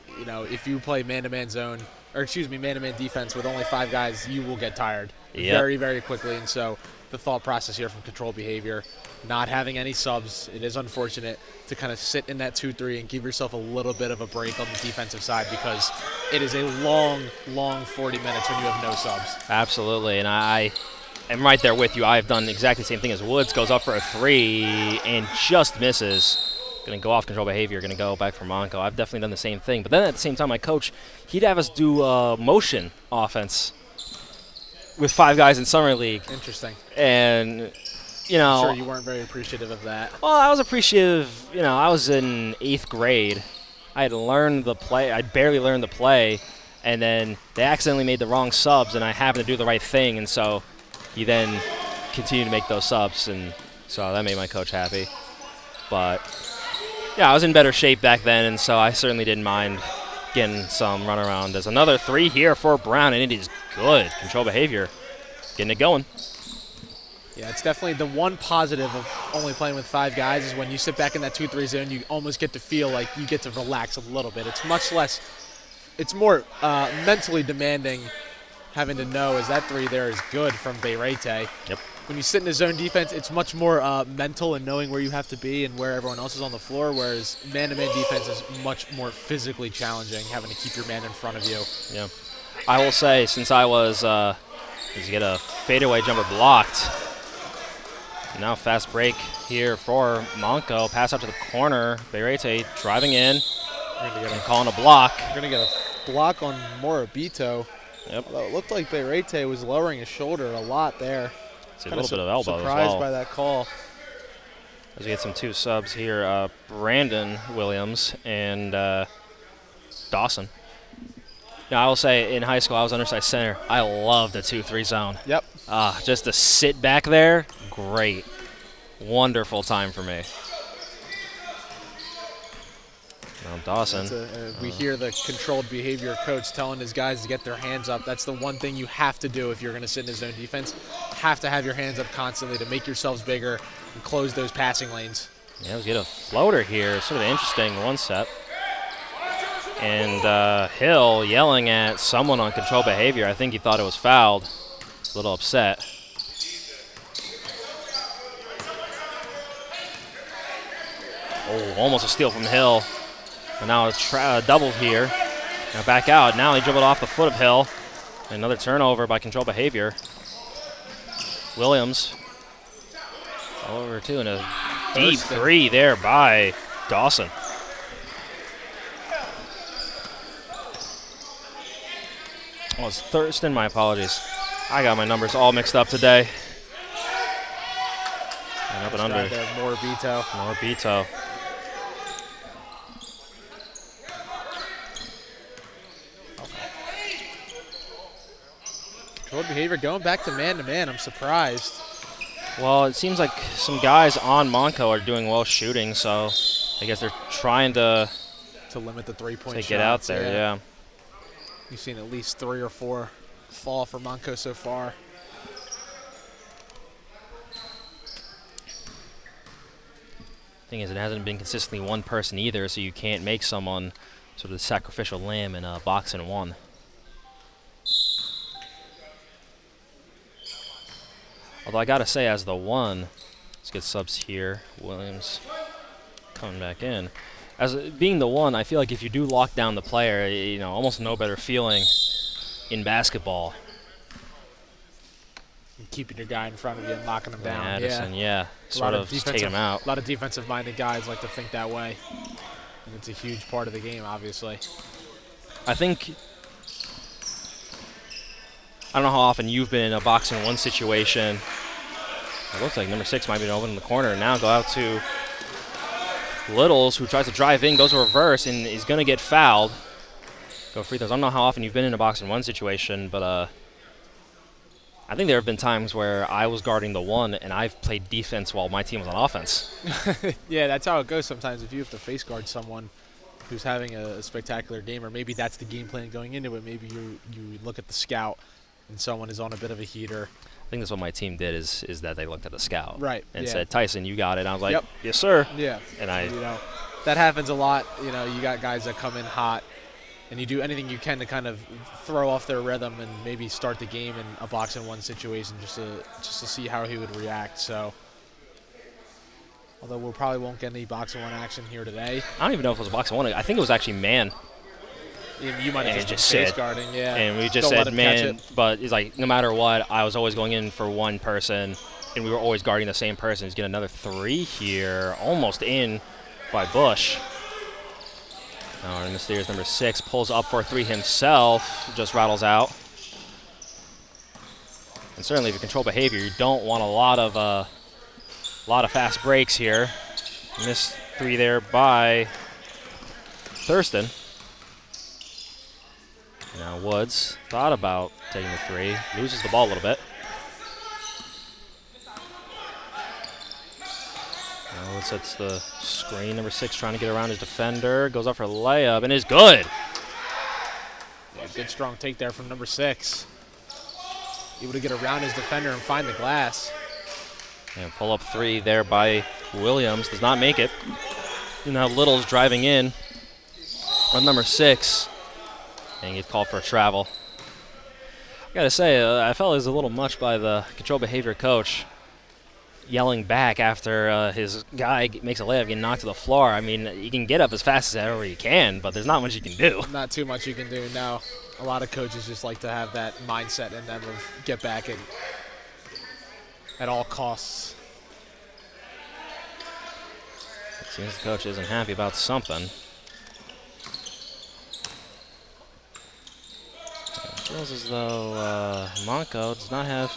if you play man-to-man zone, or excuse me, man-to-man defense with only 5 guys, you will get tired very, very quickly. And so the thought process here from controlled behavior, not having any subs, it is unfortunate to kind of sit in that 2-3 and give yourself a little bit of a break on the defensive side, because it is a long, long 40 minutes when you have no subs. Absolutely, and I am right there with you. I've done exactly the same thing as Woods. Goes up for a 3 and just misses. Going to go off control behavior, going to go back for Monco. I've definitely done the same thing. But then at the same time, my coach, he'd have us do motion offense with 5 guys in summer league. Interesting. And I'm sure you weren't very appreciative of that. Well, I was appreciative. I was in 8th grade. I had learned the play. I barely learned the play, and then they accidentally made the wrong subs, and I happened to do the right thing, and so he then continued to make those subs, and so that made my coach happy. But yeah, I was in better shape back then, and so I certainly didn't mind getting some runaround. There's another 3 here for Brown, and it is good. Control behavior, getting it going. Yeah, it's definitely the one positive of only playing with 5 guys is when you sit back in that 2-3 zone, you almost get to feel like you get to relax a little bit. It's much less, it's more mentally demanding having to know is that 3 there is good from Beirete. Yep. When you sit in a zone defense, it's much more mental and knowing where you have to be and where everyone else is on the floor, whereas man-to-man defense is much more physically challenging, having to keep your man in front of you. Yeah. I will say, since I was, you get a fadeaway jumper blocked. Now fast break here for Monco. Pass out to the corner. Beirete driving in and calling a block. We're going to get a block on Morabito. Yep. Although it looked like Beirete was lowering his shoulder a lot there. It's a little bit of elbow as well. Surprised by that call. As we get some 2 subs here, Brandon Williams and Dawson. Now, I will say, in high school, I was undersized center. I loved the 2-3 zone. Yep. Just to sit back there, great. Wonderful time for me. Now Dawson. We hear the controlled behavior coach telling his guys to get their hands up. That's the one thing you have to do if you're going to sit in a zone defense. Have to have your hands up constantly to make yourselves bigger and close those passing lanes. Yeah, we get a floater here. Sort of interesting one set. And Hill yelling at someone on control behavior. I think he thought it was fouled. A little upset. Oh, almost a steal from Hill. And now a double here. Now back out. Now he dribbled off the foot of Hill. Another turnover by control behavior. Williams. Over 2 and a deep 3 there by Dawson. Oh, it's Thurston. My apologies. I got my numbers all mixed up today. And up and under. Morabito. Controlled behavior going back to man-to-man. I'm surprised. Well, it seems like some guys on Monco are doing well shooting, so I guess they're trying to limit the 3-point shots. Get out there, yeah. You've seen at least 3 or 4 fall for Monco so far. Thing is, it hasn't been consistently one person either, so you can't make someone sort of the sacrificial lamb in a box and 1. Although I gotta say, as the 1, let's get subs here. Williams coming back in. As being the one, I feel like if you do lock down the player, almost no better feeling in basketball. And keeping your guy in front of you and locking him down. Addison, A sort lot of just taking him out. A lot of defensive-minded guys like to think that way. And it's a huge part of the game, obviously. I think, I don't know how often you've been in a box-and-one situation. It looks like number 6 might be open in the corner. Now go out to Littles, who tries to drive in, goes to reverse, and is going to get fouled. Go free throws. I don't know how often you've been in a box-and-one situation, but I think there have been times where I was guarding the 1, and I've played defense while my team was on offense. Yeah, that's how it goes sometimes if you have to face guard someone who's having a spectacular game, or maybe that's the game plan going into it. Maybe you look at the scout and someone is on a bit of a heater. I think that's what my team did is that they looked at the scout and yeah. said, Tyson, you got it. And I was like, Yep. Yes, sir. Yeah. And I, that happens a lot. You got guys that come in hot, and you do anything you can to kind of throw off their rhythm and maybe start the game in a box-and-one situation just to see how he would react. So, although we probably won't get any box-and-one action here today. I don't even know if it was a box-and-one. I think it was actually man. You might have just been face guarding, yeah. And we just said man, but it's like no matter what, I was always going in for one person, and we were always guarding the same person. He's getting another 3 here, almost in by Bush. Now our mysterious number 6 pulls up for a 3 himself, just rattles out. And certainly, if you control behavior, you don't want a lot of fast breaks here. Missed 3 there by Thurston. Now Woods thought about taking the 3, loses the ball a little bit. Now Woods sets the screen. Number 6 trying to get around his defender. Goes up for a layup and is good. Yeah, good strong take there from number 6. Able to get around his defender and find the glass. And pull up 3 there by Williams. Does not make it. And now Little's driving in on number 6. And gets called for a travel. I gotta say, I felt it was a little much by the control behavior coach yelling back after his guy makes a layup, getting knocked to the floor. I mean, you can get up as fast as ever you can, but there's not much you can do. Not too much you can do, no. A lot of coaches just like to have that mindset in them of get back at all costs. It seems the coach isn't happy about something. It feels as though Monco does not have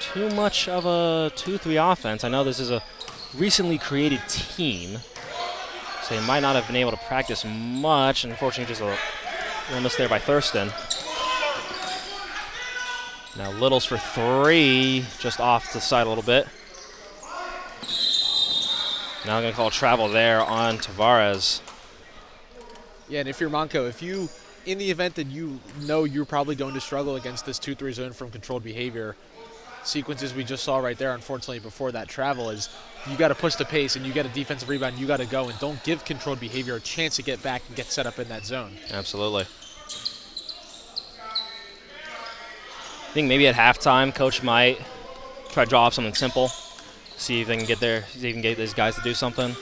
too much of a 2-3 offense. I know this is a recently created team, so they might not have been able to practice much. And unfortunately, just a little miss there by Thurston. Now Littles for 3, just off to the side a little bit. Now I'm going to call travel there on Tavares. Yeah, and if you're Monco, in the event that you know you're probably going to struggle against this 2-3 zone from controlled behavior, sequences we just saw right there, unfortunately, before that travel is you got to push the pace and you get a defensive rebound, you got to go, and don't give controlled behavior a chance to get back and get set up in that zone. Absolutely. I think maybe at halftime, coach might try to draw up something simple, see if they can get these guys to do something.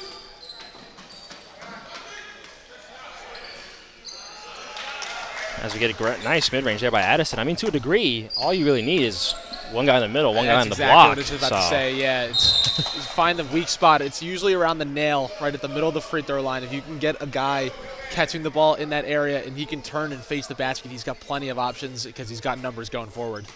As we get a nice mid-range there by Addison. I mean, to a degree, all you really need is one guy in the middle, one guy on the block. That's exactly what I was about to say, yeah. It's find the weak spot. It's usually around the nail, right at the middle of the free throw line. If you can get a guy catching the ball in that area and he can turn and face the basket, he's got plenty of options because he's got numbers going forward.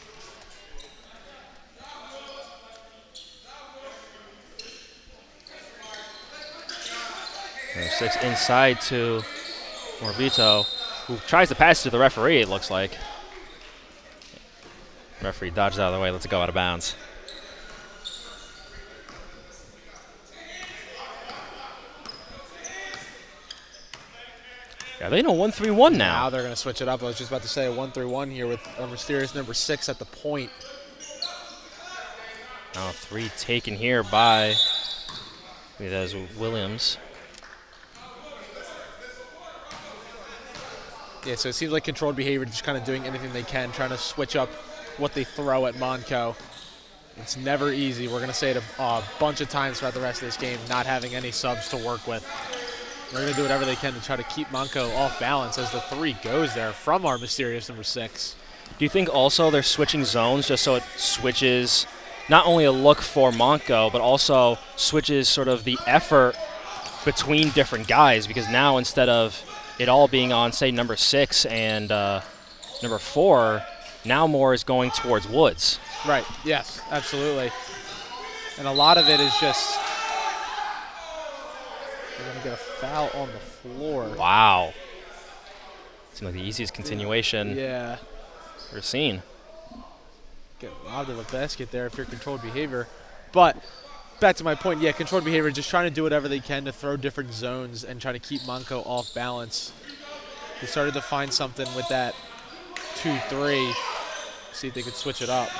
Number 6 inside to Morbito, who tries to pass to the referee, it looks like. Referee dodges out of the way, lets it go out of bounds. Yeah, they know 1-3-1 now. Now they're going to switch it up. I was just about to say a 1-3-1 here with a mysterious number 6 at the point. Now 3 taken here by, I believe that is Williams. Yeah, so it seems like controlled behavior, just kind of doing anything they can, trying to switch up what they throw at Monco. It's never easy. We're going to say it a bunch of times throughout the rest of this game, not having any subs to work with. They're going to do whatever they can to try to keep Monco off balance as the 3 goes there from our mysterious number 6. Do you think also they're switching zones just so it switches not only a look for Monco, but also switches sort of the effort between different guys? Because now instead of it all being on, say, number 6 and number 4, now more is going towards Woods. Right, yes, absolutely. And a lot of it is just, we're going to get a foul on the floor. Wow. Seems like the easiest continuation Yeah. we've seen. Get robbed of a basket there if you're controlled behavior. But back to my point, yeah, controlled behavior, just trying to do whatever they can to throw different zones and try to keep Monco off balance. They started to find something with that 2-3. See if they could switch it up.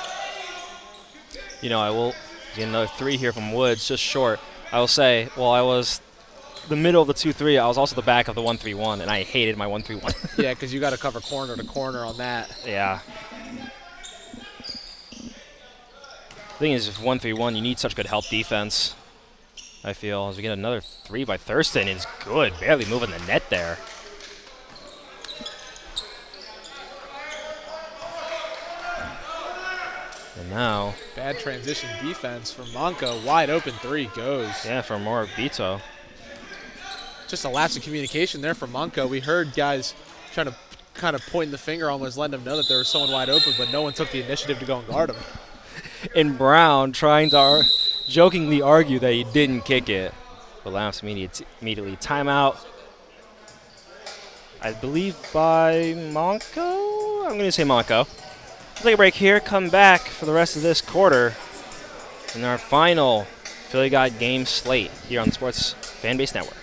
You know, I will get another 3 here from Woods, just short. I will say, well, I was the middle of the 2-3. I was also the back of the 1-3-1, and I hated my 1-3-1. Yeah, because you got to cover corner to corner on that. Yeah. The thing is, if 1-3-1, you need such good help defense, I feel. As we get another 3 by Thurston, it's good. Barely moving the net there. And now, Bad transition defense from Monco. Wide open 3 goes. yeah, for more Bito. Just a lapse of communication there from Monco. We heard guys trying to kind of point the finger, almost letting them know that there was someone wide open, but no one took the initiative to go and guard him. And Brown trying to jokingly argue that he didn't kick it. But lapse immediately. Timeout, I believe, by Monco? I'm going to say Monco. We'll take a break here, come back for the rest of this quarter in our final Philly God game slate here on the Sports Fanbase Network.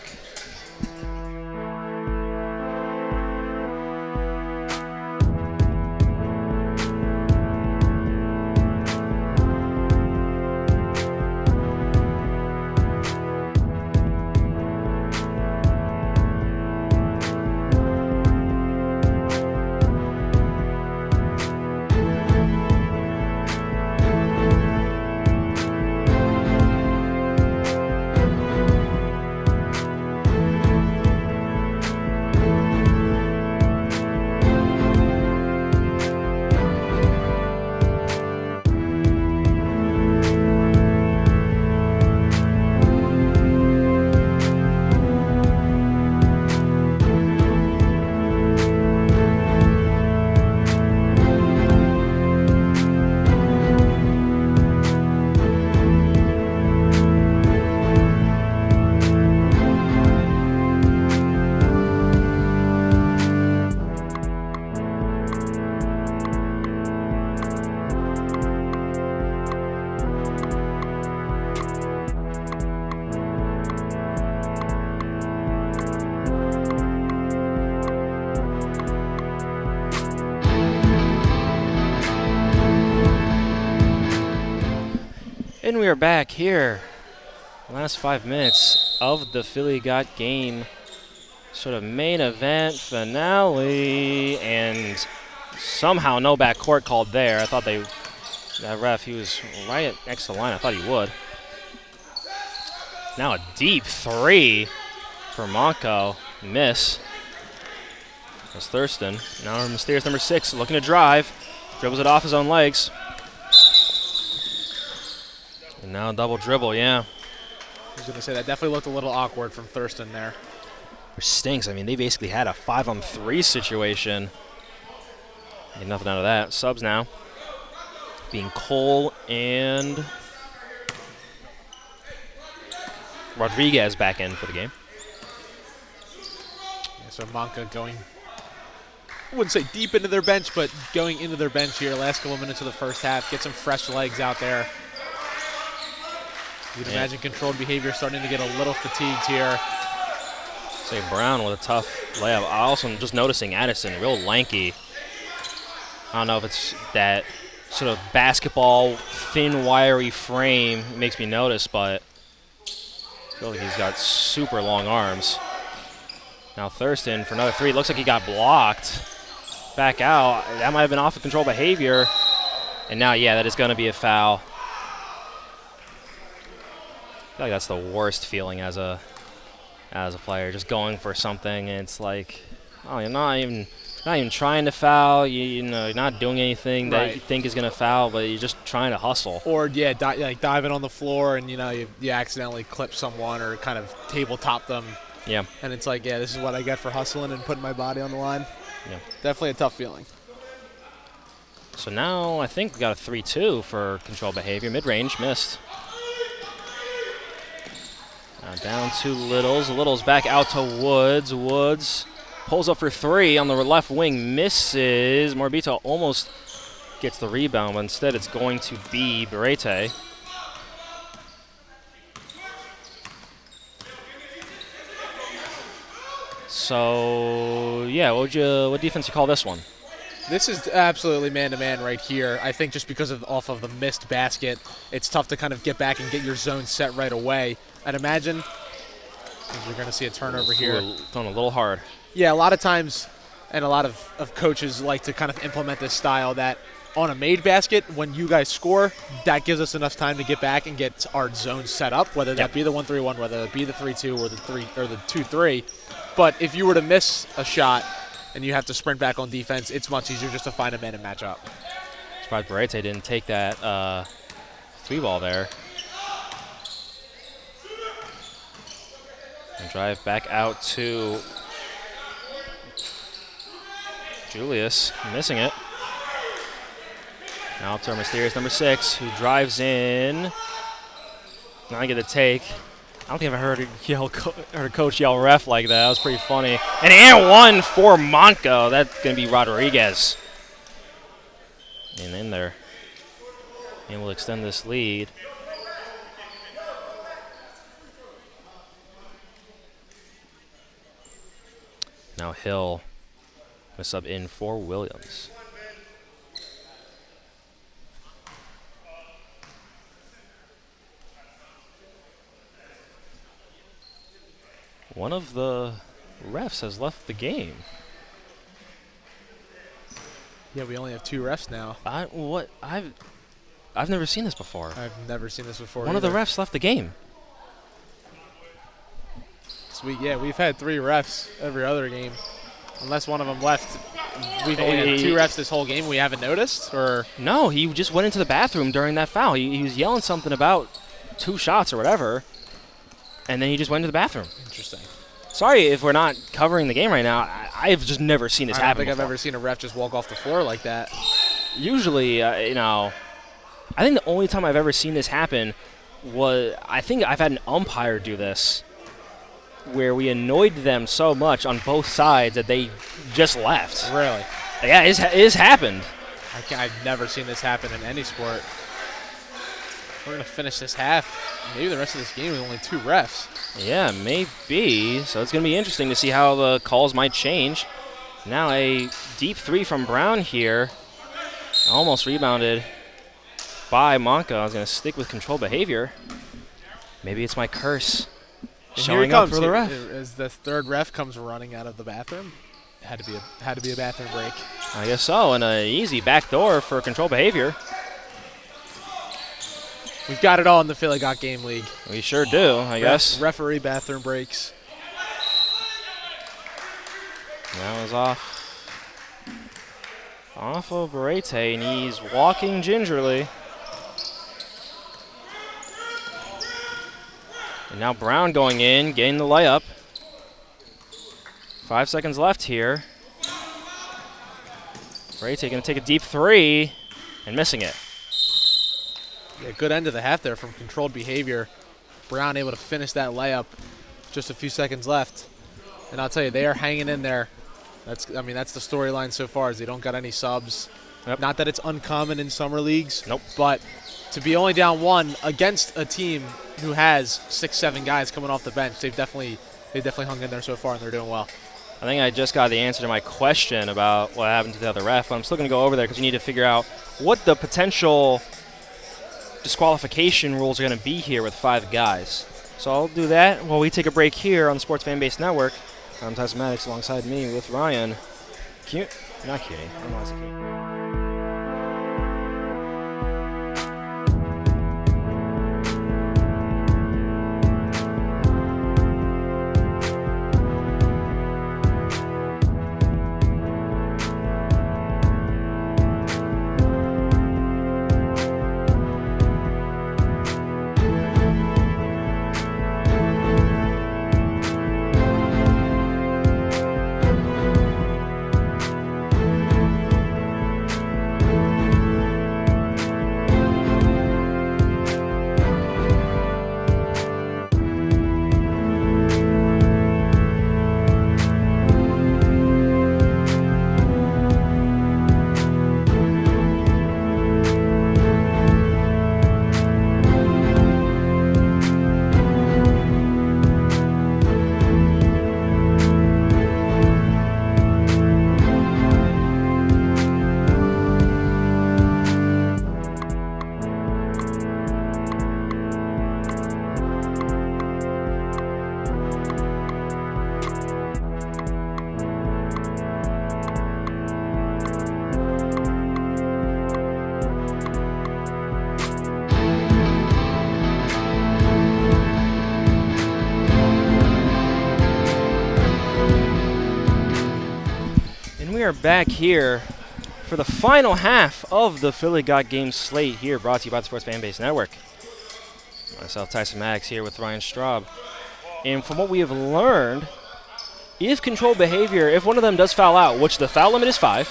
And we are back here. Last 5 minutes of the Philly Got game sort of main event finale, and somehow no backcourt called there. I thought that ref, he was right next to the line. I thought he would. Now a deep 3 for Monco. Miss. That's Thurston. Now our mysterious number 6 looking to drive. Dribbles it off his own legs. And now double dribble, yeah. I was going to say that definitely looked a little awkward from Thurston there. Which stinks. I mean, they basically had a 5-on-3 situation. Get nothing out of that. Subs now. Being Cole and Rodriguez back in for the game. Yeah, so Monca going, I wouldn't say deep into their bench, but going into their bench here last couple minutes of the first half. Get some fresh legs out there. You can imagine controlled behavior starting to get a little fatigued here. Say Brown with a tough layup. I also am just noticing Addison, real lanky. I don't know if it's that sort of basketball thin, wiry frame it makes me notice, but I feel like he's got super long arms. Now Thurston for another 3. Looks like he got blocked. Back out. That might have been off of control behavior. And now, yeah, that is going to be a foul. I feel like that's the worst feeling as a as a player, just going for something, and it's like, oh, you're not even trying to foul. You're not doing anything that you think is gonna foul, but you're just trying to hustle. Or like diving on the floor and you accidentally clip someone or kind of tabletop them. Yeah. And it's like, yeah, this is what I get for hustling and putting my body on the line. Yeah. Definitely a tough feeling. So now I think we got a 3-2 for controlled behavior. Mid-range, missed. Now down to Littles. Littles back out to Woods. Woods pulls up for 3 on the left wing, misses. Morbito almost gets the rebound, but instead it's going to be Berete. So, yeah, what defense you call this one? This is absolutely man-to-man right here. I think just because off of the missed basket, it's tough to kind of get back and get your zone set right away. I'd imagine we're going to see a turnover here. Thrown a little hard. Yeah, a lot of times, and a lot of coaches like to kind of implement this style that on a made basket, when you guys score, that gives us enough time to get back and get our zone set up, whether that be the 1-3-1, whether it be the 3-2 or the 2-3. But if you were to miss a shot and you have to sprint back on defense, it's much easier just to find a man and match up. Surprised Berete didn't take that 3-ball there. And drive back out to Julius, missing it. Now up to our mysterious number 6, who drives in. Not get a take. I don't think I've heard a coach yell ref like that. That was pretty funny. And one for Monco. That's going to be Rodriguez. And in there. And we'll extend this lead. Now Hill will sub in for Williams. One of the refs has left the game. Yeah, we only have 2 refs now. I've never seen this before. I've never seen this before. One of the refs left the game. Sweet, yeah, we've had 3 refs every other game. Unless one of them left. We've only had 2 refs this whole game. We haven't noticed? Or no, he just went into the bathroom during that foul. He was yelling something about 2 shots or whatever, and then he just went to the bathroom. Interesting. Sorry if we're not covering the game right now. I've just never seen this happen. I don't think before. I've ever seen a ref just walk off the floor like that. Usually, I think the only time I've ever seen this happen was, I think I've had an umpire do this, where we annoyed them so much on both sides that they just left. Really? Yeah, it has happened. I've never seen this happen in any sport. We're going to finish this half. Maybe the rest of this game with only 2 refs. Yeah, maybe. So it's going to be interesting to see how the calls might change. Now a deep 3 from Brown here. Almost rebounded by Monca. I was going to stick with controlled behavior. Maybe it's my curse showing up for the ref. As the 3rd ref comes running out of the bathroom. It had to be a bathroom break. I guess so, and an easy backdoor for controlled behavior. We've got it all in the Philly Got Game League. We sure do, I guess. Referee bathroom breaks. That was off of Berete, and he's walking gingerly. And now Brown going in, getting the layup. 5 seconds left here. Berete going to take a deep 3 and missing it. Yeah, good end of the half there from controlled behavior. Brown able to finish that layup. Just a few seconds left. And I'll tell you, they are hanging in there. That's the storyline so far, is they don't got any subs. Yep. Not that it's uncommon in summer leagues. Nope. But to be only down 1 against a team who has 6-7 guys coming off the bench, they definitely hung in there so far, and they're doing well. I think I just got the answer to my question about what happened to the other ref. I'm still going to go over there because you need to figure out what the potential disqualification rules are going to be here with 5 guys. So I'll do that while we take a break here on the Sports Fan Base Network. I'm Tyson Maddox alongside me with Ryan. Not Cuny. I'm not Cuny. And we are back here for the final half of the Philly Got Game slate here, brought to you by the Sports Fanbase Network. Myself, Tyson Maddox, here with Ryan Straub. And from what we have learned, if controlled behavior, if one of them does foul out, which the foul limit is 5,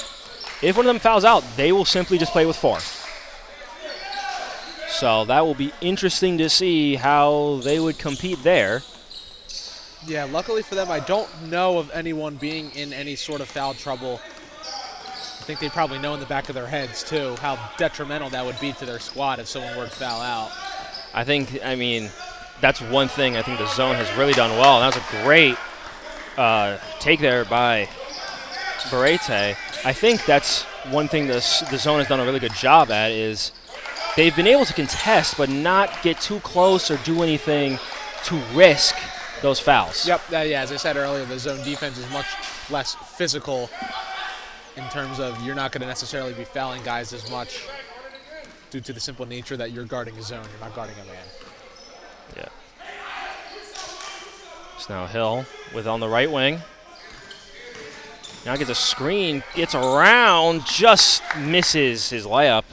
if one of them fouls out, they will simply just play with 4. So that will be interesting to see how they would compete there. Yeah, luckily for them, I don't know of anyone being in any sort of foul trouble. I think they probably know in the back of their heads, too, how detrimental that would be to their squad if someone were to foul out. I mean, that's one thing I think the zone has really done well. And that was a great take there by Barrete. I think that's one thing the zone has done a really good job at is they've been able to contest but not get too close or do anything to risk those fouls. Yep, yeah, as I said earlier, the zone defense is much less physical in terms of you're not going to necessarily be fouling guys as much due to the simple nature that you're guarding a zone, you're not guarding a man. Yeah. So now Hill with on the right wing. Now gets a screen, gets around, just misses his layup.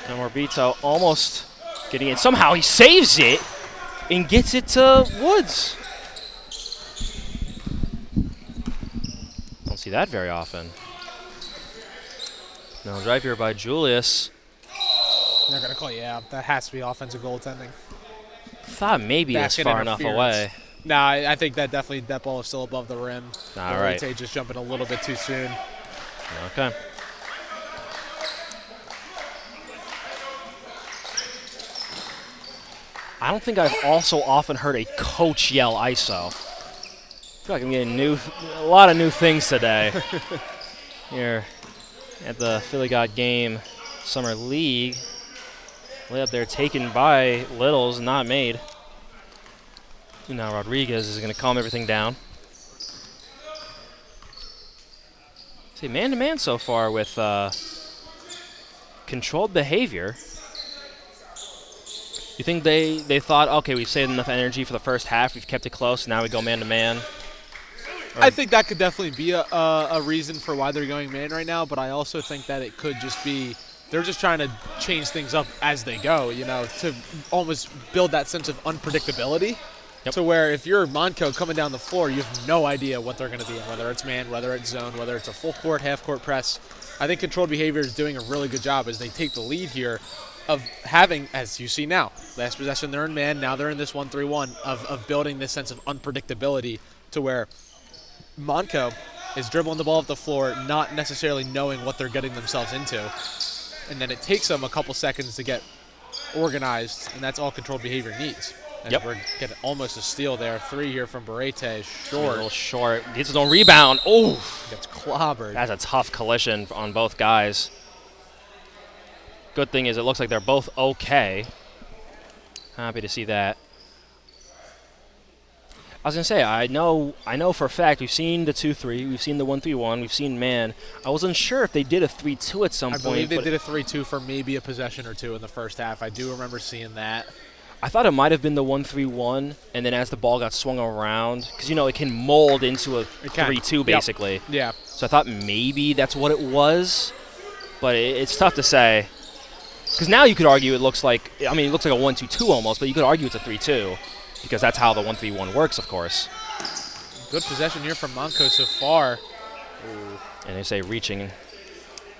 And Morbito almost getting it. Somehow he saves it and gets it to Woods. Don't see that very often. Now drive here by Julius. They're going to call you out. That has to be offensive goaltending. Thought maybe it was far enough away. Nah, I think that ball is still above the rim. All right. Just jumping a little bit too soon. Okay. I don't think I've also often heard a coach yell ISO. I feel like I'm getting a lot of new things today here at the Philly Got Game Summer League. Layup there taken by Littles, not made. And now Rodriguez is going to calm everything down. See, man-to-man so far with controlled behavior. You think they thought, okay, we've saved enough energy for the first half, we've kept it close, now we go man-to-man? I think that could definitely be a reason for why they're going man right now, but I also think that it could just be they're just trying to change things up as they go, to almost build that sense of unpredictability. Yep. To where if you're Monco coming down the floor, you have no idea what they're going to be in, whether it's man, whether it's zone, whether it's a full court, half court press. I think controlled behavior is doing a really good job as they take the lead here of having, as you see now, last possession they're in man, now they're in this 1-3-1, of building this sense of unpredictability to where Monco is dribbling the ball up the floor, not necessarily knowing what they're getting themselves into. And then it takes them a couple seconds to get organized, and that's all controlled behavior needs. And we're getting almost a steal there. 3 here from Barrete, short. A little short. Gets his own rebound. Oh! Gets clobbered. That's a tough collision on both guys. Good thing is it looks like they're both okay. Happy to see that. I was going to say, I know for a fact we've seen the 2-3, we've seen the 1-3-1, we've seen man. I was unsure if they did a 3-2 at some point. I believe they did a 3-2 for maybe a possession or two in the first half. I do remember seeing that. I thought it might have been the 1-3-1, and then as the ball got swung around, because, it can mold into a 3-2 basically. Yep. Yeah. So I thought maybe that's what it was, but it's tough to say. Because now you could argue it looks like a 1-2-2 almost, but you could argue it's a 3-2 because that's how the 1-3-1 works, of course. Good possession here from Monco so far. Ooh. And they say reaching.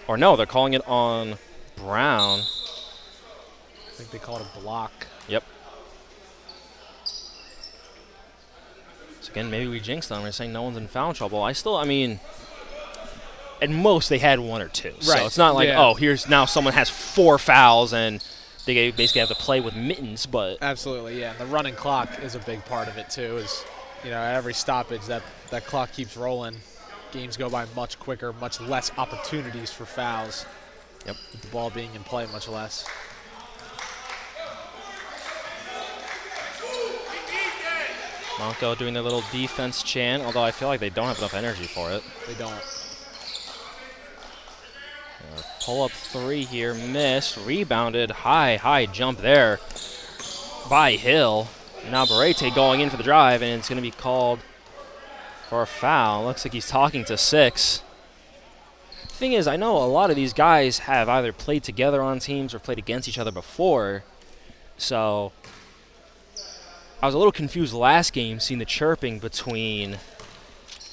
Or no, they're calling it on Brown. I think they called a block. Yep. So again, maybe we jinxed them. We're saying no one's in foul trouble. At most they had 1 or 2. Right. So it's not like, here's now someone has 4 fouls and they basically have to play with mittens. But absolutely, yeah. And the running clock is a big part of it too. Is at every stoppage that clock keeps rolling, games go by much quicker, much less opportunities for fouls. Yep. With the ball being in play, much less. Monco doing their little defense chant, although I feel like they don't have enough energy for it. They don't. Pull-up 3 here, missed, rebounded, high jump there by Hill. Now Barrete going in for the drive, and it's going to be called for a foul. Looks like he's talking to 6. Thing is, I know a lot of these guys have either played together on teams or played against each other before. So I was a little confused last game seeing the chirping between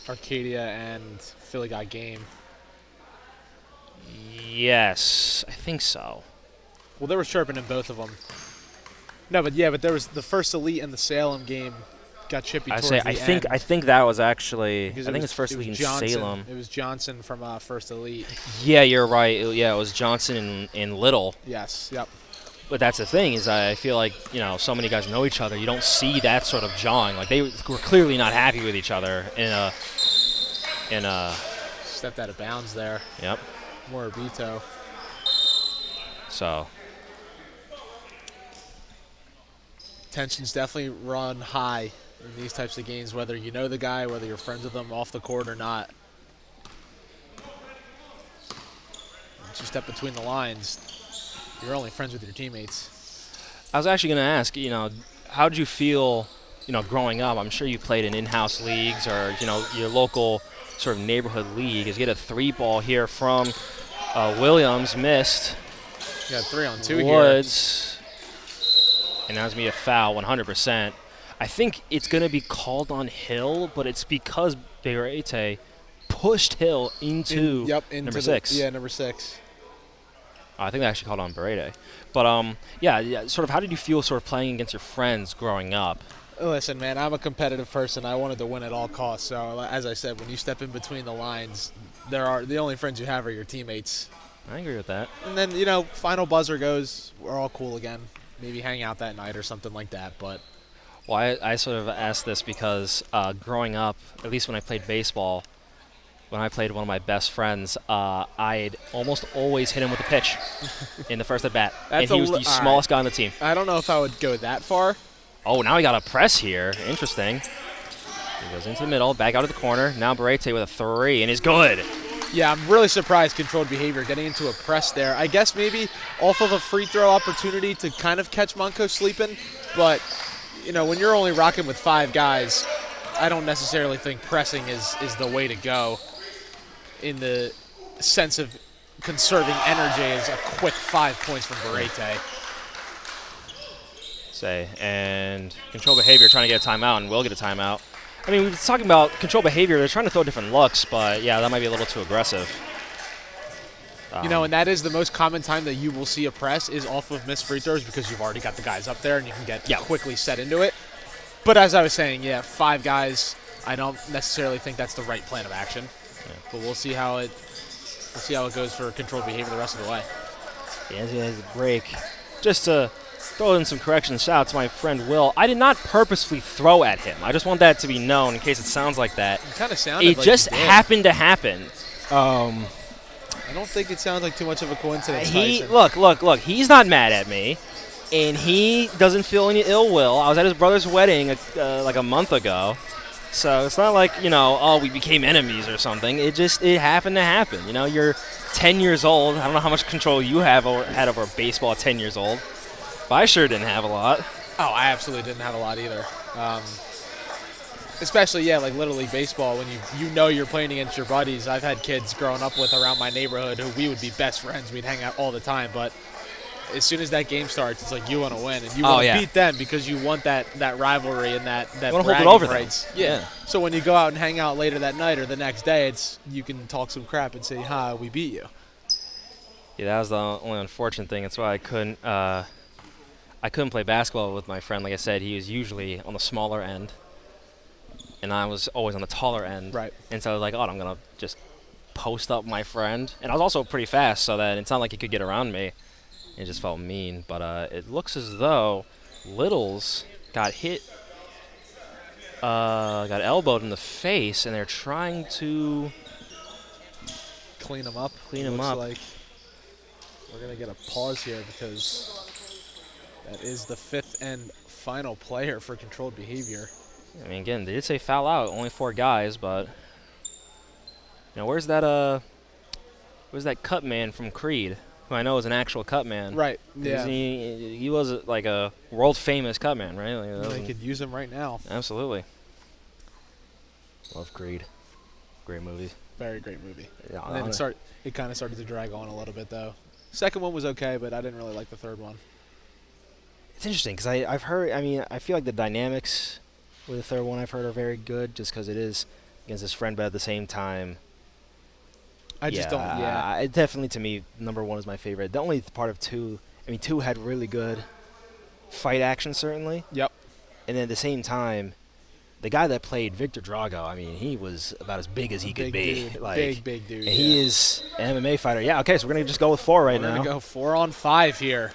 Arcadia and Philly got game. Yes, I think so. Well, there was chirping in both of them. No, but there was the first elite and the Salem game got chippy towards the end. I think that was actually Because it's first elite in Johnson. Salem. It was Johnson from first elite. Yeah, you're right. It was Johnson and Little. Yes. Yep. But that's the thing is I feel like, so many guys know each other. You don't see that sort of jawing. Like they were clearly not happy with each other in a Stepped out of bounds there. Yep. Morabito. So Tensions definitely run high in these types of games, whether you know the guy, whether you're friends with them off the court or not. Once you step between the lines, you're only friends with your teammates. I was actually going to ask, how did you feel, growing up? I'm sure you played in in-house leagues or, your local sort of neighborhood league. As you get a 3-ball here from Williams, missed. You got 3-on-2 Woods. And now it's going to be a foul, 100%. I think it's going to be called on Hill, but it's because Berete pushed Hill into number 6. Number 6. I think they actually called on Berete. But, sort of how did you feel sort of playing against your friends growing up? Listen, man, I'm a competitive person. I wanted to win at all costs. So, as I said, when you step in between the lines, the only friends you have are your teammates. I agree with that. And then, final buzzer goes, we're all cool again. Maybe hang out that night or something like that. But well, I sort of asked this because growing up, at least when I played baseball, when I played one of my best friends, I'd almost always hit him with a pitch in the first at bat. And he was the smallest guy on the team. I don't know if I would go that far. Oh, now we got a press here. Interesting. He goes into the middle, back out of the corner. Now Berete with a 3, and he's good. Yeah, I'm really surprised controlled behavior getting into a press there. I guess maybe off of a free throw opportunity to kind of catch Monco sleeping. But, when you're only rocking with 5 guys, I don't necessarily think pressing is the way to go in the sense of conserving energy as a quick 5 points from Berete. And control behavior trying to get a timeout, and will get a timeout. I mean, we were talking about control behavior. They're trying to throw different looks, but, yeah, that might be a little too aggressive. And that is the most common time that you will see a press is off of missed free throws because you've already got the guys up there and you can get quickly set into it. But as I was saying, 5 guys, I don't necessarily think that's the right plan of action. Yeah. But we'll see how it goes for controlled behavior the rest of the way. Yeah, he has a break. Just to throw in some corrections, shout out to my friend Will. I did not purposefully throw at him. I just want that to be known in case it sounds like that. It kind of sounded like it just happened to happen. I don't think it sounds like too much of a coincidence. Look. He's not mad at me, and he doesn't feel any ill will. I was at his brother's wedding like a month ago, so it's not like we became enemies or something. It happened to happen. You're 10 years old. I don't know how much control you had over baseball at 10 years old, but I sure didn't have a lot. Oh, I absolutely didn't have a lot either. Especially, like Little League Baseball, when you're playing against your buddies. I've had kids growing up with around my neighborhood who we would be best friends. We'd hang out all the time. But as soon as that game starts, it's like you want to win. And you want to beat them because you want that rivalry and that you want to hold it over rights. Them. Yeah. So when you go out and hang out later that night or the next day, you can talk some crap and say, we beat you. Yeah, that was the only unfortunate thing. That's why I couldn't play basketball with my friend. Like I said, he was usually on the smaller end. And I was always on the taller end. Right. And so I was like, I'm going to just post up my friend. And I was also pretty fast, so that it's not like he could get around me. It just felt mean. But it looks as though Littles got hit, got elbowed in the face, and they're trying to clean him up. Looks like we're going to get a pause here because that is the 5th and final player for controlled behavior. I mean, again, they did say foul out, only 4 guys, but where's that cut man from Creed, who I know is an actual cut man? Right. Yeah. He was like a world famous cut man, right? They could use him right now. Absolutely. Love Creed. Great movie. Very great movie. Yeah, And then it kind of started to drag on a little bit, though. Second one was okay, but I didn't really like the third one. It's interesting because I've heard. I mean, I feel like the dynamics with the third one I've heard are very good, just because it is against his friend, but at the same time, I just don't. Yeah. It definitely, to me, number one is my favorite. The only part of two, I mean, two had really good fight action, certainly. Yep. And then at the same time, the guy that played Victor Drago, I mean, he was about as big as he could be. Dude. Like, big dude. And he is an MMA fighter. Yeah, okay, so we're going to just go with 4 right now. We're going to go 4 on 5 here.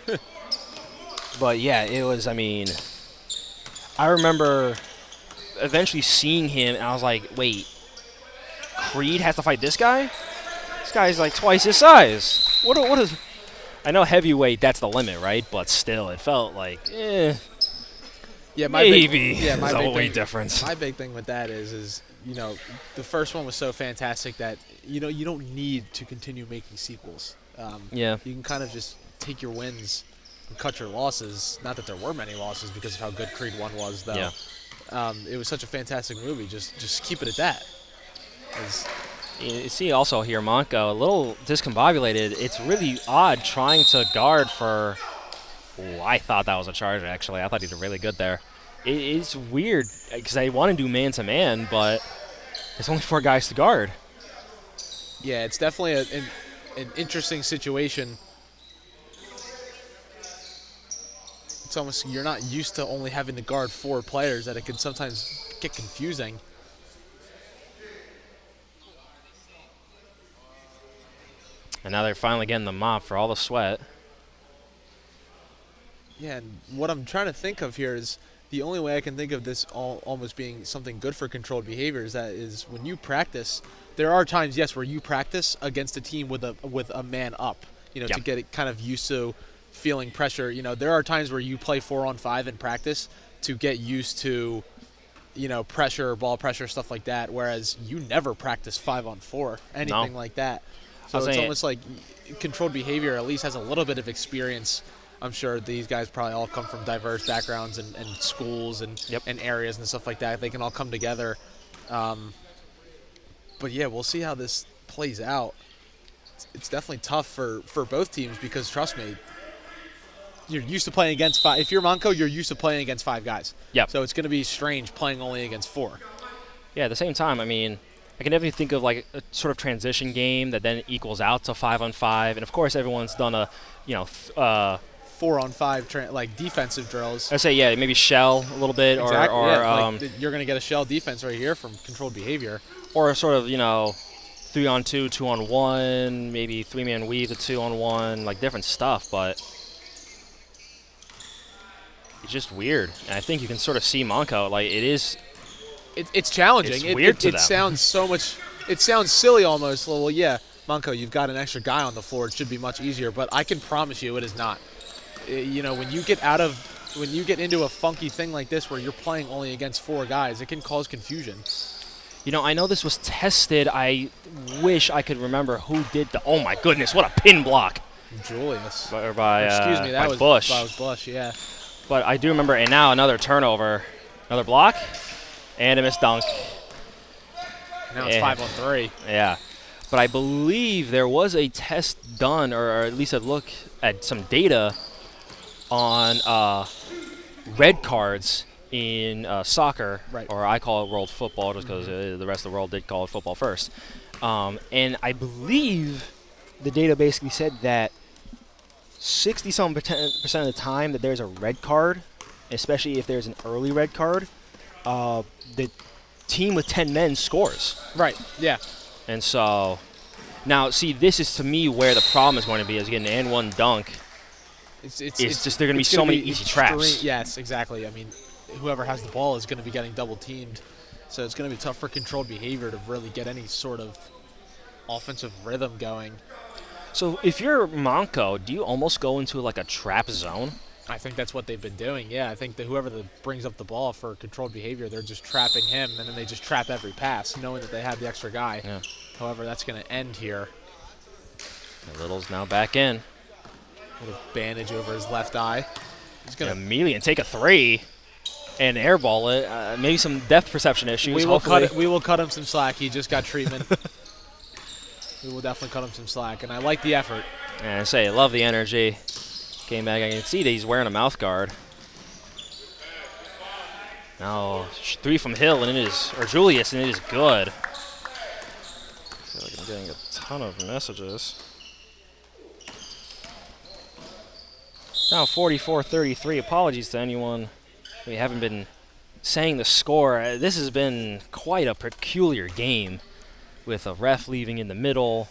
But, yeah, it was, I mean, I remember eventually seeing him, and I was like, wait, Creed has to fight this guy? This guy's like twice his size. What is... I know heavyweight, that's the limit, right? But still, it felt like, Yeah, maybe my there's a big weight thing, difference. My big thing with that is the first one was so fantastic that you don't need to continue making sequels. Yeah. You can kind of just take your wins and cut your losses. Not that there were many losses because of how good Creed 1 was, though. Yeah. It was such a fantastic movie. Just keep it at that. You see also here, Monko, a little discombobulated. It's really odd trying to guard for... Oh, I thought that was a charge, actually. I thought he did really good there. It's weird because they want to do man-to-man, but there's only 4 guys to guard. Yeah, it's definitely an interesting situation. It's almost you're not used to only having to guard 4 players, that it can sometimes get confusing. And now they're finally getting the mop for all the sweat. Yeah, and what I'm trying to think of here is the only way I can think of this almost being something good for controlled behavior is when you practice. There are times, yes, where you practice against a team with a man up, to get it kind of used to feeling pressure. There are times where you play 4 on 5 in practice to get used to, pressure, ball pressure, stuff like that. Whereas you never practice 5 on 4, anything like that. So it's almost like controlled behavior at least has a little bit of experience. I'm sure these guys probably all come from diverse backgrounds and schools and areas and stuff like that. They can all come together. But, yeah, we'll see how this plays out. It's definitely tough for both teams because, trust me, you're used to playing against 5. If you're Monco, you're used to playing against 5 guys. Yep. So it's going to be strange playing only against 4. Yeah, at the same time, I mean, I can definitely think of like a sort of transition game that then equals out to 5 on 5. And, of course, everyone's done a, 4 on 5 like defensive drills. I say, yeah, maybe shell a little bit, Exactly, or you're going to get a shell defense right here from controlled behavior, or sort of 3 on 2, 2 on 1, maybe 3-man weave to 2 on 1, like different stuff. But it's just weird, and I think you can sort of see Monco like it is. It's challenging. It's weird to them. It sounds so much. It sounds silly almost. Well, yeah, Monco, you've got an extra guy on the floor. It should be much easier, but I can promise you, it is not. When you get into a funky thing like this where you're playing only against 4 guys, it can cause confusion. I know this was tested. I wish I could remember who did the. Oh my goodness, what a pin block! Julius. Excuse me, that was Bush. That was Bush, yeah. But I do remember, and now another turnover, another block, and a missed dunk. Now it's 5 on 3. Yeah, but I believe there was a test done, or at least a look at some data on red cards in soccer, right. Or I call it world football just because the rest of the world did call it football first. And I believe the data basically said that 60-something% of the time that there's a red card, especially if there's an early red card, the team with 10 men scores. Right, yeah. And so, now, see, this is to me where the problem is going to be, is getting an N1 dunk. It's just there are going to be so many easy traps. Yes, exactly. I mean, whoever has the ball is going to be getting double teamed, so it's going to be tough for controlled behavior to really get any sort of offensive rhythm going. So if you're Monco, do you almost go into like a trap zone? I think that's what they've been doing. Yeah, I think that whoever brings up the ball for controlled behavior, they're just trapping him, and then they just trap every pass, knowing that they have the extra guy. Yeah. However, that's going to end here. Little's now back in. With a bandage over his left eye. He's going to immediately and take a 3 and airball it. Maybe some depth perception issues. We will cut him some slack. He just got treatment. We will definitely cut him some slack, and I like the effort. And I say, love the energy. Came back. I can see that he's wearing a mouth guard. Now 3 from Hill, and it is, or Julius, and it is good. I feel like I'm getting a ton of messages. Now 44-33. Apologies to anyone. We haven't been saying the score. This has been quite a peculiar game with a ref leaving in the middle.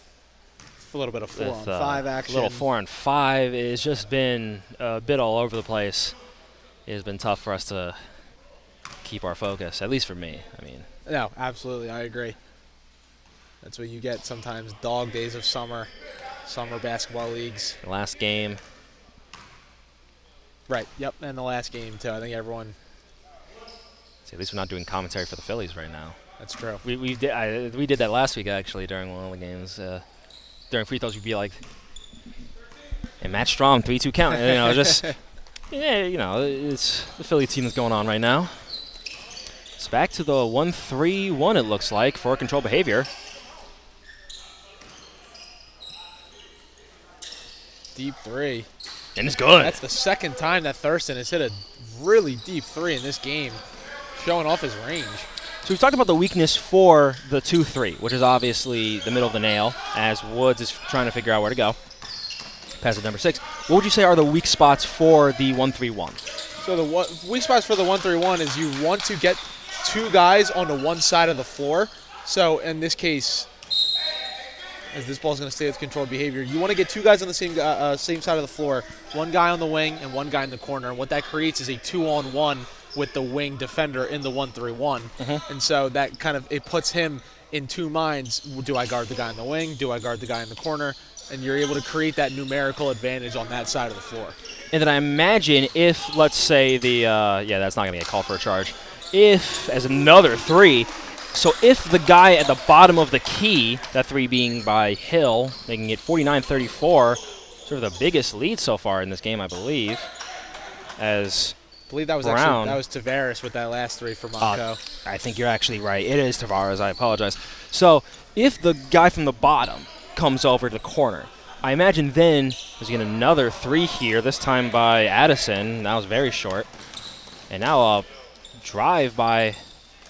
A little bit of 4 on With 5 action. a little 4 on 5. It's just been a bit all over the place. It has been tough for us to keep our focus, at least for me. I mean, No, absolutely. I agree. That's what you get sometimes. Dog days of summer basketball leagues. the last game. Right. Yep. And the last game, too. I think everyone. See, at least we're not doing commentary for the Phillies right now. That's true. We did that last week actually during one of the games. During free throws, we'd be like, "And Matt Strom 3-2 count." And, just it's the Philly team that's going on right now. It's back to the 1-3-1. It looks like for control behavior. Deep 3. And it's good. That's the second time that Thurston has hit a really deep 3 in this game, showing off his range. So we've talked about the weakness for the 2-3, which is obviously the middle of the nail, as Woods is trying to figure out where to go. Pass at number 6. What would you say are the weak spots for the 1-3-1? So the weak spots for the 1-3-1 is you want to get 2 guys on the one side of the floor. So in this case, as this ball is going to stay with controlled behavior, you want to get 2 guys on the same side of the floor, 1 guy on the wing and 1 guy in the corner. And what that creates is a 2-on-1 with the wing defender in the 1-3-1. And so that kind of, it puts him in 2 minds. Do I guard the guy in the wing? Do I guard the guy in the corner? And you're able to create that numerical advantage on that side of the floor. And then I imagine if, let's say, that's not going to be a call for a charge. If, as another 3, so if the guy at the bottom of the key, that 3 being by Hill, making it 49-34, sort of the biggest lead so far in this game, I believe, as I believe that was Brown. actually Tavares with that last 3 for Monco. I think you're actually right. It is Tavares. I apologize. So if the guy from the bottom comes over to the corner, I imagine then there's going to be another 3 here, this time by Addison. That was very short. And now a drive by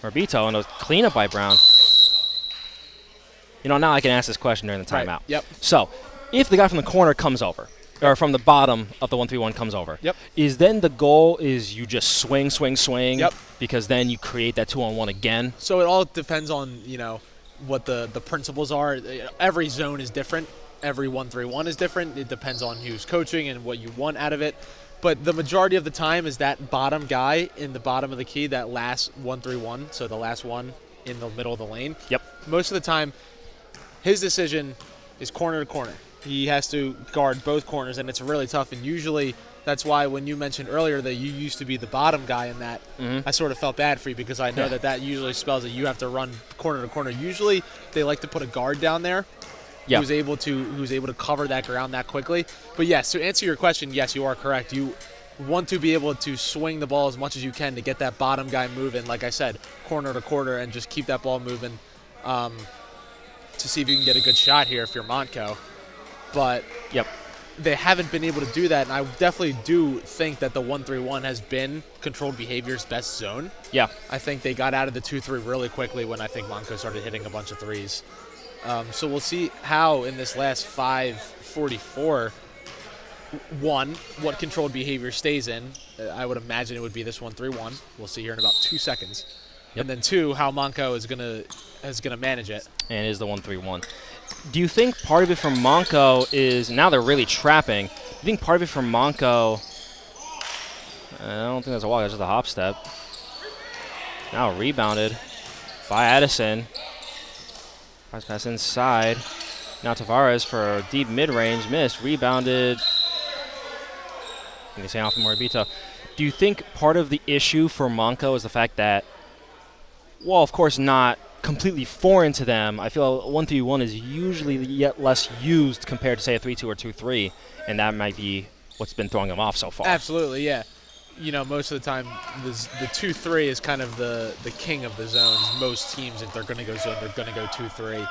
Morbito and a cleanup by Brown. Now I can ask this question during the timeout. Right. Yep. So if the guy from the corner comes over, or from the bottom of the 1-3-1 comes over, Yep. is then the goal is you just swing, Yep. because then you create that 2-on-1 again? So it all depends on, what the principles are. Every zone is different. Every 1-3-1 is different. It depends on who's coaching and what you want out of it. But the majority of the time is that bottom guy in the bottom of the key, that last 1-3-1, so the last one in the middle of the lane. Yep. Most of the time, his decision is corner to corner. He has to guard both corners, and it's really tough. And usually that's why when you mentioned earlier that you used to be the bottom guy in that, I sort of felt bad for you because I know that usually spells that you have to run corner to corner. Usually they like to put a guard down there who's able to cover that ground that quickly. But yes, to answer your question, yes, you are correct. You want to be able to swing the ball as much as you can to get that bottom guy moving, like I said, corner to corner, and just keep that ball moving to see if you can get a good shot here if you're Montco. But they haven't been able to do that, and I definitely do think that the 1-3-1 has been controlled behavior's best zone. Yeah. I think they got out of the 2-3 really quickly when I think Montco started hitting a bunch of threes. So we'll see how in this last 5:44, what controlled behavior stays in. I would imagine it would be this 1-3-1. We'll see here in about 2 seconds. And then 2, how Montco is gonna manage it. And it is the 1-3-1. Do you think part of it from Montco is, now they're really trapping, do you think part of it from Montco, I don't think that's a walk, that's just a hop step. Now rebounded by Addison. Pass inside. Now Tavares for a deep mid-range miss. Rebounded. He's off from Morbito. Do you think part of the issue for Montco is the fact that, well, of course not completely foreign to them. I feel 1-3-1 is usually yet less used compared to, say, a 3-2 or 2-3, and that might be what's been throwing them off so far. Absolutely, yeah. Most of the time, the 2-3 is kind of the king of the zones. Most teams, if they're going to go zone, they're going to go 2-3.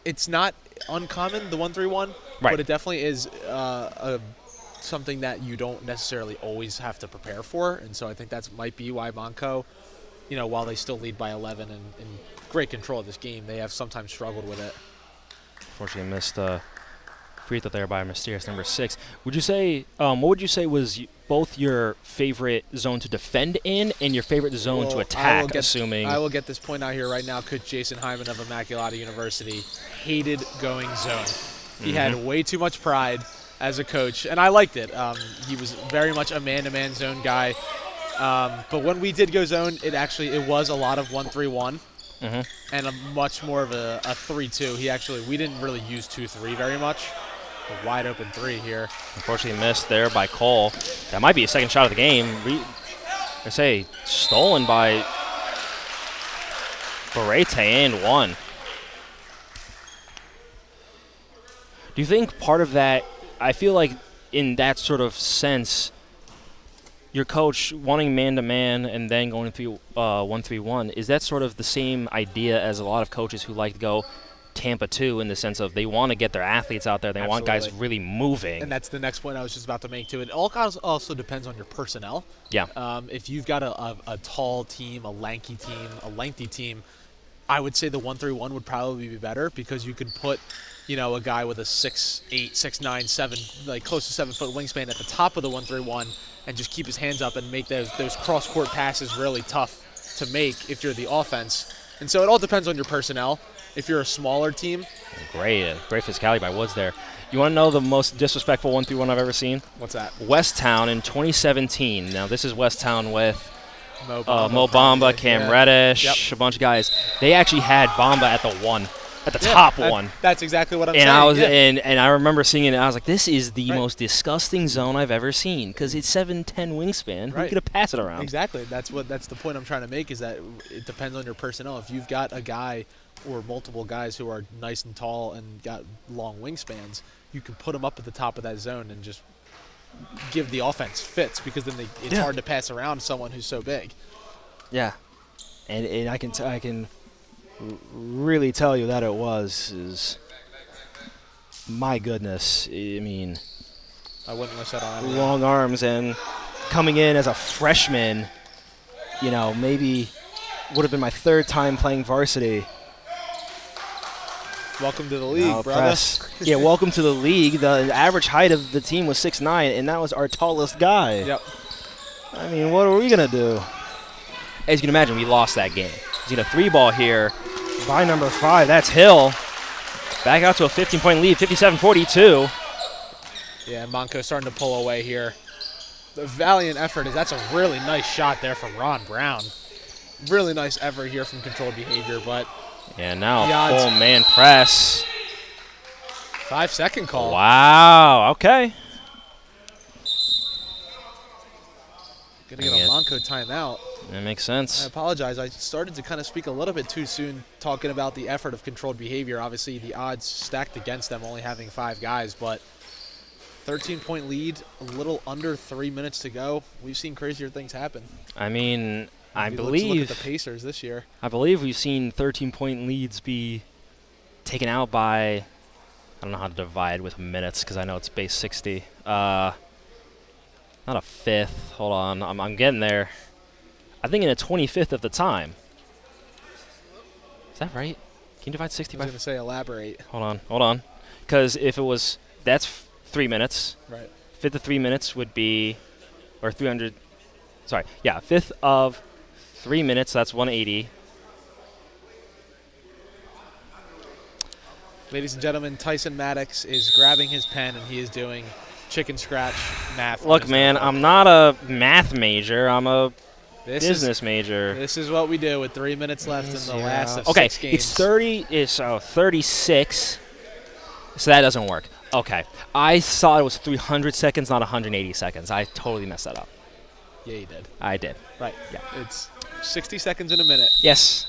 it's not uncommon, the 1-3-1, Right. but it definitely is something that you don't necessarily always have to prepare for. And so I think that might be why Monco, while they still lead by 11 and in great control of this game, they have sometimes struggled with it. Unfortunately, missed a free throw there by mysterious number 6. Would you say, what would you say was both your favorite zone to defend in and your favorite zone to attack, assuming? I will get this point out here right now. Coach Jason Hyman of Immaculata University hated going zone. He had way too much pride as a coach, and I liked it. He was very much a man-to-man zone guy. But when we did go zone, it was a lot of 1-3-1 and a much more of a 3-2. We didn't really use 2-3 very much. A wide open 3 here. Unfortunately missed there by Cole. That might be a second shot of the game. I say stolen by Barrete and 1. Do you think part of that, I feel like in that sort of sense, your coach wanting man-to-man and then going through 1-3-1, is that sort of the same idea as a lot of coaches who like to go Tampa 2 in the sense of they want to get their athletes out there. They want guys really moving. And that's the next point I was just about to make, too. It all also depends on your personnel. Yeah. If you've got a tall team, a lanky team, a lengthy team, I would say the 1-3-1 would probably be better because you could put, a guy with a 6'8", 6'9", 7, like close to 7-foot wingspan at the top of the 1-3-1 and just keep his hands up and make those cross-court passes really tough to make if you're the offense. And so it all depends on your personnel. If you're a smaller team. Great physicality by Woods there. You want to know the most disrespectful 1-3-1 I've ever seen? What's that? Westtown in 2017. Now, this is Westtown with Mo Bamba, Cam Reddish, a bunch of guys. They actually had Bamba at the 1. At the top one. That's exactly what I'm saying. And I remember seeing it, and I was like, this is the most disgusting zone I've ever seen because it's 7'10" wingspan. Who's going to pass it around? Exactly. That's the point I'm trying to make is that it depends on your personnel. If you've got a guy or multiple guys who are nice and tall and got long wingspans, you can put them up at the top of that zone and just give the offense fits because then it's hard to pass around someone who's so big. Yeah. And I can really tell you that it is my goodness. I mean, I wouldn't wish that on anyone. Long arms and coming in as a freshman, maybe would have been my 3rd time playing varsity. Welcome to the league, brother. Yeah, welcome to the league. The average height of the team was 6'9", and that was our tallest guy. Yep. I mean, what are we going to do? As you can imagine, we lost that game. He's got a 3-ball here by number 5. That's Hill. Back out to a 15-point lead, 57-42. Yeah, Monco starting to pull away here. The valiant effort that's a really nice shot there from Ron Brown. Really nice effort here from Controlled Behavior, but and now full man press. 5-second call. Wow, okay. Gonna get a Monco timeout. That makes sense. I apologize. I started to kind of speak a little bit too soon talking about the effort of Controlled Behavior. Obviously, the odds stacked against them only having 5 guys, but 13-point lead, a little under 3 minutes to go. We've seen crazier things happen. I mean, I Look believe at the Pacers this year. I believe we've seen 13-point leads be taken out by, I don't know how to divide with minutes because I know it's base 60. Not a fifth. Hold on, I'm getting there. I think in a 25th of the time. Is that right? Can you divide 60 by? I was going to say elaborate. Hold on. Because if it was, that's 3 minutes. Right. Fifth of 3 minutes would be, or 300. Sorry, yeah, fifth of 3 minutes. That's 180. Ladies and gentlemen, Tyson Maddox is grabbing his pen and he is doing chicken scratch math. Look, man, I'm not a math major. I'm a business major. This is what we do with 3 minutes left in the last of 6 games. It's 36. So that doesn't work. Okay. I thought it was 300 seconds, not 180 seconds. I totally messed that up. Yeah, you did. I did. Right. Yeah. It's 60 seconds in a minute. Yes.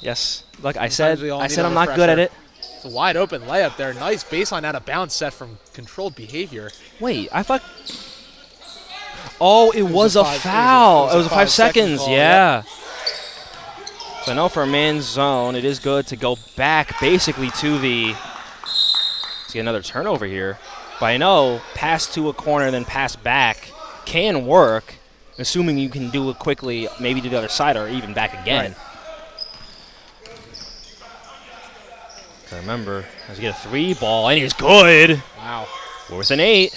Look, I Sometimes said I'm not good at it. It's a wide open layup there. Nice baseline out of bounds set from Controlled Behavior. Wait, I thought. Oh, it was a foul. It was a 5 seconds. Call, yeah. So I know for a man's zone, it is good to go back basically to the get another turnover here. But I know pass to a corner, then pass back can work, assuming you can do it quickly, maybe to the other side or even back again. Right. Remember, as you get a 3 ball, and he's good. Wow. Worth an 8.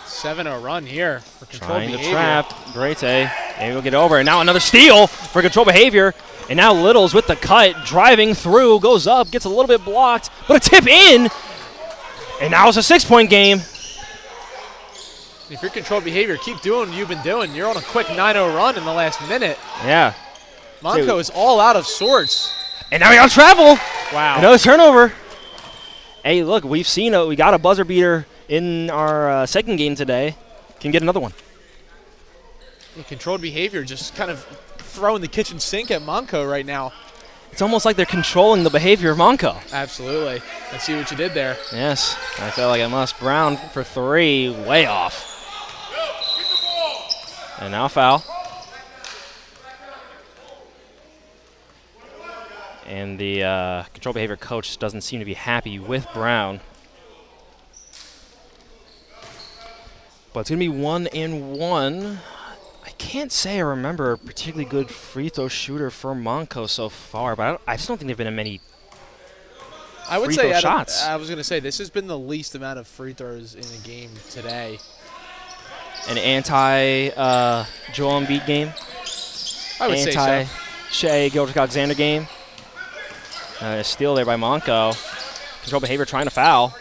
7-0 run here for controlled Trying to behavior. trap. Great. Maybe we'll get over. And now another steal for control behavior. And now Littles with the cut, driving through, goes up, gets a little bit blocked, but a tip in. And now it's a 6-point game. If you're controlled behavior, keep doing what you've been doing. You're on a quick 9-0 run in the last minute. Yeah. Monco is all out of sorts. And now we got travel. Wow. Another turnover. Hey, look, we got a buzzer beater in our second game today. Can get another one. Yeah, controlled behavior just kind of throwing the kitchen sink at Monco right now. It's almost like they're controlling the behavior of Monco. Absolutely. I see what you did there. Yes, I felt like I must. Brown for 3, way off. And now foul. And the control behavior coach doesn't seem to be happy with Brown. But it's going to be 1-1. I can't say I remember a particularly good free throw shooter for Monco so far, but I just don't think there have been many I would free say throw shots. I was going to say this has been the least amount of free throws in a game today. An anti-Joel Embiid game. I would say so. Anti-Shea Gilgeous-Alexander game. A steal there by Monco. Control behavior trying to foul.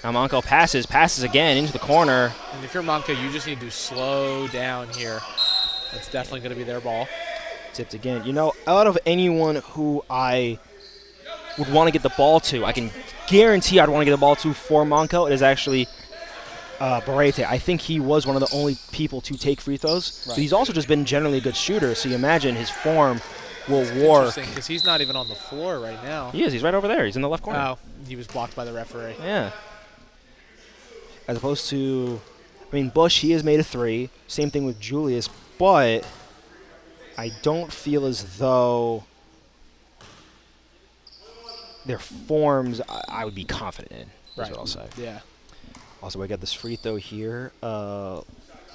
Now Monco passes again into the corner. And if you're Monco, you just need to slow down here. That's definitely going to be their ball. Tipped again. You know, out of anyone who I would want to get the ball to, I can guarantee I'd want to get the ball to for Monco. It is actually Barrete. I think he was one of the only people to take free throws. Right. But he's also just been generally a good shooter, so you imagine his form will work. Interesting, because he's not even on the floor right now. He is. He's right over there. He's in the left corner. Oh, he was blocked by the referee. Yeah. As opposed to, I mean, Bush, he has made a 3. Same thing with Julius, but I don't feel as though their forms I would be confident in. That's what I'll say. Yeah. Also, I got this free throw here.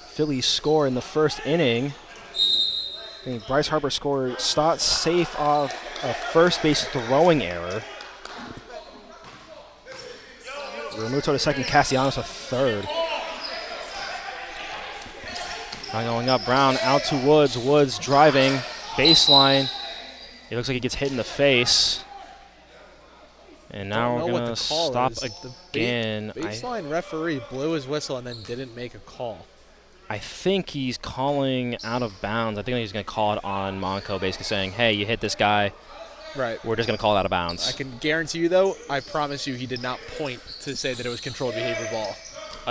Phillies score in the first inning. I think Bryce Harper scored Stott safe off a first base throwing error. Remuto to second, Castellanos to third. Now going up, Brown out to Woods. Woods driving, baseline. It looks like he gets hit in the face. And now we're going to stop again. The baseline referee blew his whistle and then didn't make a call. I think he's calling out of bounds. I think he's going to call it on Monco, basically saying, hey, you hit this guy. Right. We're just going to call it out of bounds. I can guarantee you, though, I promise you he did not point to say that it was controlled behavior ball.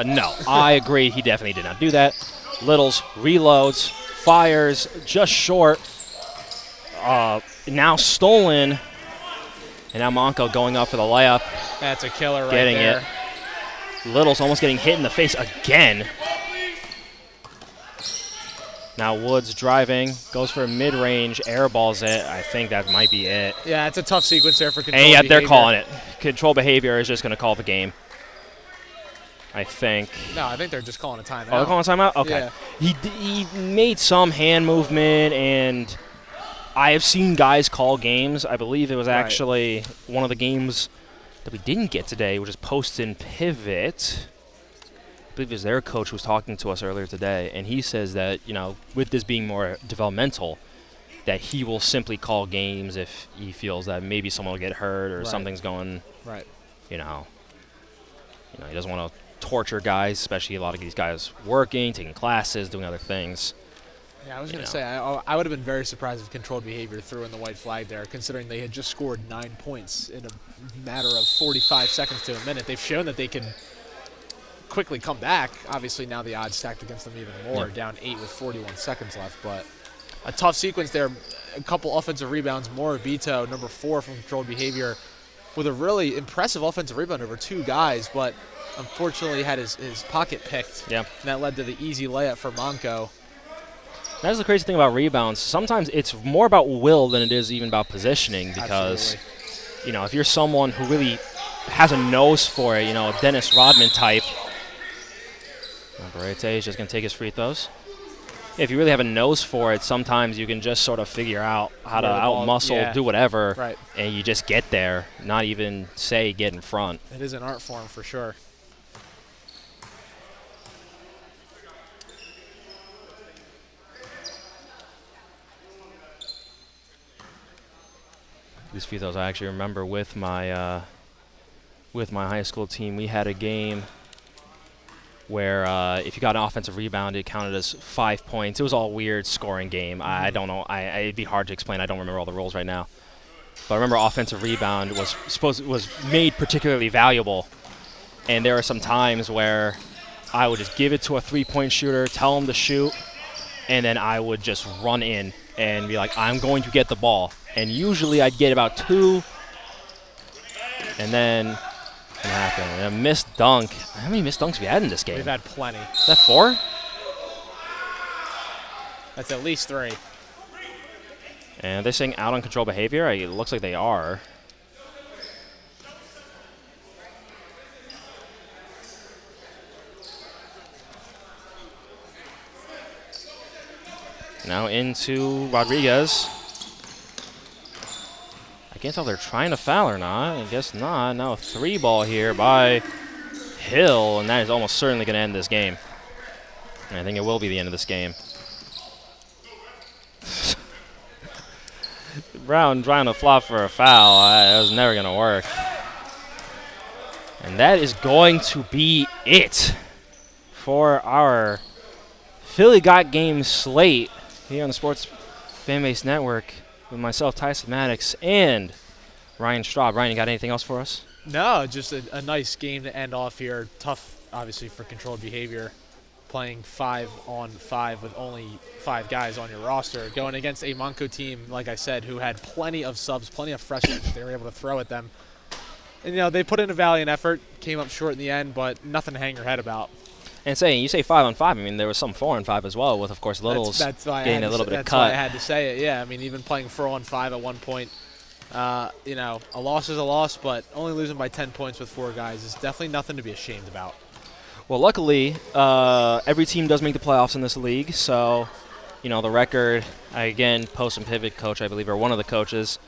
No, I agree. He definitely did not do that. Littles reloads, fires just short. Now stolen. And now Monco going up for the layup. That's a killer right getting there. It. Littles almost getting hit in the face again. Now Woods driving, goes for a mid-range, airballs it. I think that might be it. Yeah, it's a tough sequence there for control And yeah, behavior. they're calling it. Control behavior is just going to call the game. I think. No, I think they're just calling a timeout. Oh, they're calling a timeout? Okay. Yeah. He made some hand movement, and I have seen guys call games. I believe it was actually one of the games that we didn't get today, which is post and pivot. I believe it was their coach who was talking to us earlier today, and he says that, you know, with this being more developmental, that he will simply call games if he feels that maybe someone will get hurt or something's going, you know, he doesn't want to torture guys, especially a lot of these guys working, taking classes, doing other things. Yeah, I was going to say, I would have been very surprised if controlled behavior threw in the white flag there, considering they had just scored 9 points in a matter of 45 seconds to a minute. They've shown that they can quickly come back. Obviously, now the odds stacked against them even more, down 8 with 41 seconds left. But a tough sequence there. A couple offensive rebounds. Morabito, number 4 from controlled behavior, with a really impressive offensive rebound over 2 guys, but unfortunately had his pocket picked. Yeah. And that led to the easy layup for Monco. That's the crazy thing about rebounds. Sometimes it's more about will than it is even about positioning, because if you're someone who really has a nose for it, Dennis Rodman type, Barrete is just going to take his free throws. If you really have a nose for it, sometimes you can just sort of figure out how to out-muscle, do whatever, Right. and you just get there, not even say get in front. It is an art form for sure. These free throws I actually remember with my high school team. We had a game where if you got an offensive rebound, it counted as 5 points. It was all weird scoring game. I don't know. It'd be hard to explain. I don't remember all the rules right now. But I remember offensive rebound was made particularly valuable. And there are some times where I would just give it to a three-point shooter, tell him to shoot, and then I would just run in and be like, I'm going to get the ball. And usually I'd get about 2, and then it happened. And a missed dunk. How many missed dunks have we had in this game? We've had plenty. Is that 4? That's at least 3. And they're saying out on control behavior. It looks like they are. Now into Rodriguez. I can't tell if they're trying to foul or not. I guess not. Now a 3-ball here by Hill, and that is almost certainly going to end this game. And I think it will be the end of this game. Brown trying to flop for a foul. That was never going to work. And that is going to be it for our Philly Got Game slate here on the Sports Fanbase Network with myself, Tyson Maddox, and Ryan Straub. Ryan, you got anything else for us? No, just a nice game to end off here. Tough, obviously, for controlled behavior. Playing 5-on-5 with only 5 guys on your roster. Going against a Monco team, like I said, who had plenty of subs, plenty of freshmen they were able to throw at them. And, they put in a valiant effort, came up short in the end, but nothing to hang your head about. And you say 5-on-5. I mean, there was some 4-on-5 as well, with, of course, Littles getting a little bit of cut. That's why I had to say it, yeah. I mean, even playing 4-on-5 at one point, a loss is a loss, but only losing by 10 points with 4 guys is definitely nothing to be ashamed about. Well, luckily, every team does make the playoffs in this league. So, the record, again, Post and Pivot coach, I believe, or one of the coaches,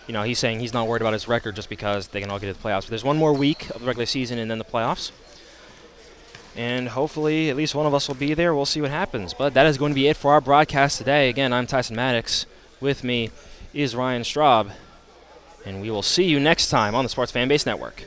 he's saying he's not worried about his record just because they can all get to the playoffs. But there's one more week of the regular season and then the playoffs. And hopefully at least one of us will be there. We'll see what happens. But that is going to be it for our broadcast today. Again, I'm Tyson Maddox. With me is Ryan Straub. And we will see you next time on the Sports Fanbase Network.